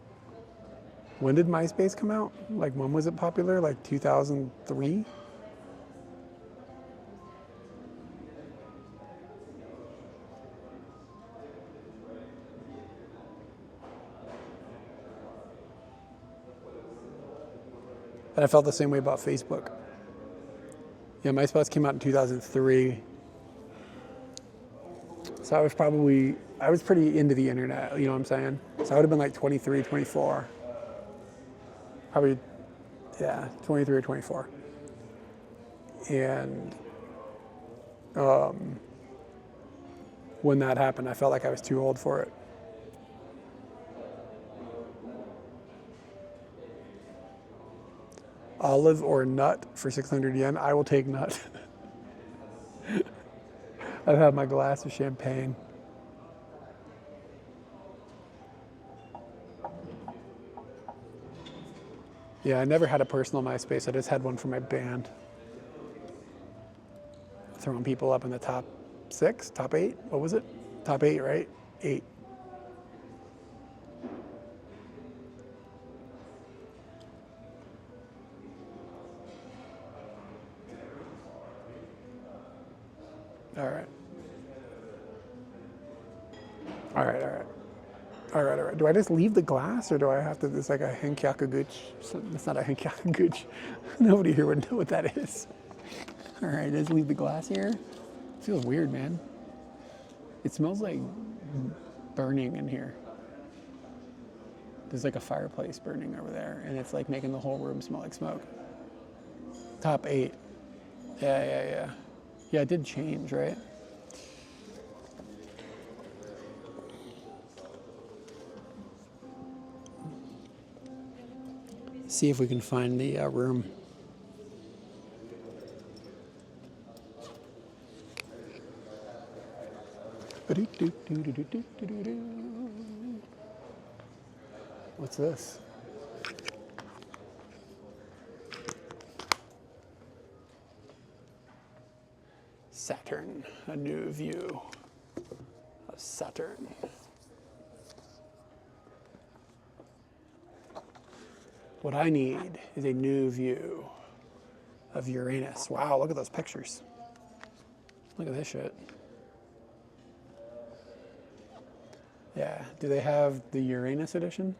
when did MySpace come out? Like, when was it popular? Like 2003? And I felt the same way about Facebook. Yeah, MySpace came out in 2003. So I was pretty into the internet, you know what I'm saying? So I would have been like 23, 24. Probably, yeah, 23 or 24. And when that happened, I felt like I was too old for it. Olive or nut for 600 yen? I will take nut. I've had my glass of champagne. Yeah, I never had a personal MySpace. I just had one for my band. Throwing people up in the top 6, top 8? What was it? Top 8, right? 8. All right. All right, all right. All right, all right. Do I just leave the glass, or do I have to, it's like a henkyakuguchi? It's not a henkyakuguchi. Nobody here would know what that is. All right, just leave the glass here. It feels weird, man. It smells like burning in here. There's like a fireplace burning over there, and it's like making the whole room smell like smoke. Top 8. Yeah. Yeah, it did change, right? See if we can find the room. What's this? Saturn, a new view of Saturn. What I need is a new view of Uranus. Wow, look at those pictures. Look at this shit. Yeah, do they have the Uranus edition?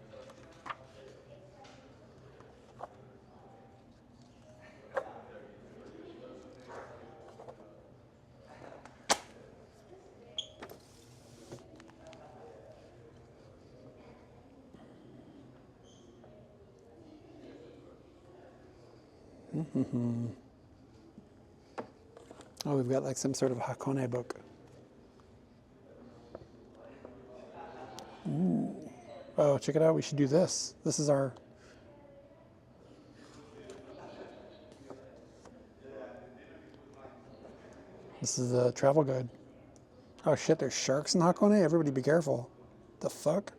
Oh, we've got like some sort of hakone book. Ooh. Oh, check it out. We should do this. This is our... This is the travel guide. Oh shit, there's sharks in Hakone? Everybody be careful. The fuck?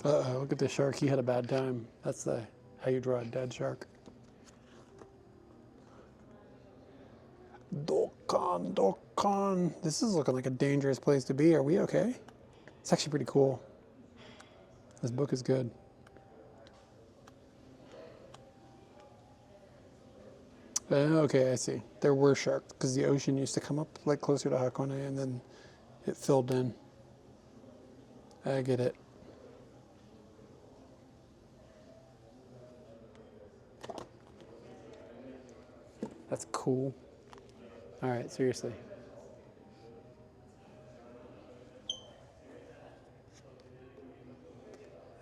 Uh-oh, look at this shark. He had a bad time. That's how you draw a dead shark. Dokkan. This is looking like a dangerous place to be. Are we okay? It's actually pretty cool. This book is good. Okay, I see. There were sharks because the ocean used to come up like closer to Hakone and then it filled in. I get it. That's cool. All right, seriously.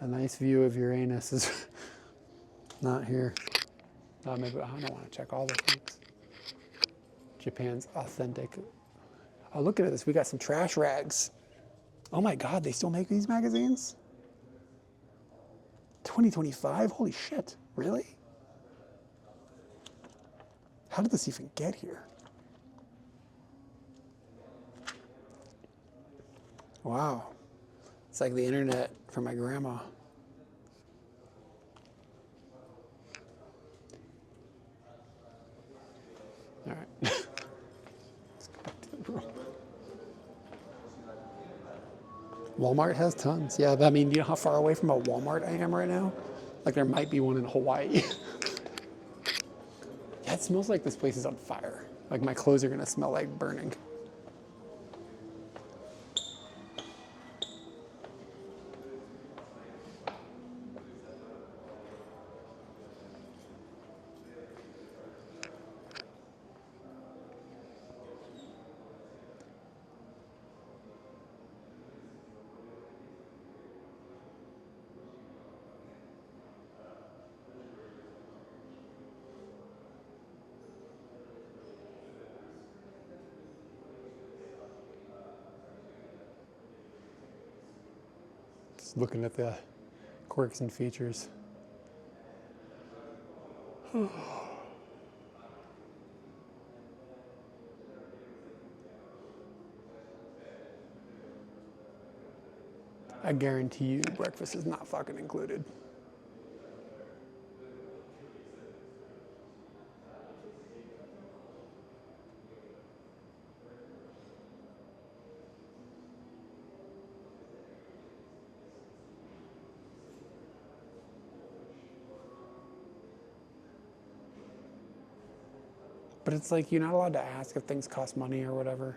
A nice view of Uranus is not here. Maybe I don't want to check all the things. Japan's authentic. Oh, look at this. We got some trash rags. Oh my God, they still make these magazines? 2025? Holy shit. Really? How did this even get here? Wow. It's like the internet for my grandma. All right. Let's go back to the room. Walmart has tons. Yeah, but I mean, you know how far away from a Walmart I am right now? Like there might be one in Hawaii. Yeah, it smells like this place is on fire. Like my clothes are gonna smell like burning. Just looking at the quirks and features. I guarantee you breakfast is not fucking included. But it's like you're not allowed to ask if things cost money or whatever.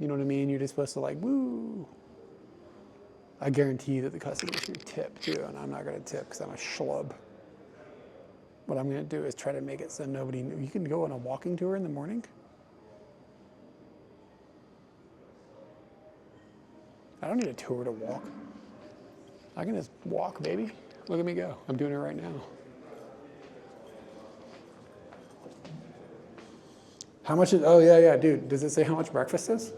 You know what I mean? You're just supposed to like, woo. I guarantee you that the customers should tip too, and I'm not gonna tip because I'm a schlub. what I'm going to do is try to make it so nobody, you can go on a walking tour in the morning. I don't need a tour to walk. I can just walk, baby. Look at me go. I'm doing it right now. How much is, oh yeah, dude. Does it say how much breakfast is?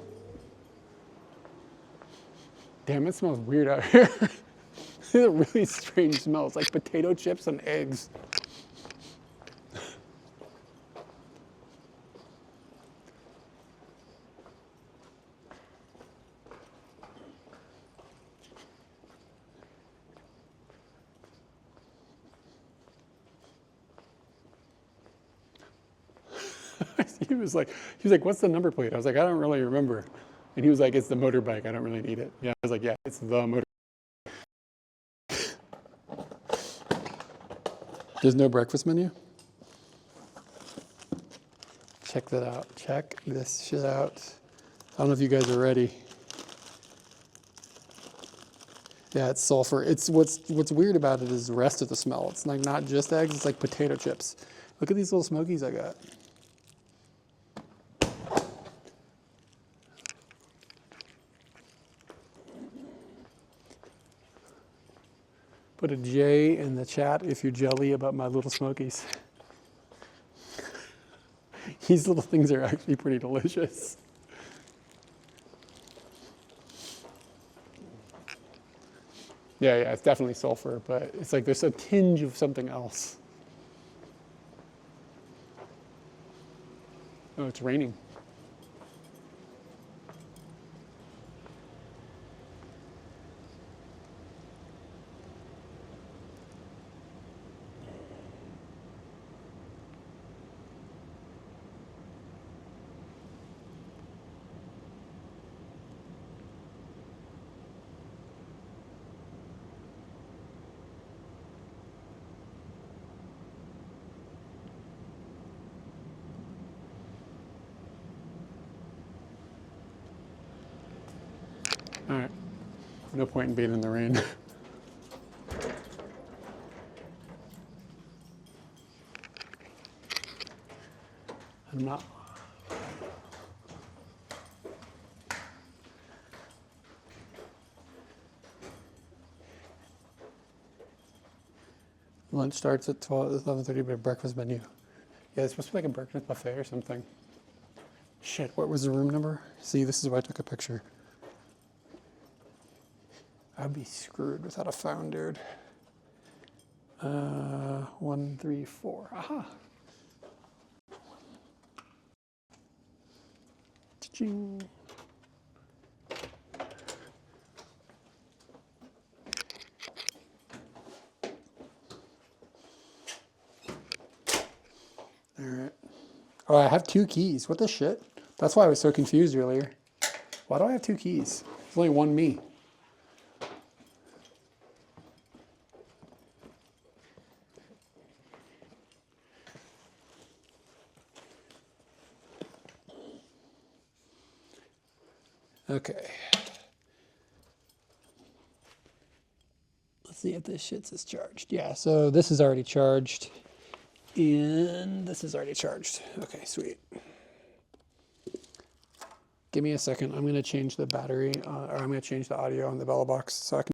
Damn, it smells weird out here. It's a really strange smell. It's like potato chips and eggs. He was like, what's the number plate? I was like, I don't really remember. And he was like, it's the motorbike. I don't really need it. Yeah, I was like, yeah, it's the motorbike. There's no breakfast menu? Check that out. Check this shit out. I don't know if you guys are ready. Yeah, it's sulfur. It's what's weird about it is the rest of the smell. It's like not just eggs, it's like potato chips. Look at these little smokies I got. Put a J in the chat if you're jelly about my little smokies. These little things are actually pretty delicious. Yeah, it's definitely sulfur, but it's like there's a tinge of something else. Oh, it's raining. All right, no point in being in the rain. I'm not. Lunch starts at 11:30, but breakfast menu. Yeah, it's supposed to be like a breakfast buffet or something. Shit, what was the room number? See, this is why I took a picture. I'd be screwed without a phone, dude. 134. Aha. Cha-ching. All right. Oh, I have 2 keys. What the shit? That's why I was so confused earlier. Why do I have 2 keys? There's only one me. Okay. Let's see if this shit's is charged. Yeah, so this is already charged. And this is already charged. Okay, sweet. Give me a second. I'm going to change the battery, or I'm going to change the audio on the Bella box so I can.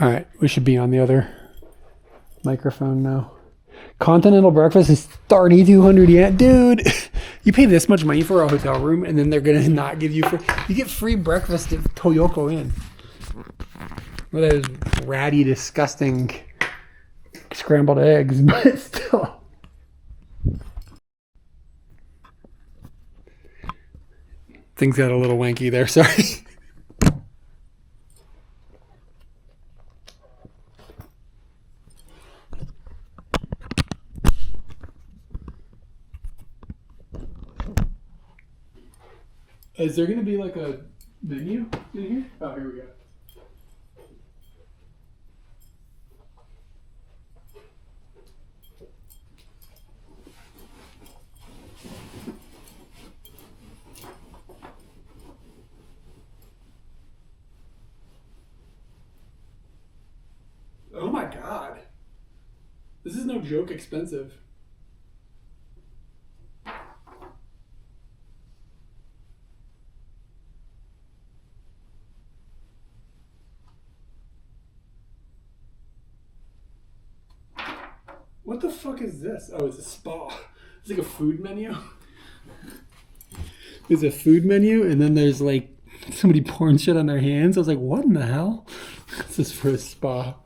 All right, we should be on the other microphone now. Continental breakfast is 3,200 yen. Dude, you pay this much money for a hotel room and then they're going to not give you free. You get free breakfast at Toyoko Inn. Well, those ratty, disgusting scrambled eggs, but still. Things got a little wanky there, sorry. Is there going to be like a menu in here? Oh, here we go. This is no joke expensive. What the fuck is this? Oh, it's a spa. It's like a food menu. There's a food menu, and then there's like somebody pouring shit on their hands. I was like, what in the hell? This is for a spa.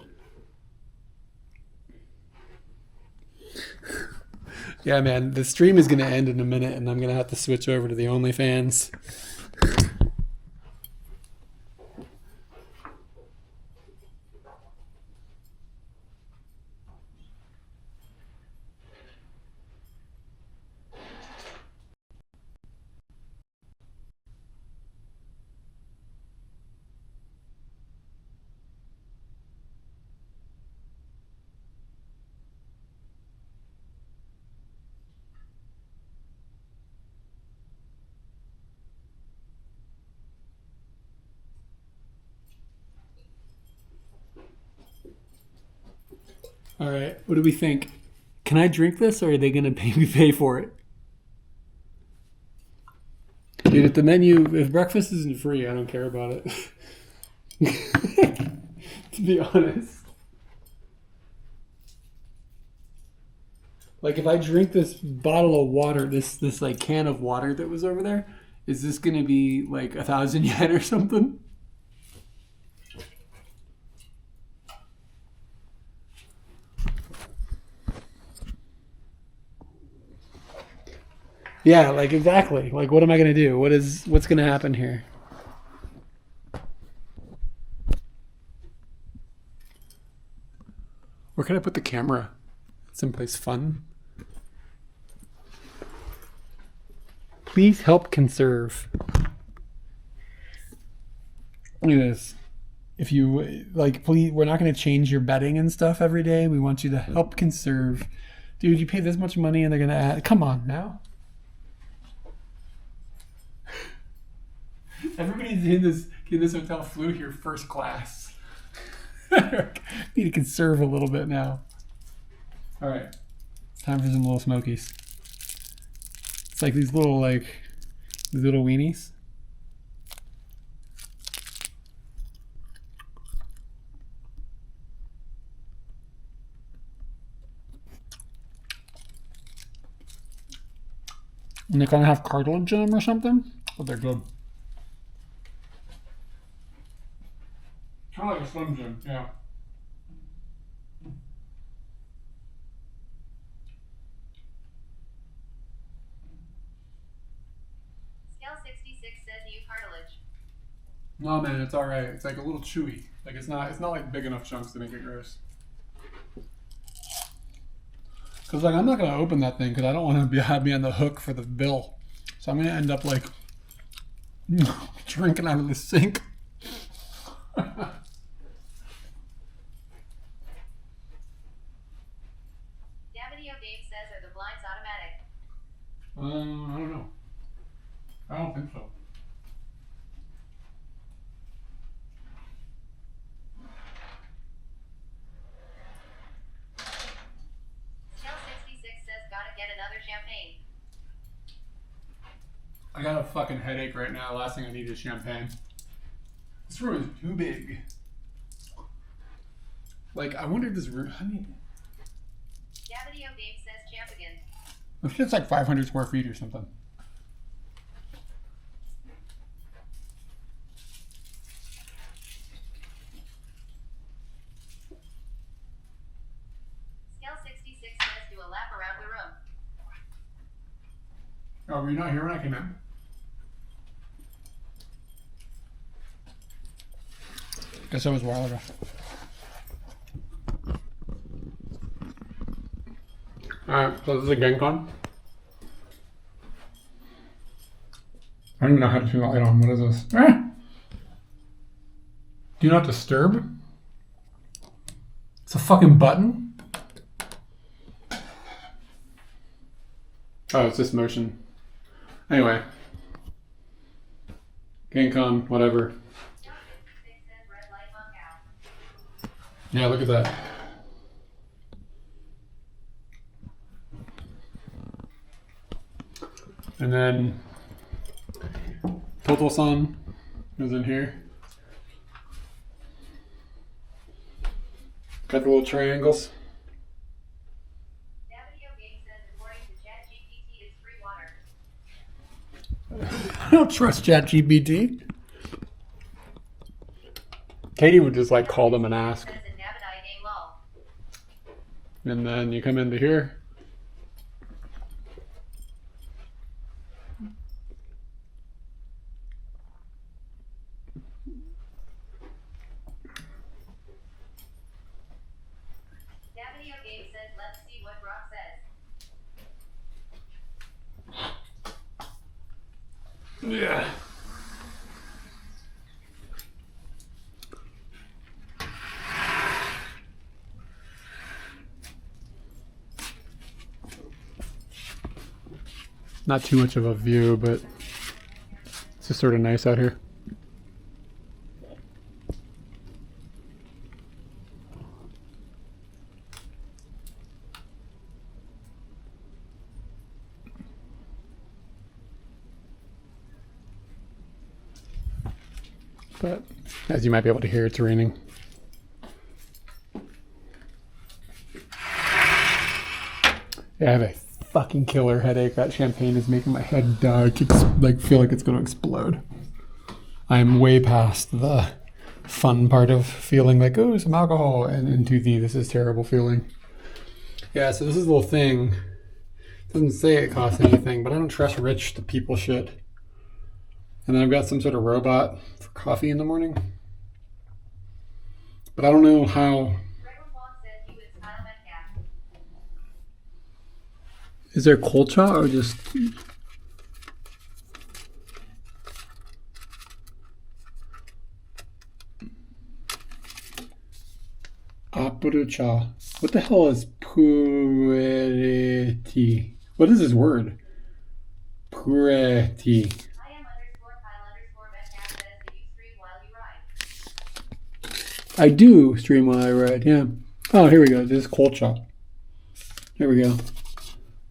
Yeah, man, the stream is going to end in a minute, and I'm going to have to switch over to the OnlyFans. All right, what do we think? Can I drink this, or are they gonna pay for it? Dude, if breakfast isn't free, I don't care about it. To be honest. Like, if I drink this bottle of water, this like can of water that was over there, is this gonna be like 1,000 yen or something? Yeah, like exactly. Like, what am I gonna do? What's gonna happen here? Where can I put the camera? Someplace fun. Please help conserve. Look at this. If you like, please, we're not gonna change your bedding and stuff every day. We want you to help conserve. Dude, you pay this much money and they're gonna add. Come on now. Everybody's in this hotel flew here first class. Need to conserve a little bit now. All right, it's time for some little smokies. It's like these little weenies. And they kind of have cartilage in them or something, but they're good. Kind of like a Slim Jim, yeah.
Scale 66 says new cartilage.
No, man, it's all right. It's like a little chewy. Like it's not like big enough chunks to make it gross. Cause like I'm not gonna open that thing because I don't want to have me on the hook for the bill. So I'm gonna end up like drinking out of the sink. I don't know. I don't think so.
Scale 66 says gotta get another champagne.
I got a fucking headache right now. Last thing I need is champagne. This room is too big. Like, I wonder if this room, I mean,
Gavidio Game says champ again.
this shit's like 500 square feet or something.
Scale 66 says do a lap around the room.
Oh, were you not here when I came in? Guess that was a while ago. Alright, so this is a Gencon. I don't even know how to turn the light on. What is this? Ah! Do not disturb? It's a fucking button? Oh, it's just motion. Anyway. Gencon, whatever.
Scale 66 says red light monk out.
Yeah, look at that. And then Total-san is in here. Got the little triangles.
Navigio game says according to ChatGPT it's free water.
I don't trust ChatGPT. Katie would just like call them and ask.
Says in Navidai game lol.
And then you come into here.
Navigio game says let's see what Brock says.
Yeah. Not too much of a view, but it's just sort of nice out here. But as you might be able to hear, it's raining. Yeah, I have a fucking killer headache. That champagne is making my head feel like it's going to explode. I'm way past the fun part of feeling like, oh, some alcohol, and into this is terrible feeling. Yeah, so this is a little thing. It doesn't say it costs anything, but I don't trust rich to people shit. And then I've got some sort of robot for coffee in the morning. But I don't know how. Is there colcha or just... Apurucha. What the hell is pureti? What is this word? Pureti. I do stream while I ride, yeah. Oh, here we go. This is colcha. Here we go.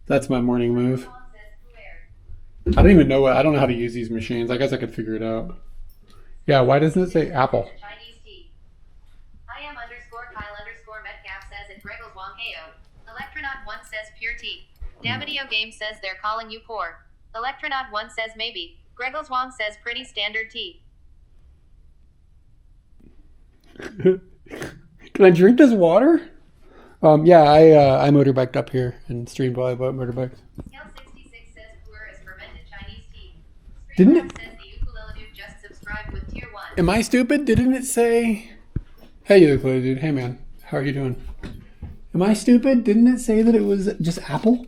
That's my morning move. I don't even know I don't know how to use these machines. I guess I could figure it out. Yeah, why doesn't it say Apple?
Chinese tea. IM_Kyle_Metcalf says it Greggles Wong Heyo. Electronaut1 says pure tea. Navigio game says they're calling you poor. Electronaut1 says maybe. Greggles Wong says pretty standard tea.
Can I drink this water? Yeah, I motorbiked up here and streamed while I bought motorbikes.
L66 says puer is fermented Chinese tea.
Didn't it?
Says the ukulele dude just subscribed with tier 1.
Am I stupid? Didn't it say... Hey, ukulele dude. Hey, man. How are you doing? Am I stupid? Didn't it say that it was just Apple?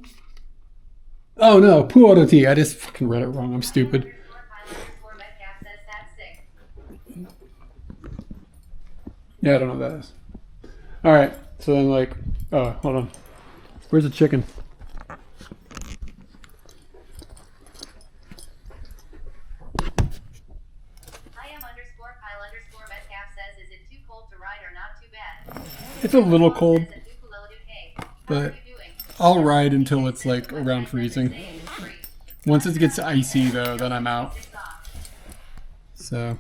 Oh, no. Puer tea. I just fucking read it wrong. I'm stupid.
Metcalf says that's sick.
Yeah, I don't know what that is. All right. So then, like, oh, hold on. Where's the chicken?
IM_Kyle_Metcalf says, is it too cold to ride or not too bad?
It's a little cold,
Says that ukulele dude, hey, how
but
are you doing?
I'll ride until it's like around freezing. Once it gets icy, though, then I'm out. So.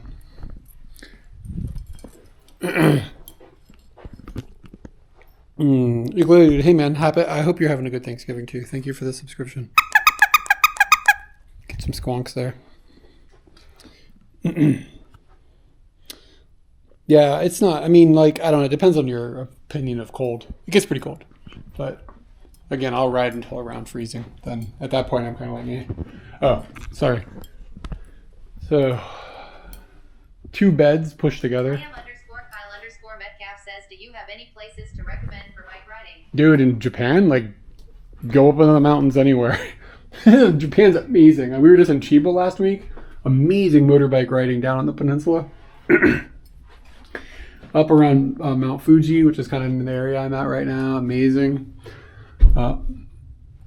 Hey man, I hope you're having a good Thanksgiving too. Thank you for the subscription. Get some squonks there. Yeah, it's not. I mean, like, I don't know. It depends on your opinion of cold. It gets pretty cold. But again, I'll ride until around freezing. Then at that point, I'm kind of like, eh. Oh, sorry. So, 2 beds pushed together.
IM_Kyle_Metcalf says, do you have any places to recommend for bike riding?
Dude, in Japan, like, go up into the mountains anywhere. Japan's amazing. We were just in Chiba last week. Amazing motorbike riding down on the peninsula. Up around Mount Fuji, which is kind of in the area I'm at right now. Amazing.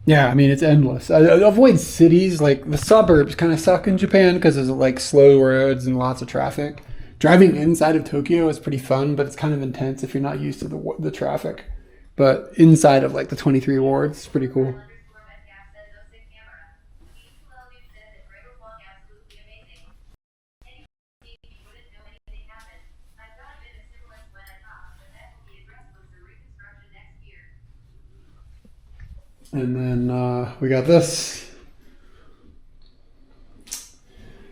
Yeah, I mean, it's endless. I avoid cities. Like, the suburbs kind of suck in Japan because there's, like, slow roads and lots of traffic. Driving inside of Tokyo is pretty fun, but it's kind of intense if you're not used to the traffic. But inside of, like, the 23 wards, it's pretty cool. And then we got this.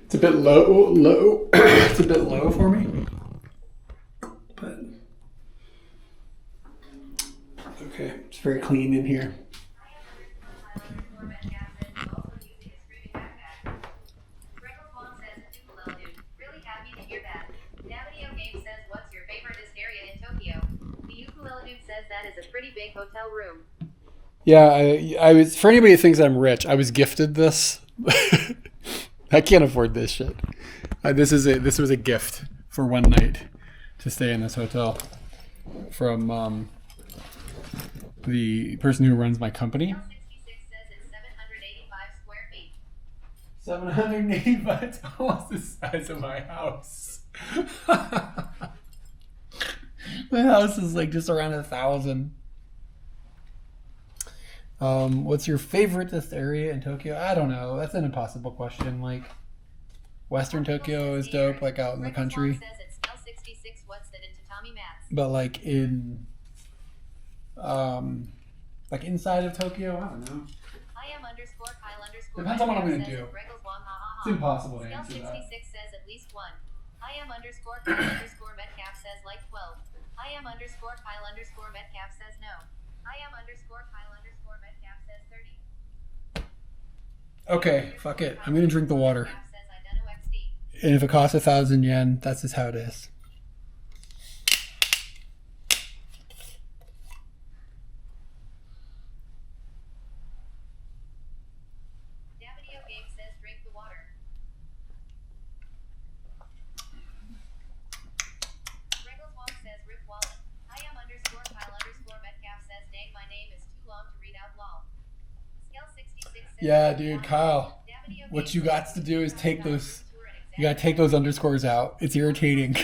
It's a bit low. It's a bit low for me. But okay, it's very clean in here.
That is a pretty big hotel room.
Yeah, I was, for anybody who thinks I'm rich, I was gifted this. I can't afford this shit. This was a gift for one night to stay in this hotel from the person who runs my company.
66 says it's 785 square feet.
785. It's almost the size of my house. My house is like just around 1,000. What's your favorite area in Tokyo? I don't know. That's an impossible question. Like, Western Tokyo is dope, like out in the country.
Says it's L66. What's that in tatami mats?
But like in, like inside of Tokyo, I don't know.
I am underscore Kyle underscore.
Depends on what I'm gonna
says
do.
Regals Wong, ha, ha,
It's
ha.
impossible to
Scale
answer that.
66 says at least one. I am underscore Kyle underscore Metcalf says like 12. I am underscore Kyle underscore Metcalf says no. I am underscore Kyle underscore Metcalf says 30.
Okay, fuck it. I'm gonna drink the water.
Metcalf says I don't know XD.
And if it costs 1,000 yen, that's just how it is.
Davidio Game says drink the water. Regals Wong says Rip Wallet. I am underscore Kyle underscore Metcalf says dang my name is too long to read out lol. Scale 66 says
Yeah, dude, Kyle. What you got to do is take those. You gotta take those underscores out. It's irritating.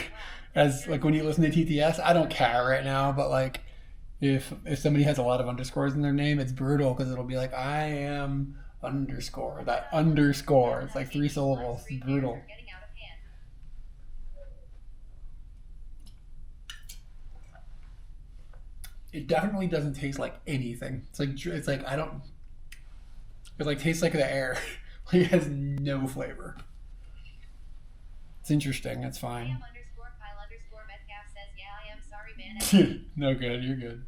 As like when you listen to TTS, I don't care right now, but like if somebody has a lot of underscores in their name, it's brutal because it'll be like I am underscore. That underscore. It's like 3 syllables. It's brutal.
Getting out of hand.
It definitely doesn't taste like anything. It's like I don't. It like tastes like the air. Like it has no flavor. It's interesting. It's
I
fine.
am underscore Kyle underscore Metcalf says yeah I am sorry man.
No good. You're good.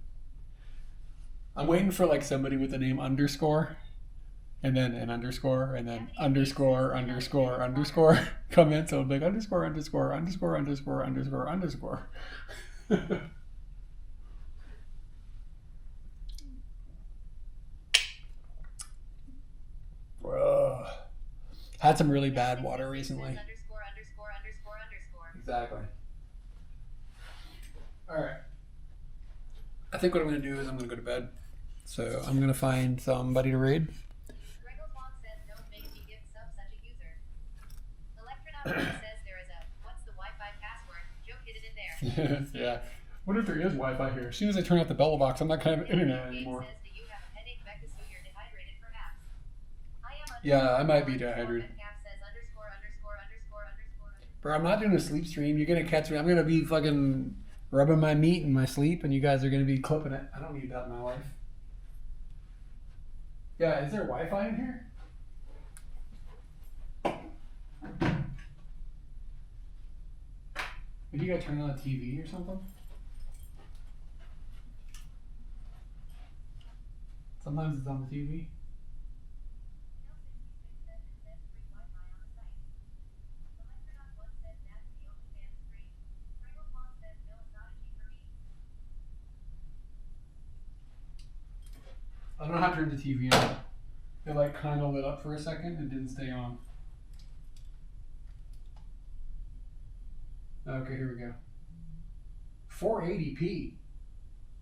I'm waiting for like somebody with the name underscore, and then an underscore, and then underscore come in. So like underscore. Bro, had some really bad water recently.
Underscore.
Exactly. All right. I think what I'm going to do is I'm going to go to bed. So I'm going to find somebody to raid.
Regals Wong says don't make me give sub such a user. Electronaut says there is a what's the Wi-Fi password? Joe hid it in there.
Yeah. What if there is Wi-Fi here? As soon as I turn off the bell box, I'm not kind of internet anymore.
Says, do you have a headache, Becca, so you're dehydrated perhaps? I am
Yeah, I might be
underscore
dehydrated.
Metcalf says underscore.
Bro, I'm not doing a sleep stream. You're going to catch me. I'm going to be fucking rubbing my meat in my sleep, and you guys are going to be clipping it. I don't need that in my life. Yeah, is there Wi-Fi in here? Did you guys turn on the TV or something? Sometimes it's on the TV. I don't know how to turn the TV on. It like kind of lit up for a second and didn't stay on. Okay, here we go. 480p.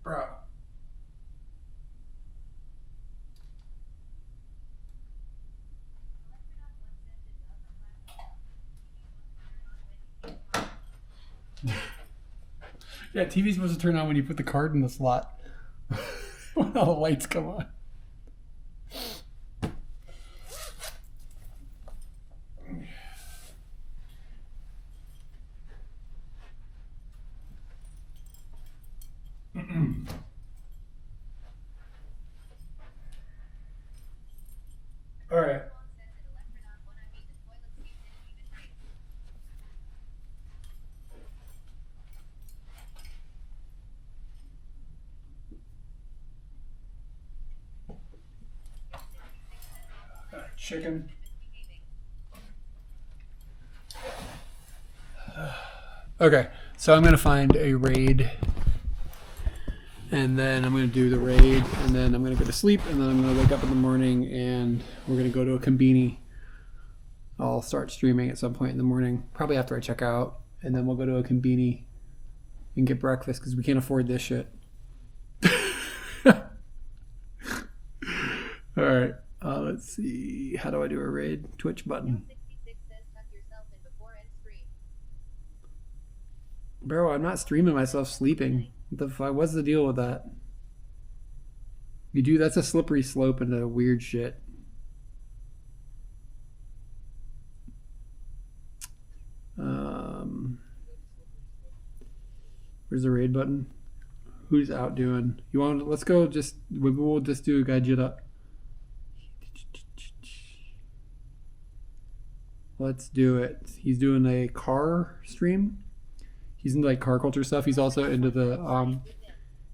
Bro. Yeah, TV's supposed to turn on when you put the card in the slot. When all the lights come on. chicken. Okay, so I'm gonna find a raid, and then I'm gonna do the raid, and then I'm gonna go to sleep, and then I'm gonna wake up in the morning, and we're gonna go to a combini. I'll start streaming at some point in the morning, probably after I check out, and then we'll go to a combini and get breakfast because we can't afford this shit. All right, let's see. How do I do a raid? Twitch button.
66 says tuck yourself in before end stream.
Bro, I'm not streaming myself sleeping. What the fuck? What's the deal with that? You do, that's a slippery slope into weird shit. Where's the raid button? Who's out doing? You want? Let's go. We'll just do a Gajita. Let's do it. He's doing a car stream. He's into like car culture stuff. He's also into the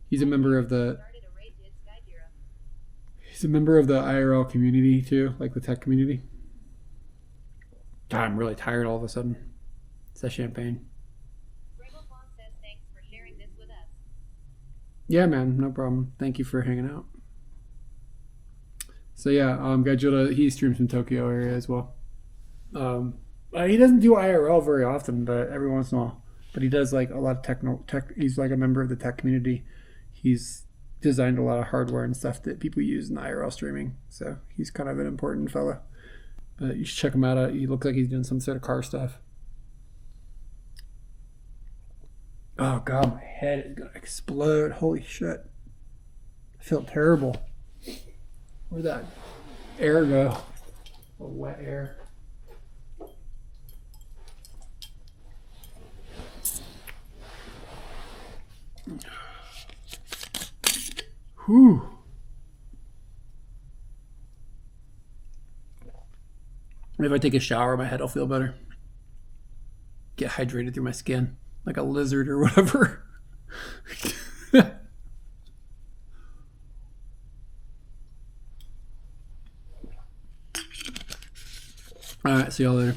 he's a member of the
Started a raid, did Skydira.
he's a member of the IRL community too, like the tech community. God, I'm really tired all of a sudden. It's that champagne.
Gregor Fong says thanks for sharing this with us.
Yeah, man, no problem. Thank you for hanging out. So yeah, Gajota, he streams from Tokyo area as well. He doesn't do IRL very often, but every once in a while. But he does like a lot of tech. He's like a member of the tech community. He's designed a lot of hardware and stuff that people use in IRL streaming. So he's kind of an important fella. But you should check him out. He looks like he's doing some sort of car stuff. Oh God, my head is gonna explode. Holy shit. I feel terrible. Where'd that air go? Oh, wet air. Whew. Maybe if I take a shower, my head will feel better. Get hydrated through my skin, like a lizard or whatever. All right, see y'all later.